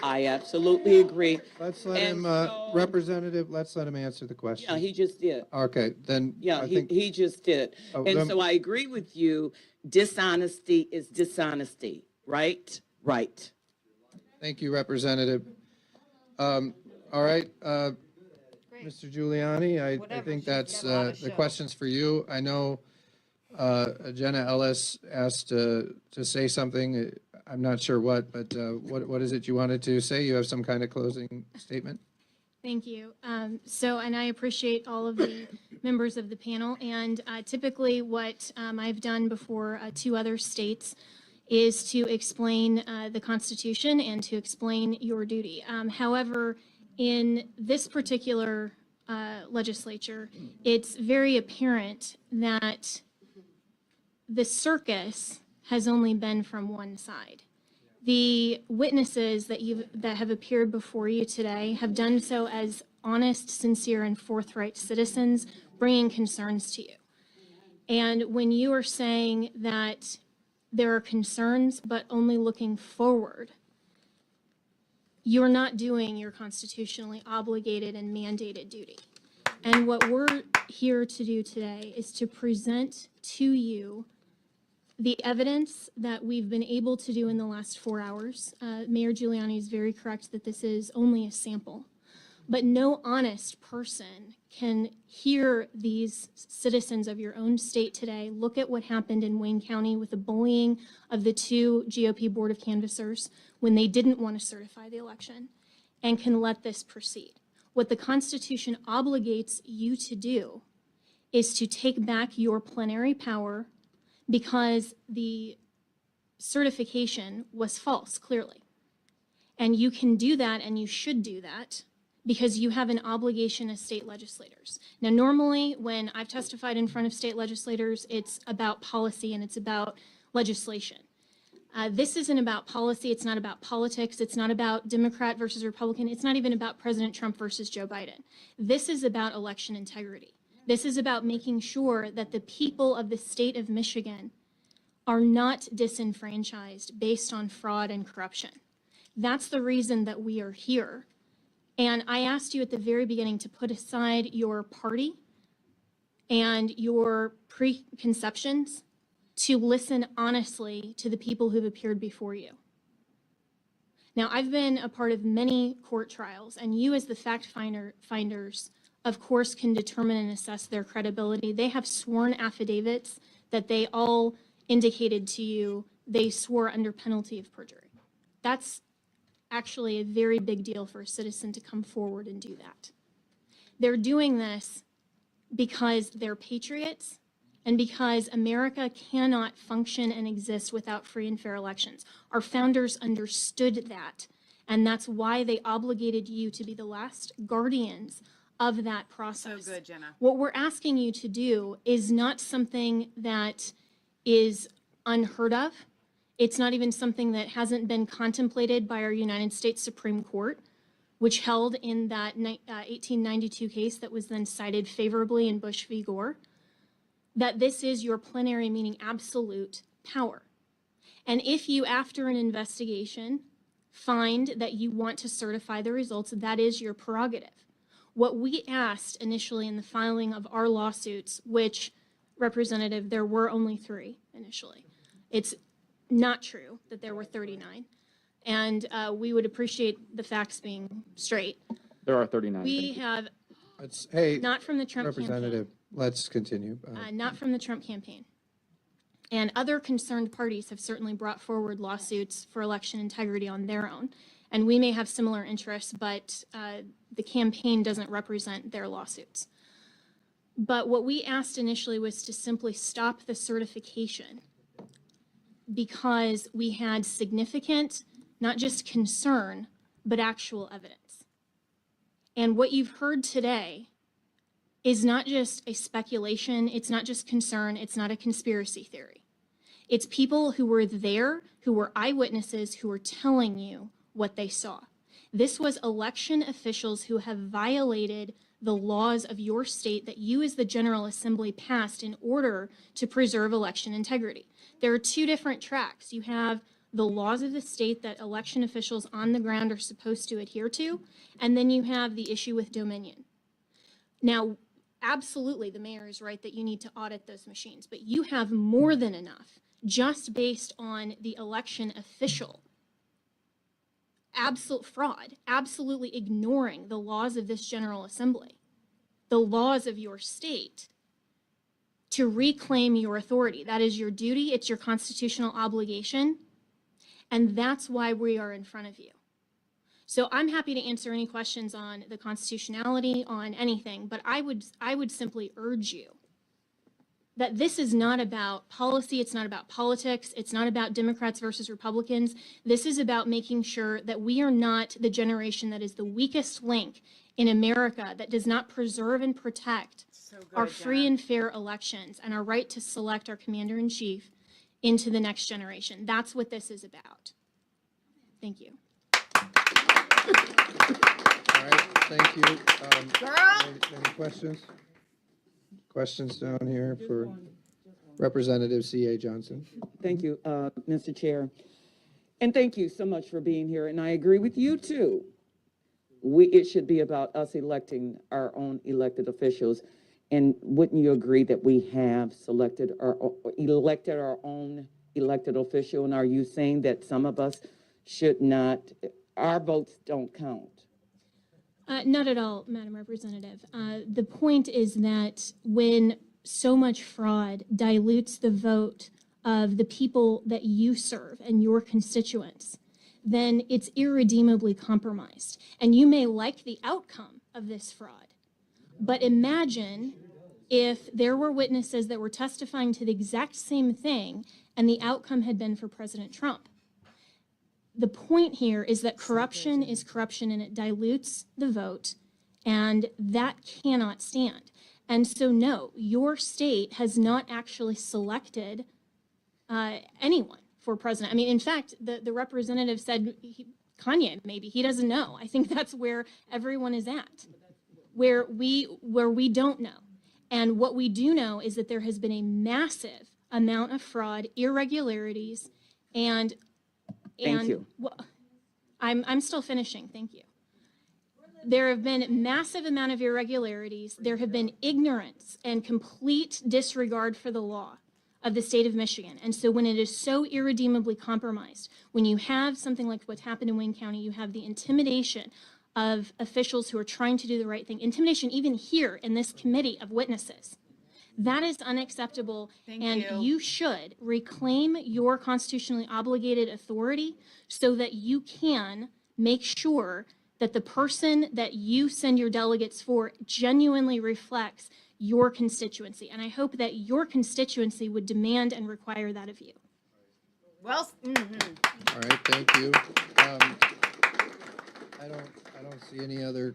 I absolutely agree. Let's let And him, so- Representative, let's let him answer the question. Yeah, he just did. Okay, then Yeah, I he, think, he just did. Oh, And then- so I agree with you. Dishonesty is dishonesty, right? Right. thank you, Representative. All right, Mr. Giuliani, I think that's, the question's for you. I know Jenna Ellis asked to say something. I'm not sure what, but what is it you wanted to say? You have some kind of closing statement? Thank you. And I appreciate all of the members of the panel. And typically what I've done before 2 other states is to explain the Constitution and to explain your duty. However, in this particular legislature, it's very apparent that the circus has only been from one side. The witnesses that have appeared before you today have done so as honest, sincere, and forthright citizens bringing concerns to you. And when you are saying that there are concerns, but only looking forward, you're not doing your constitutionally obligated and mandated duty. And what we're here to do today is to present to you the evidence that we've been able to do in the last 4 hours. Mayor Giuliani is very correct that this is only a sample. But no honest person can hear these citizens of your own state today look at what happened in Wayne County with the bullying of the 2 GOP Board of Canvassers when they didn't want to certify the election and can let this proceed. What the Constitution obligates you to do is to take back your plenary power because the certification was false, clearly. And you can do that, and you should do that, because you have an obligation as state legislators. Now, normally, when I've testified in front of state legislators, it's about policy and it's about legislation. This isn't about policy. It's not about politics. It's not about Democrat versus Republican. It's not even about President Trump versus Joe Biden. This is about election integrity. This is about making sure that the people of the state of Michigan are not disenfranchised based on fraud and corruption. That's the reason that we are here. And I asked you at the very beginning to put aside your party and your preconceptions to listen honestly to the people who've appeared before you. Now, I've been a part of many court trials, and you as the fact finders, of course, can determine and assess their credibility. They have sworn affidavits that they all indicated to you they swore under penalty of perjury. That's actually a very big deal for a citizen to come forward and do that. They're doing this because they're patriots and because America cannot function and exist without free and fair elections. Our founders understood that, and that's why they obligated you to be the last guardians of that process. So good, Jenna. What we're asking you to do is not something that is unheard of. It's not even something that hasn't been contemplated by our United States Supreme Court, which held in that 1892 case that was then cited favorably in Bush v. Gore, that this is your plenary, meaning absolute power. And if you, after an investigation, find that you want to certify the results, that is your prerogative. What we asked initially in the filing of our lawsuits, which, Representative, there were only 3 initially. It's not true that there were 39. And we would appreciate the facts being straight. There are 39. We have, Hey, not from the Trump Representative, let's continue. not from the Trump campaign. And other concerned parties have certainly brought forward lawsuits for election integrity on their own. And we may have similar interests, but the campaign doesn't represent their lawsuits. But what we asked initially was to simply stop the certification because we had significant, not just concern, but actual evidence. And what you've heard today is not just a speculation, it's not just concern, it's not a conspiracy theory. It's people who were there, who were eyewitnesses, who were telling you what they saw. This was election officials who have violated the laws of your state that you as the General Assembly passed in order to preserve election integrity. There are 2 different tracks. You have the laws of the state that election officials on the ground are supposed to adhere to, and then you have the issue with dominion. Now, absolutely, the mayor is right that you need to audit those machines, but you have more than enough just based on the election official. Absolute fraud, absolutely ignoring the laws of this General Assembly, the laws of your state, to reclaim your authority. That is your duty, it's your constitutional obligation, and that's why we are in front of you. So I'm happy to answer any questions on the constitutionality, on anything, but I would simply urge you that this is not about policy, it's not about politics, it's not about Democrats versus Republicans. This is about making sure that we are not the generation that is the weakest link in America that does not preserve and protect our free and fair elections and our right to select our commander-in-chief into the next generation. That's what this is about. Thank you. All right, thank you. Any questions? Questions down here for Representative C.A. Johnson. Thank you, Mr. Chair. And thank you so much for being here. And I agree with you too. It should be about us electing our own elected officials. And wouldn't you agree that we have elected our own elected official? And are you saying that some of us should not, our votes don't count? Not at all, Madam Representative. The point is that when so much fraud dilutes the vote of the people that you serve and your constituents, then it's irredeemably compromised. And you may like the outcome of this fraud, but imagine if there were witnesses that were testifying to the exact same thing and the outcome had been for President Trump. The point here is that corruption is corruption and it dilutes the vote, and that cannot stand. And so, no, your state has not actually selected anyone for president. I mean, in fact, the representative said Kanye, maybe. He doesn't know. I think that's where everyone is at, where we don't know. And what we do know is that there has been a massive amount of fraud, irregularities, and Thank you. Well, I'm still finishing. Thank you. There have been massive amount of irregularities. There have been ignorance and complete disregard for the law of the state of Michigan. And so when it is so irredeemably compromised, when you have something like what's happened in Wayne County, you have the intimidation of officials who are trying to do the right thing, intimidation even here in this committee of witnesses. That is unacceptable, and you should reclaim your constitutionally obligated authority so that you can make sure that the person that you send your delegates for genuinely reflects your constituency. And I hope that your constituency would demand and require that of you. Well, All right, thank you. I don't see any other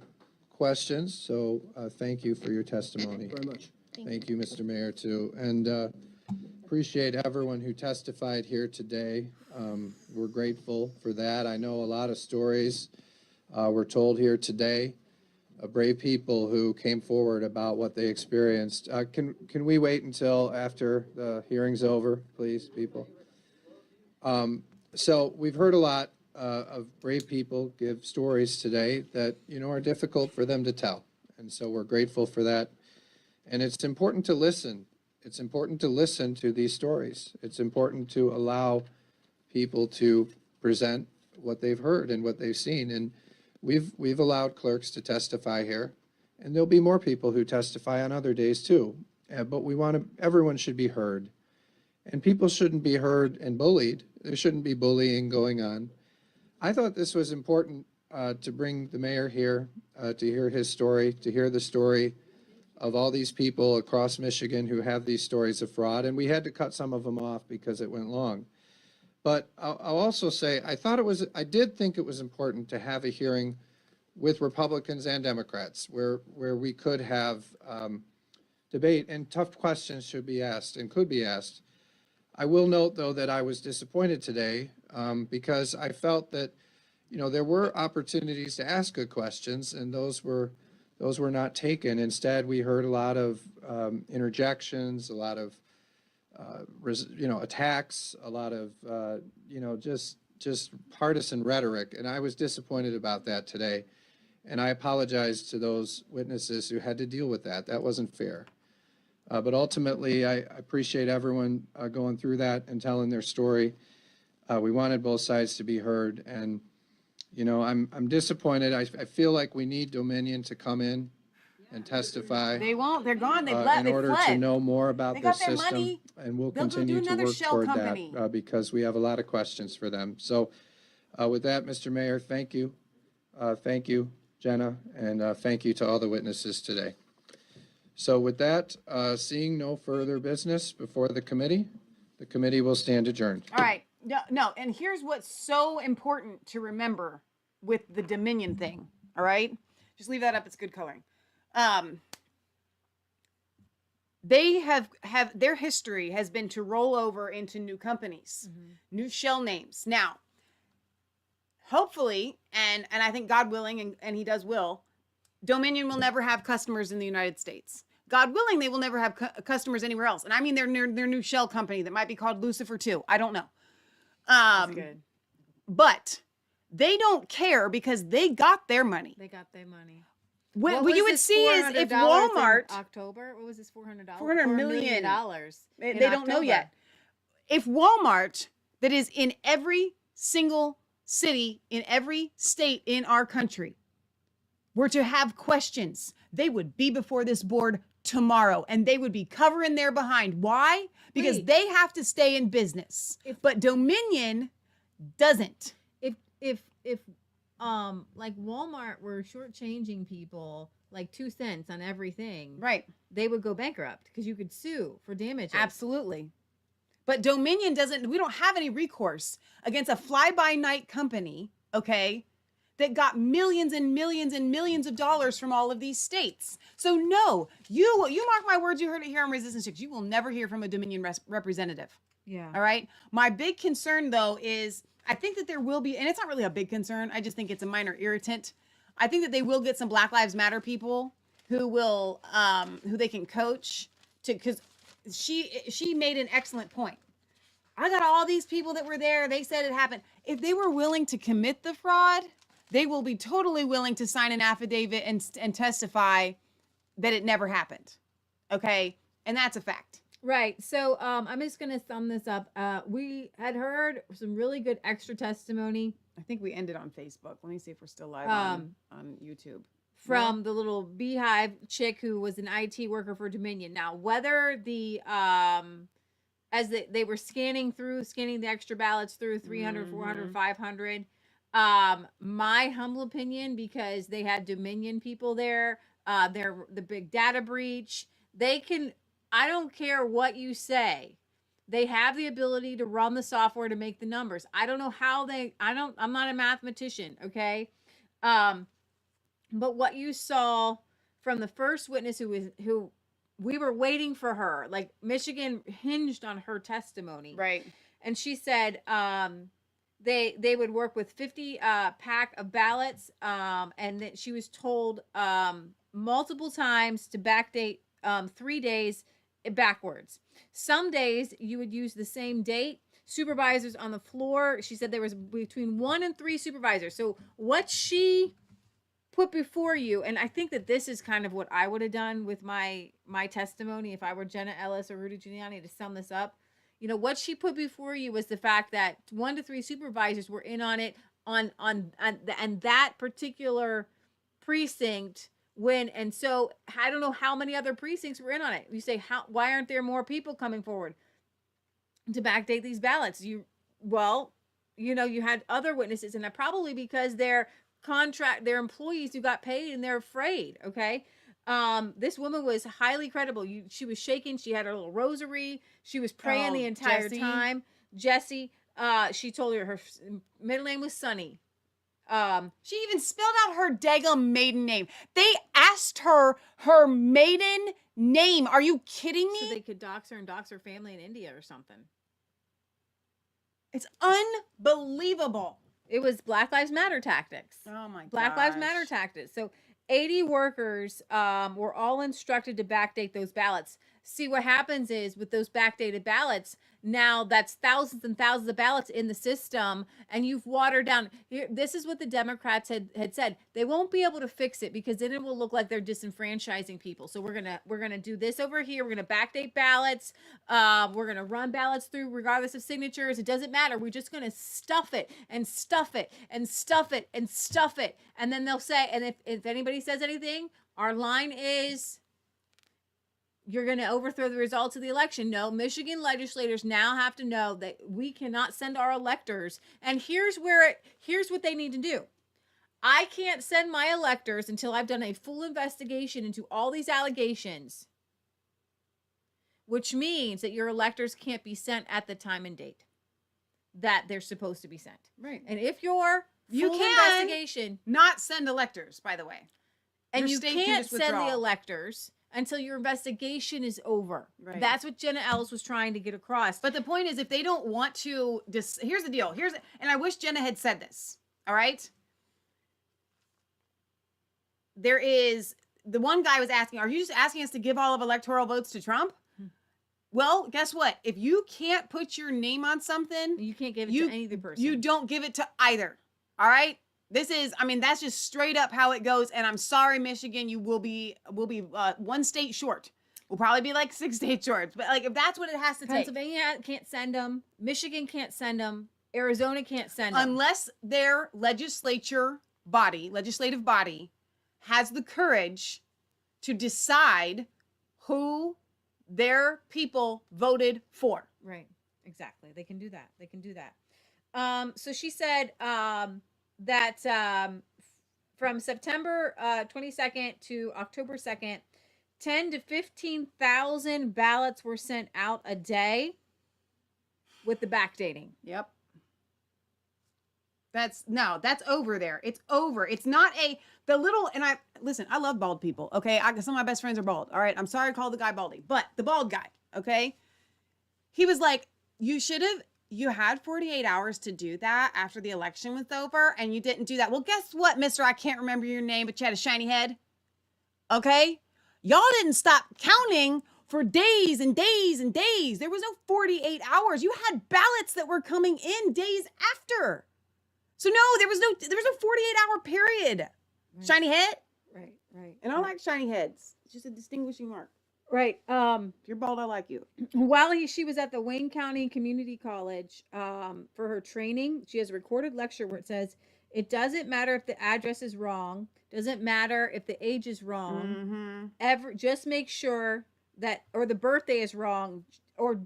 questions, so thank you for your testimony. Very much. Thank you, Mr. Mayor, too. And appreciate everyone who testified here today. We're grateful for that. I know a lot of stories were told here today of brave people who came forward about what they experienced. Can we wait until after the hearing's over, please, people? So we've heard a lot of brave people give stories today that, are difficult for them to tell. And so we're grateful for that. And it's important to listen. It's important to listen to these stories. It's important to allow people to present what they've heard and what they've seen. And we've allowed clerks to testify here, and there'll be more people who testify on other days too. But everyone should be heard. And people shouldn't be heard and bullied. There shouldn't be bullying going on. I thought this was important to bring the mayor here, to hear his story, to hear the story of all these people across Michigan who have these stories of fraud, and we had to cut some of them off because it went long. But I'll also say, I did think it was important to have a hearing with Republicans and Democrats where we could have debate and tough questions should be asked and could be asked. I will note, though, that I was disappointed today because I felt that, there were opportunities to ask good questions, and those were not taken. Instead, we heard a lot of interjections, a lot of, attacks, a lot of, just partisan rhetoric. And I was disappointed about that today. And I apologize to those witnesses who had to deal with that. That wasn't fair. But ultimately, I appreciate everyone going through that and telling their story. We wanted both sides to be heard. And, I'm disappointed. I feel like we need Dominion to come in and testify. they won't. They're gone. They've left. In order to know more about They this got their system. money. And we'll They'll go do continue to another work shell toward company. that because we have a lot of questions for them. So with that, Mr. Mayor, thank you. Thank you, Jenna, and thank you to all the witnesses today. So with that, seeing no further business before the committee will stand adjourned. All right. No. And here's what's so important to remember with the Dominion thing. All right. Just leave that up. It's good coloring. They have their history has been to roll over into new companies, new shell names. Now, hopefully, and I think God willing, and he does will, Dominion will never have customers in the United States. God willing, they will never have customers anywhere else. And I mean, their new shell company that might be called Lucifer 2. I don't know. That's good. But they don't care because they got their money. They got their money. What you would see is if Walmart, October, what was this, $400? $400 million. They They don't know yet. If Walmart, that is in every single city, in every state in our country, were to have questions, they would be before this board tomorrow and they would be covering their behind. Why? Because they have to stay in business. But Dominion doesn't. If like Walmart were shortchanging people like 2 cents on everything, right, they would go bankrupt because you could sue for damages. Absolutely. But Dominion doesn't, we don't have any recourse against a fly-by-night company, okay, that got millions and millions and millions of dollars from all of these states. So no, you mark my words, you heard it here on Resistance Chicks, you will never hear from a Dominion representative. Yeah. All right. My big concern though is I think that there will be, and it's not really a big concern, I just think it's a minor irritant. I think that they will get some Black Lives Matter people who will, who they can coach to, because she made an excellent point. I got all these people that were there. They said it happened. If they were willing to commit the fraud, they will be totally willing to sign an affidavit and testify that it never happened. Okay. And that's a fact. Right. So I'm just going to sum this up. We had heard some really good extra testimony. I think we ended on Facebook. Let me see if we're still live on YouTube. From the little beehive chick who was an IT worker for Dominion. Now, whether the as they were scanning the extra ballots through 300, 400, 500, my humble opinion, because they had Dominion people there, they're the big data breach. I don't care what you say. They have the ability to run the software to make the numbers. I don't know how I'm not a mathematician, okay? But what you saw from the first witness who we were waiting for her, like Michigan hinged on her testimony. Right. And she said they would work with 50 pack of ballots, and that she was told multiple times to backdate 3 days backwards. Some days you would use the same date. Supervisors on the floor, she said there was between 1 and 3 supervisors. So what she put before you, and I think that this is kind of what I would have done with my testimony if I were Jenna Ellis or Rudy Giuliani, to sum this up. You know, what she put before you was the fact that 1 to 3 supervisors were in on it on that particular precinct. And so I don't know how many other precincts were in on it. You say, why aren't there more people coming forward to backdate these ballots? You had other witnesses, and probably because their employees who got paid and they're afraid. Okay. This woman was highly credible. She was shaking. She had her little rosary. She was praying the entire time. Jessie, she told her middle name was Sunny. She even spelled out her daggum maiden name. They asked her maiden name. Are you kidding me? So they could dox her and dox her family in India or something. It's unbelievable. It was Black Lives Matter tactics. Oh my god. Black Lives Matter tactics. So 80 workers were all instructed to backdate those ballots. See, what happens is with those backdated ballots, now that's thousands and thousands of ballots in the system, and you've watered down. This is what the Democrats had said. They won't be able to fix it because then it will look like they're disenfranchising people. So we're gonna do this over here. We're gonna backdate ballots. We're gonna run ballots through regardless of signatures. It doesn't matter. We're just gonna stuff it and stuff it and stuff it and stuff it. And then they'll say, and if anybody says anything, our line is, you're going to overthrow the results of the election. No, Michigan legislators now have to know that we cannot send our electors. And here's what they need to do. I can't send my electors until I've done a full investigation into all these allegations, which means that your electors can't be sent at the time and date that they're supposed to be sent. Right. And if your You full can investigation, not send electors, by the way. and Your you state can can't just send withdraw. the electors until your investigation is over. Right. That's what Jenna Ellis was trying to get across. But the point is, if they don't want to, here's the deal. And I wish Jenna had said this. All right. the one guy was asking, are you just asking us to give all of electoral votes to Trump? Well, guess what? If you can't put your name on something, You can't give it to any other person. You don't give it to either. All right? That's just straight up how it goes. And I'm sorry, Michigan, we'll be one state short. We'll probably be like 6 states short. But like, if that's what it has to take. Pennsylvania can't send them. Michigan can't send them. Arizona can't send them. Unless their legislative body has the courage to decide who their people voted for. Right. Exactly. They can do that. They can do that. So she said that from September 22nd to October 2nd, 10 to 15,000 ballots were sent out a day with the backdating. Yep. That's over there. It's over. It's not I love bald people, okay? Some of my best friends are bald, all right? I'm sorry I called the guy baldy, but the bald guy, okay? He was like, you had 48 hours to do that after the election was over, and you didn't do that. Well, guess what, mister? I can't remember your name, but you had a shiny head, okay? Y'all didn't stop counting for days and days and days. There was no 48 hours. You had ballots that were coming in days after. So no, there was no 48-hour period. Right. Shiny head? Right. And I like shiny heads. It's just a distinguishing mark. Right. If you're bald, I like you. While she was at the Wayne County Community College for her training, she has a recorded lecture where it says, it doesn't matter if the address is wrong, doesn't matter if the age is wrong, just make sure that, or the birthday is wrong,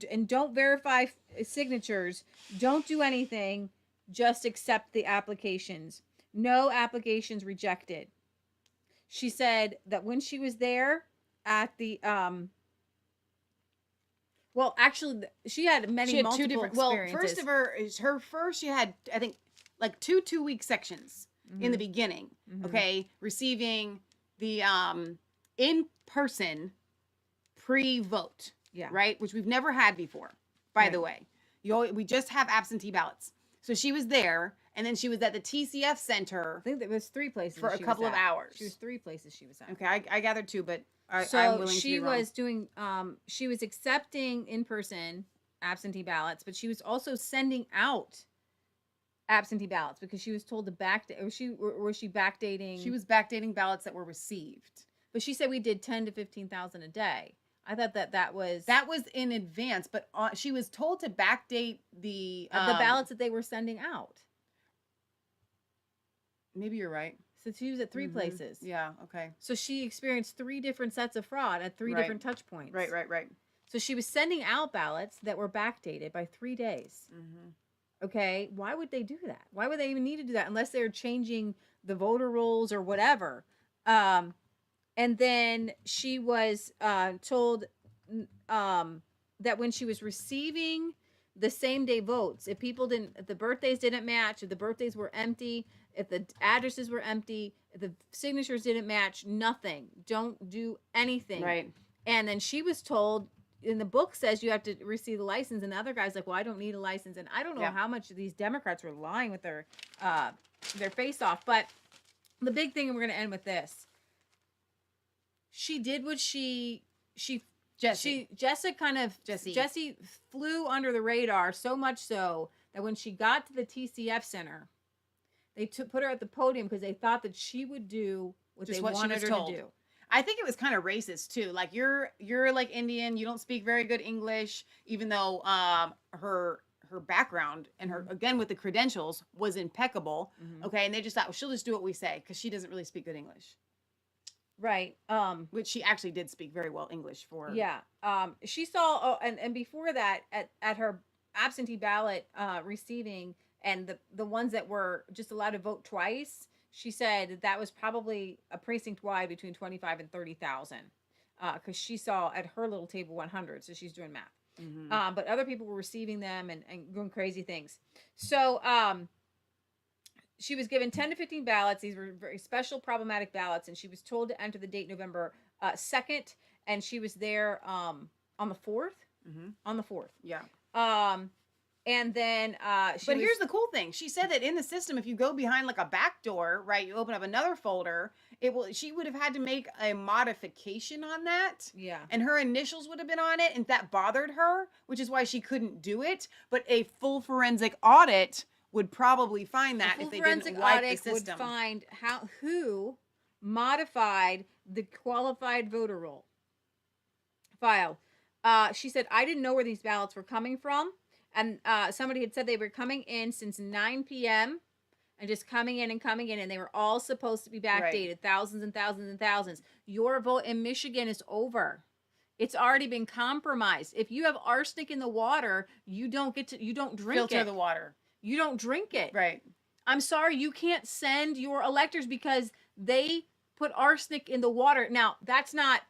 and don't verify signatures, don't do anything, just accept the applications. No applications rejected. She said that when she was there at the well, actually, she had multiple experiences. Well, first she had, I think, like two-week sections in the beginning. Okay, receiving the in-person pre-vote. Yeah. Right, which we've never had before. By the way, we just have absentee ballots. So she was there, and then she was at the TCF Center. I think there was 3 places for a couple of hours. She was 3 places she was at. Okay, I gathered 2, but I'm willing to she be wrong. was doing. She was accepting in-person absentee ballots, but she was also sending out absentee ballots because she was told to backdate. Was she backdating? She was backdating ballots that were received. But she said we did 10 to 15,000 a day. I thought that was in advance, but she was told to backdate the ballots that they were sending out. Maybe you're right. So she was at 3 places. Yeah. Okay. So she experienced 3 different sets of fraud at 3 different touch points. Right. So she was sending out ballots that were backdated by 3 days. Okay. Why would they do that? Why would they even need to do that unless they're changing the voter rolls or whatever? And then she was told that when she was receiving the same day votes, if the birthdays didn't match, if the birthdays were empty, if the addresses were empty, if the signatures didn't match, nothing. Don't do anything. Right. And then she was told, in the book says you have to receive the license, and the other guy's like, well, I don't need a license. And I don't know how much these Democrats were lying with their face off. But the big thing, and we're going to end with this. She did what Jesse flew under the radar so much so that when she got to the TCF Center, they put her at the podium because they thought that she would do what they wanted her to do. I think it was kind of racist too. Like you're like Indian, you don't speak very good English, even though her background and her, again with the credentials, was impeccable. Okay, and they just thought, well, she'll just do what we say because she doesn't really speak good English. Right. Which she actually did speak very well English for. Yeah. She saw, and before that, at her absentee ballot receiving, and the ones that were just allowed to vote twice, she said that was probably a precinct wide between 25 and 30,000. Because she saw at her little table 100, so she's doing math. But other people were receiving them and doing crazy things. So, she was given 10 to 15 ballots. These were very special problematic ballots, and she was told to enter the date November 2nd, and she was there on the 4th. On the 4th. Yeah. And then But here's the cool thing. She said that in the system, if you go behind like a back door, right, you open up another folder, she would have had to make a modification on that. Yeah. And her initials would have been on it, and that bothered her, which is why she couldn't do it. But a full forensic audit would probably find that if they didn't wipe the system. would find who modified the qualified voter roll file. She said, I didn't know where these ballots were coming from. And somebody had said they were coming in since 9 p.m. and just coming in, and they were all supposed to be backdated, Right. thousands and thousands and thousands. Your vote in Michigan is over. It's already been compromised. If you have arsenic in the water, you don't drink Filter it. the water. You don't drink it. Right. I'm sorry, you can't send your electors because they put arsenic in the water. Now, that's not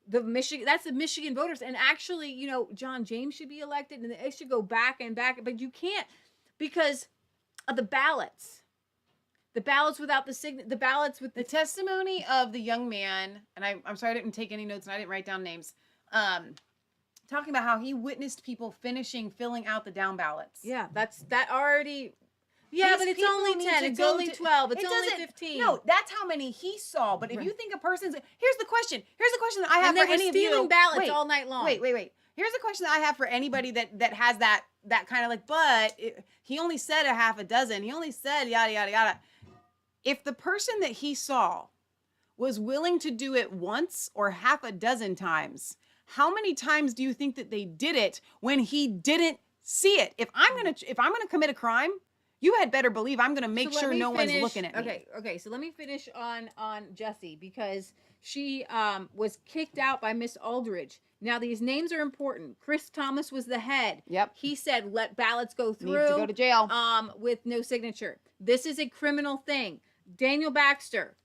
that's the Michigan voters. And actually, you know, John James should be elected and it should go back and back, but you can't because of the ballots. The ballots without the ballots with the testimony of the young man, and I'm sorry I didn't take any notes and I didn't write down names. Talking about how he witnessed people filling out the down ballots. Yeah, that already. Yeah, but it's only 10. It's only 12. It's only 15. No, that's how many he saw. But if you think a person's, here's the question that I have And they for were any of you. stealing ballots all night long. Wait. Here's a question that I have for anybody that has that kind of like, but he only said a half a dozen. He only said yada yada yada. If the person that he saw was willing to do it once or half a dozen times, how many times do you think that they did it when he didn't see it? If I'm gonna commit a crime, you had better believe I'm gonna make sure no one's looking at me. Okay. So let me finish on Jessie because she was kicked out by Miss Aldridge. Now these names are important. Chris Thomas was the head. Yep. He said let ballots go through. Needs to go to jail. With no signature. This is a criminal thing. Daniel Baxter,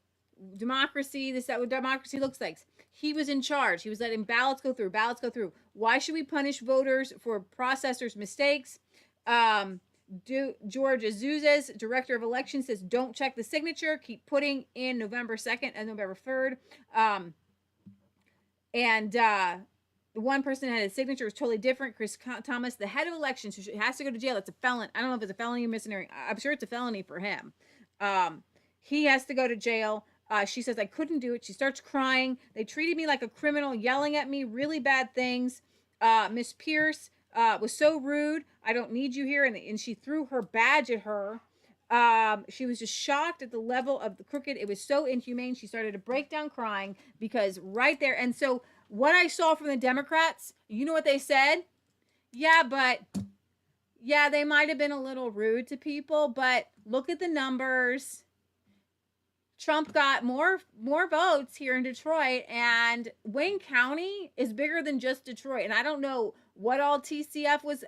democracy. This is what democracy looks like. He was in charge. He was letting ballots go through. Why should we punish voters for processors' mistakes? George Azuzes, director of elections, says don't check the signature. Keep putting in November 2nd and November 3rd. The one person that had a signature was totally different. Chris Thomas, the head of elections, who has to go to jail. It's a felon. I don't know if it's a felony or misdemeanor. I'm sure it's a felony for him. He has to go to jail. She says, I couldn't do it. She starts crying. They treated me like a criminal, yelling at me, really bad things. Miss Pierce was so rude. I don't need you here. And she threw her badge at her. She was just shocked at the level of the crooked. It was so inhumane. She started to break down crying because right there. And so what I saw from the Democrats, you know what they said? Yeah, they might have been a little rude to people, but look at the numbers. Trump got more votes here in Detroit, and Wayne County is bigger than just Detroit. And I don't know what all TCF was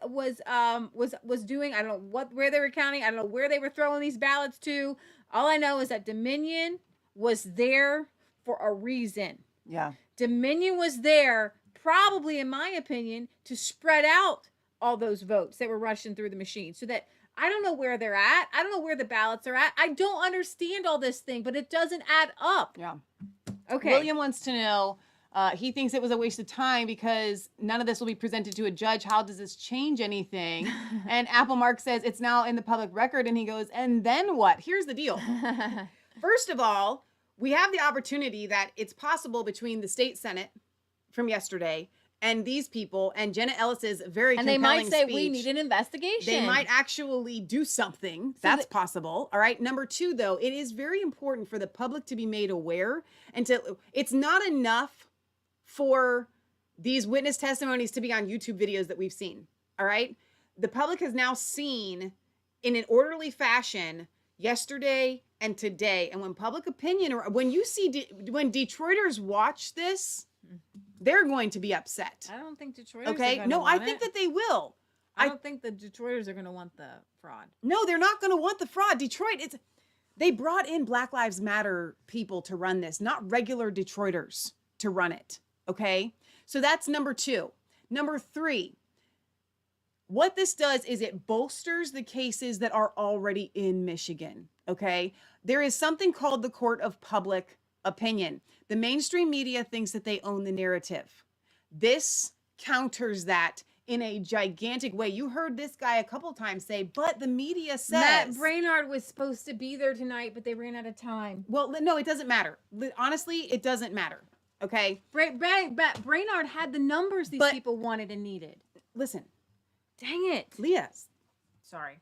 doing. I don't know where they were counting. I don't know where they were throwing these ballots to. All I know is that Dominion was there for a reason. Yeah. Dominion was there, probably in my opinion, to spread out all those votes that were rushing through the machine so that I don't know where they're at. I don't know where the ballots are at. I don't understand all this thing, but it doesn't add up. Yeah. Okay. William wants to know, he thinks it was a waste of time because none of this will be presented to a judge. How does this change anything? And Apple Mark says it's now in the public record, and he goes, and then what? Here's the deal. First of all, we have the opportunity that it's possible between the state Senate from yesterday and these people and Jenna Ellis's very and they compelling might say speech, we need an investigation. they might actually do something. That's possible. All right. Number two, though, it is very important for the public to be made aware and it's not enough for these witness testimonies to be on YouTube videos that we've seen. All right. The public has now seen in an orderly fashion yesterday and today. And when public opinion, or when you see, when Detroiters watch this, they're going to be upset. I don't think Detroiters okay? are gonna No, I want think it. that they will. I don't think the Detroiters are going to want the fraud. No, they're not going to want the fraud. Detroit, they brought in Black Lives Matter people to run this, not regular Detroiters to run it. Okay? So that's number two. Number three, what this does is it bolsters the cases that are already in Michigan. Okay? There is something called the court of public opinion. The mainstream media thinks that they own the narrative. This counters that in a gigantic way. You heard this guy a couple times say, but the media says. Matt Brainard was supposed to be there tonight, but they ran out of time. Well, no, it doesn't matter. Honestly, it doesn't matter. Okay? Brainard had the numbers these people wanted and needed. Listen. Dang it. Leah. Sorry.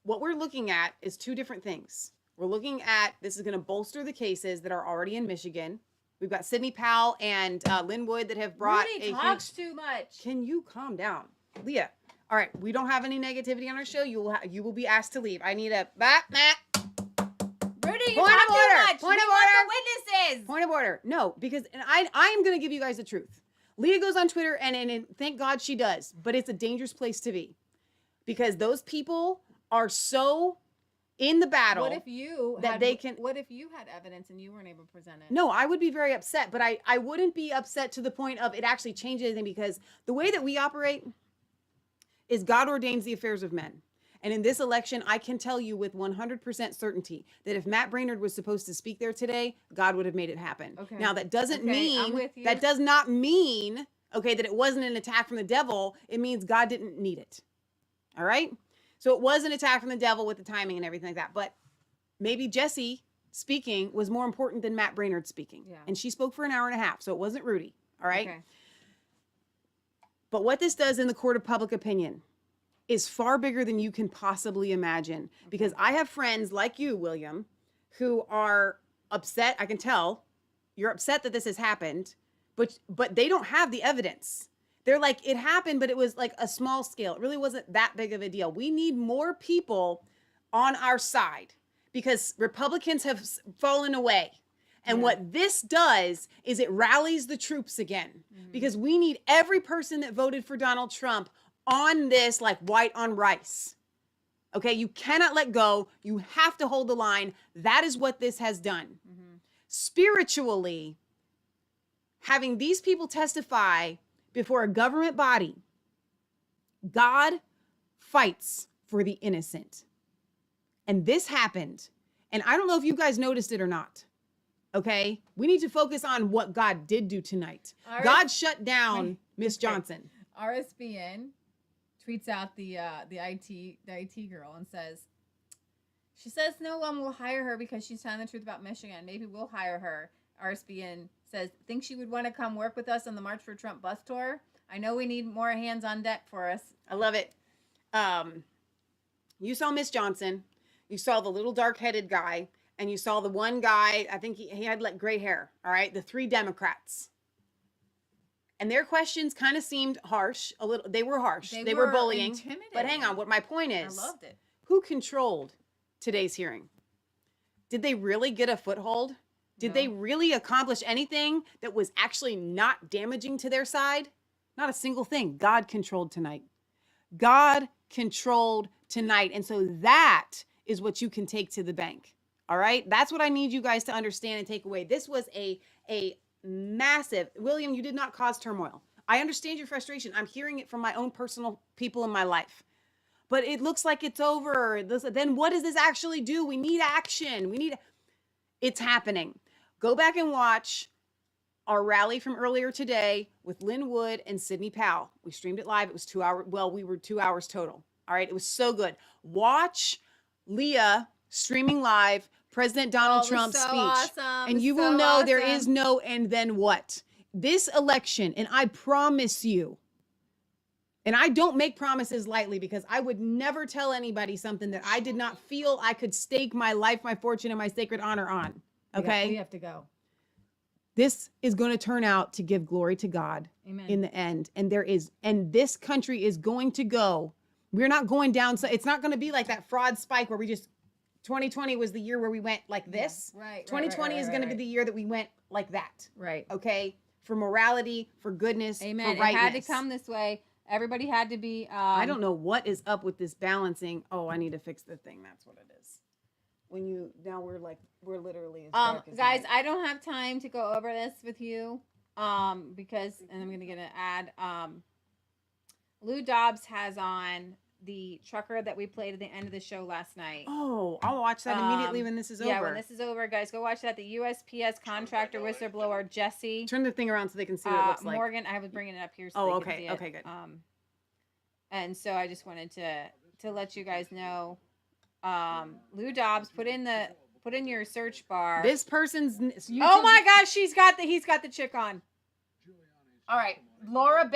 What we're looking at is two different things. We're looking at, this is going to bolster the cases that are already in Michigan. We've got Sidney Powell and Lynn Wood that have brought Rudy a talks too much. Can you calm down? Leah. All right, we don't have any negativity on our show. You will be asked to leave. I need a Rudy, you Point talk of too order. much. Point We of want order. the witnesses. Point of order. No, because I am going to give you guys the truth. Leah goes on Twitter and thank God she does, but it's a dangerous place to be because those people are so in the battle. What if you that had, they can? What if you had evidence and you weren't able to present it? No, I would be very upset, but I wouldn't be upset to the point of it actually changing anything because the way that we operate is God ordains the affairs of men. And in this election, I can tell you with 100% certainty that if Matt Brainard was supposed to speak there today, God would have made it happen. Okay. Now, that doesn't I'm mean, with you. that does not mean, okay, that it wasn't an attack from the devil. It means God didn't need it. All right? So it was an attack from the devil with the timing and everything like that. But maybe Jesse speaking was more important than Matt Brainard speaking. Yeah. And she spoke for an hour and a half, so it wasn't Rudy. All right? Okay. But what this does in the court of public opinion is far bigger than you can possibly imagine. Because I have friends like you, William, who are upset. I can tell you're upset that this has happened, but they don't have the evidence. They're like, it happened, but it was like a small scale. It really wasn't that big of a deal. We need more people on our side because Republicans have fallen away. And what this does is it rallies the troops again because we need every person that voted for Donald Trump on this like white on rice. Okay, you cannot let go. You have to hold the line. That is what this has done. Spiritually, having these people testify before a government body, God fights for the innocent. And this happened. And I don't know if you guys noticed it or not. Okay, we need to focus on what God did do tonight. God shut down Miss Johnson. RSBN tweets out the IT girl and says, she says no one will hire her because she's telling the truth about Michigan. Maybe we'll hire her. RSBN says, think she would want to come work with us on the March for Trump bus tour? I know we need more hands on deck for us. I love it. You saw Miss Johnson. You saw the little dark-headed guy. And you saw the one guy, I think he had like gray hair. All right. The three Democrats. And their questions kind of seemed harsh. A little. They were harsh. They were bullying. Intimidating. But hang on. What my point is. I loved it. Who controlled today's hearing? Did they really get a foothold? Did they really accomplish anything that was actually not damaging to their side? Not a single thing. God controlled tonight. God controlled tonight. And so that is what you can take to the bank. All right. That's what I need you guys to understand and take away. This was a massive, William, you did not cause turmoil. I understand your frustration. I'm hearing it from my own personal people in my life, but it looks like it's over. Then what does this actually do? We need action. It's happening. Go back and watch our rally from earlier today with Lynn Wood and Sidney Powell. We streamed it live. It was 2 hours. Well, we were 2 hours total. All right. It was so good. Watch Leah streaming live President Donald Trump's speech. Awesome. And you will know there is no and then what. This election, and I promise you, and I don't make promises lightly because I would never tell anybody something that I did not feel I could stake my life, my fortune, and my sacred honor on. Okay? We have to go. This is going to turn out to give glory to God. Amen. In the end. And this country is going to go. We're not going down. So it's not going to be like that fraud spike where 2020 was the year where we went like this. Yeah, right. 2020 is going to be the year that we went like that. Right. Okay. For morality, for goodness, Amen. for rightness. It had to come this way. Everybody had to be. I don't know what is up with this balancing. Oh, I need to fix the thing. That's what it is. Now we're literally as dark as guys, night. I don't have time to go over this with you, because, and I'm gonna get an ad. Lou Dobbs has on the trucker that we played at the end of the show last night. Oh, I'll watch that immediately when this is over. Yeah, when this is over, guys, go watch that. The USPS contractor whistleblower Jesse. Turn the thing around so they can see what it looks like. Morgan, I was bringing it up here. So Oh, they okay. Can see it. Okay, good. And so I just wanted to let you guys know. Lou Dobbs, put in your search bar. This person's. Oh my gosh, he's got the chick on. All right, Laura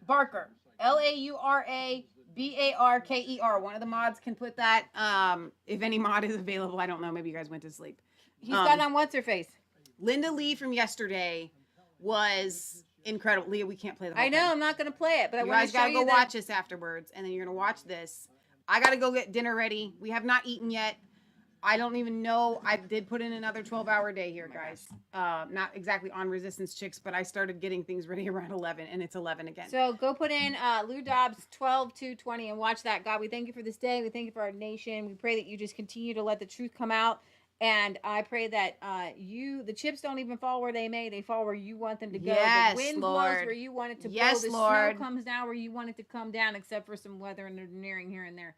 Barker, LAURABARKER. One of the mods can put that. If any mod is available, I don't know. Maybe you guys went to sleep. He's got on what's her face. Linda Lee from yesterday was incredible. Leah, we can't play the whole I know, thing. I'm not gonna play it, but You guys gotta go watch this afterwards, and then you're gonna watch this. I gotta go get dinner ready. We have not eaten yet. I don't even know. I did put in another 12-hour day here, guys. Not exactly on Resistance Chicks, but I started getting things ready around 11, and it's 11 again. So go put in Lou Dobbs 12-2-20 and watch that. God, we thank you for this day. We thank you for our nation. We pray that you just continue to let the truth come out. And I pray that the chips don't even fall where they may. They fall where you want them to go. Yes, the wind Lord. blows where you want it to Yes, blow. The Lord. snow comes down where you want it to come down, except for some weather engineering here and there.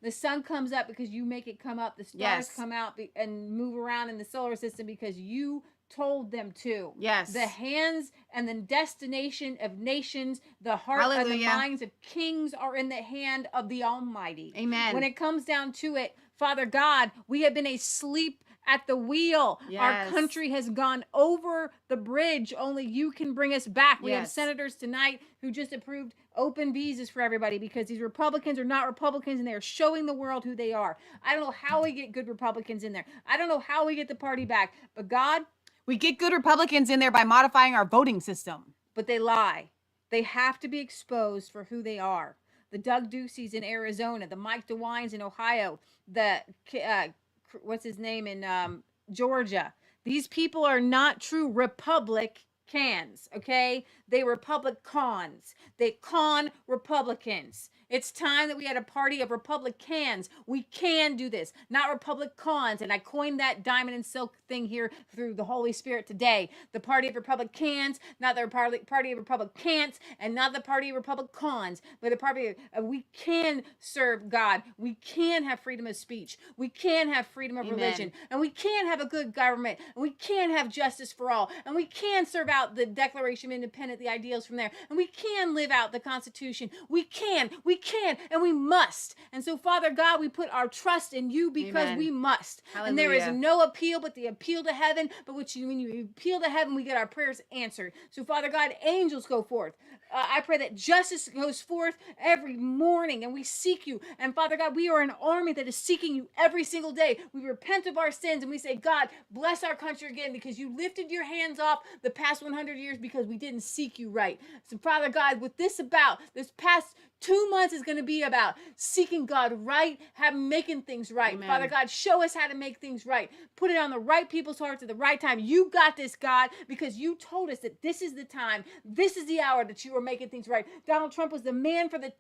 The sun comes up because you make it come up. The stars Yes. come out and move around in the solar system because you told them to. Yes. The hands and the destination of nations, the heart and the Hallelujah. minds of kings are in the hand of the Almighty. Amen. When it comes down to it, Father God, we have been asleep at the wheel. Yes. Our country has gone over the bridge. Only you can bring us back. We have Yes. senators tonight who just approved open visas for everybody because these Republicans are not Republicans and they are showing the world who they are. I don't know how we get good Republicans in there. I don't know how we get the party back. But God, we get good Republicans in there by modifying our voting system. But they lie. They have to be exposed for who they are. The Doug Duceys in Arizona, the Mike DeWines in Ohio, the what's his name in Georgia. These people are not true Republicans, okay? They Republicans. They con Republicans. It's time that we had a party of Republicans. We can do this, not Republicans. And I coined that diamond and silk thing here through the Holy Spirit today. The party of Republicans, not the party of Republicans, and not the party of Republicans, but the party of we can serve God. We can have freedom of speech. We can have freedom of Amen. religion. And we can have a good government. And we can have justice for all. And we can serve out the Declaration of Independence, the ideals from there. And we can live out the Constitution. We can, and we must. And so, Father God, we put our trust in you because Amen. we must. And there is Hallelujah. no appeal but the appeal to heaven. But when you appeal to heaven, we get our prayers answered. So, Father God, angels go forth. I pray that justice goes forth every morning and we seek you. And Father God, we are an army that is seeking you every single day. We repent of our sins and we say, God, bless our country again because you lifted your hands off the past 100 years because we didn't seek you right. So Father God, with this past 2 months is going to be about seeking God right, making things right. Amen. Father God, show us how to make things right. Put it on the right people's hearts at the right time. You got this, God, because you told us that this is the time, this is the hour that you are making things right. Donald Trump was the man for the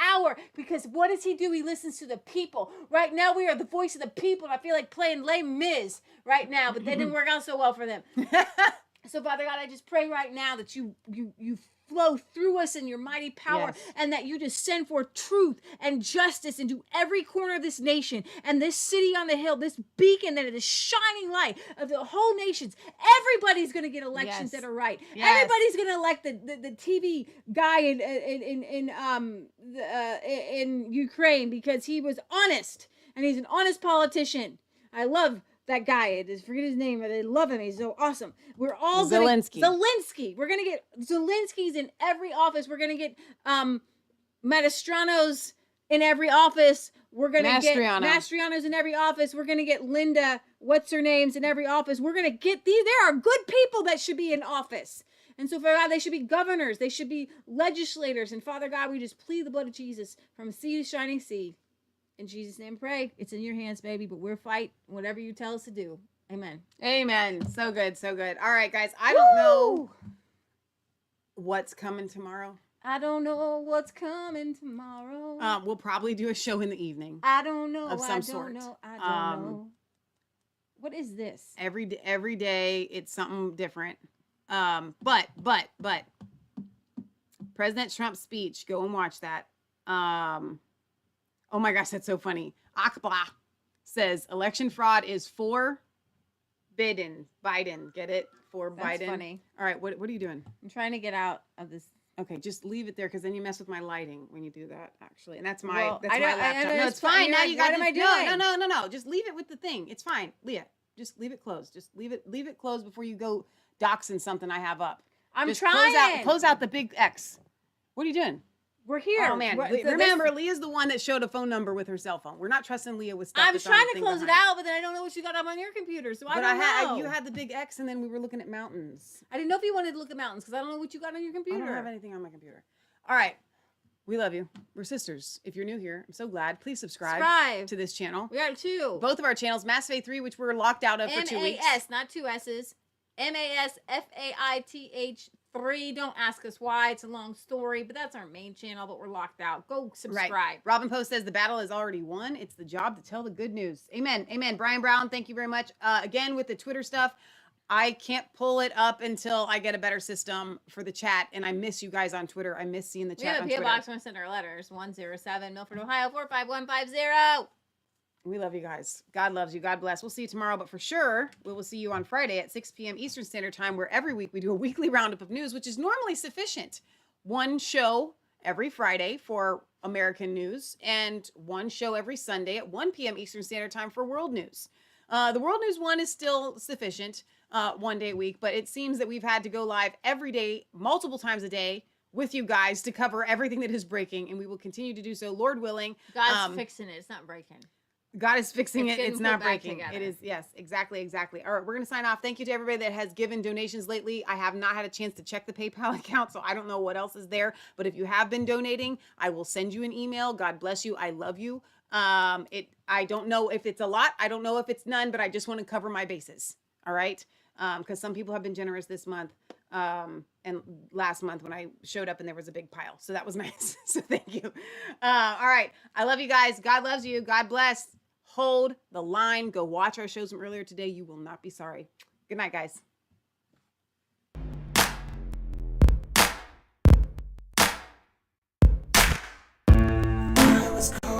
hour because what does he do? He listens to the people. Right now, we are the voice of the people, and I feel like playing Les Mis right now, but that didn't work out so well for them. So, Father God, I just pray right now that you flow through us in your mighty power, Yes. and that you just send forth truth and justice into every corner of this nation and this city on the hill, this beacon that is shining light of the whole nations. Everybody's going to get elections Yes. that are right. Yes. Everybody's going to elect the TV guy in Ukraine because he was honest and he's an honest politician. I love that guy, I just forget his name, but I love him. He's so awesome. We're all Zelensky. Zelensky. We're gonna get Zelensky's in every office. We're gonna get Mastrianos in every office. We're gonna get Mastrianos in every office. We're gonna get Linda, what's her names, in every office. We're gonna get these. There are good people that should be in office. And so, Father God, they should be governors. They should be legislators. And Father God, we just plead the blood of Jesus from sea to shining sea. In Jesus' name, pray. It's in your hands, baby, but we'll fight whatever you tell us to do. Amen. Amen. So good, so good. All right, guys. I don't know what's coming tomorrow. I don't know what's coming tomorrow. We'll probably do a show in the evening. I don't know. Of some I don't sort. know. I don't know. What is this? Every day it's something different. But President Trump's speech, go and watch that. Oh my gosh, that's so funny. Akbla says election fraud is for Biden. Get it? For That's Biden. funny. All right, what are you doing? I'm trying to get out of this. Okay, just leave it there because then you mess with my lighting when you do that. Actually, and that's my Well, that's I my don't- I laptop. know No, it's it's fine. Now fine. you got. What am I No. Just leave it with the thing. It's fine, Leah. Just leave it closed. Just leave it closed before you go doxing something I have up. I'm Just trying. Close out the big X. What are you doing? We're here. Oh man, remember Leah's the one that showed a phone number with her cell phone. We're not trusting Leah with stuff. I'm that's on trying the to thing close it behind. out, but then I don't know what you got up on your computer, so I But don't know. you had the big X, and then we were looking at mountains. I didn't know if you wanted to look at mountains because I don't know what you got on your computer. I don't have anything on my computer. All right. We love you. We're sisters. If you're new here, I'm so glad. Please subscribe to this channel. We got 2. Both of our channels, Mass Faith 3, which we're locked out of for 2 weeks. MAS, not 2 S's. MASFAITH 3. Don't ask us why. It's a long story, but that's our main channel, but we're locked out. Go subscribe. Right. Robin Post says the battle is already won. It's the job to tell the good news. Amen. Amen. Brian Brown, thank you very much. Again, with the Twitter stuff, I can't pull it up until I get a better system for the chat. And I miss you guys on Twitter. I miss seeing the We chat have on a P.O. Twitter. Box. Want to send our letters. 107 Milford, Ohio 45150. We love you guys. God loves you. God bless. We'll see you tomorrow, but for sure, we will see you on Friday at 6 p.m. Eastern Standard Time, where every week we do a weekly roundup of news, which is normally sufficient. One show every Friday for American news and one show every Sunday at 1 p.m. Eastern Standard Time for world news. The world news one is still sufficient, 1 day a week, but it seems that we've had to go live every day, multiple times a day with you guys to cover everything that is breaking, and we will continue to do so, Lord willing. God's fixing it. It's not breaking. God is fixing it. getting It's put not back breaking. together. It is, yes, exactly. All right, we're going to sign off. Thank you to everybody that has given donations lately. I have not had a chance to check the PayPal account, so I don't know what else is there. But if you have been donating, I will send you an email. God bless you. I love you. I don't know if it's a lot. I don't know if it's none, but I just want to cover my bases. All right? Because some people have been generous this month. And last month when I showed up and there was a big pile. So that was nice. So thank you. All right. I love you guys. God loves you. God bless. Hold the line. Go watch our shows from earlier today. You will not be sorry. Good night, guys. I was cold.